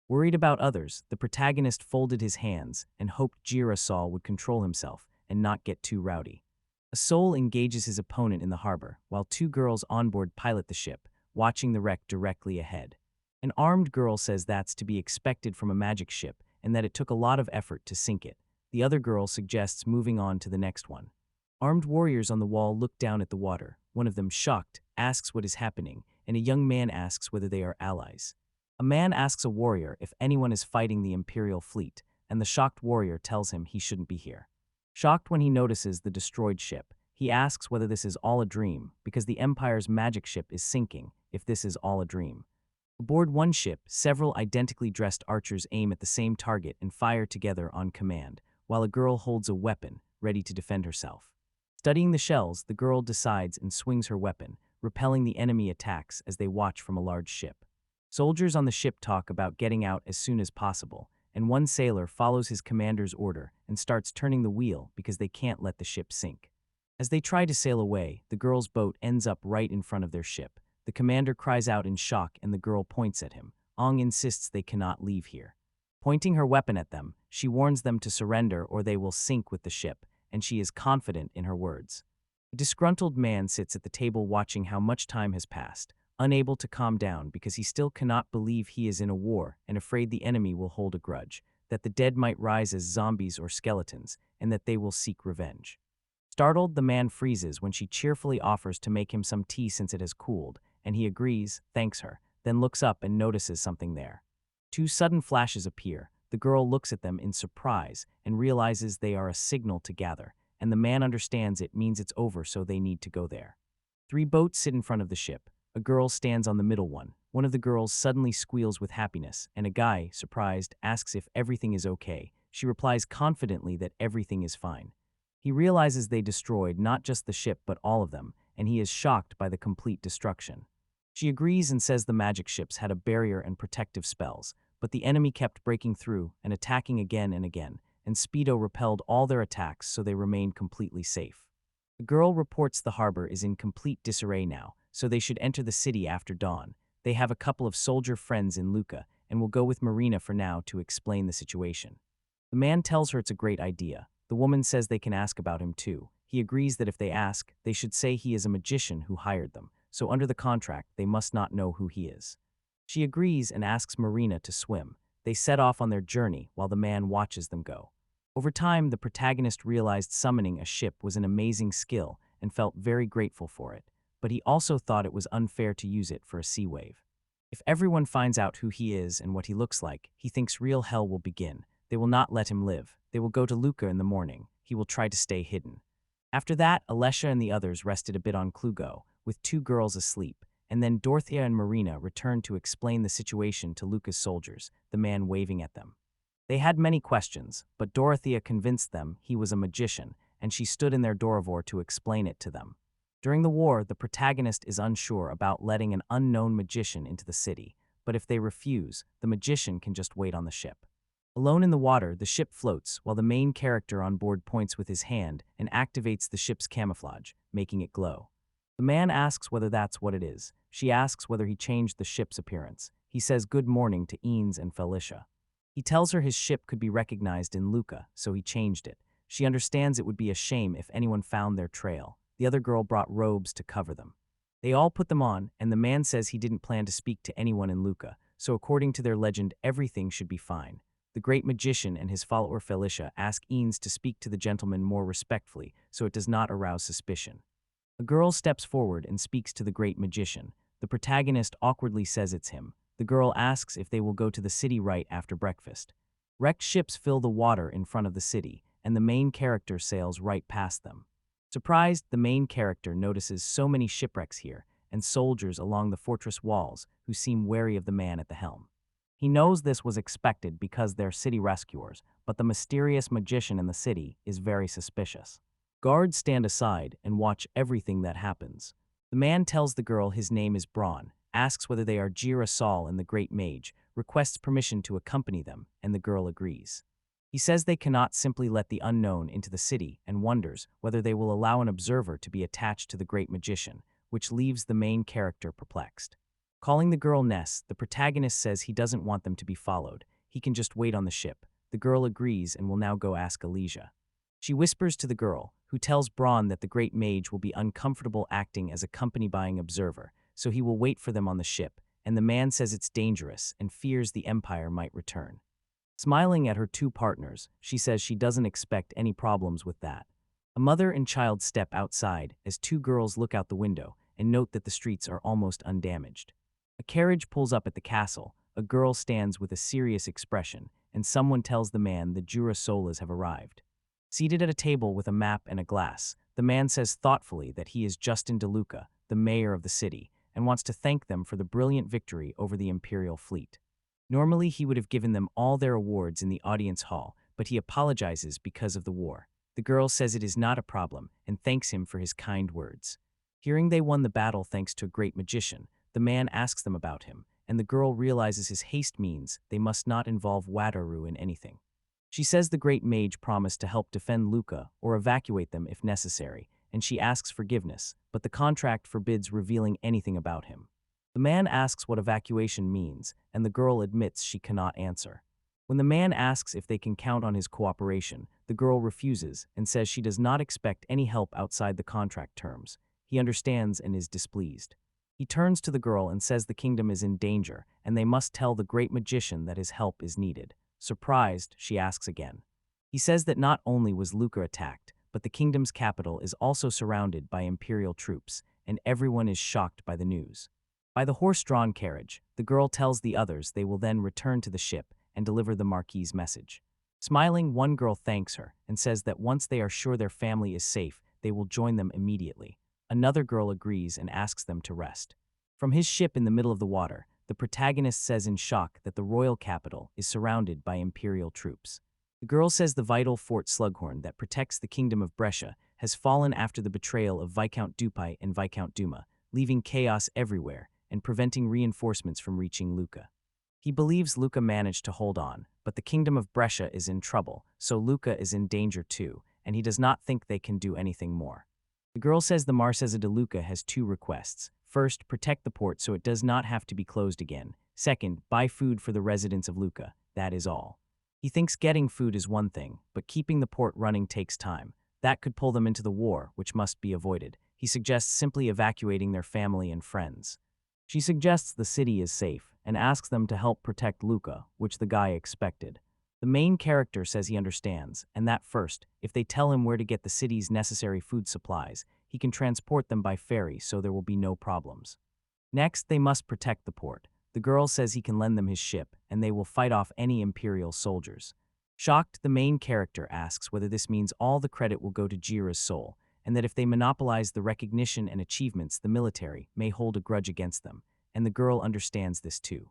Worried about others, the protagonist folded his hands and hoped Girasol would control himself and not get too rowdy. A soul engages his opponent in the harbor, while two girls on board pilot the ship, watching the wreck directly ahead. An armed girl says that's to be expected from a magic ship and that it took a lot of effort to sink it. The other girl suggests moving on to the next one. Armed warriors on the wall look down at the water. One of them, shocked, asks what is happening, and a young man asks whether they are allies. A man asks a warrior if anyone is fighting the Imperial fleet, and the shocked warrior tells him he shouldn't be here. Shocked when he notices the destroyed ship, he asks whether this is all a dream, because the Empire's magic ship is sinking, if this is all a dream. Aboard one ship, several identically dressed archers aim at the same target and fire together on command, while a girl holds a weapon, ready to defend herself. Studying the shells, the girl decides and swings her weapon, repelling the enemy attacks as they watch from a large ship. Soldiers on the ship talk about getting out as soon as possible, and one sailor follows his commander's order and starts turning the wheel because they can't let the ship sink. As they try to sail away, the girl's boat ends up right in front of their ship. The commander cries out in shock and the girl points at him. Ong insists they cannot leave here. Pointing her weapon at them, she warns them to surrender or they will sink with the ship, and she is confident in her words. A disgruntled man sits at the table watching how much time has passed, unable to calm down because he still cannot believe he is in a war and afraid the enemy will hold a grudge, that the dead might rise as zombies or skeletons, and that they will seek revenge. Startled, the man freezes when she cheerfully offers to make him some tea since it has cooled, and he agrees, thanks her, then looks up and notices something there. Two sudden flashes appear. The girl looks at them in surprise and realizes they are a signal to gather, and the man understands it means it's over, so they need to go there. Three boats sit in front of the ship. A girl stands on the middle one. One of the girls suddenly squeals with happiness, and a guy, surprised, asks if everything is okay. She replies confidently that everything is fine. He realizes they destroyed not just the ship but all of them, and he is shocked by the complete destruction. She agrees and says the magic ships had a barrier and protective spells, but the enemy kept breaking through and attacking again and again, and Speedo repelled all their attacks so they remained completely safe. The girl reports the harbor is in complete disarray now, so they should enter the city after dawn. They have a couple of soldier friends in Luca and will go with Marina for now to explain the situation. The man tells her it's a great idea. The woman says they can ask about him too. He agrees that if they ask, they should say he is a magician who hired them, so under the contract they must not know who he is. She agrees and asks Marina to swim. They set off on their journey while the man watches them go. Over time, the protagonist realized summoning a ship was an amazing skill and felt very grateful for it, but he also thought it was unfair to use it for a sea wave. If everyone finds out who he is and what he looks like, he thinks real hell will begin. They will not let him live. They will go to Luca in the morning. He will try to stay hidden. After that, Alessia and the others rested a bit on Klugo, with two girls asleep, and then Dorothea and Marina returned to explain the situation to Luca's soldiers, the man waving at them. They had many questions, but Dorothea convinced them he was a magician, and she stood in their Doravor to explain it to them. During the war, the protagonist is unsure about letting an unknown magician into the city, but if they refuse, the magician can just wait on the ship. Alone in the water, the ship floats, while the main character on board points with his hand and activates the ship's camouflage, making it glow. The man asks whether that's what it is. She asks whether he changed the ship's appearance. He says good morning to Eanes and Felicia. He tells her his ship could be recognized in Luca, so he changed it. She understands it would be a shame if anyone found their trail. The other girl brought robes to cover them. They all put them on, and the man says he didn't plan to speak to anyone in Luca, so according to their legend, everything should be fine. The great magician and his follower Felicia ask Eanes to speak to the gentleman more respectfully, so it does not arouse suspicion. A girl steps forward and speaks to the great magician. The protagonist awkwardly says it's him. The girl asks if they will go to the city right after breakfast. Wrecked ships fill the water in front of the city, and the main character sails right past them. Surprised, the main character notices so many shipwrecks here, and soldiers along the fortress walls who seem wary of the man at the helm. He knows this was expected because they're city rescuers, but the mysterious magician in the city is very suspicious. Guards stand aside and watch everything that happens. The man tells the girl his name is Braun, asks whether they are Jira Sol and the Great Mage, requests permission to accompany them, and the girl agrees. He says they cannot simply let the unknown into the city and wonders whether they will allow an observer to be attached to the Great Magician, which leaves the main character perplexed. Calling the girl Ness, the protagonist says he doesn't want them to be followed. He can just wait on the ship. The girl agrees and will now go ask Elysia. She whispers to the girl, who tells Braun that the Great Mage will be uncomfortable acting as a company-buying observer, so he will wait for them on the ship, and the man says it's dangerous and fears the Empire might return. Smiling at her two partners, she says she doesn't expect any problems with that. A mother and child step outside as two girls look out the window and note that the streets are almost undamaged. A carriage pulls up at the castle, a girl stands with a serious expression, and someone tells the man the Jura Solas have arrived. Seated at a table with a map and a glass, the man says thoughtfully that he is Justin De Luca, the mayor of the city, and wants to thank them for the brilliant victory over the Imperial fleet. Normally, he would have given them all their awards in the audience hall, but he apologizes because of the war. The girl says it is not a problem and thanks him for his kind words. Hearing they won the battle thanks to a great magician, the man asks them about him, and the girl realizes his haste means they must not involve Wataru in anything. She says the great mage promised to help defend Luca or evacuate them if necessary, and she asks forgiveness, but the contract forbids revealing anything about him. The man asks what evacuation means, and the girl admits she cannot answer. When the man asks if they can count on his cooperation, the girl refuses and says she does not expect any help outside the contract terms. He understands and is displeased. He turns to the girl and says the kingdom is in danger, and they must tell the great magician that his help is needed. Surprised, she asks again. He says that not only was Luca attacked, but the kingdom's capital is also surrounded by imperial troops, and everyone is shocked by the news. By the horse-drawn carriage, the girl tells the others they will then return to the ship and deliver the Marquis's message. Smiling, one girl thanks her and says that once they are sure their family is safe, they will join them immediately. Another girl agrees and asks them to rest. From his ship in the middle of the water, the protagonist says in shock that the royal capital is surrounded by imperial troops. The girl says the vital Fort Slughorn that protects the kingdom of Brescia has fallen after the betrayal of Viscount Dupai and Viscount Duma, leaving chaos everywhere and preventing reinforcements from reaching Luca. He believes Luca managed to hold on, but the kingdom of Brescia is in trouble, so Luca is in danger too, and he does not think they can do anything more. The girl says the Marchesa de Luca has two requests. First, protect the port so it does not have to be closed again. Second, buy food for the residents of Luca. That is all. He thinks getting food is one thing, but keeping the port running takes time. That could pull them into the war, which must be avoided. He suggests simply evacuating their family and friends. She suggests the city is safe and asks them to help protect Luca, which the guy expected. The main character says he understands, and that first, if they tell him where to get the city's necessary food supplies, he can transport them by ferry so there will be no problems. Next, they must protect the port. The girl says he can lend them his ship, and they will fight off any Imperial soldiers. Shocked, the main character asks whether this means all the credit will go to Jira's soul, and that if they monopolize the recognition and achievements, the military may hold a grudge against them, and the girl understands this too.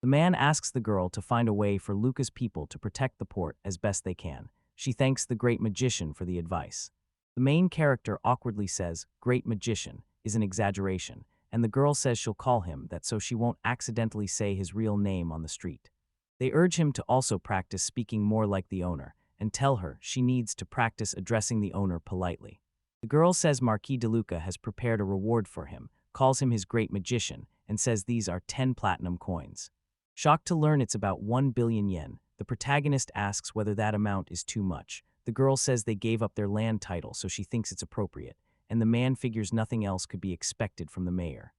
The man asks the girl to find a way for Luca's people to protect the port as best they can. She thanks the great magician for the advice. The main character awkwardly says, "Great magician," is an exaggeration, and the girl says she'll call him that so she won't accidentally say his real name on the street. They urge him to also practice speaking more like the owner, and tell her she needs to practice addressing the owner politely. The girl says Marquis de Luca has prepared a reward for him, calls him his great magician, and says these are 10 platinum coins. Shocked to learn it's about 1 billion yen, The protagonist asks whether that amount is too much. The girl says they gave up their land title, so she thinks it's appropriate, and the man figures nothing else could be expected from the mayor.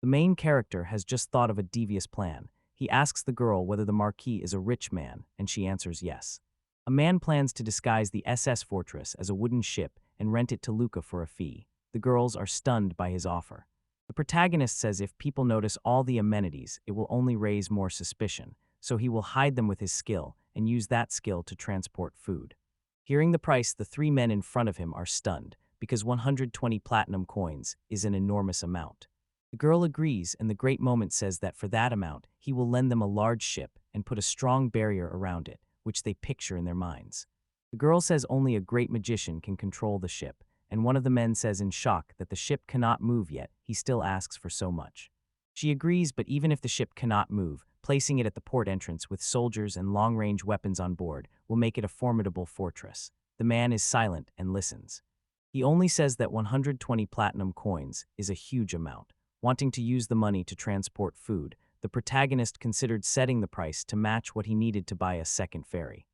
The main character has just thought of a devious plan. He asks the girl whether the Marquis is a rich man, and she answers yes. A man plans to disguise the SS Fortress as a wooden ship and rent it to Luca for a fee. The girls are stunned by his offer. The protagonist says if people notice all the amenities, it will only raise more suspicion, so he will hide them with his skill and use that skill to transport food. Hearing the price, the three men in front of him are stunned, because 120 platinum coins is an enormous amount. The girl agrees, and the great moment says that for that amount, he will lend them a large ship and put a strong barrier around it, which they picture in their minds. The girl says only a great magician can control the ship, and one of the men says in shock that the ship cannot move yet. He still asks for so much. She agrees, but even if the ship cannot move, placing it at the port entrance with soldiers and long-range weapons on board will make it a formidable fortress. The man is silent and listens. He only says that 120 platinum coins is a huge amount. Wanting to use the money to transport food, the protagonist considered setting the price to match what he needed to buy a second ferry.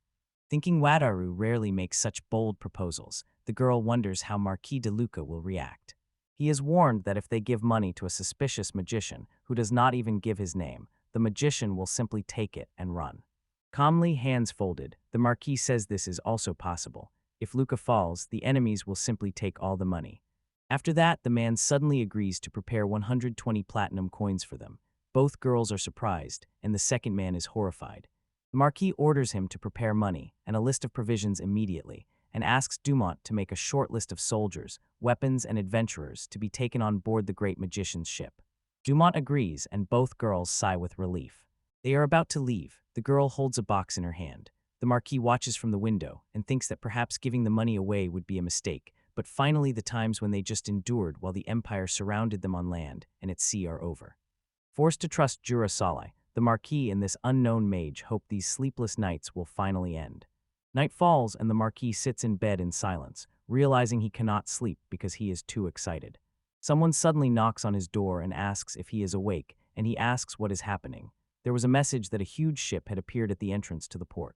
Thinking Wataru rarely makes such bold proposals, the girl wonders how Marquis de Luca will react. He is warned that if they give money to a suspicious magician who does not even give his name, the magician will simply take it and run. Calmly, hands folded, the Marquis says this is also possible. If Luca falls, the enemies will simply take all the money. After that, the man suddenly agrees to prepare 120 platinum coins for them. Both girls are surprised, and the second man is horrified. The Marquis orders him to prepare money and a list of provisions immediately, and asks Dumont to make a short list of soldiers, weapons, and adventurers to be taken on board the great magician's ship. Dumont agrees, and both girls sigh with relief. They are about to leave. The girl holds a box in her hand. The Marquis watches from the window and thinks that perhaps giving the money away would be a mistake, but finally the times when they just endured while the Empire surrounded them on land and at sea are over. Forced to trust Jura Salai, the Marquis and this unknown mage hope these sleepless nights will finally end. Night falls, and the Marquis sits in bed in silence, realizing he cannot sleep because he is too excited. Someone suddenly knocks on his door and asks if he is awake, and he asks what is happening. There was a message that a huge ship had appeared at the entrance to the port.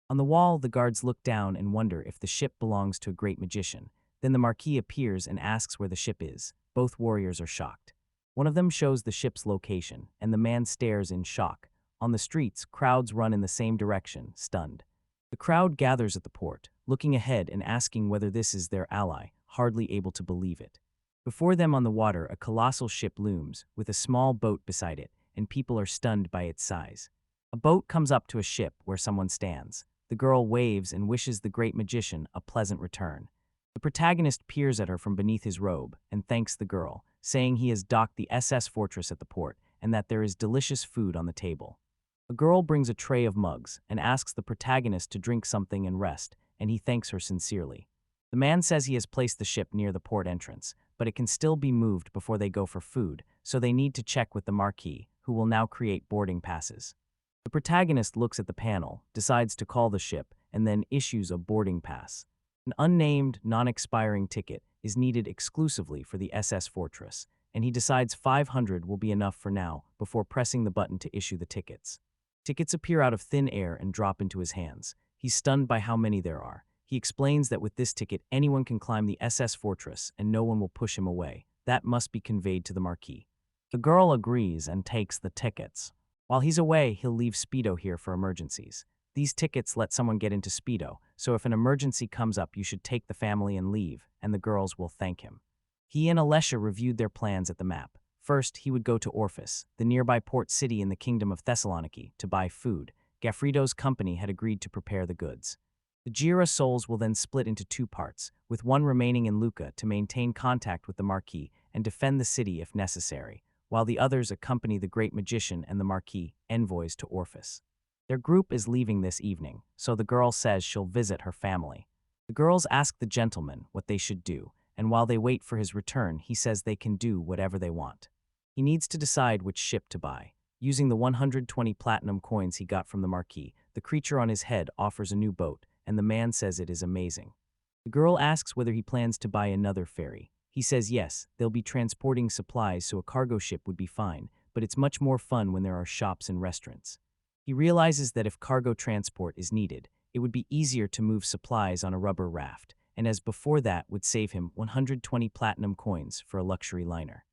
On the wall, the guards look down and wonder if the ship belongs to a great magician. Then the Marquis appears and asks where the ship is. Both warriors are shocked. One of them shows the ship's location, and the man stares in shock. On the streets, crowds run in the same direction, stunned. The crowd gathers at the port, looking ahead and asking whether this is their ally, hardly able to believe it. Before them on the water, a colossal ship looms, with a small boat beside it, and people are stunned by its size. A boat comes up to a ship where someone stands. The girl waves and wishes the great magician a pleasant return. The protagonist peers at her from beneath his robe and thanks the girl, saying he has docked the SS Fortress at the port and that there is delicious food on the table. A girl brings a tray of mugs and asks the protagonist to drink something and rest, and he thanks her sincerely. The man says he has placed the ship near the port entrance, but it can still be moved before they go for food, so they need to check with the Marquis, who will now create boarding passes. The protagonist looks at the panel, decides to call the ship, and then issues a boarding pass. An unnamed, non-expiring ticket is needed exclusively for the SS Fortress, and he decides 500 will be enough for now before pressing the button to issue the tickets. Tickets appear out of thin air and drop into his hands. He's stunned by how many there are. He explains that with this ticket, anyone can climb the SS Fortress and no one will push him away. That must be conveyed to the Marquis. The girl agrees and takes the tickets. While he's away, he'll leave Speedo here for emergencies. These tickets let someone get into Speedo, so if an emergency comes up, you should take the family and leave, and the girls will thank him. He and Alessia reviewed their plans at the map. First, he would go to Orphis, the nearby port city in the kingdom of Thessaloniki, to buy food. Gaffredo's company had agreed to prepare the goods. The Jira souls will then split into two parts, with one remaining in Luca to maintain contact with the Marquis and defend the city if necessary, while the others accompany the great magician and the Marquis, envoys to Orphis. Their group is leaving this evening, so the girl says she'll visit her family. The girls ask the gentleman what they should do, and while they wait for his return, he says they can do whatever they want. He needs to decide which ship to buy. Using the 120 platinum coins he got from the Marquis, the creature on his head offers a new boat, and the man says it is amazing. The girl asks whether he plans to buy another ferry. He says yes, they'll be transporting supplies, so a cargo ship would be fine, but it's much more fun when there are shops and restaurants. He realizes that if cargo transport is needed, it would be easier to move supplies on a rubber raft, and as before that would save him 120 platinum coins for a luxury liner.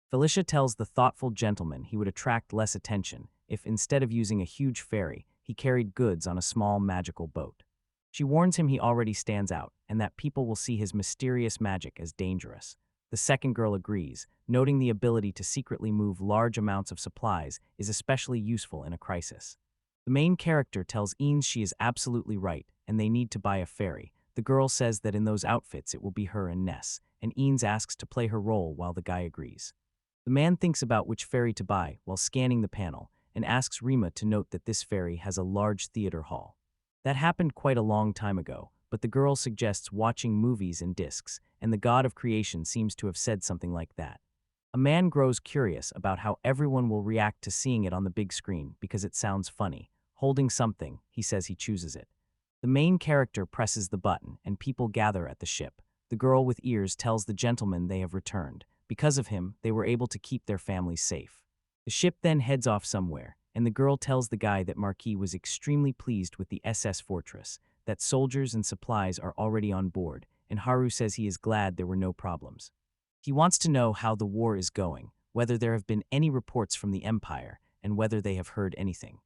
Felicia tells the thoughtful gentleman he would attract less attention if, instead of using a huge ferry, he carried goods on a small magical boat. She warns him he already stands out, and that people will see his mysterious magic as dangerous. The second girl agrees, noting the ability to secretly move large amounts of supplies is especially useful in a crisis. The main character tells Eanes she is absolutely right, and they need to buy a ferry. The girl says that in those outfits it will be her and Ness, and Eanes asks to play her role while the guy agrees. The man thinks about which ferry to buy while scanning the panel, and asks Rima to note that this ferry has a large theater hall. That happened quite a long time ago, but the girl suggests watching movies and discs, and the god of creation seems to have said something like that. A man grows curious about how everyone will react to seeing it on the big screen because it sounds funny. Holding something, he says he chooses it. The main character presses the button, and people gather at the ship. The girl with ears tells the gentleman they have returned. Because of him, they were able to keep their families safe. The ship then heads off somewhere, and the girl tells the guy that Marquis was extremely pleased with the SS Fortress, that soldiers and supplies are already on board, and Haru says he is glad there were no problems. He wants to know how the war is going, whether there have been any reports from the Empire, and whether they have heard anything.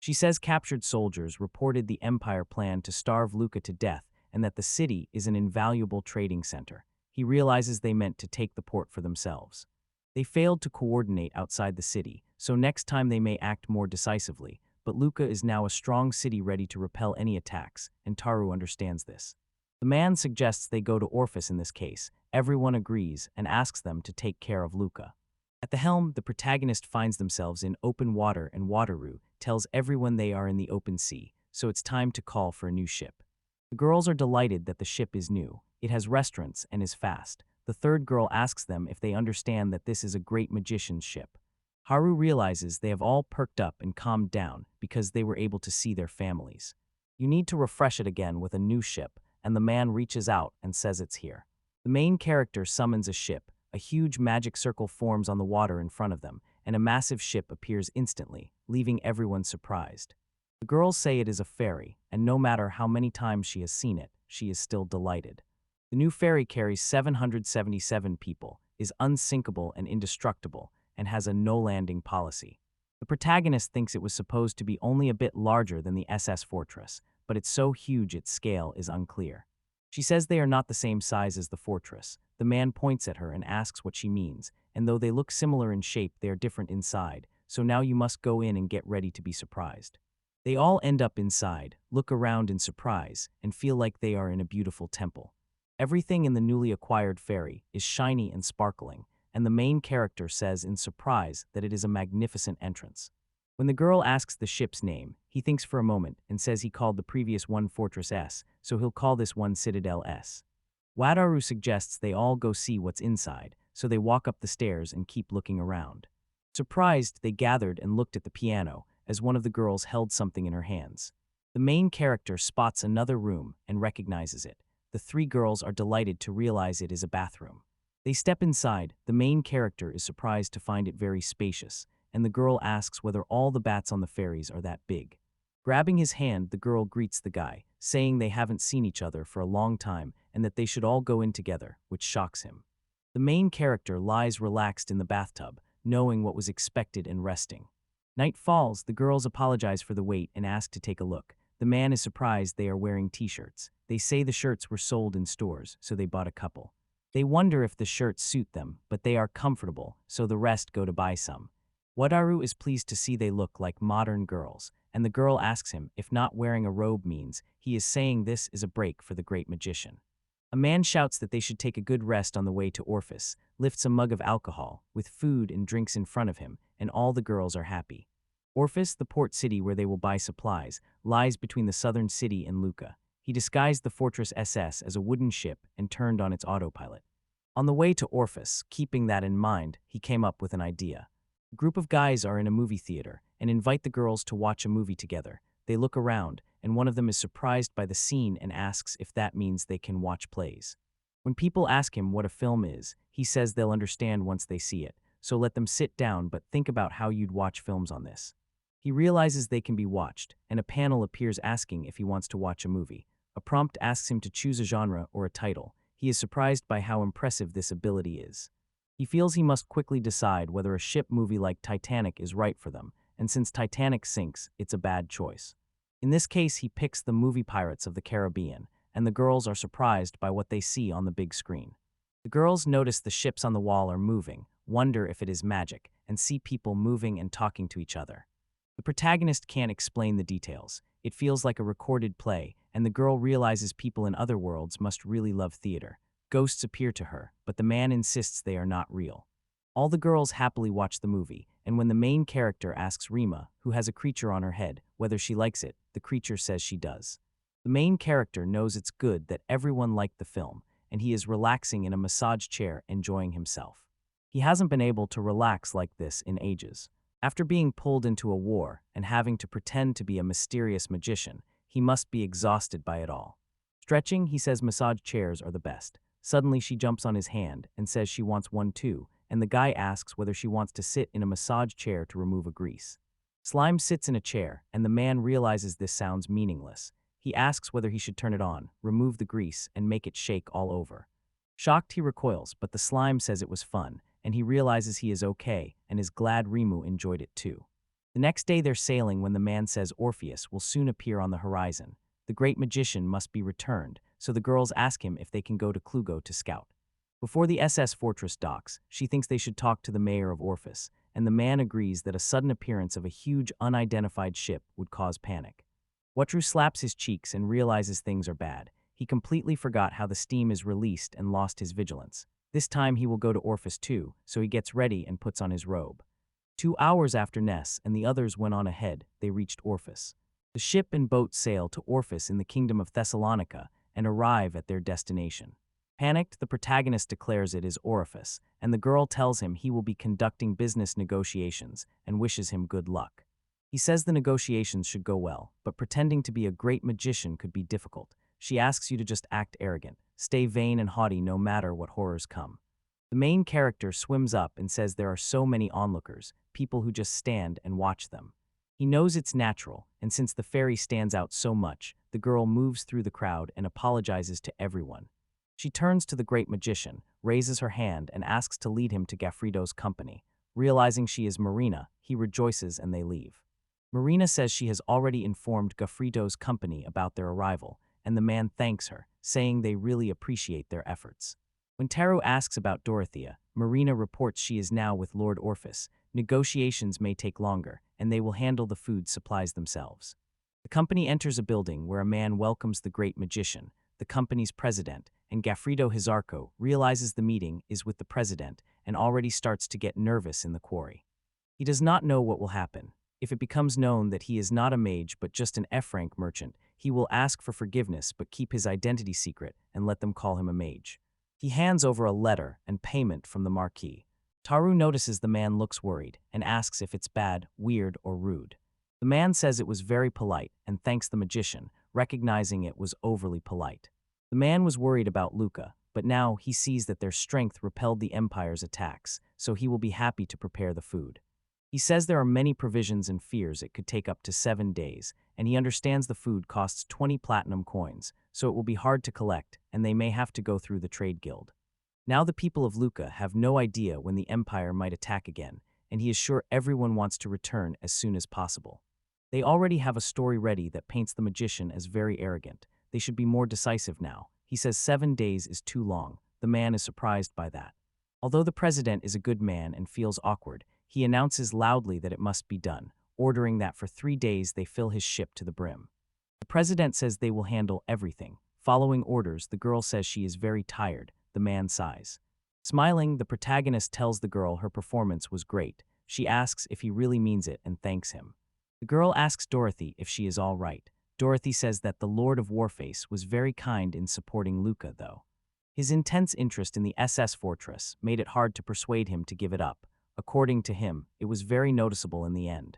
She says captured soldiers reported the Empire plan to starve Luca to death and that the city is an invaluable trading center. He realizes they meant to take the port for themselves. They failed to coordinate outside the city, so next time they may act more decisively, but Luca is now a strong city ready to repel any attacks, and Taru understands this. The man suggests they go to Orpheus in this case. Everyone agrees and asks them to take care of Luca. At the helm, the protagonist finds themselves in open water, and Wataru tells everyone they are in the open sea, so it's time to call for a new ship. The girls are delighted that the ship is new. It has restaurants and is fast. The third girl asks them if they understand that this is a great magician's ship. Haru realizes they have all perked up and calmed down because they were able to see their families. You need to refresh it again with a new ship, and the man reaches out and says it's here. The main character summons a ship. A huge magic circle forms on the water in front of them, and a massive ship appears instantly, leaving everyone surprised. The girls say it is a ferry, and no matter how many times she has seen it, she is still delighted. The new ferry carries 777 people, is unsinkable and indestructible, and has a no-landing policy. The protagonist thinks it was supposed to be only a bit larger than the SS Fortress, but it's so huge its scale is unclear. She says they are not the same size as the fortress. The man points at her and asks what she means, and though they look similar in shape, they are different inside, so now you must go in and get ready to be surprised. They all end up inside, look around in surprise, and feel like they are in a beautiful temple. Everything in the newly acquired ferry is shiny and sparkling, and the main character says in surprise that it is a magnificent entrance. When the girl asks the ship's name, he thinks for a moment and says he called the previous one Fortress S, so he'll call this one Citadel S. Wataru suggests they all go see what's inside, so they walk up the stairs and keep looking around. Surprised, they gathered and looked at the piano, as one of the girls held something in her hands. The main character spots another room and recognizes it. The three girls are delighted to realize it is a bathroom. They step inside. The main character is surprised to find it very spacious, and the girl asks whether all the bats on the ferries are that big. Grabbing his hand, the girl greets the guy, saying they haven't seen each other for a long time and that they should all go in together, which shocks him. The main character lies relaxed in the bathtub, knowing what was expected and resting. Night falls, the girls apologize for the wait and ask to take a look. The man is surprised they are wearing t-shirts. They say the shirts were sold in stores, so they bought a couple. They wonder if the shirts suit them, but they are comfortable, so the rest go to buy some. Wataru is pleased to see they look like modern girls, and the girl asks him if not wearing a robe means he is saying this is a break for the great magician. A man shouts that they should take a good rest on the way to Orpheus, lifts a mug of alcohol, with food and drinks in front of him, and all the girls are happy. Orpheus, the port city where they will buy supplies, lies between the southern city and Luca. He disguised the Fortress SS as a wooden ship and turned on its autopilot. On the way to Orpheus, keeping that in mind, he came up with an idea. A group of guys are in a movie theater and invite the girls to watch a movie together. They look around, and one of them is surprised by the scene and asks if that means they can watch plays. When people ask him what a film is, he says they'll understand once they see it, so let them sit down but think about how you'd watch films on this. He realizes they can be watched, and a panel appears asking if he wants to watch a movie. A prompt asks him to choose a genre or a title. He is surprised by how impressive this ability is. He feels he must quickly decide whether a ship movie like Titanic is right for them, and since Titanic sinks, it's a bad choice. In this case, he picks the movie Pirates of the Caribbean, and the girls are surprised by what they see on the big screen. The girls notice the ships on the wall are moving, wonder if it is magic, and see people moving and talking to each other. The protagonist can't explain the details. It feels like a recorded play, and the girl realizes people in other worlds must really love theater. Ghosts appear to her, but the man insists they are not real. All the girls happily watch the movie, and when the main character asks Rima, who has a creature on her head, whether she likes it, the creature says she does. The main character knows it's good that everyone liked the film, and he is relaxing in a massage chair enjoying himself. He hasn't been able to relax like this in ages. After being pulled into a war and having to pretend to be a mysterious magician, he must be exhausted by it all. Stretching, he says massage chairs are the best. Suddenly she jumps on his hand and says she wants one too, and the guy asks whether she wants to sit in a massage chair to remove a grease. Slime sits in a chair, and the man realizes this sounds meaningless. He asks whether he should turn it on, remove the grease, and make it shake all over. Shocked, he recoils, but the slime says it was fun, and he realizes he is okay and is glad Rimu enjoyed it too. The next day they're sailing when the man says Orpheus will soon appear on the horizon. The great magician must be returned, so the girls ask him if they can go to Klugo to scout. Before the SS Fortress docks, she thinks they should talk to the mayor of Orpheus, and the man agrees that a sudden appearance of a huge unidentified ship would cause panic. Watru slaps his cheeks and realizes things are bad. He completely forgot how the steam is released and lost his vigilance. This time he will go to Orpheus too, so he gets ready and puts on his robe. 2 hours after Ness and the others went on ahead, they reached Orpheus. The ship and boat sail to Orpheus in the kingdom of Thessalonica and arrive at their destination. Panicked, the protagonist declares it is Orifice, and the girl tells him he will be conducting business negotiations and wishes him good luck. He says the negotiations should go well, but pretending to be a great magician could be difficult. She asks you to just act arrogant, stay vain and haughty no matter what horrors come. The main character swims up and says there are so many onlookers, people who just stand and watch them. He knows it's natural, and since the fairy stands out so much, the girl moves through the crowd and apologizes to everyone. She turns to the great magician, raises her hand, and asks to lead him to Gaffredo's company. Realizing she is Marina, he rejoices and they leave. Marina says she has already informed Gaffredo's company about their arrival, and the man thanks her, saying they really appreciate their efforts. When Taru asks about Dorothea, Marina reports she is now with Lord Orpheus. Negotiations may take longer, and they will handle the food supplies themselves. The company enters a building where a man welcomes the great magician, the company's president, and Gaffredo Hizarco realizes the meeting is with the president and already starts to get nervous in the quarry. He does not know what will happen. If it becomes known that he is not a mage but just an F-rank merchant, he will ask for forgiveness but keep his identity secret and let them call him a mage. He hands over a letter and payment from the marquis. Taru notices the man looks worried and asks if it's bad, weird, or rude. The man says it was very polite and thanks the magician, recognizing it was overly polite. The man was worried about Luca, but now he sees that their strength repelled the Empire's attacks, so he will be happy to prepare the food. He says there are many provisions and fears it could take up to 7 days, and he understands the food costs 20 platinum coins, so it will be hard to collect, and they may have to go through the trade guild. Now the people of Luca have no idea when the Empire might attack again, and he is sure everyone wants to return as soon as possible. They already have a story ready that paints the magician as very arrogant. They should be more decisive now. He says 7 days is too long. The man is surprised by that. Although the president is a good man and feels awkward, he announces loudly that it must be done, ordering that for 3 days they fill his ship to the brim. The president says they will handle everything. Following orders, the girl says she is very tired. The man sighs. Smiling, the protagonist tells the girl her performance was great. She asks if he really means it and thanks him. The girl asks Dorothy if she is all right. Dorothy says that the Lord of Warface was very kind in supporting Luca, though. His intense interest in the SS Fortress made it hard to persuade him to give it up. According to him, it was very noticeable in the end.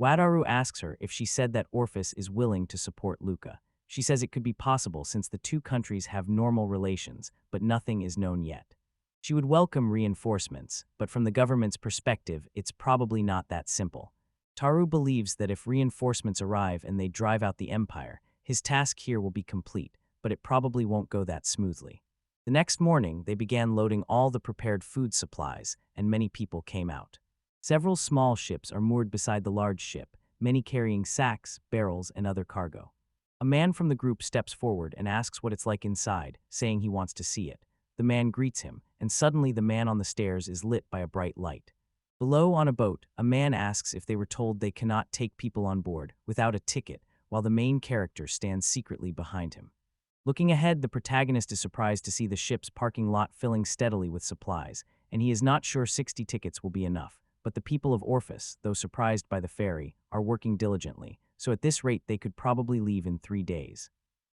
Wadaru asks her if she said that Orpheus is willing to support Luca. She says it could be possible since the two countries have normal relations, but nothing is known yet. She would welcome reinforcements, but from the government's perspective, it's probably not that simple. Taru believes that if reinforcements arrive and they drive out the Empire, his task here will be complete, but it probably won't go that smoothly. The next morning, they began loading all the prepared food supplies, and many people came out. Several small ships are moored beside the large ship, many carrying sacks, barrels, and other cargo. A man from the group steps forward and asks what it's like inside, saying he wants to see it. The man greets him, and suddenly the man on the stairs is lit by a bright light. Below on a boat, a man asks if they were told they cannot take people on board without a ticket, while the main character stands secretly behind him. Looking ahead, the protagonist is surprised to see the ship's parking lot filling steadily with supplies, and he is not sure 60 tickets will be enough. But the people of Orphus, though surprised by the ferry, are working diligently, so at this rate they could probably leave in 3 days.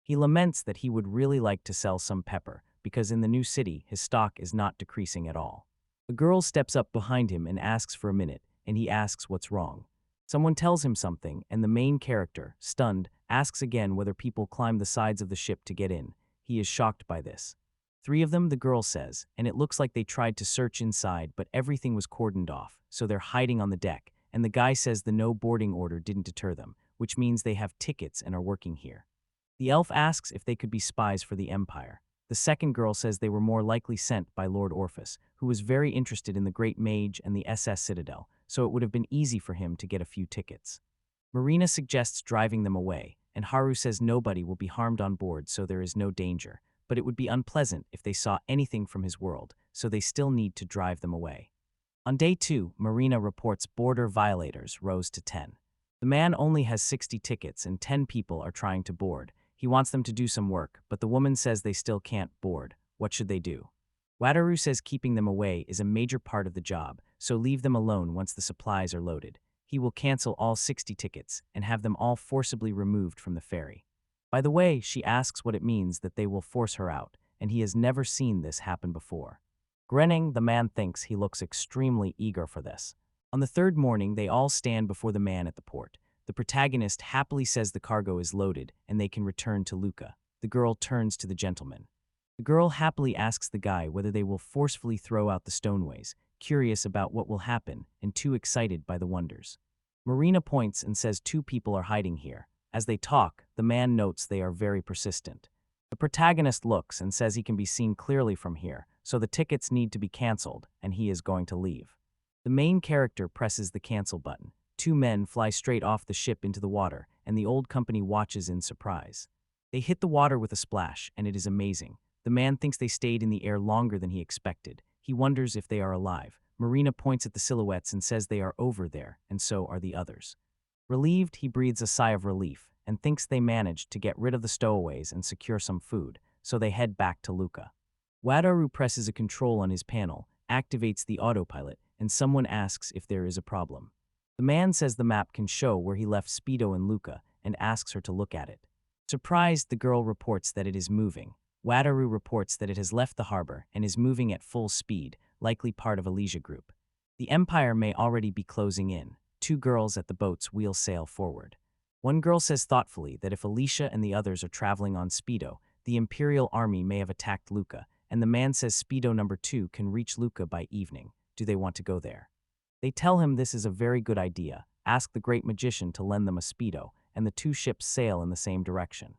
He laments that he would really like to sell some pepper, because in the new city his stock is not decreasing at all. A girl steps up behind him and asks for a minute, and he asks what's wrong. Someone tells him something, and the main character, stunned, asks again whether people climb the sides of the ship to get in. He is shocked by this. 3 of them, the girl says, and it looks like they tried to search inside, but everything was cordoned off, so they're hiding on the deck, and the guy says the no boarding order didn't deter them, which means they have tickets and are working here. The elf asks if they could be spies for the Empire. The second girl says they were more likely sent by Lord Orphus, who was very interested in the Great Mage and the SS Citadel, so it would have been easy for him to get a few tickets. Marina suggests driving them away, and Haru says nobody will be harmed on board, so there is no danger, but it would be unpleasant if they saw anything from his world, so they still need to drive them away. On day 2, Marina reports border violators rose to 10. The man only has 60 tickets and 10 people are trying to board. He wants them to do some work, but the woman says they still can't board. What should they do? Wataru says keeping them away is a major part of the job, so leave them alone once the supplies are loaded. He will cancel all 60 tickets and have them all forcibly removed from the ferry. By the way, she asks what it means that they will force her out, and he has never seen this happen before. Grinning, the man thinks he looks extremely eager for this. On the 3rd morning, they all stand before the man at the port. The protagonist happily says the cargo is loaded and they can return to Luca. The girl turns to the gentleman. The girl happily asks the guy whether they will forcefully throw out the stoneways, curious about what will happen and too excited by the wonders. Marina points and says 2 people are hiding here. As they talk, the man notes they are very persistent. The protagonist looks and says he can be seen clearly from here, so the tickets need to be canceled and he is going to leave. The main character presses the cancel button. 2 men fly straight off the ship into the water, and the old company watches in surprise. They hit the water with a splash, and it is amazing. The man thinks they stayed in the air longer than he expected. He wonders if they are alive. Marina points at the silhouettes and says they are over there, and so are the others. Relieved, he breathes a sigh of relief and thinks they managed to get rid of the stowaways and secure some food, so they head back to Luca. Wataru presses a control on his panel, activates the autopilot, and someone asks if there is a problem. The man says the map can show where he left Speedo and Luca and asks her to look at it. Surprised, the girl reports that it is moving. Wataru reports that it has left the harbor and is moving at full speed, likely part of a leisure group. The Empire may already be closing in. 2 girls at the boats wheel sail forward. One girl says thoughtfully that if Alicia and the others are traveling on Speedo, the Imperial Army may have attacked Luca, and the man says Speedo number 2 can reach Luca by evening. Do they want to go there? They tell him this is a very good idea, ask the great magician to lend them a Speedo, and the 2 ships sail in the same direction.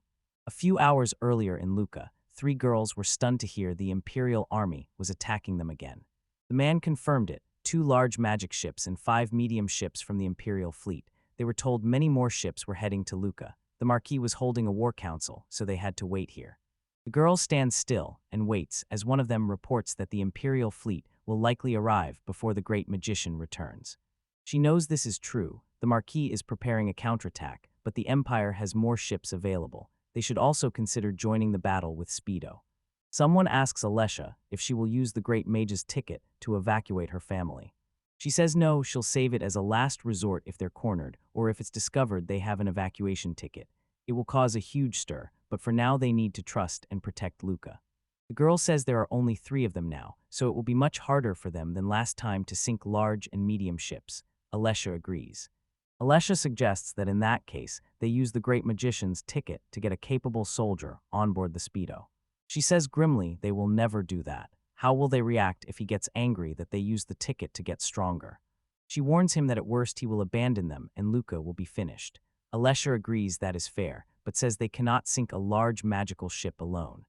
A few hours earlier in Luca, 3 girls were stunned to hear the Imperial Army was attacking them again. The man confirmed it, 2 large magic ships and 5 medium ships from the Imperial fleet. They were told many more ships were heading to Luca. The Marquis was holding a war council, so they had to wait here. The girl stands still and waits as one of them reports that the Imperial fleet will likely arrive before the great magician returns. She knows this is true. The Marquis is preparing a counterattack, but the Empire has more ships available. They should also consider joining the battle with Speedo. Someone asks Alessia if she will use the Great Mage's ticket to evacuate her family. She says no, she'll save it as a last resort if they're cornered, or if it's discovered they have an evacuation ticket. It will cause a huge stir, but for now they need to trust and protect Luca. The girl says there are only 3 of them now, so it will be much harder for them than last time to sink large and medium ships. Alessia agrees. Alessia suggests that in that case, they use the Great Magician's ticket to get a capable soldier on board the Speedo. She says grimly they will never do that. How will they react if he gets angry that they used the ticket to get stronger? She warns him that at worst he will abandon them and Luca will be finished. Alessia agrees that is fair, but says they cannot sink a large magical ship alone.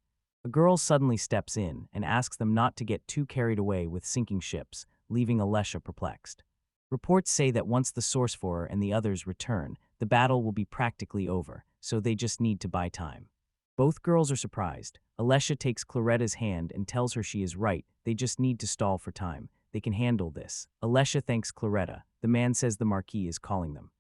A girl suddenly steps in and asks them not to get too carried away with sinking ships, leaving Alessia perplexed. Reports say that once the Sorcerer and the others return, the battle will be practically over, so they just need to buy time. Both girls are surprised. Alessia takes Claretta's hand and tells her she is right, they just need to stall for time. They can handle this. Alessia thanks Claretta. The man says the Marquis is calling them.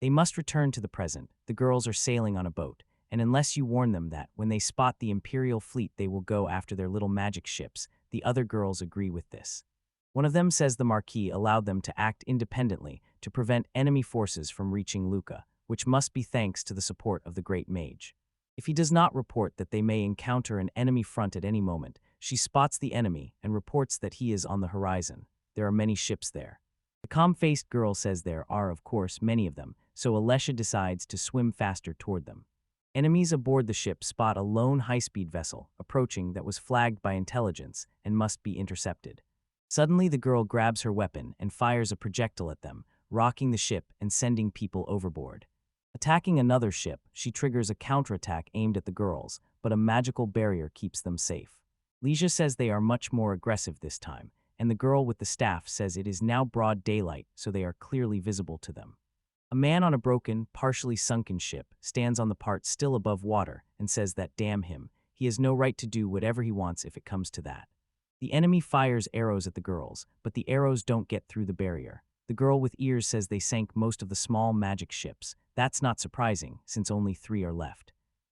They must return to the present. The girls are sailing on a boat, and unless you warn them that, when they spot the Imperial fleet they will go after their little magic ships, the other girls agree with this. One of them says the Marquis allowed them to act independently to prevent enemy forces from reaching Luca, which must be thanks to the support of the great Mage. If he does not report that they may encounter an enemy front at any moment, she spots the enemy and reports that he is on the horizon. There are many ships there. The calm-faced girl says there are, of course, many of them, so Alessia decides to swim faster toward them. Enemies aboard the ship spot a lone high-speed vessel approaching that was flagged by intelligence and must be intercepted. Suddenly, the girl grabs her weapon and fires a projectile at them, rocking the ship and sending people overboard. Attacking another ship, she triggers a counterattack aimed at the girls, but a magical barrier keeps them safe. Leisha says they are much more aggressive this time, and the girl with the staff says it is now broad daylight, so they are clearly visible to them. A man on a broken, partially sunken ship stands on the part still above water and says that damn him, he has no right to do whatever he wants if it comes to that. The enemy fires arrows at the girls, but the arrows don't get through the barrier. The girl with ears says they sank most of the small magic ships. That's not surprising, since only 3 are left.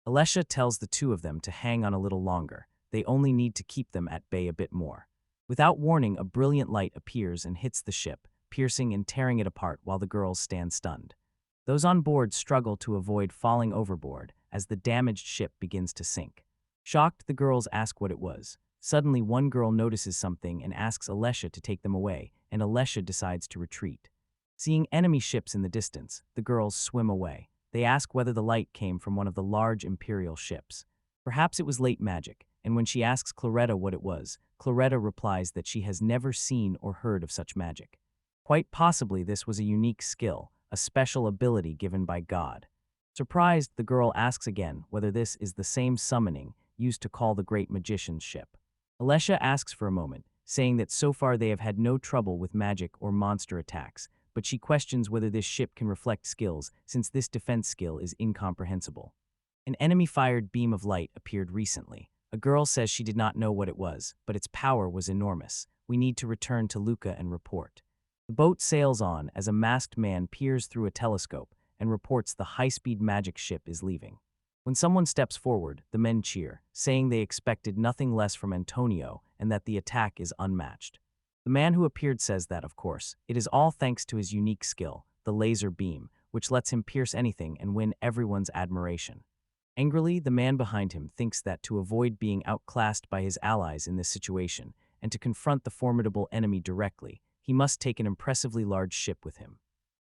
Alessia tells the 2 of them to hang on a little longer. They only need to keep them at bay a bit more. Without warning, a brilliant light appears and hits the ship, piercing and tearing it apart while the girls stand stunned. Those on board struggle to avoid falling overboard as the damaged ship begins to sink. Shocked, the girls ask what it was. Suddenly, one girl notices something and asks Alessia to take them away, and Alessia decides to retreat. Seeing enemy ships in the distance, the girls swim away. They ask whether the light came from one of the large Imperial ships. Perhaps it was late magic, and when she asks Claretta what it was, Claretta replies that she has never seen or heard of such magic. Quite possibly this was a unique skill, a special ability given by God. Surprised, the girl asks again whether this is the same summoning used to call the great magician's ship. Alessia asks for a moment, saying that so far they have had no trouble with magic or monster attacks, but she questions whether this ship can reflect skills since this defense skill is incomprehensible. An enemy-fired beam of light appeared recently. A girl says she did not know what it was, but its power was enormous. We need to return to Luca and report. The boat sails on as a masked man peers through a telescope and reports the high-speed magic ship is leaving. When someone steps forward, the men cheer, saying they expected nothing less from Antonio and that the attack is unmatched. The man who appeared says that, of course, it is all thanks to his unique skill, the laser beam, which lets him pierce anything and win everyone's admiration. Angrily, the man behind him thinks that to avoid being outclassed by his allies in this situation and to confront the formidable enemy directly, he must take an impressively large ship with him.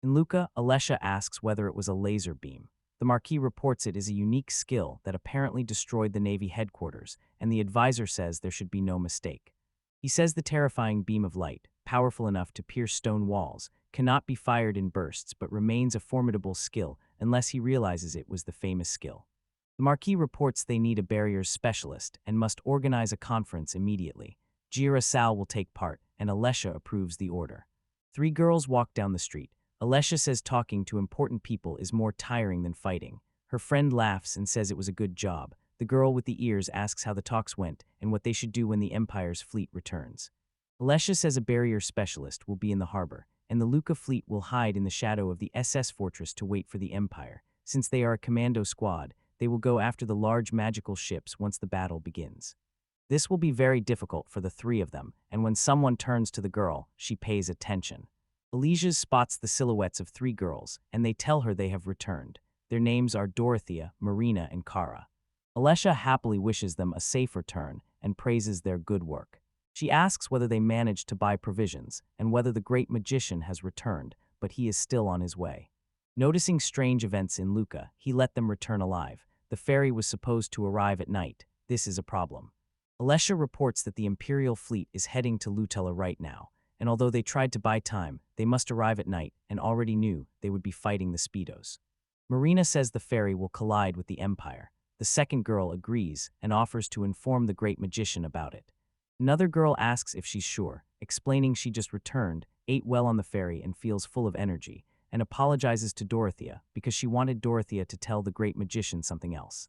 In Luca, Alessia asks whether it was a laser beam. The Marquis reports it is a unique skill that apparently destroyed the Navy headquarters, and the advisor says there should be no mistake. He says the terrifying beam of light, powerful enough to pierce stone walls, cannot be fired in bursts but remains a formidable skill unless he realizes it was the famous skill. The Marquis reports they need a barriers specialist and must organize a conference immediately. Gira Sal will take part, and Alessia approves the order. 3 girls walk down the street. Alessia says talking to important people is more tiring than fighting. Her friend laughs and says it was a good job. The girl with the ears asks how the talks went and what they should do when the Empire's fleet returns. Alessia says a barrier specialist will be in the harbor, and the Luca fleet will hide in the shadow of the SS fortress to wait for the Empire. Since they are a commando squad, they will go after the large magical ships once the battle begins. This will be very difficult for the 3 of them, and when someone turns to the girl, she pays attention. Elysia spots the silhouettes of 3 girls, and they tell her they have returned. Their names are Dorothea, Marina, and Kara. Alessia happily wishes them a safe return and praises their good work. She asks whether they managed to buy provisions and whether the great magician has returned, but he is still on his way. Noticing strange events in Luca, he let them return alive. The ferry was supposed to arrive at night. This is a problem. Alessia reports that the Imperial fleet is heading to Lutella right now, and although they tried to buy time, they must arrive at night and already knew they would be fighting the Speedos. Marina says the ferry will collide with the Empire. The second girl agrees and offers to inform the great magician about it. Another girl asks if she's sure, explaining she just returned, ate well on the ferry and feels full of energy, and apologizes to Dorothea because she wanted Dorothea to tell the great magician something else.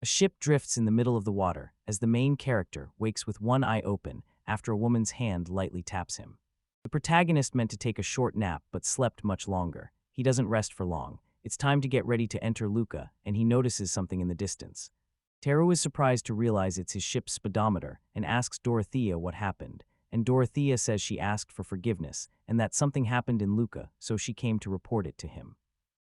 A ship drifts in the middle of the water as the main character wakes with one eye open after a woman's hand lightly taps him. The protagonist meant to take a short nap but slept much longer. He doesn't rest for long. It's time to get ready to enter Luca, and he notices something in the distance. Teru is surprised to realize it's his ship's speedometer and asks Dorothea what happened, and Dorothea says she asked for forgiveness and that something happened in Luca, so she came to report it to him.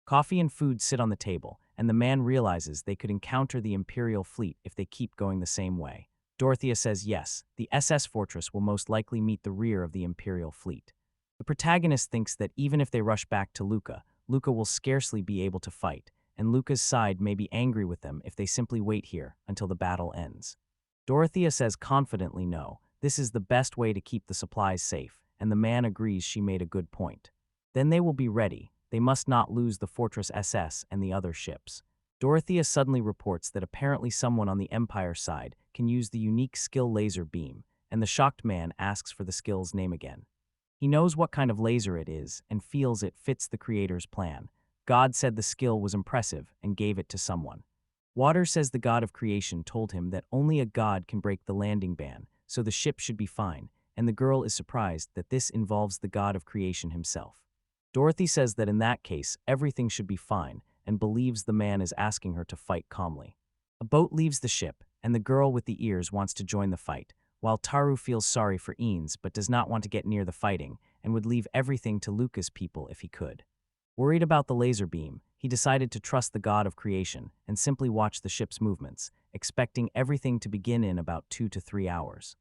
Coffee and food sit on the table, and the man realizes they could encounter the Imperial fleet if they keep going the same way. Dorothea says yes, the SS Fortress will most likely meet the rear of the Imperial fleet. The protagonist thinks that even if they rush back to Luca, Luca will scarcely be able to fight, and Luca's side may be angry with them if they simply wait here until the battle ends. Dorothea says confidently no, this is the best way to keep the supplies safe, and the man agrees she made a good point. Then they will be ready. They must not lose the Fortress SS and the other ships. Dorothea suddenly reports that apparently someone on the Empire side can use the unique skill laser beam, and the shocked man asks for the skill's name again. He knows what kind of laser it is and feels it fits the creator's plan. God said the skill was impressive and gave it to someone. Water says the god of creation told him that only a god can break the landing ban, so the ship should be fine, and the girl is surprised that this involves the god of creation himself. Dorothy says that in that case, everything should be fine, and believes the man is asking her to fight calmly. A boat leaves the ship, and the girl with the ears wants to join the fight, while Taru feels sorry for Eanes but does not want to get near the fighting, and would leave everything to Luca's people if he could. Worried about the laser beam, he decided to trust the god of creation and simply watch the ship's movements, expecting everything to begin in about 2 to 3 hours.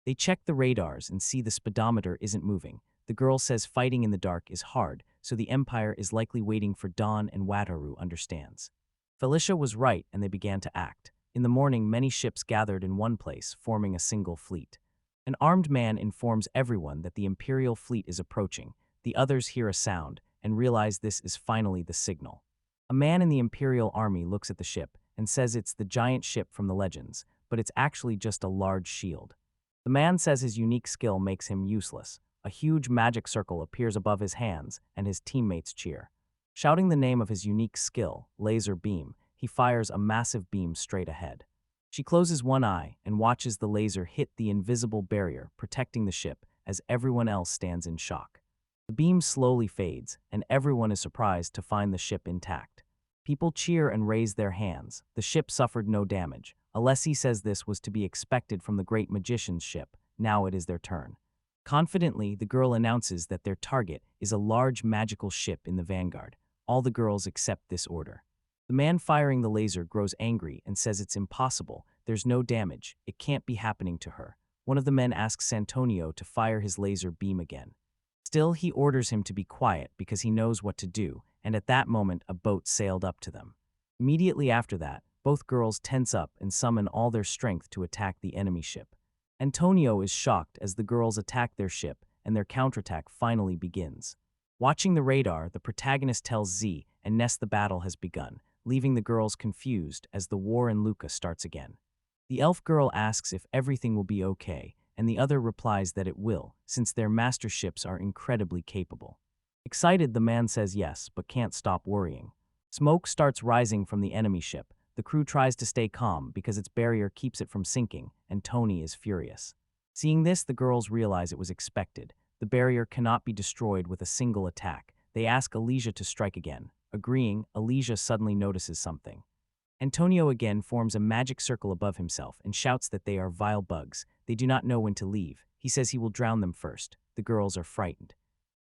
They check the radars and see the speedometer isn't moving. The girl says fighting in the dark is hard, so the Empire is likely waiting for dawn, and Wataru understands. Felicia was right, and they began to act. In the morning, many ships gathered in one place, forming a single fleet. An armed man informs everyone that the Imperial fleet is approaching. The others hear a sound and realize this is finally the signal. A man in the Imperial army looks at the ship and says it's the giant ship from the legends, but it's actually just a large shield. The man says his unique skill makes him useless. A huge magic circle appears above his hands, and his teammates cheer. Shouting the name of his unique skill, laser beam, he fires a massive beam straight ahead. She closes one eye and watches the laser hit the invisible barrier protecting the ship as everyone else stands in shock. The beam slowly fades, and everyone is surprised to find the ship intact. People cheer and raise their hands. The ship suffered no damage. Alessi says this was to be expected from the great magician's ship. Now it is their turn. Confidently, the girl announces that their target is a large magical ship in the vanguard. All the girls accept this order. The man firing the laser grows angry and says it's impossible. There's no damage. It can't be happening to her. One of the men asks Antonio to fire his laser beam again. Still, he orders him to be quiet because he knows what to do, and at that moment, a boat sailed up to them. Immediately after that, both girls tense up and summon all their strength to attack the enemy ship. Antonio is shocked as the girls attack their ship, and their counterattack finally begins. Watching the radar, the protagonist tells Z and Ness the battle has begun, leaving the girls confused as the war in Luca starts again. The elf girl asks if everything will be okay, and the other replies that it will, since their master ships are incredibly capable. Excited, the man says yes, but can't stop worrying. Smoke starts rising from the enemy ship. The crew tries to stay calm because its barrier keeps it from sinking, and Tony is furious. Seeing this, the girls realize it was expected. The barrier cannot be destroyed with a single attack. They ask Elysia to strike again. Agreeing, Elysia suddenly notices something. Antonio again forms a magic circle above himself and shouts that they are vile bugs. They do not know when to leave. He says he will drown them first. The girls are frightened.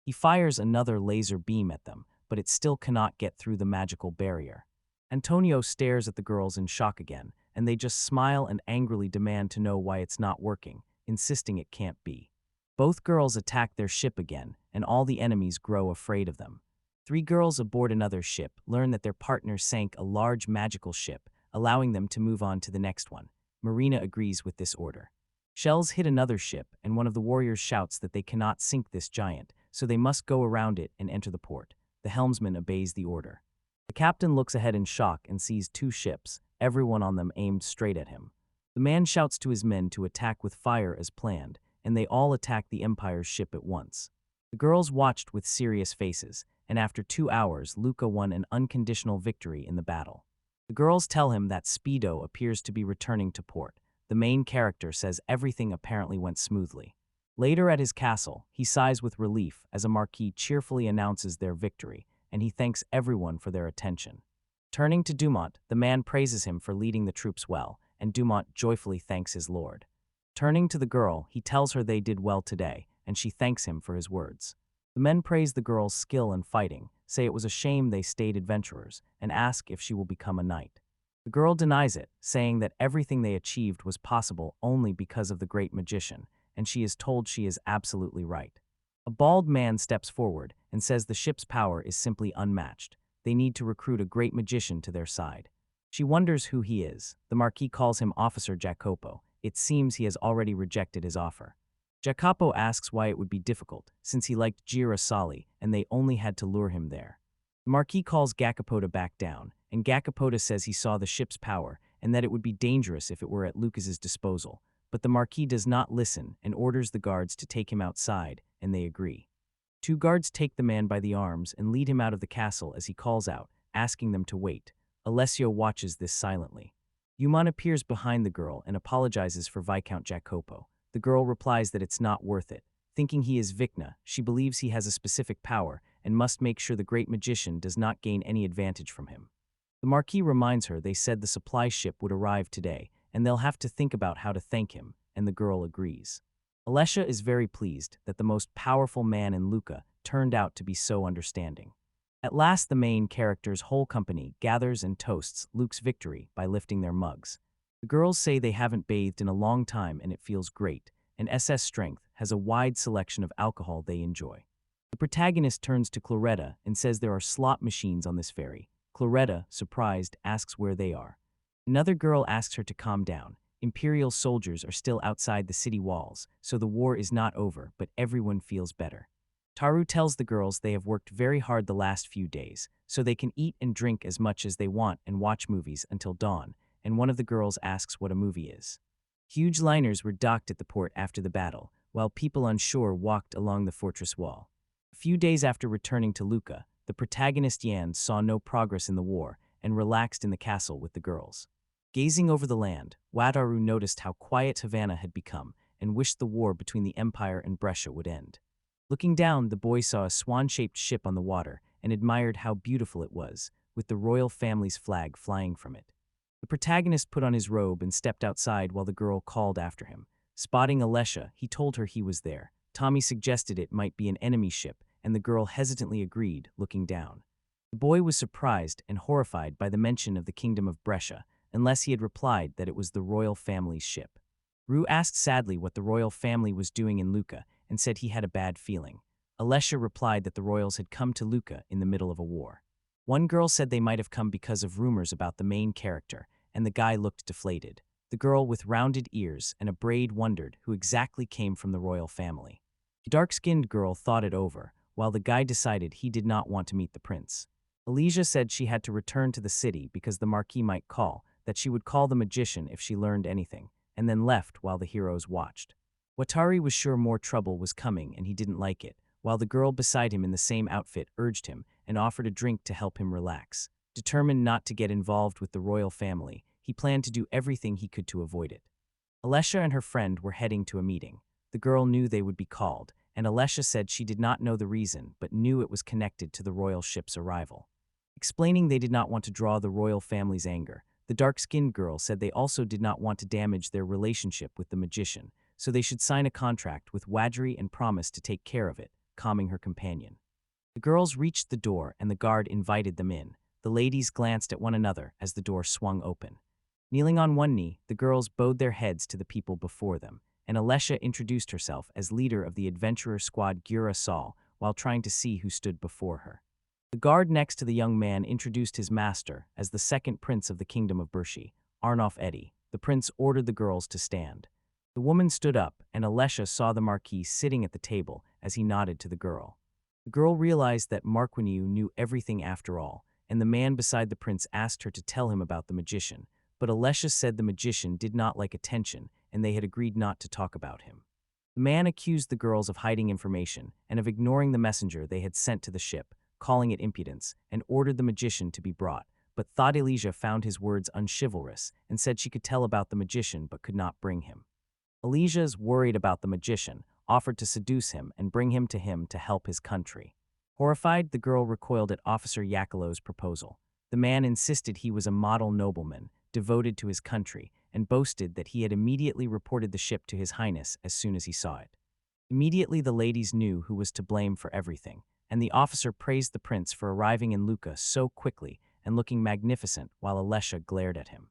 He fires another laser beam at them, but it still cannot get through the magical barrier. Antonio stares at the girls in shock again, and they just smile and angrily demand to know why it's not working, insisting it can't be. Both girls attack their ship again, and all the enemies grow afraid of them. 3 girls aboard another ship learn that their partner sank a large magical ship, allowing them to move on to the next one. Marina agrees with this order. Shells hit another ship, and one of the warriors shouts that they cannot sink this giant, so they must go around it and enter the port. The helmsman obeys the order. The captain looks ahead in shock and sees two ships, everyone on them aimed straight at him. The man shouts to his men to attack with fire as planned, and they all attack the Empire's ship at once. The girls watched with serious faces, and after 2 hours, Luca won an unconditional victory in the battle. The girls tell him that Speedo appears to be returning to port. The main character says everything apparently went smoothly. Later at his castle, he sighs with relief as a marquis cheerfully announces their victory, and he thanks everyone for their attention. Turning to Dumont, the man praises him for leading the troops well, and Dumont joyfully thanks his lord. Turning to the girl, he tells her they did well today, and she thanks him for his words. The men praise the girl's skill in fighting, say it was a shame they stayed adventurers, and ask if she will become a knight. The girl denies it, saying that everything they achieved was possible only because of the great magician, and she is told she is absolutely right. A bald man steps forward and says the ship's power is simply unmatched. They need to recruit a great magician to their side. She wonders who he is. The Marquis calls him Officer Jacopo. It seems he has already rejected his offer. Jacopo asks why it would be difficult, since he liked Girasoli and they only had to lure him there. The Marquis calls Jacopo to back down, and Jacopo says he saw the ship's power and that it would be dangerous if it were at Lucas's disposal, but the Marquis does not listen and orders the guards to take him outside, and they agree. 2 guards take the man by the arms and lead him out of the castle as he calls out, asking them to wait. Alessio watches this silently. Yuman appears behind the girl and apologizes for Viscount Jacopo. The girl replies that it's not worth it. Thinking he is Vicna, she believes he has a specific power and must make sure the great magician does not gain any advantage from him. The Marquis reminds her they said the supply ship would arrive today, and they'll have to think about how to thank him, and the girl agrees. Alessia is very pleased that the most powerful man in Luca turned out to be so understanding. At last, the main character's whole company gathers and toasts Luke's victory by lifting their mugs. The girls say they haven't bathed in a long time and it feels great, and SS Strength has a wide selection of alcohol they enjoy. The protagonist turns to Cloretta and says there are slot machines on this ferry. Cloretta, surprised, asks where they are. Another girl asks her to calm down. Imperial soldiers are still outside the city walls, so the war is not over, but everyone feels better. Taru tells the girls they have worked very hard the last few days, so they can eat and drink as much as they want and watch movies until dawn, and one of the girls asks what a movie is. Huge liners were docked at the port after the battle, while people on shore walked along the fortress wall. A few days after returning to Luca, the protagonist Yan saw no progress in the war and relaxed in the castle with the girls. Gazing over the land, Wataru noticed how quiet Havana had become and wished the war between the Empire and Brescia would end. Looking down, the boy saw a swan-shaped ship on the water and admired how beautiful it was, with the royal family's flag flying from it. The protagonist put on his robe and stepped outside while the girl called after him. Spotting Alessia, he told her he was there. Tommy suggested it might be an enemy ship, and the girl hesitantly agreed, looking down. The boy was surprised and horrified by the mention of the Kingdom of Brescia, unless he had replied that it was the royal family's ship. Rue asked sadly what the royal family was doing in Luca and said he had a bad feeling. Alessia replied that the royals had come to Luca in the middle of a war. One girl said they might have come because of rumors about the main character, and the guy looked deflated. The girl with rounded ears and a braid wondered who exactly came from the royal family. The dark-skinned girl thought it over, while the guy decided he did not want to meet the prince. Alicia said she had to return to the city because the Marquis might call, that she would call the magician if she learned anything, and then left while the heroes watched. Watari was sure more trouble was coming and he didn't like it, while the girl beside him in the same outfit urged him and offered a drink to help him relax. Determined not to get involved with the royal family, he planned to do everything he could to avoid it. Alessia and her friend were heading to a meeting. The girl knew they would be called, and Alessia said she did not know the reason but knew it was connected to the royal ship's arrival. Explaining they did not want to draw the royal family's anger, the dark-skinned girl said they also did not want to damage their relationship with the magician, so they should sign a contract with Wadri and promise to take care of it, calming her companion. The girls reached the door and the guard invited them in. The ladies glanced at one another as the door swung open. Kneeling on one knee, the girls bowed their heads to the people before them, and Alessia introduced herself as leader of the adventurer squad Gura Sol while trying to see who stood before her. The guard next to the young man introduced his master as the second prince of the Kingdom of Bershi, Arnulf Eddy. The prince ordered the girls to stand. The woman stood up, and Alessia saw the Marquis sitting at the table as he nodded to the girl. The girl realized that Marquiniu knew everything after all, and the man beside the prince asked her to tell him about the magician, but Alessia said the magician did not like attention, and they had agreed not to talk about him. The man accused the girls of hiding information and of ignoring the messenger they had sent to the ship, calling it impudence, and ordered the magician to be brought, but thought Elysia found his words unchivalrous and said she could tell about the magician but could not bring him. Elysia's worried about the magician, offered to seduce him and bring him to help his country. Horrified, the girl recoiled at Officer Yakilo's proposal. The man insisted he was a model nobleman, devoted to his country, and boasted that he had immediately reported the ship to His Highness as soon as he saw it. Immediately the ladies knew who was to blame for everything, and the officer praised the prince for arriving in Luca so quickly and looking magnificent while Alessia glared at him.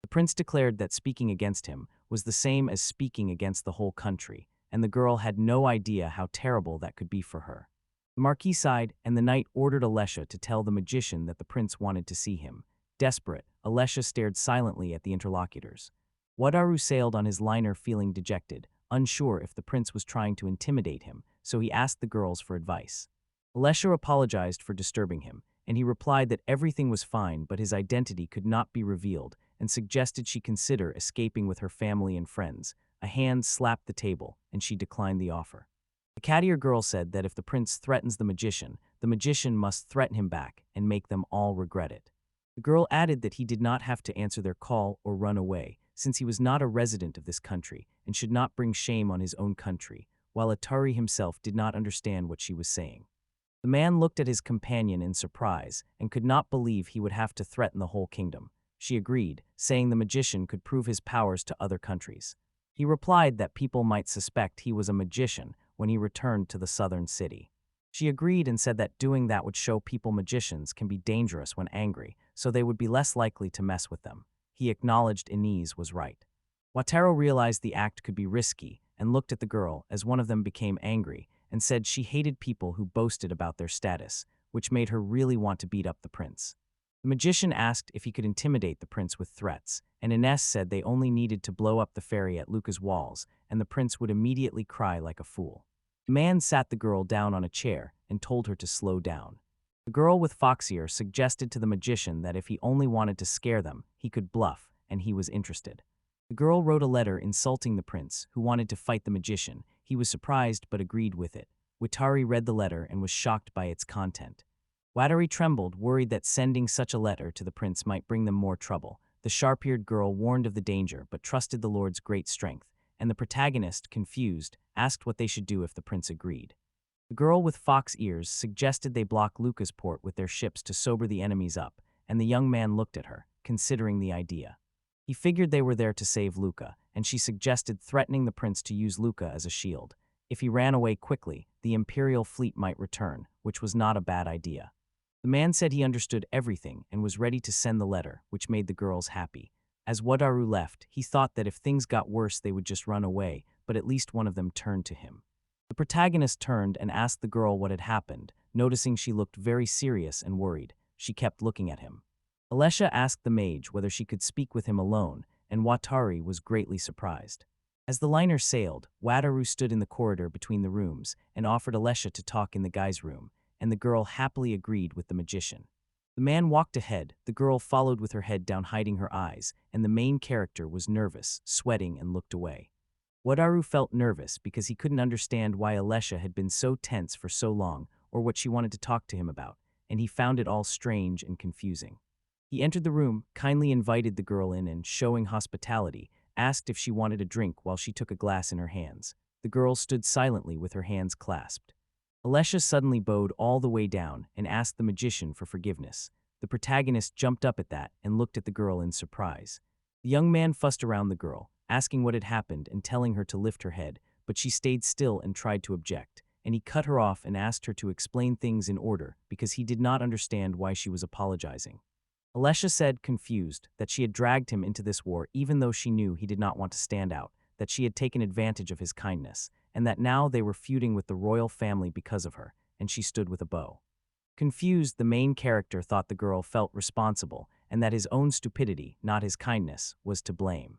The prince declared that speaking against him was the same as speaking against the whole country, and the girl had no idea how terrible that could be for her. The Marquis sighed, and the knight ordered Alessia to tell the magician that the prince wanted to see him. Desperate, Alessia stared silently at the interlocutors. Wataru sailed on his liner feeling dejected, unsure if the prince was trying to intimidate him, so he asked the girls for advice. Alessia apologized for disturbing him, and he replied that everything was fine but his identity could not be revealed, and suggested she consider escaping with her family and friends. A hand slapped the table, and she declined the offer. The cattier girl said that if the prince threatens the magician must threaten him back and make them all regret it. The girl added that he did not have to answer their call or run away, since he was not a resident of this country and should not bring shame on his own country, while Atari himself did not understand what she was saying. The man looked at his companion in surprise and could not believe he would have to threaten the whole kingdom. She agreed, saying the magician could prove his powers to other countries. He replied that people might suspect he was a magician when he returned to the southern city. She agreed and said that doing that would show people magicians can be dangerous when angry, so they would be less likely to mess with them. He acknowledged Inez was right. Wataru realized the act could be risky and looked at the girl as one of them became angry and said she hated people who boasted about their status, which made her really want to beat up the prince. The magician asked if he could intimidate the prince with threats, and Inez said they only needed to blow up the ferry at Luca's walls, and the prince would immediately cry like a fool. The man sat the girl down on a chair and told her to slow down. The girl with fox ear suggested to the magician that if he only wanted to scare them, he could bluff, and he was interested. The girl wrote a letter insulting the prince, who wanted to fight the magician. He was surprised but agreed with it. Wataru read the letter and was shocked by its content. Wataru trembled, worried that sending such a letter to the prince might bring them more trouble. The sharp-eared girl warned of the danger but trusted the lord's great strength, and the protagonist, confused, asked what they should do if the prince agreed. The girl with fox ears suggested they block Luca's port with their ships to sober the enemies up, and the young man looked at her, considering the idea. He figured they were there to save Luca, and she suggested threatening the prince to use Luca as a shield. If he ran away quickly, the imperial fleet might return, which was not a bad idea. The man said he understood everything and was ready to send the letter, which made the girls happy. As Wataru left, he thought that if things got worse they would just run away, but at least one of them turned to him. The protagonist turned and asked the girl what had happened. Noticing she looked very serious and worried, she kept looking at him. Alessia asked the mage whether she could speak with him alone, and Wataru was greatly surprised. As the liner sailed, Wataru stood in the corridor between the rooms and offered Alessia to talk in the guy's room, and the girl happily agreed with the magician. The man walked ahead, the girl followed with her head down, hiding her eyes, and the main character was nervous, sweating, and looked away. Wataru felt nervous because he couldn't understand why Alessia had been so tense for so long or what she wanted to talk to him about, and he found it all strange and confusing. He entered the room, kindly invited the girl in and, showing hospitality, asked if she wanted a drink while she took a glass in her hands. The girl stood silently with her hands clasped. Alessia suddenly bowed all the way down and asked the magician for forgiveness. The protagonist jumped up at that and looked at the girl in surprise. The young man fussed around the girl, asking what had happened and telling her to lift her head, but she stayed still and tried to object, and he cut her off and asked her to explain things in order because he did not understand why she was apologizing. Alessia said, confused, that she had dragged him into this war even though she knew he did not want to stand out, that she had taken advantage of his kindness, and that now they were feuding with the royal family because of her, and she stood with a bow. Confused, the main character thought the girl felt responsible and that his own stupidity, not his kindness, was to blame.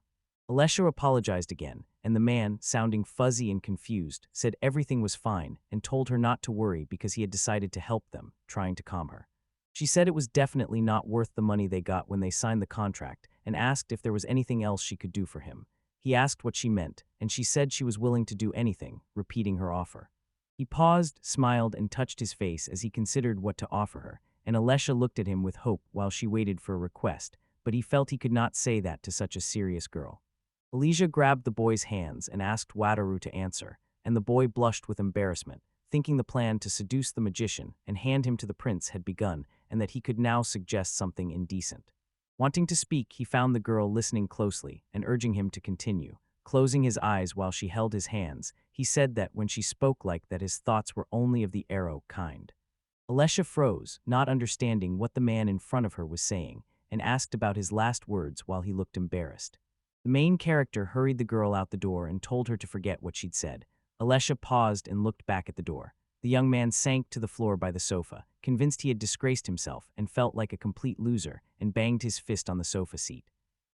Alessia apologized again, and the man, sounding fuzzy and confused, said everything was fine and told her not to worry because he had decided to help them, trying to calm her. She said it was definitely not worth the money they got when they signed the contract and asked if there was anything else she could do for him. He asked what she meant, and she said she was willing to do anything, repeating her offer. He paused, smiled, and touched his face as he considered what to offer her, and Alessia looked at him with hope while she waited for a request, but he felt he could not say that to such a serious girl. Elijah grabbed the boy's hands and asked Wataru to answer, and the boy blushed with embarrassment, thinking the plan to seduce the magician and hand him to the prince had begun and that he could now suggest something indecent. Wanting to speak, he found the girl listening closely and urging him to continue. Closing his eyes while she held his hands, he said that when she spoke like that his thoughts were only of the arrow kind. Alessia froze, not understanding what the man in front of her was saying, and asked about his last words while he looked embarrassed. The main character hurried the girl out the door and told her to forget what she'd said. Alessia paused and looked back at the door. The young man sank to the floor by the sofa, convinced he had disgraced himself and felt like a complete loser, and banged his fist on the sofa seat.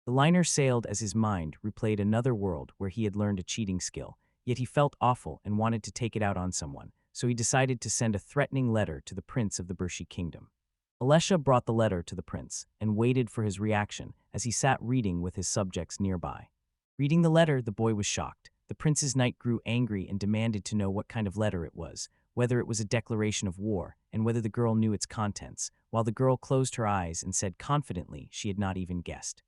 The liner sailed as his mind replayed another world where he had learned a cheating skill, yet he felt awful and wanted to take it out on someone, so he decided to send a threatening letter to the prince of the Bershi kingdom. Alessia brought the letter to the prince and waited for his reaction as he sat reading with his subjects nearby. Reading the letter, the boy was shocked. The prince's knight grew angry and demanded to know what kind of letter it was, whether it was a declaration of war, and whether the girl knew its contents, while the girl closed her eyes and said confidently she had not even guessed.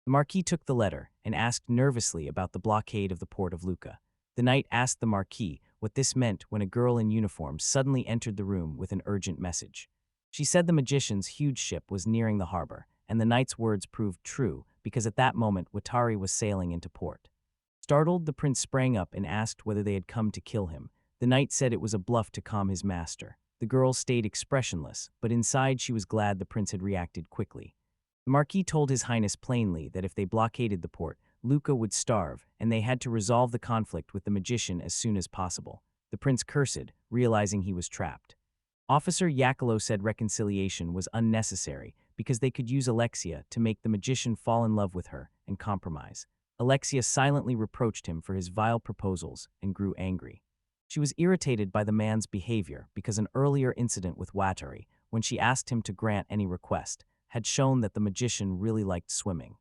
The Marquis took the letter and asked nervously about the blockade of the port of Luca. The knight asked the Marquis what this meant when a girl in uniform suddenly entered the room with an urgent message. She said the magician's huge ship was nearing the harbor, and the knight's words proved true because at that moment Watari was sailing into port. Startled, the prince sprang up and asked whether they had come to kill him. The knight said it was a bluff to calm his master. The girl stayed expressionless, but inside she was glad the prince had reacted quickly. The Marquis told His Highness plainly that if they blockaded the port, Luca would starve, and they had to resolve the conflict with the magician as soon as possible. The prince cursed, realizing he was trapped. Officer Yakalo said reconciliation was unnecessary because they could use Alexia to make the magician fall in love with her and compromise. Alexia silently reproached him for his vile proposals and grew angry. She was irritated by the man's behavior because an earlier incident with Watari, when she asked him to grant any request, had shown that the magician really liked swimming.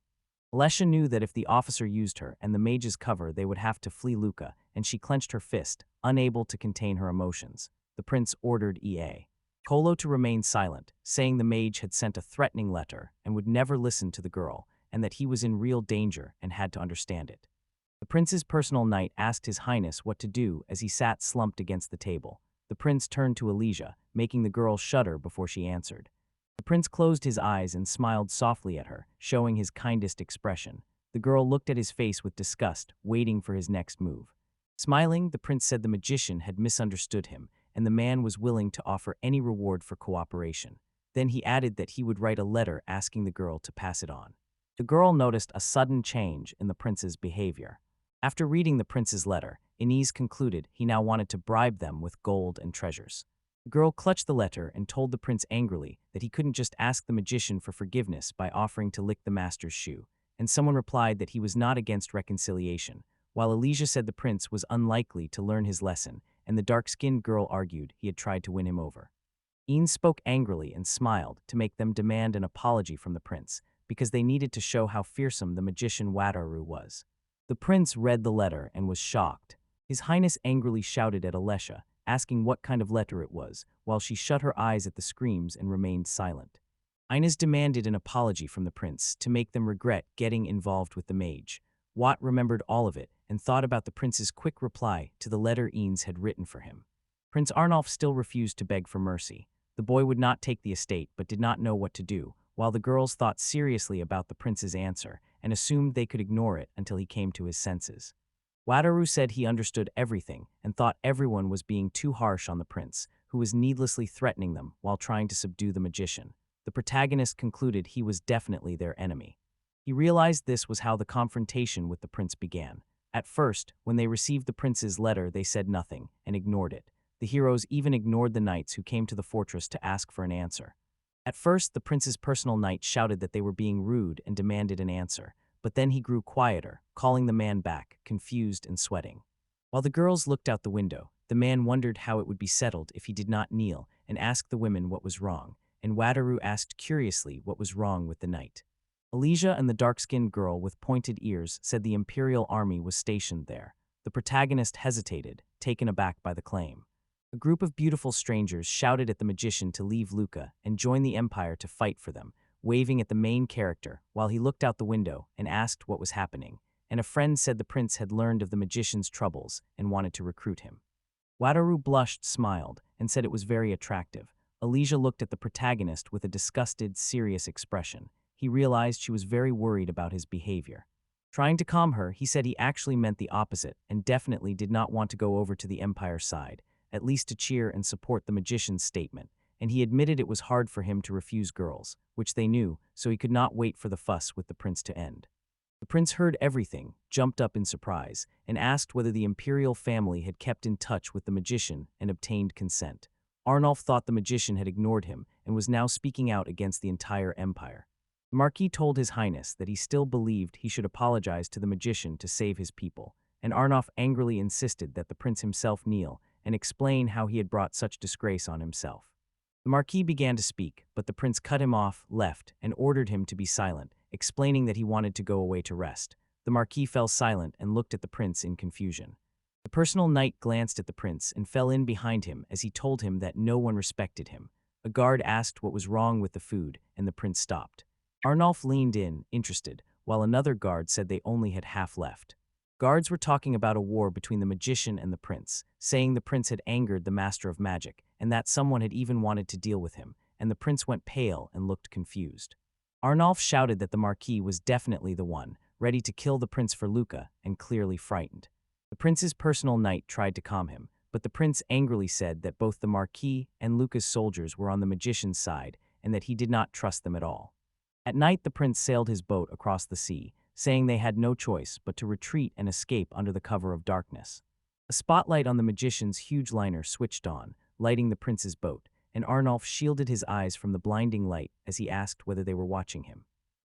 Alessia knew that if the officer used her and the mage's cover, they would have to flee Luca, and she clenched her fist, unable to contain her emotions. The prince ordered E.A. Kolo to remain silent, saying the mage had sent a threatening letter and would never listen to the girl, and that he was in real danger and had to understand it. The prince's personal knight asked His Highness what to do as he sat slumped against the table. The prince turned to Elijah, making the girl shudder before she answered. The prince closed his eyes and smiled softly at her, showing his kindest expression. The girl looked at his face with disgust, waiting for his next move. Smiling, the prince said the magician had misunderstood him, and the man was willing to offer any reward for cooperation. Then he added that he would write a letter asking the girl to pass it on. The girl noticed a sudden change in the prince's behavior. After reading the prince's letter, Inez concluded he now wanted to bribe them with gold and treasures. The girl clutched the letter and told the prince angrily that he couldn't just ask the magician for forgiveness by offering to lick the master's shoe, and someone replied that he was not against reconciliation, while Elijah said the prince was unlikely to learn his lesson, and the dark-skinned girl argued he had tried to win him over. Inez spoke angrily and smiled to make them demand an apology from the prince, because they needed to show how fearsome the magician Wataru was. The prince read the letter and was shocked. His Highness angrily shouted at Alessia, asking what kind of letter it was, while she shut her eyes at the screams and remained silent. Inez demanded an apology from the prince to make them regret getting involved with the mage. Watt remembered all of it and thought about the prince's quick reply to the letter Inez had written for him. Prince Arnulf still refused to beg for mercy. The boy would not take the estate but did not know what to do, while the girls thought seriously about the prince's answer and assumed they could ignore it until he came to his senses. Wataru said he understood everything and thought everyone was being too harsh on the prince, who was needlessly threatening them while trying to subdue the magician. The protagonist concluded he was definitely their enemy. He realized this was how the confrontation with the prince began. At first, when they received the prince's letter, they said nothing and ignored it. The heroes even ignored the knights who came to the fortress to ask for an answer. At first, the prince's personal knight shouted that they were being rude and demanded an answer, but then he grew quieter, calling the man back, confused and sweating. While the girls looked out the window, the man wondered how it would be settled if he did not kneel and asked the women what was wrong, and Wataru asked curiously what was wrong with the knight. Elijah and the dark-skinned girl with pointed ears said the Imperial army was stationed there. The protagonist hesitated, taken aback by the claim. A group of beautiful strangers shouted at the magician to leave Luca and join the Empire to fight for them, waving at the main character while he looked out the window and asked what was happening, and a friend said the prince had learned of the magician's troubles and wanted to recruit him. Wataru blushed, smiled, and said it was very attractive. Elijah looked at the protagonist with a disgusted, serious expression. He realized she was very worried about his behavior. Trying to calm her, he said he actually meant the opposite and definitely did not want to go over to the Empire's side, at least to cheer and support the magician's statement, and he admitted it was hard for him to refuse girls, which they knew, so he could not wait for the fuss with the prince to end. The prince heard everything, jumped up in surprise, and asked whether the imperial family had kept in touch with the magician and obtained consent. Arnulf thought the magician had ignored him and was now speaking out against the entire empire. The Marquis told His Highness that he still believed he should apologize to the magician to save his people, and Arnulf angrily insisted that the prince himself kneel and explain how he had brought such disgrace on himself. The Marquis began to speak, but the prince cut him off, left, and ordered him to be silent, explaining that he wanted to go away to rest. The Marquis fell silent and looked at the prince in confusion. The personal knight glanced at the prince and fell in behind him as he told him that no one respected him. A guard asked what was wrong with the food, and the prince stopped. Arnulf leaned in, interested, while another guard said they only had half left. Guards were talking about a war between the magician and the prince, saying the prince had angered the master of magic, and that someone had even wanted to deal with him, and the prince went pale and looked confused. Arnulf shouted that the Marquis was definitely the one, ready to kill the prince for Luca, and clearly frightened. The prince's personal knight tried to calm him, but the prince angrily said that both the Marquis and Luca's soldiers were on the magician's side, and that he did not trust them at all. At night the prince sailed his boat across the sea, saying they had no choice but to retreat and escape under the cover of darkness. A spotlight on the magician's huge liner switched on, lighting the prince's boat, and Arnulf shielded his eyes from the blinding light as he asked whether they were watching him.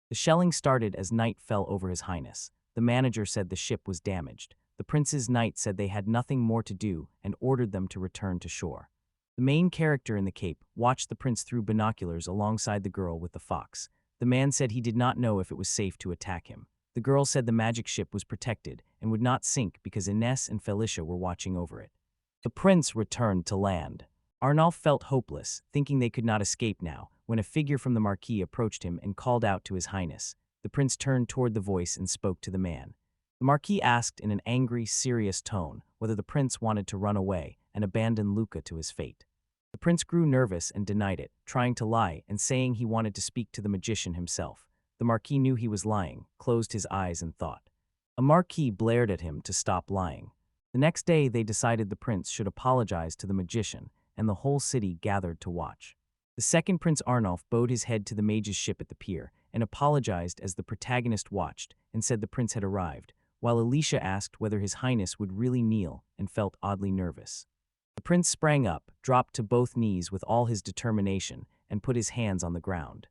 The shelling started as night fell over His Highness. The manager said the ship was damaged. The prince's knight said they had nothing more to do and ordered them to return to shore. The main character in the cape watched the prince through binoculars alongside the girl with the fox. The man said he did not know if it was safe to attack him. The girl said the magic ship was protected and would not sink because Ines and Felicia were watching over it. The prince returned to land. Arnulf felt hopeless, thinking they could not escape now, when a figure from the Marquis approached him and called out to His Highness. The prince turned toward the voice and spoke to the man. The Marquis asked in an angry, serious tone whether the prince wanted to run away and abandon Luca to his fate. The prince grew nervous and denied it, trying to lie and saying he wanted to speak to the magician himself. The Marquis knew he was lying, closed his eyes and thought. A Marquis blared at him to stop lying. The next day they decided the prince should apologize to the magician, and the whole city gathered to watch. The second Prince Arnulf bowed his head to the mage's ship at the pier and apologized as the protagonist watched and said the prince had arrived, while Alicia asked whether His Highness would really kneel and felt oddly nervous. The prince sprang up, dropped to both knees with all his determination, and put his hands on the ground.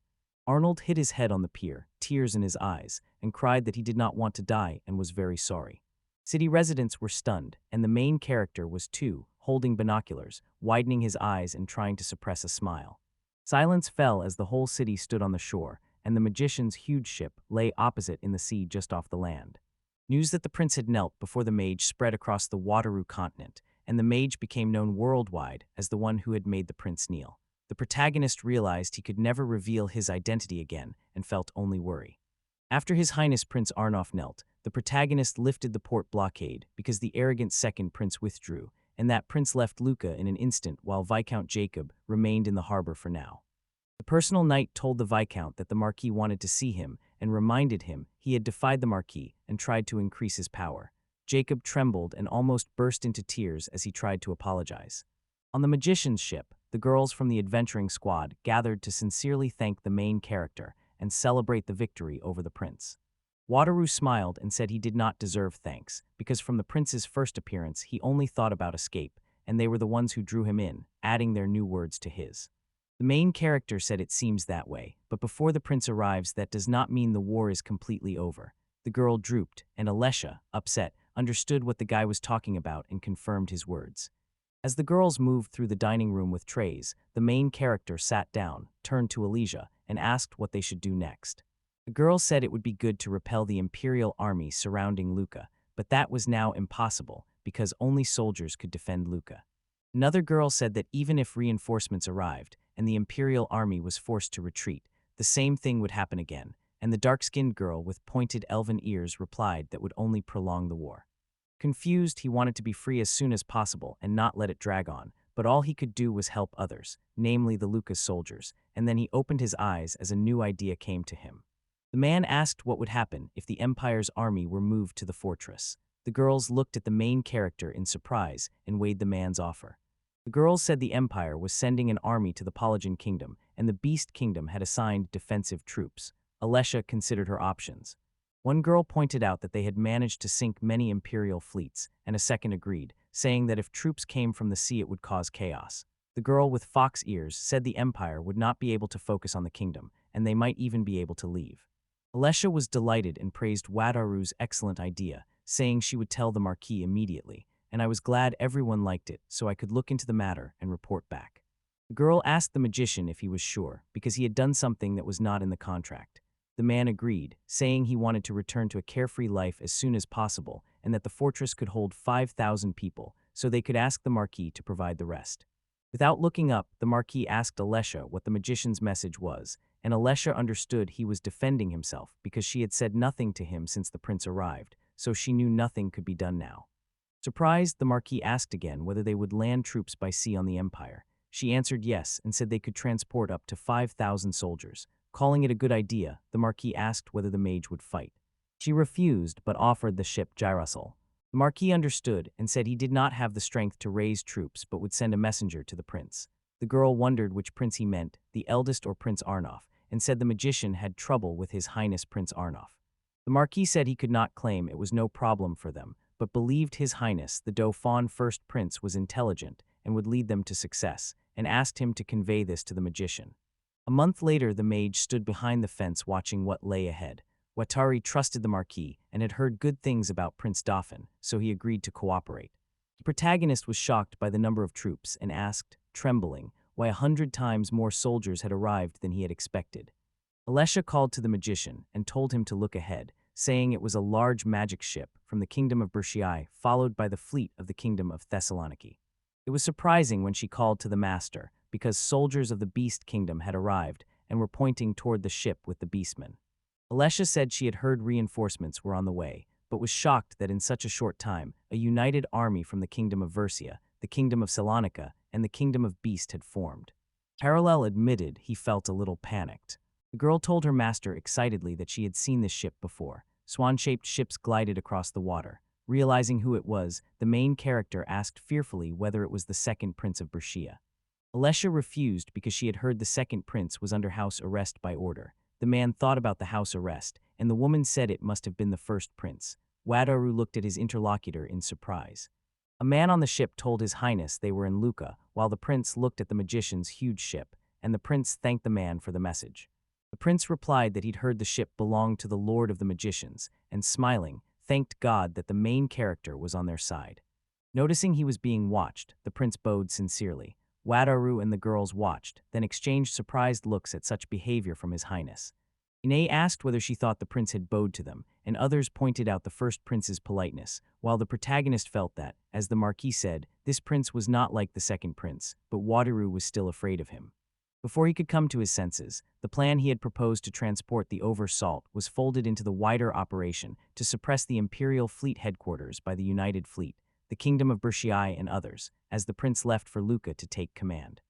Arnold hit his head on the pier, tears in his eyes, and cried that he did not want to die and was very sorry. City residents were stunned, and the main character was too, holding binoculars, widening his eyes and trying to suppress a smile. Silence fell as the whole city stood on the shore, and the magician's huge ship lay opposite in the sea just off the land. News that the prince had knelt before the mage spread across the Wataru continent, and the mage became known worldwide as the one who had made the prince kneel. The protagonist realized he could never reveal his identity again and felt only worry. After His Highness Prince Arnulf knelt, the protagonist lifted the port blockade because the arrogant second prince withdrew, and that prince left Luca in an instant while Viscount Jacob remained in the harbor for now. The personal knight told the Viscount that the Marquis wanted to see him and reminded him he had defied the Marquis and tried to increase his power. Jacob trembled and almost burst into tears as he tried to apologize. On the magician's ship, the girls from the adventuring squad gathered to sincerely thank the main character and celebrate the victory over the prince. Wataru smiled and said he did not deserve thanks, because from the prince's first appearance he only thought about escape, and they were the ones who drew him in, adding their new words to his. The main character said it seems that way, but before the prince arrives that does not mean the war is completely over. The girl drooped, and Alessia, upset, understood what the guy was talking about and confirmed his words. As the girls moved through the dining room with trays, the main character sat down, turned to Alesia, and asked what they should do next. The girl said it would be good to repel the Imperial army surrounding Luca, but that was now impossible because only soldiers could defend Luca. Another girl said that even if reinforcements arrived and the Imperial army was forced to retreat, the same thing would happen again, and the dark-skinned girl with pointed elven ears replied that would only prolong the war. Confused, he wanted to be free as soon as possible and not let it drag on, but all he could do was help others, namely the Lucas soldiers, and then he opened his eyes as a new idea came to him. The man asked what would happen if the Empire's army were moved to the fortress. The girls looked at the main character in surprise and weighed the man's offer. The girls said the Empire was sending an army to the Polygon Kingdom, and the Beast Kingdom had assigned defensive troops. Alessia considered her options. One girl pointed out that they had managed to sink many Imperial fleets, and a second agreed, saying that if troops came from the sea it would cause chaos. The girl with fox ears said the Empire would not be able to focus on the kingdom, and they might even be able to leave. Alessia was delighted and praised Wadaru's excellent idea, saying she would tell the Marquis immediately, and I was glad everyone liked it so I could look into the matter and report back. The girl asked the magician if he was sure, because he had done something that was not in the contract. The man agreed, saying he wanted to return to a carefree life as soon as possible and that the fortress could hold 5,000 people, so they could ask the Marquis to provide the rest. Without looking up, the Marquis asked Alessia what the magician's message was, and Alessia understood he was defending himself because she had said nothing to him since the prince arrived, so she knew nothing could be done now. Surprised, the Marquis asked again whether they would land troops by sea on the Empire. She answered yes and said they could transport up to 5,000 soldiers. Calling it a good idea, the Marquis asked whether the mage would fight. She refused but offered the ship Gyrosol. The Marquis understood and said he did not have the strength to raise troops but would send a messenger to the prince. The girl wondered which prince he meant, the eldest or Prince Arnulf, and said the magician had trouble with His Highness Prince Arnulf. The Marquis said he could not claim it was no problem for them, but believed His Highness the Dauphin First Prince was intelligent and would lead them to success, and asked him to convey this to the magician. A month later, the mage stood behind the fence watching what lay ahead. Watari trusted the Marquis and had heard good things about Prince Dauphin, so he agreed to cooperate. The protagonist was shocked by the number of troops and asked, trembling, why 100 times more soldiers had arrived than he had expected. Alessia called to the magician and told him to look ahead, saying it was a large magic ship from the kingdom of Berchiai, followed by the fleet of the kingdom of Thessaloniki. It was surprising when she called to the master, because soldiers of the Beast Kingdom had arrived and were pointing toward the ship with the beastmen. Alessia said she had heard reinforcements were on the way, but was shocked that in such a short time, a united army from the kingdom of Versia, the kingdom of Salonika, and the kingdom of Beast had formed. Parallel admitted he felt a little panicked. The girl told her master excitedly that she had seen this ship before. Swan-shaped ships glided across the water. Realizing who it was, the main character asked fearfully whether it was the second prince of Berchia. Alessia refused because she had heard the second prince was under house arrest by order. The man thought about the house arrest, and the woman said it must have been the first prince. Wadaru looked at his interlocutor in surprise. A man on the ship told His Highness they were in Luca, while the prince looked at the magician's huge ship, and the prince thanked the man for the message. The prince replied that he'd heard the ship belonged to the Lord of the Magicians, and smiling, thanked God that the main character was on their side. Noticing he was being watched, the prince bowed sincerely. Wadaru and the girls watched, then exchanged surprised looks at such behavior from His Highness. Ine asked whether she thought the prince had bowed to them, and others pointed out the first prince's politeness, while the protagonist felt that, as the Marquis said, this prince was not like the second prince, but Wadaru was still afraid of him. Before he could come to his senses, the plan he had proposed to transport the over-salt was folded into the wider operation to suppress the Imperial Fleet headquarters by the United Fleet, the Kingdom of Berchiai and others, as the prince left for Luca to take command.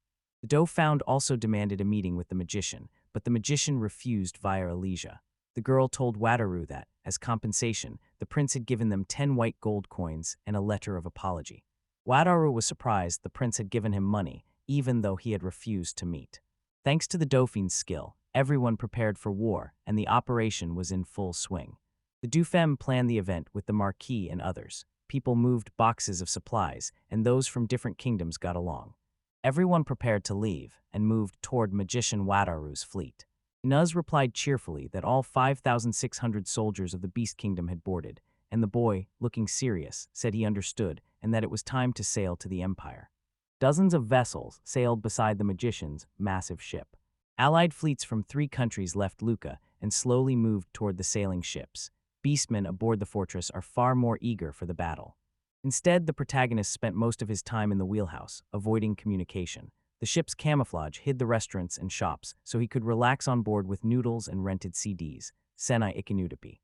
The Dauphin also demanded a meeting with the magician, but the magician refused via Alesia. The girl told Wadaru that, as compensation, the prince had given them 10 white gold coins and a letter of apology. Wadaru was surprised the prince had given him money, even though he had refused to meet. Thanks to the Dauphin's skill, everyone prepared for war, and the operation was in full swing. The Dauphin planned the event with the Marquis and others. People moved boxes of supplies, and those from different kingdoms got along. Everyone prepared to leave and moved toward Magician Wadaru's fleet. Inuz replied cheerfully that all 5,600 soldiers of the Beast Kingdom had boarded, and the boy, looking serious, said he understood and that it was time to sail to the Empire. Dozens of vessels sailed beside the magician's massive ship. Allied fleets from 3 countries left Luca and slowly moved toward the sailing ships. Beastmen aboard the fortress are far more eager for the battle. Instead, the protagonist spent most of his time in the wheelhouse, avoiding communication. The ship's camouflage hid the restaurants and shops, so he could relax on board with noodles and rented CDs. Senai Ikanudapi.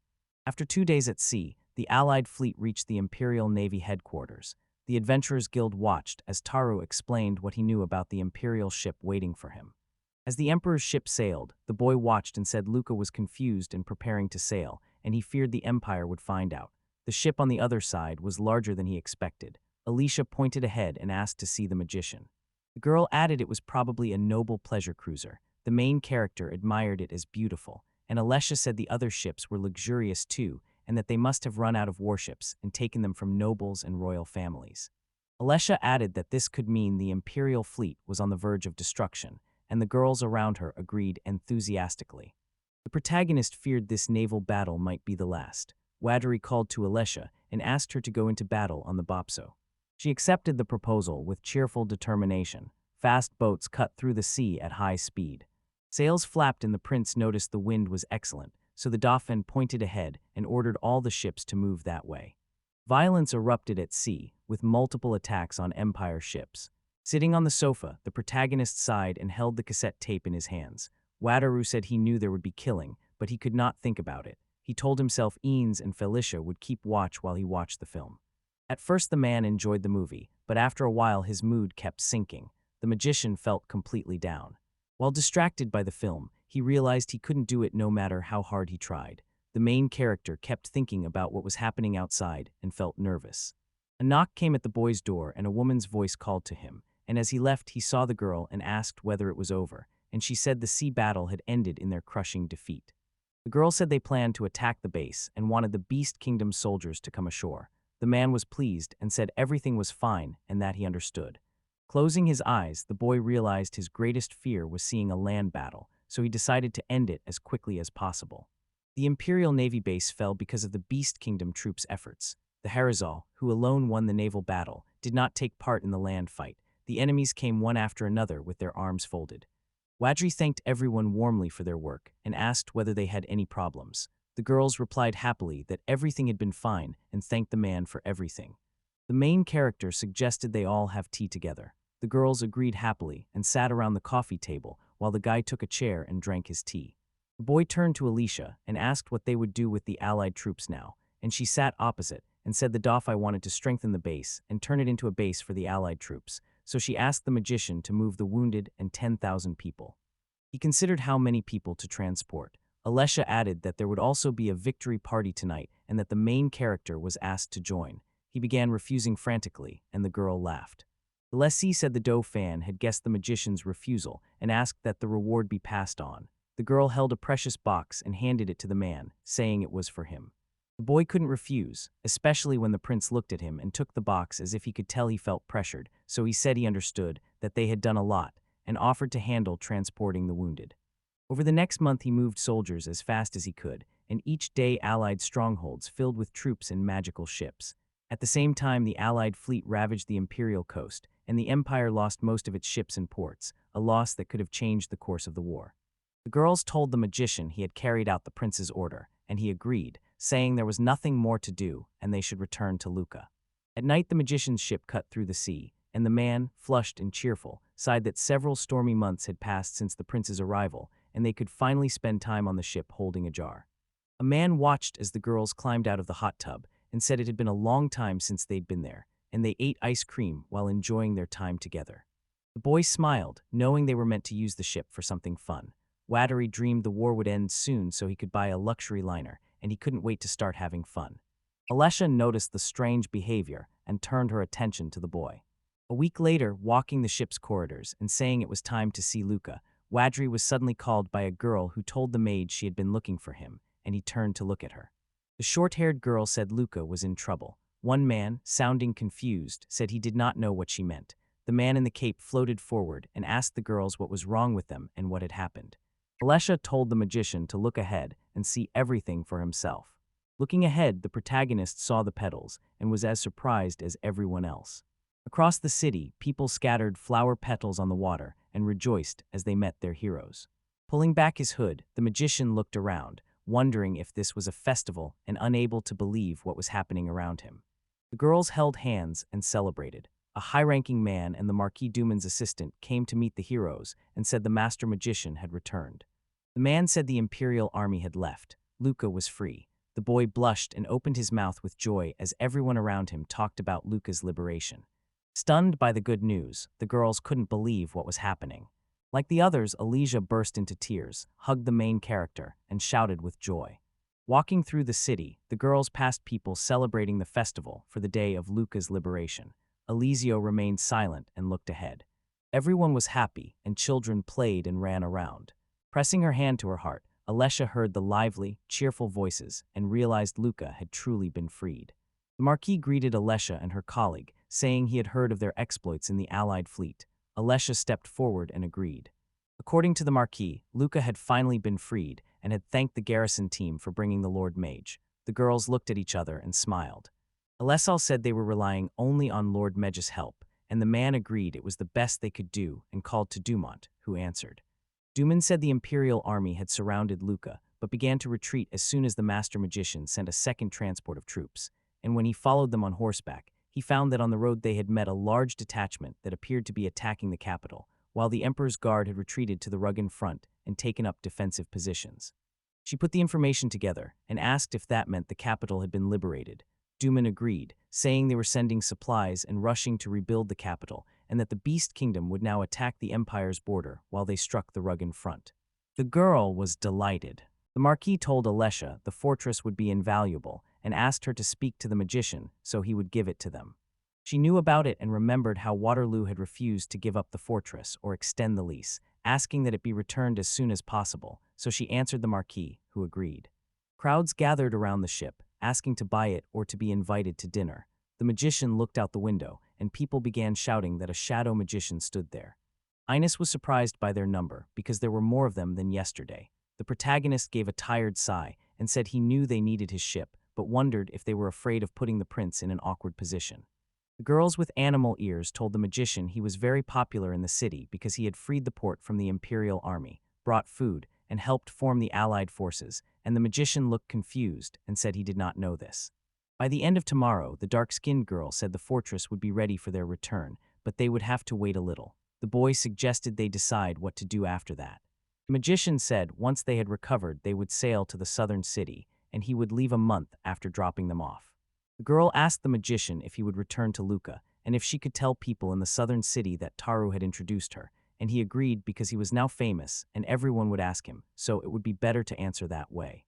After 2 days at sea, the Allied fleet reached the Imperial Navy headquarters. The Adventurers Guild watched as Taru explained what he knew about the Imperial ship waiting for him. As the Emperor's ship sailed, the boy watched and said Luca was confused and preparing to sail, and he feared the Empire would find out. The ship on the other side was larger than he expected. Alicia pointed ahead and asked to see the magician. The girl added it was probably a noble pleasure cruiser. The main character admired it as beautiful, and Alessia said the other ships were luxurious too, and that they must have run out of warships and taken them from nobles and royal families. Alessia added that this could mean the Imperial fleet was on the verge of destruction, and the girls around her agreed enthusiastically. The protagonist feared this naval battle might be the last. Wadri called to Alessia and asked her to go into battle on the Bopso. She accepted the proposal with cheerful determination. Fast boats cut through the sea at high speed. Sails flapped and the prince noticed the wind was excellent, so the Dauphin pointed ahead and ordered all the ships to move that way. Violence erupted at sea, with multiple attacks on Empire ships. Sitting on the sofa, the protagonist sighed and held the cassette tape in his hands. Wataru said he knew there would be killing, but he could not think about it. He told himself Eanes and Felicia would keep watch while he watched the film. At first the man enjoyed the movie, but after a while his mood kept sinking. The magician felt completely down. While distracted by the film, he realized he couldn't do it no matter how hard he tried. The main character kept thinking about what was happening outside and felt nervous. A knock came at the boy's door and a woman's voice called to him, and as he left he saw the girl and asked whether it was over, and she said the sea battle had ended in their crushing defeat. The girl said they planned to attack the base and wanted the Beast Kingdom soldiers to come ashore. The man was pleased and said everything was fine and that he understood. Closing his eyes, the boy realized his greatest fear was seeing a land battle, so he decided to end it as quickly as possible. The Imperial Navy base fell because of the Beast Kingdom troops' efforts. The Harazal, who alone won the naval battle, did not take part in the land fight. The enemies came one after another with their arms folded. Wadri thanked everyone warmly for their work and asked whether they had any problems. The girls replied happily that everything had been fine and thanked the man for everything. The main character suggested they all have tea together. The girls agreed happily and sat around the coffee table while the guy took a chair and drank his tea. The boy turned to Alicia and asked what they would do with the Allied troops now, and she sat opposite and said the Dauphin wanted to strengthen the base and turn it into a base for the Allied troops, so she asked the magician to move the wounded and 10,000 people. He considered how many people to transport. Alessia added that there would also be a victory party tonight and that the main character was asked to join. He began refusing frantically, and the girl laughed. The lessee said the Dauphin had guessed the magician's refusal and asked that the reward be passed on. The girl held a precious box and handed it to the man, saying it was for him. The boy couldn't refuse, especially when the prince looked at him and took the box as if he could tell he felt pressured, so he said he understood, that they had done a lot, and offered to handle transporting the wounded. Over the next month he moved soldiers as fast as he could, and each day Allied strongholds filled with troops and magical ships. At the same time the Allied fleet ravaged the Imperial coast, and the Empire lost most of its ships and ports, a loss that could have changed the course of the war. The girls told the magician he had carried out the prince's order, and he agreed, saying there was nothing more to do and they should return to Luca. At night the magician's ship cut through the sea, and the man, flushed and cheerful, sighed that several stormy months had passed since the prince's arrival, and they could finally spend time on the ship holding a jar. A man watched as the girls climbed out of the hot tub and said it had been a long time since they'd been there, and they ate ice cream while enjoying their time together. The boy smiled, knowing they were meant to use the ship for something fun. Wadri dreamed the war would end soon so he could buy a luxury liner, and he couldn't wait to start having fun. Alessia noticed the strange behavior and turned her attention to the boy. A week later, walking the ship's corridors and saying it was time to see Luca, Wadri was suddenly called by a girl who told the Mage she had been looking for him, and he turned to look at her. The short-haired girl said Luca was in trouble. One man, sounding confused, said he did not know what she meant. The man in the cape floated forward and asked the girls what was wrong with them and what had happened. Alessia told the magician to look ahead and see everything for himself. Looking ahead, the protagonist saw the petals and was as surprised as everyone else. Across the city, people scattered flower petals on the water and rejoiced as they met their heroes. Pulling back his hood, the magician looked around, wondering if this was a festival and unable to believe what was happening around him. The girls held hands and celebrated. A high-ranking man and the Marquis Duman's assistant came to meet the heroes and said the master magician had returned. The man said the imperial army had left. Luca was free. The boy blushed and opened his mouth with joy as everyone around him talked about Luca's liberation. Stunned by the good news, the girls couldn't believe what was happening. Like the others, Elysia burst into tears, hugged the main character, and shouted with joy. Walking through the city, the girls passed people celebrating the festival for the day of Luca's liberation. Elysia remained silent and looked ahead. Everyone was happy, and children played and ran around. Pressing her hand to her heart, Alessia heard the lively, cheerful voices and realized Luca had truly been freed. The Marquis greeted Alessia and her colleague, saying he had heard of their exploits in the Allied fleet. Alessia stepped forward and agreed. According to the Marquis, Luca had finally been freed and had thanked the garrison team for bringing the Lord Mage. The girls looked at each other and smiled. Alessal said they were relying only on Lord Mage's help, and the man agreed it was the best they could do and called to Dumont, who answered. Duman said the Imperial army had surrounded Luca, but began to retreat as soon as the Master Magician sent a second transport of troops, and when he followed them on horseback, he found that on the road they had met a large detachment that appeared to be attacking the capital, while the Emperor's guard had retreated to the Ruggan front and taken up defensive positions. She put the information together and asked if that meant the capital had been liberated. Duman agreed, saying they were sending supplies and rushing to rebuild the capital, and that the Beast Kingdom would now attack the Empire's border while they struck the Ruggan front. The girl was delighted. The Marquis told Alessia the fortress would be invaluable and asked her to speak to the magician so he would give it to them. She knew about it and remembered how Waterloo had refused to give up the fortress or extend the lease, asking that it be returned as soon as possible, so she answered the Marquis, who agreed. Crowds gathered around the ship, asking to buy it or to be invited to dinner. The magician looked out the window, and people began shouting that a shadow magician stood there. Ines was surprised by their number, because there were more of them than yesterday. The protagonist gave a tired sigh and said he knew they needed his ship, but wondered if they were afraid of putting the prince in an awkward position. The girls with animal ears told the magician he was very popular in the city because he had freed the port from the Imperial army, brought food, and helped form the Allied forces, and the magician looked confused and said he did not know this. By the end of tomorrow, the dark-skinned girl said the fortress would be ready for their return, but they would have to wait a little. The boy suggested they decide what to do after that. The magician said once they had recovered, they would sail to the southern city, and he would leave a month after dropping them off. The girl asked the magician if he would return to Luca, and if she could tell people in the southern city that Taru had introduced her, and he agreed because he was now famous and everyone would ask him, so it would be better to answer that way.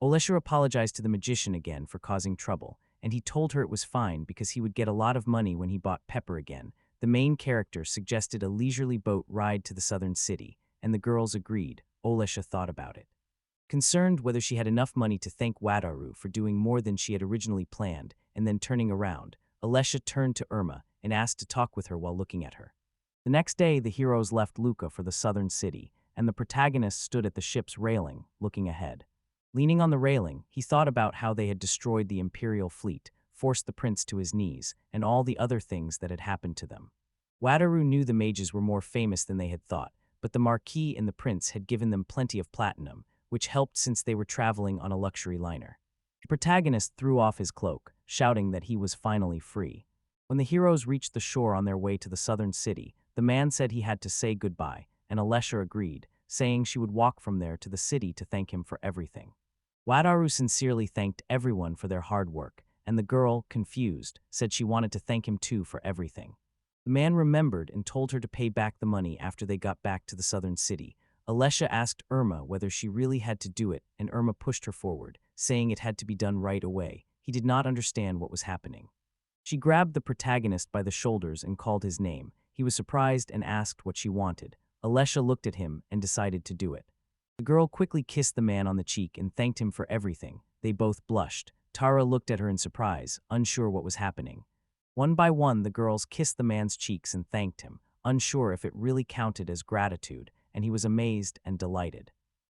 Olesha apologized to the magician again for causing trouble, and he told her it was fine because he would get a lot of money when he bought Pepper again. The main character suggested a leisurely boat ride to the southern city, and the girls agreed. Olesha thought about it. Concerned whether she had enough money to thank Wadaru for doing more than she had originally planned, and then turning around, Alessia turned to Irma and asked to talk with her while looking at her. The next day, the heroes left Luca for the southern city, and the protagonist stood at the ship's railing, looking ahead. Leaning on the railing, he thought about how they had destroyed the Imperial fleet, forced the prince to his knees, and all the other things that had happened to them. Wadaru knew the mages were more famous than they had thought, but the Marquis and the prince had given them plenty of platinum, which helped since they were traveling on a luxury liner. The protagonist threw off his cloak, shouting that he was finally free. When the heroes reached the shore on their way to the southern city, the man said he had to say goodbye, and Alessia agreed, saying she would walk from there to the city to thank him for everything. Wadaru sincerely thanked everyone for their hard work, and the girl, confused, said she wanted to thank him too for everything. The man remembered and told her to pay back the money after they got back to the southern city. Alessia asked Irma whether she really had to do it, and Irma pushed her forward, saying it had to be done right away. He did not understand what was happening. She grabbed the protagonist by the shoulders and called his name. He was surprised and asked what she wanted. Alessia looked at him and decided to do it. The girl quickly kissed the man on the cheek and thanked him for everything. They both blushed. Tara looked at her in surprise, unsure what was happening. One by one, the girls kissed the man's cheeks and thanked him, unsure if it really counted as gratitude, and he was amazed and delighted.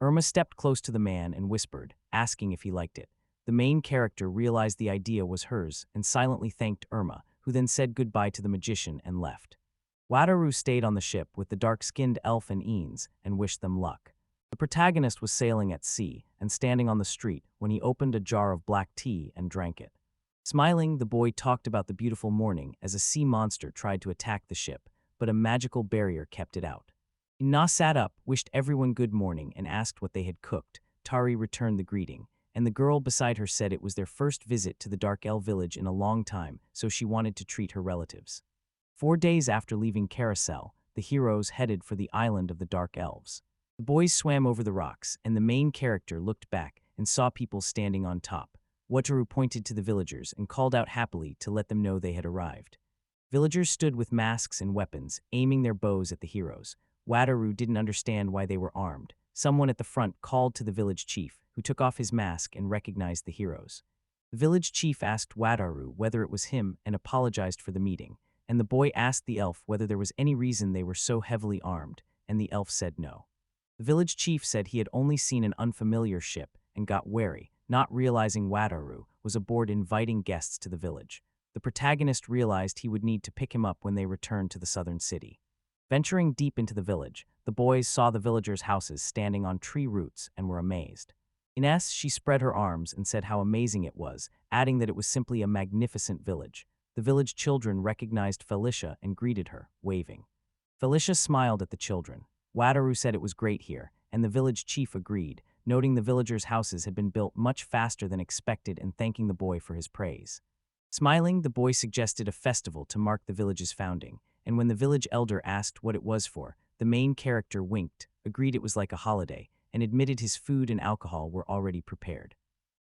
Irma stepped close to the man and whispered, asking if he liked it. The main character realized the idea was hers and silently thanked Irma, who then said goodbye to the magician and left. Wataru stayed on the ship with the dark-skinned elf and Eanes and wished them luck. The protagonist was sailing at sea and standing on the street when he opened a jar of black tea and drank it. Smiling, the boy talked about the beautiful morning as a sea monster tried to attack the ship, but a magical barrier kept it out. Ina sat up, wished everyone good morning, and asked what they had cooked. Tari returned the greeting, and the girl beside her said it was their first visit to the Dark Elf village in a long time, so she wanted to treat her relatives. 4 days after leaving Carousel, the heroes headed for the island of the Dark Elves. The boys swam over the rocks, and the main character looked back and saw people standing on top. Wataru pointed to the villagers and called out happily to let them know they had arrived. Villagers stood with masks and weapons, aiming their bows at the heroes. Wataru didn't understand why they were armed. Someone at the front called to the village chief, who took off his mask and recognized the heroes. The village chief asked Wataru whether it was him and apologized for the meeting, and the boy asked the elf whether there was any reason they were so heavily armed, and the elf said no. The village chief said he had only seen an unfamiliar ship and got wary, not realizing Wataru was aboard inviting guests to the village. The protagonist realized he would need to pick him up when they returned to the southern city. Venturing deep into the village, the boys saw the villagers' houses standing on tree roots and were amazed. Ines, she spread her arms and said how amazing it was, adding that it was simply a magnificent village. The village children recognized Felicia and greeted her, waving. Felicia smiled at the children. Wataru said it was great here, and the village chief agreed, noting the villagers' houses had been built much faster than expected and thanking the boy for his praise. Smiling, the boy suggested a festival to mark the village's founding, and when the village elder asked what it was for, the main character winked, agreed it was like a holiday, and admitted his food and alcohol were already prepared.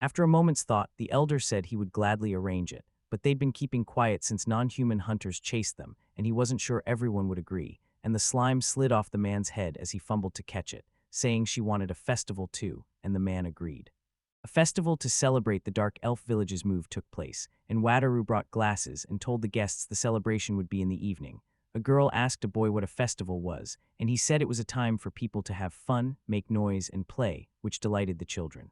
After a moment's thought, the elder said he would gladly arrange it, but they'd been keeping quiet since non-human hunters chased them, and he wasn't sure everyone would agree, and the slime slid off the man's head as he fumbled to catch it, saying she wanted a festival too, and the man agreed. A festival to celebrate the Dark Elf village's move took place, and Wataru brought glasses and told the guests the celebration would be in the evening. A girl asked a boy what a festival was, and he said it was a time for people to have fun, make noise, and play, which delighted the children.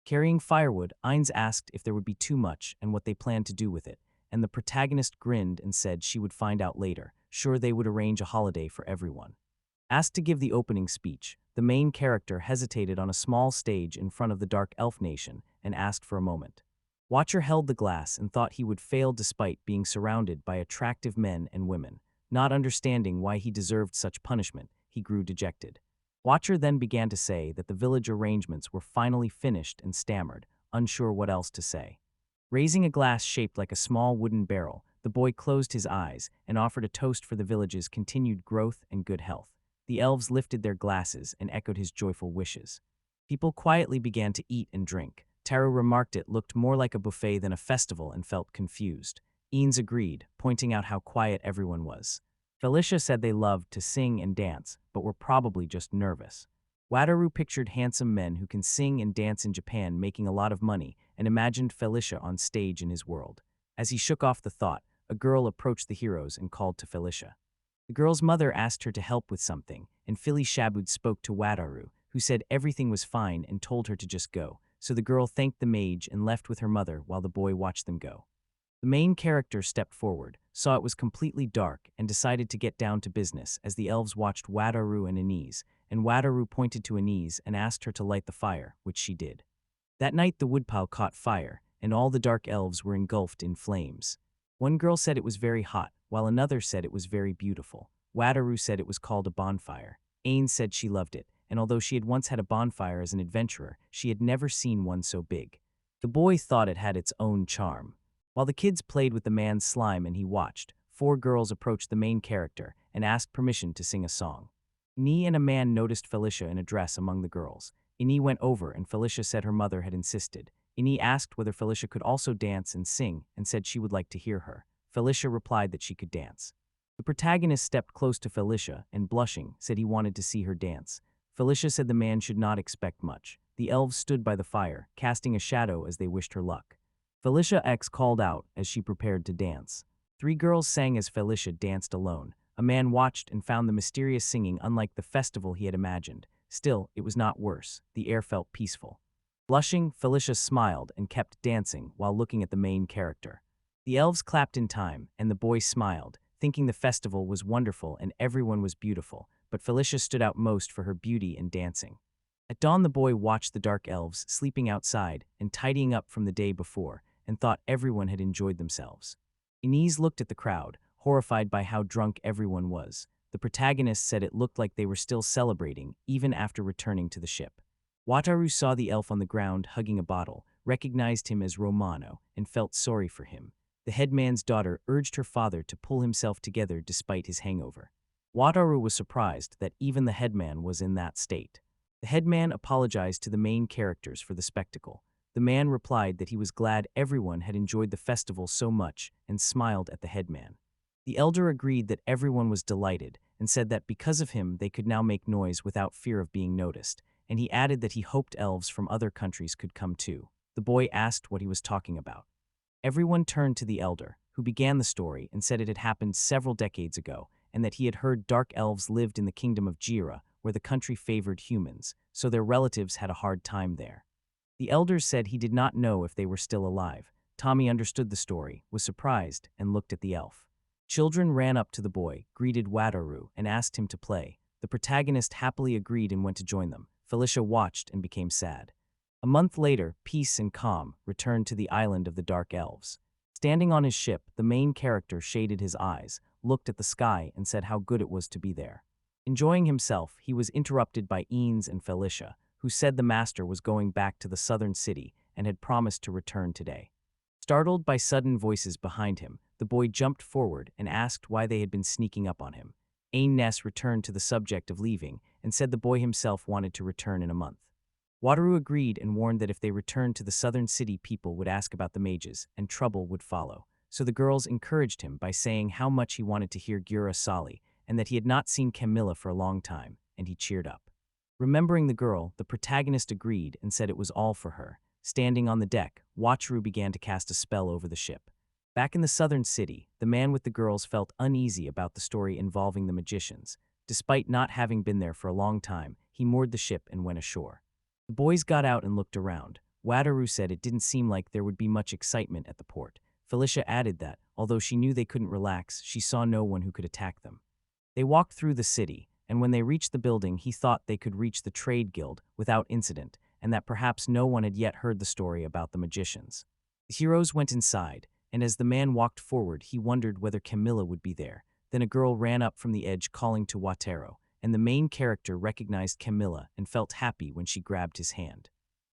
Carrying firewood, Ines asked if there would be too much and what they planned to do with it, and the protagonist grinned and said she would find out later, sure they would arrange a holiday for everyone. Asked to give the opening speech, the main character hesitated on a small stage in front of the Dark Elf Nation and asked for a moment. Watcher held the glass and thought he would fail despite being surrounded by attractive men and women. Not understanding why he deserved such punishment, he grew dejected. Watcher then began to say that the village arrangements were finally finished and stammered, unsure what else to say. Raising a glass shaped like a small wooden barrel, the boy closed his eyes and offered a toast for the village's continued growth and good health. The elves lifted their glasses and echoed his joyful wishes. People quietly began to eat and drink. Taro remarked it looked more like a buffet than a festival and felt confused. Eanes agreed, pointing out how quiet everyone was. Felicia said they loved to sing and dance, but were probably just nervous. Wataru pictured handsome men who can sing and dance in Japan making a lot of money and imagined Felicia on stage in his world. As he shook off the thought, a girl approached the heroes and called to Felicia. The girl's mother asked her to help with something, and Philly Shabud spoke to Wataru, who said everything was fine and told her to just go, so the girl thanked the mage and left with her mother while the boy watched them go. The main character stepped forward, saw it was completely dark, and decided to get down to business as the elves watched Wataru and Ines, and Wataru pointed to Ines and asked her to light the fire, which she did. That night the woodpile caught fire, and all the dark elves were engulfed in flames. One girl said it was very hot, while another said it was very beautiful. Wataru said it was called a bonfire. Ines said she loved it, and although she had once had a bonfire as an adventurer, she had never seen one so big. The boy thought it had its own charm. While the kids played with the man's slime and he watched, 4 girls approached the main character and asked permission to sing a song. Ini and a man noticed Felicia in a dress among the girls. Ini went over and Felicia said her mother had insisted. Ini asked whether Felicia could also dance and sing and said she would like to hear her. Felicia replied that she could dance. The protagonist stepped close to Felicia and, blushing, said he wanted to see her dance. Felicia said the man should not expect much. The elves stood by the fire, casting a shadow as they wished her luck. Felicia X called out as she prepared to dance. 3 girls sang as Felicia danced alone. A man watched and found the mysterious singing unlike the festival he had imagined. Still, it was not worse. The air felt peaceful. Blushing, Felicia smiled and kept dancing while looking at the main character. The elves clapped in time, and the boy smiled, thinking the festival was wonderful and everyone was beautiful, but Felicia stood out most for her beauty and dancing. At dawn, the boy watched the dark elves sleeping outside and tidying up from the day before, and thought everyone had enjoyed themselves. Inez looked at the crowd, horrified by how drunk everyone was. The protagonist said it looked like they were still celebrating, even after returning to the ship. Wataru saw the elf on the ground hugging a bottle, recognized him as Romano, and felt sorry for him. The headman's daughter urged her father to pull himself together despite his hangover. Wataru was surprised that even the headman was in that state. The headman apologized to the main characters for the spectacle. The man replied that he was glad everyone had enjoyed the festival so much and smiled at the headman. The elder agreed that everyone was delighted and said that because of him they could now make noise without fear of being noticed, and he added that he hoped elves from other countries could come too. The boy asked what he was talking about. Everyone turned to the elder, who began the story and said it had happened several decades ago, and that he had heard dark elves lived in the kingdom of Jira, where the country favored humans, so their relatives had a hard time there. The elders said he did not know if they were still alive. Tommy understood the story, was surprised, and looked at the elf. Children ran up to the boy, greeted Wataru, and asked him to play. The protagonist happily agreed and went to join them. Felicia watched and became sad. A month later, peace and calm returned to the island of the Dark Elves. Standing on his ship, the main character shaded his eyes, looked at the sky, and said how good it was to be there. Enjoying himself, he was interrupted by Eanes and Felicia, who said the master was going back to the southern city and had promised to return today. Startled by sudden voices behind him, the boy jumped forward and asked why they had been sneaking up on him. Aines returned to the subject of leaving and said the boy himself wanted to return in a month. Wataru agreed and warned that if they returned to the southern city, people would ask about the mages and trouble would follow. So the girls encouraged him by saying how much he wanted to hear Gura Sali and that he had not seen Camilla for a long time, and he cheered up. Remembering the girl, the protagonist agreed and said it was all for her. Standing on the deck, Wataru began to cast a spell over the ship. Back in the southern city, the man with the girls felt uneasy about the story involving the magicians. Despite not having been there for a long time, he moored the ship and went ashore. The boys got out and looked around. Wataru said it didn't seem like there would be much excitement at the port. Felicia added that, although she knew they couldn't relax, she saw no one who could attack them. They walked through the city, and when they reached the building, he thought they could reach the trade guild without incident, and that perhaps no one had yet heard the story about the magicians. The heroes went inside, and as the man walked forward, he wondered whether Camilla would be there. Then a girl ran up from the edge calling to Wataru, and the main character recognized Camilla and felt happy when she grabbed his hand.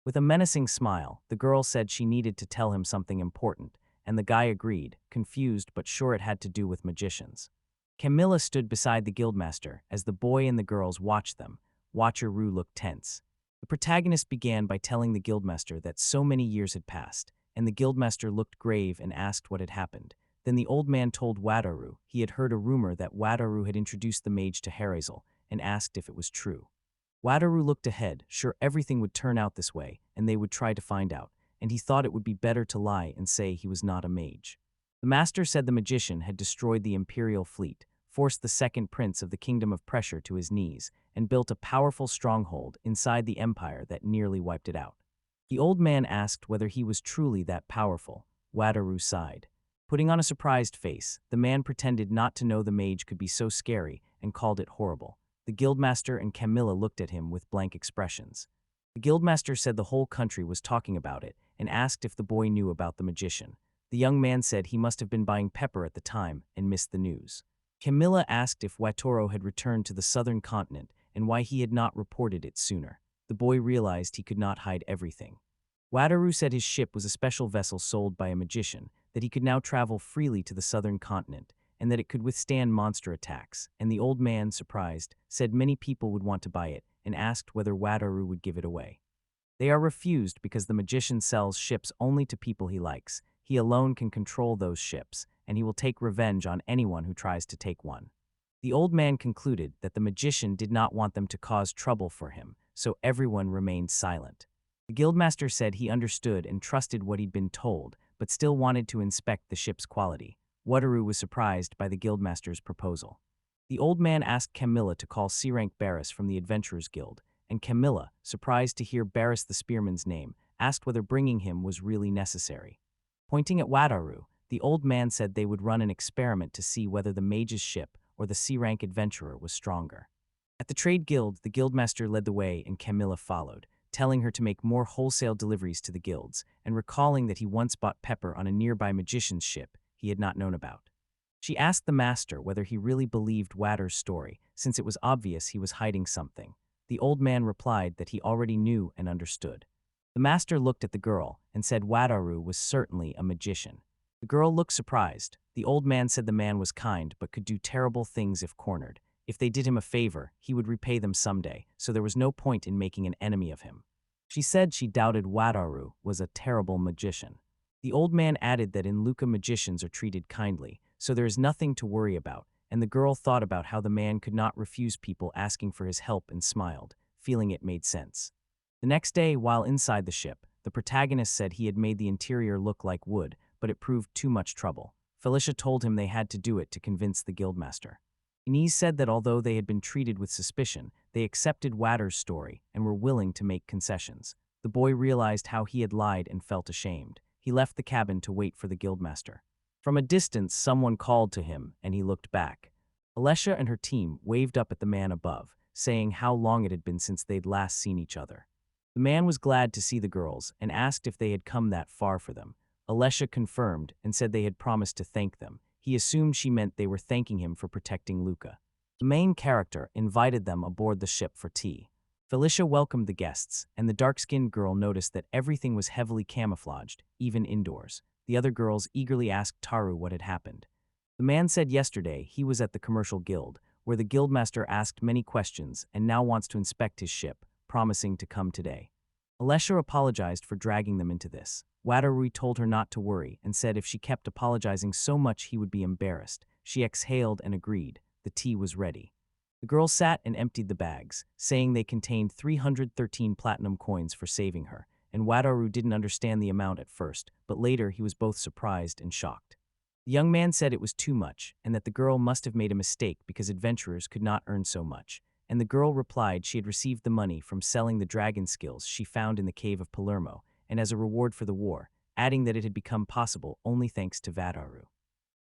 With a menacing smile, the girl said she needed to tell him something important, and the guy agreed, confused but sure it had to do with magicians. Camilla stood beside the guildmaster as the boy and the girls watched them. Wataru looked tense. The protagonist began by telling the guildmaster that so many years had passed, and the guildmaster looked grave and asked what had happened. Then the old man told Wataru he had heard a rumor that Wataru had introduced the mage to Herazel, and asked if it was true. Wataru looked ahead, sure everything would turn out this way, and they would try to find out, and he thought it would be better to lie and say he was not a mage. The master said the magician had destroyed the imperial fleet, forced the second prince of the Kingdom of Pressure to his knees, and built a powerful stronghold inside the empire that nearly wiped it out. The old man asked whether he was truly that powerful. Wataru sighed. Putting on a surprised face, the man pretended not to know the mage could be so scary and called it horrible. The guildmaster and Camilla looked at him with blank expressions. The guildmaster said the whole country was talking about it and asked if the boy knew about the magician. The young man said he must have been buying pepper at the time and missed the news. Camilla asked if Wataru had returned to the southern continent and why he had not reported it sooner. The boy realized he could not hide everything. Wataru said his ship was a special vessel sold by a magician, that he could now travel freely to the southern continent, and that it could withstand monster attacks, and the old man, surprised, said many people would want to buy it and asked whether Wataru would give it away. They are refused because the magician sells ships only to people he likes. He alone can control those ships, and he will take revenge on anyone who tries to take one. The old man concluded that the magician did not want them to cause trouble for him, so everyone remained silent. The guildmaster said he understood and trusted what he'd been told, but still wanted to inspect the ship's quality. Wataru was surprised by the guildmaster's proposal. The old man asked Camilla to call C-Rank Barris from the Adventurers Guild, and Camilla, surprised to hear Barris the spearman's name, asked whether bringing him was really necessary. Pointing at Wataru, the old man said they would run an experiment to see whether the mage's ship or the C-rank adventurer was stronger. At the trade guild, the guildmaster led the way and Camilla followed, telling her to make more wholesale deliveries to the guilds, and recalling that he once bought pepper on a nearby magician's ship he had not known about. She asked the master whether he really believed Wataru's story, since it was obvious he was hiding something. The old man replied that he already knew and understood. The master looked at the girl and said Wataru was certainly a magician. The girl looked surprised. The old man said the man was kind but could do terrible things if cornered. If they did him a favor, he would repay them someday, so there was no point in making an enemy of him. She said she doubted Wataru was a terrible magician. The old man added that in Luca magicians are treated kindly, so there is nothing to worry about, and the girl thought about how the man could not refuse people asking for his help and smiled, feeling it made sense. The next day, while inside the ship, the protagonist said he had made the interior look like wood, but it proved too much trouble. Felicia told him they had to do it to convince the guildmaster. Inez said that although they had been treated with suspicion, they accepted Wataru's story and were willing to make concessions. The boy realized how he had lied and felt ashamed. He left the cabin to wait for the guildmaster. From a distance, someone called to him, and he looked back. Alessia and her team waved up at the man above, saying how long it had been since they'd last seen each other. The man was glad to see the girls and asked if they had come that far for them. Alessia confirmed and said they had promised to thank them. He assumed she meant they were thanking him for protecting Luca. The main character invited them aboard the ship for tea. Felicia welcomed the guests, and the dark-skinned girl noticed that everything was heavily camouflaged, even indoors. The other girls eagerly asked Taru what had happened. The man said yesterday he was at the commercial guild, where the guildmaster asked many questions and now wants to inspect his ship, promising to come today. Alessia apologized for dragging them into this. Wataru told her not to worry and said if she kept apologizing so much he would be embarrassed. She exhaled and agreed. The tea was ready. The girl sat and emptied the bags, saying they contained 313 platinum coins for saving her, and Wataru didn't understand the amount at first, but later he was both surprised and shocked. The young man said it was too much, and that the girl must have made a mistake because adventurers could not earn so much, and the girl replied she had received the money from selling the dragon skills she found in the cave of Palermo, and as a reward for the war, adding that it had become possible only thanks to Wataru.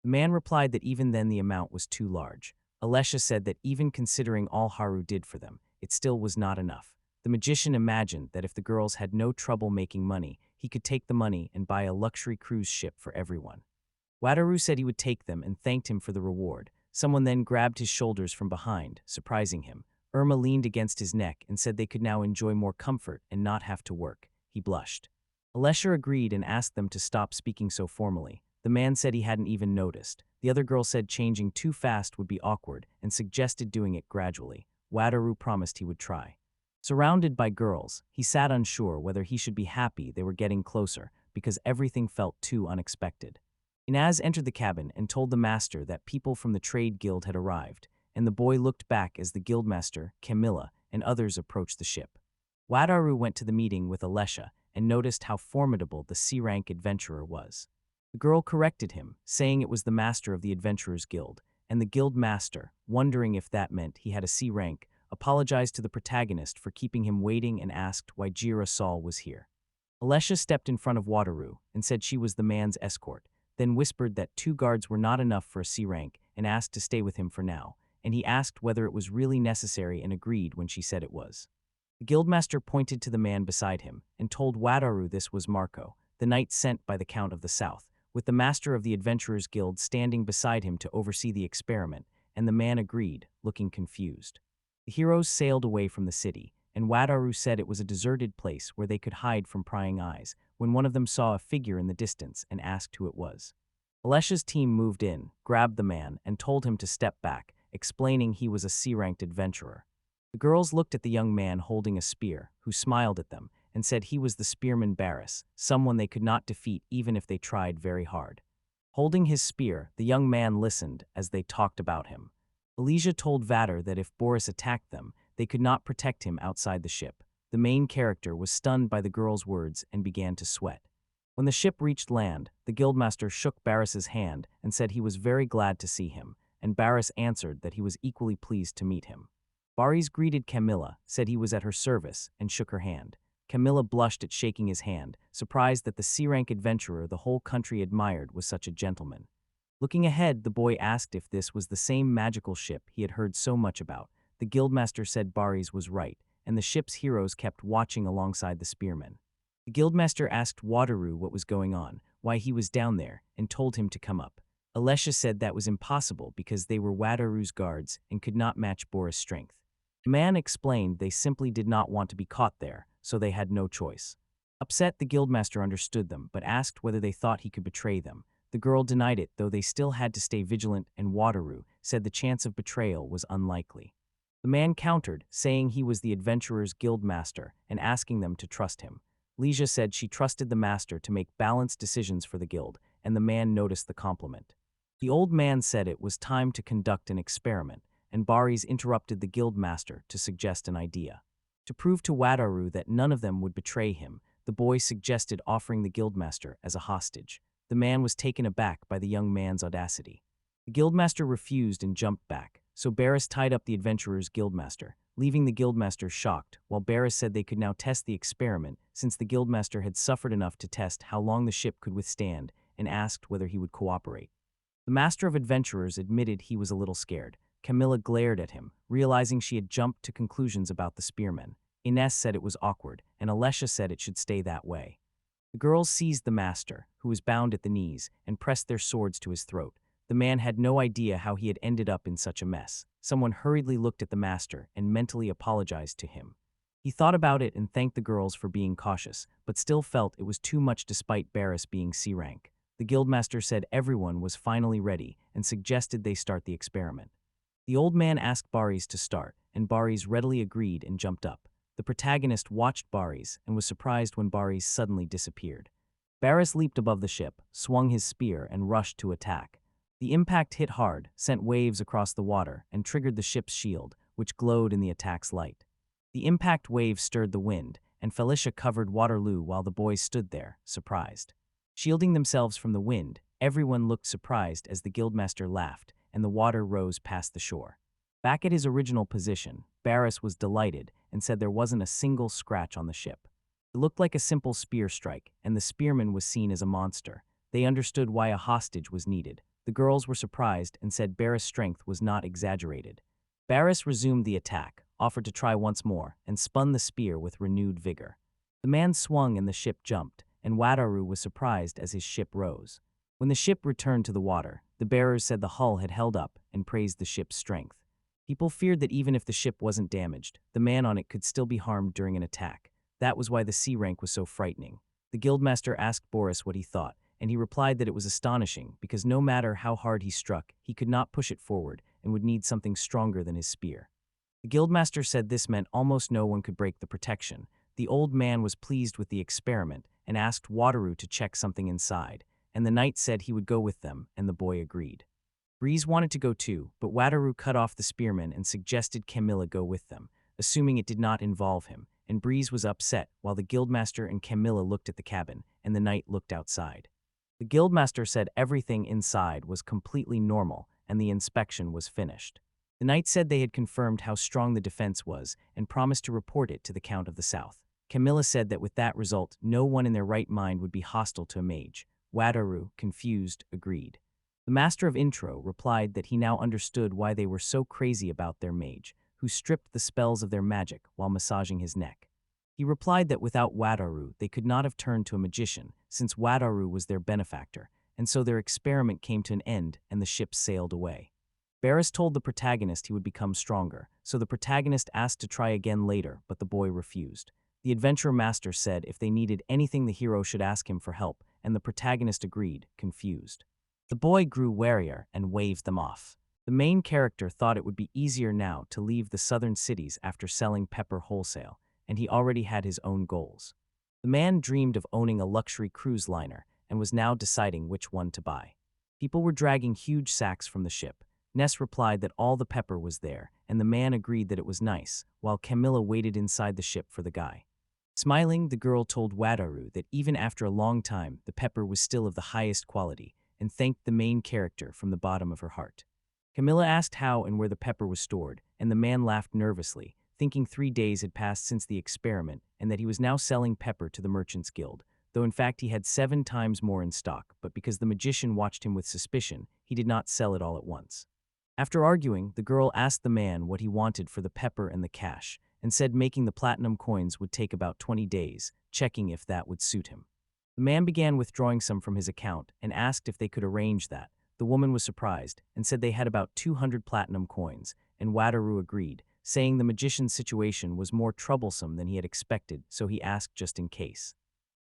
The man replied that even then the amount was too large. Alessia said that even considering all Haru did for them, it still was not enough. The magician imagined that if the girls had no trouble making money, he could take the money and buy a luxury cruise ship for everyone. Wataru said he would take them and thanked him for the reward. Someone then grabbed his shoulders from behind, surprising him. Irma leaned against his neck and said they could now enjoy more comfort and not have to work. He blushed. Alessia agreed and asked them to stop speaking so formally. The man said he hadn't even noticed. The other girl said changing too fast would be awkward and suggested doing it gradually. Wataru promised he would try. Surrounded by girls, he sat unsure whether he should be happy they were getting closer because everything felt too unexpected. Inaz entered the cabin and told the master that people from the trade guild had arrived, and the boy looked back as the guildmaster, Camilla, and others approached the ship. Wataru went to the meeting with Alessia and noticed how formidable the C-rank adventurer was. The girl corrected him, saying it was the master of the Adventurers Guild, and the guild master, wondering if that meant he had a C rank, apologized to the protagonist for keeping him waiting and asked why Jira Saul was here. Alessia stepped in front of Wataru and said she was the man's escort, then whispered that 2 guards were not enough for a C rank and asked to stay with him for now, and he asked whether it was really necessary and agreed when she said it was. The guildmaster pointed to the man beside him and told Wataru this was Marco, the knight sent by the Count of the South, with the master of the Adventurers Guild standing beside him to oversee the experiment, and the man agreed, looking confused. The heroes sailed away from the city, and Wataru said it was a deserted place where they could hide from prying eyes, when one of them saw a figure in the distance and asked who it was. Alessia's team moved in, grabbed the man, and told him to step back, explaining he was a C-ranked adventurer. The girls looked at the young man holding a spear, who smiled at them, and said he was the spearman Barris, someone they could not defeat even if they tried very hard. Holding his spear, the young man listened as they talked about him. Elysia told Vader that if Boris attacked them, they could not protect him outside the ship. The main character was stunned by the girl's words and began to sweat. When the ship reached land, the guildmaster shook Barris's hand and said he was very glad to see him, and Barris answered that he was equally pleased to meet him. Baris greeted Camilla, said he was at her service, and shook her hand. Camilla blushed at shaking his hand, surprised that the C-rank adventurer the whole country admired was such a gentleman. Looking ahead, the boy asked if this was the same magical ship he had heard so much about. The guildmaster said Baris was right, and the ship's heroes kept watching alongside the spearmen. The guildmaster asked Wataru what was going on, why he was down there, and told him to come up. Alessia said that was impossible because they were Wataru's guards and could not match Boris' strength. The man explained they simply did not want to be caught there, so they had no choice. Upset, the guildmaster understood them, but asked whether they thought he could betray them. The girl denied it, though they still had to stay vigilant, and Wataru said the chance of betrayal was unlikely. The man countered, saying he was the adventurer's guildmaster and asking them to trust him. Leisha said she trusted the master to make balanced decisions for the guild, and the man noticed the compliment. The old man said it was time to conduct an experiment, and Baris interrupted the guildmaster to suggest an idea. To prove to Wataru that none of them would betray him, the boy suggested offering the guildmaster as a hostage. The man was taken aback by the young man's audacity. The guildmaster refused and jumped back, so Baris tied up the adventurer's guildmaster, leaving the guildmaster shocked, while Baris said they could now test the experiment since the guildmaster had suffered enough to test how long the ship could withstand, and asked whether he would cooperate. The master of adventurers admitted he was a little scared. Camilla glared at him, realizing she had jumped to conclusions about the spearmen. Ines said it was awkward, and Alessia said it should stay that way. The girls seized the master, who was bound at the knees, and pressed their swords to his throat. The man had no idea how he had ended up in such a mess. Someone hurriedly looked at the master and mentally apologized to him. He thought about it and thanked the girls for being cautious, but still felt it was too much despite Baris being C-rank. The guildmaster said everyone was finally ready and suggested they start the experiment. The old man asked Baris to start, and Baris readily agreed and jumped up. The protagonist watched Baris and was surprised when Baris suddenly disappeared. Baris leaped above the ship, swung his spear, and rushed to attack. The impact hit hard, sent waves across the water, and triggered the ship's shield, which glowed in the attack's light. The impact wave stirred the wind, and Felicia covered Waterloo while the boys stood there, surprised. Shielding themselves from the wind, everyone looked surprised as the guildmaster laughed, and the water rose past the shore. Back at his original position, Baris was delighted and said there wasn't a single scratch on the ship. It looked like a simple spear strike, and the spearman was seen as a monster. They understood why a hostage was needed. The girls were surprised and said Baris' strength was not exaggerated. Baris resumed the attack, offered to try once more, and spun the spear with renewed vigor. The man swung and the ship jumped, and Wataru was surprised as his ship rose. When the ship returned to the water, the bearers said the hull had held up and praised the ship's strength. People feared that even if the ship wasn't damaged, the man on it could still be harmed during an attack. That was why the C-rank was so frightening. The guildmaster asked Boris what he thought, and he replied that it was astonishing because no matter how hard he struck, he could not push it forward and would need something stronger than his spear. The guildmaster said this meant almost no one could break the protection. The old man was pleased with the experiment and asked Wataru to check something inside, and the knight said he would go with them, and the boy agreed. Breeze wanted to go too, but Wataru cut off the spearman and suggested Camilla go with them, assuming it did not involve him, and Breeze was upset while the guildmaster and Camilla looked at the cabin, and the knight looked outside. The guildmaster said everything inside was completely normal, and the inspection was finished. The knight said they had confirmed how strong the defense was and promised to report it to the Count of the South. Camilla said that with that result, no one in their right mind would be hostile to a mage. Wataru, confused, agreed. The master of intro replied that he now understood why they were so crazy about their mage, who stripped the spells of their magic while massaging his neck. He replied that without Wataru, they could not have turned to a magician, since Wataru was their benefactor, and so their experiment came to an end and the ship sailed away. Baris told the protagonist he would become stronger, so the protagonist asked to try again later, but the boy refused. The adventurer master said if they needed anything the hero should ask him for help, and the protagonist agreed, confused. The boy grew warier and waved them off. The main character thought it would be easier now to leave the southern cities after selling pepper wholesale, and he already had his own goals. The man dreamed of owning a luxury cruise liner and was now deciding which one to buy. People were dragging huge sacks from the ship. Ness replied that all the pepper was there, and the man agreed that it was nice, while Camilla waited inside the ship for the guy. Smiling, the girl told Wataru that even after a long time, the pepper was still of the highest quality, and thanked the main character from the bottom of her heart. Camilla asked how and where the pepper was stored, and the man laughed nervously, thinking 3 days had passed since the experiment and that he was now selling pepper to the Merchants Guild, though in fact he had 7 times more in stock, but because the magician watched him with suspicion, he did not sell it all at once. After arguing, the girl asked the man what he wanted for the pepper and the cash, and said making the platinum coins would take about 20 days, checking if that would suit him. The man began withdrawing some from his account and asked if they could arrange that. The woman was surprised and said they had about 200 platinum coins, and Wataru agreed, saying the magician's situation was more troublesome than he had expected, so he asked just in case.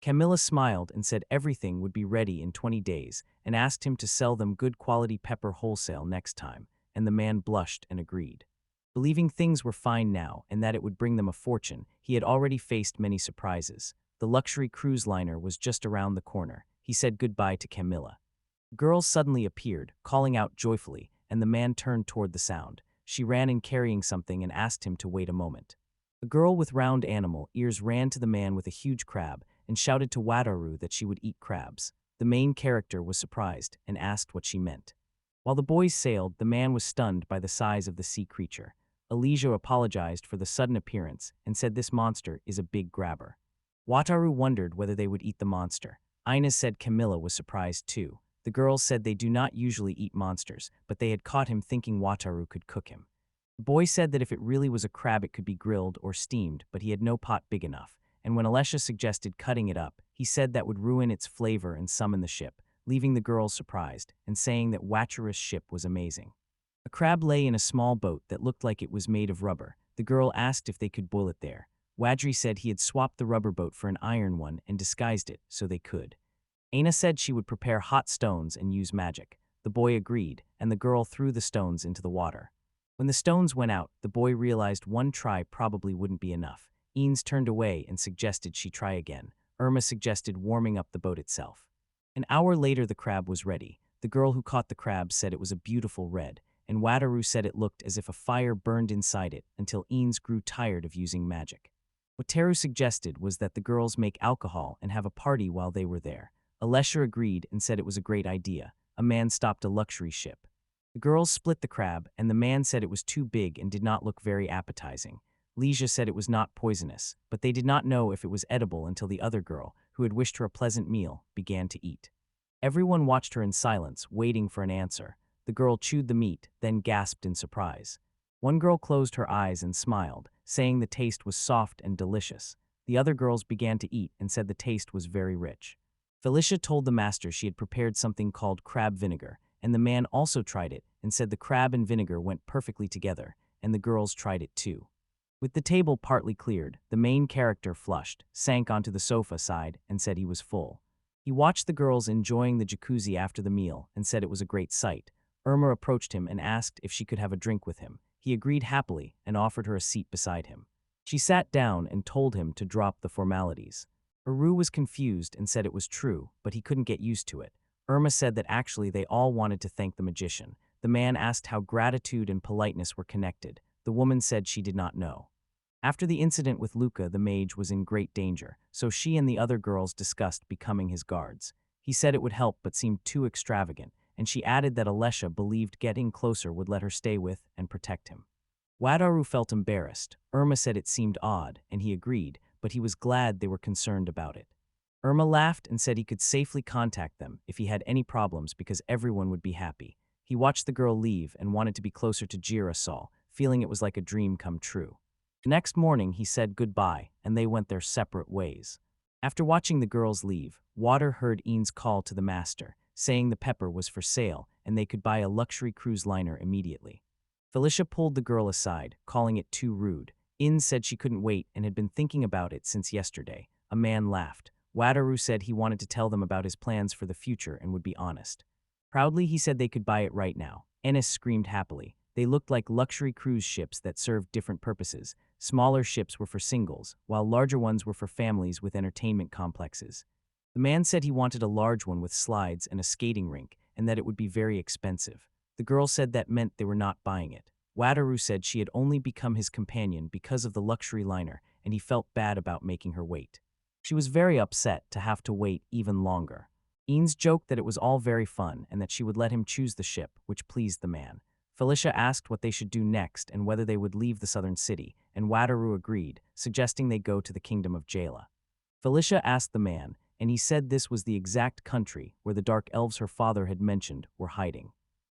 Camilla smiled and said everything would be ready in 20 days and asked him to sell them good quality pepper wholesale next time, and the man blushed and agreed. Believing things were fine now and that it would bring them a fortune, he had already faced many surprises. The luxury cruise liner was just around the corner. He said goodbye to Camilla. The girl suddenly appeared, calling out joyfully, and the man turned toward the sound. She ran in carrying something and asked him to wait a moment. A girl with round animal ears ran to the man with a huge crab and shouted to Wataru that she would eat crabs. The main character was surprised and asked what she meant. While the boys sailed, the man was stunned by the size of the sea creature. Elijah apologized for the sudden appearance and said this monster is a big grabber. Wataru wondered whether they would eat the monster. Ina said Camilla was surprised too. The girls said they do not usually eat monsters, but they had caught him thinking Wataru could cook him. The boy said that if it really was a crab it could be grilled or steamed, but he had no pot big enough, and when Alessia suggested cutting it up, he said that would ruin its flavor and summon the ship, leaving the girls surprised and saying that Wataru's ship was amazing. A crab lay in a small boat that looked like it was made of rubber. The girl asked if they could boil it there. Wadri said he had swapped the rubber boat for an iron one and disguised it so they could. Aina said she would prepare hot stones and use magic. The boy agreed, and the girl threw the stones into the water. When the stones went out, the boy realized one try probably wouldn't be enough. Eanes turned away and suggested she try again. Irma suggested warming up the boat itself. An hour later the crab was ready. The girl who caught the crab said it was a beautiful red, and Wataru said it looked as if a fire burned inside it until Eanes grew tired of using magic. What Teru suggested was that the girls make alcohol and have a party while they were there. Alessia agreed and said it was a great idea. A man stopped a luxury ship. The girls split the crab, and the man said it was too big and did not look very appetizing. Leisha said it was not poisonous, but they did not know if it was edible until the other girl, who had wished her a pleasant meal, began to eat. Everyone watched her in silence, waiting for an answer. The girl chewed the meat, then gasped in surprise. One girl closed her eyes and smiled, saying the taste was soft and delicious. The other girls began to eat and said the taste was very rich. Felicia told the master she had prepared something called crab vinegar, and the man also tried it and said the crab and vinegar went perfectly together, and the girls tried it too. With the table partly cleared, the main character flushed, sank onto the sofa side, and said he was full. He watched the girls enjoying the jacuzzi after the meal and said it was a great sight. Irma approached him and asked if she could have a drink with him. He agreed happily and offered her a seat beside him. She sat down and told him to drop the formalities. Uru was confused and said it was true, but he couldn't get used to it. Irma said that actually they all wanted to thank the magician. The man asked how gratitude and politeness were connected. The woman said she did not know. After the incident with Luca, the mage was in great danger, so she and the other girls discussed becoming his guards. He said it would help but seemed too extravagant, and she added that Alessia believed getting closer would let her stay with and protect him. Wataru felt embarrassed. Irma said it seemed odd, and he agreed, but he was glad they were concerned about it. Irma laughed and said he could safely contact them if he had any problems because everyone would be happy. He watched the girl leave and wanted to be closer to Girasol, feeling it was like a dream come true. The next morning he said goodbye, and they went their separate ways. After watching the girls leave, Water heard Eanes call to the master, saying the pepper was for sale and they could buy a luxury cruise liner immediately. Felicia pulled the girl aside, calling it too rude. Eanes said she couldn't wait and had been thinking about it since yesterday. A man laughed. Wataru said he wanted to tell them about his plans for the future and would be honest. Proudly, he said they could buy it right now. Ennis screamed happily. They looked like luxury cruise ships that served different purposes. Smaller ships were for singles, while larger ones were for families with entertainment complexes. The man said he wanted a large one with slides and a skating rink, and that it would be very expensive. The girl said that meant they were not buying it. Wataru said she had only become his companion because of the luxury liner, and he felt bad about making her wait. She was very upset to have to wait even longer. Eanes joked that it was all very fun and that she would let him choose the ship, which pleased the man. Felicia asked what they should do next and whether they would leave the southern city, and Wataru agreed, suggesting they go to the kingdom of Jala. Felicia asked the man, and he said this was the exact country where the dark elves her father had mentioned were hiding.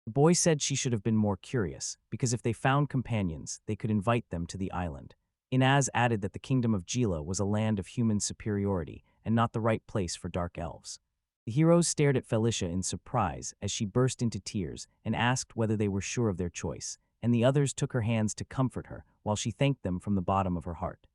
The boy said she should have been more curious, because if they found companions, they could invite them to the island. Inaz added that the kingdom of Jila was a land of human superiority and not the right place for dark elves. The heroes stared at Felicia in surprise as she burst into tears and asked whether they were sure of their choice, and the others took her hands to comfort her while she thanked them from the bottom of her heart.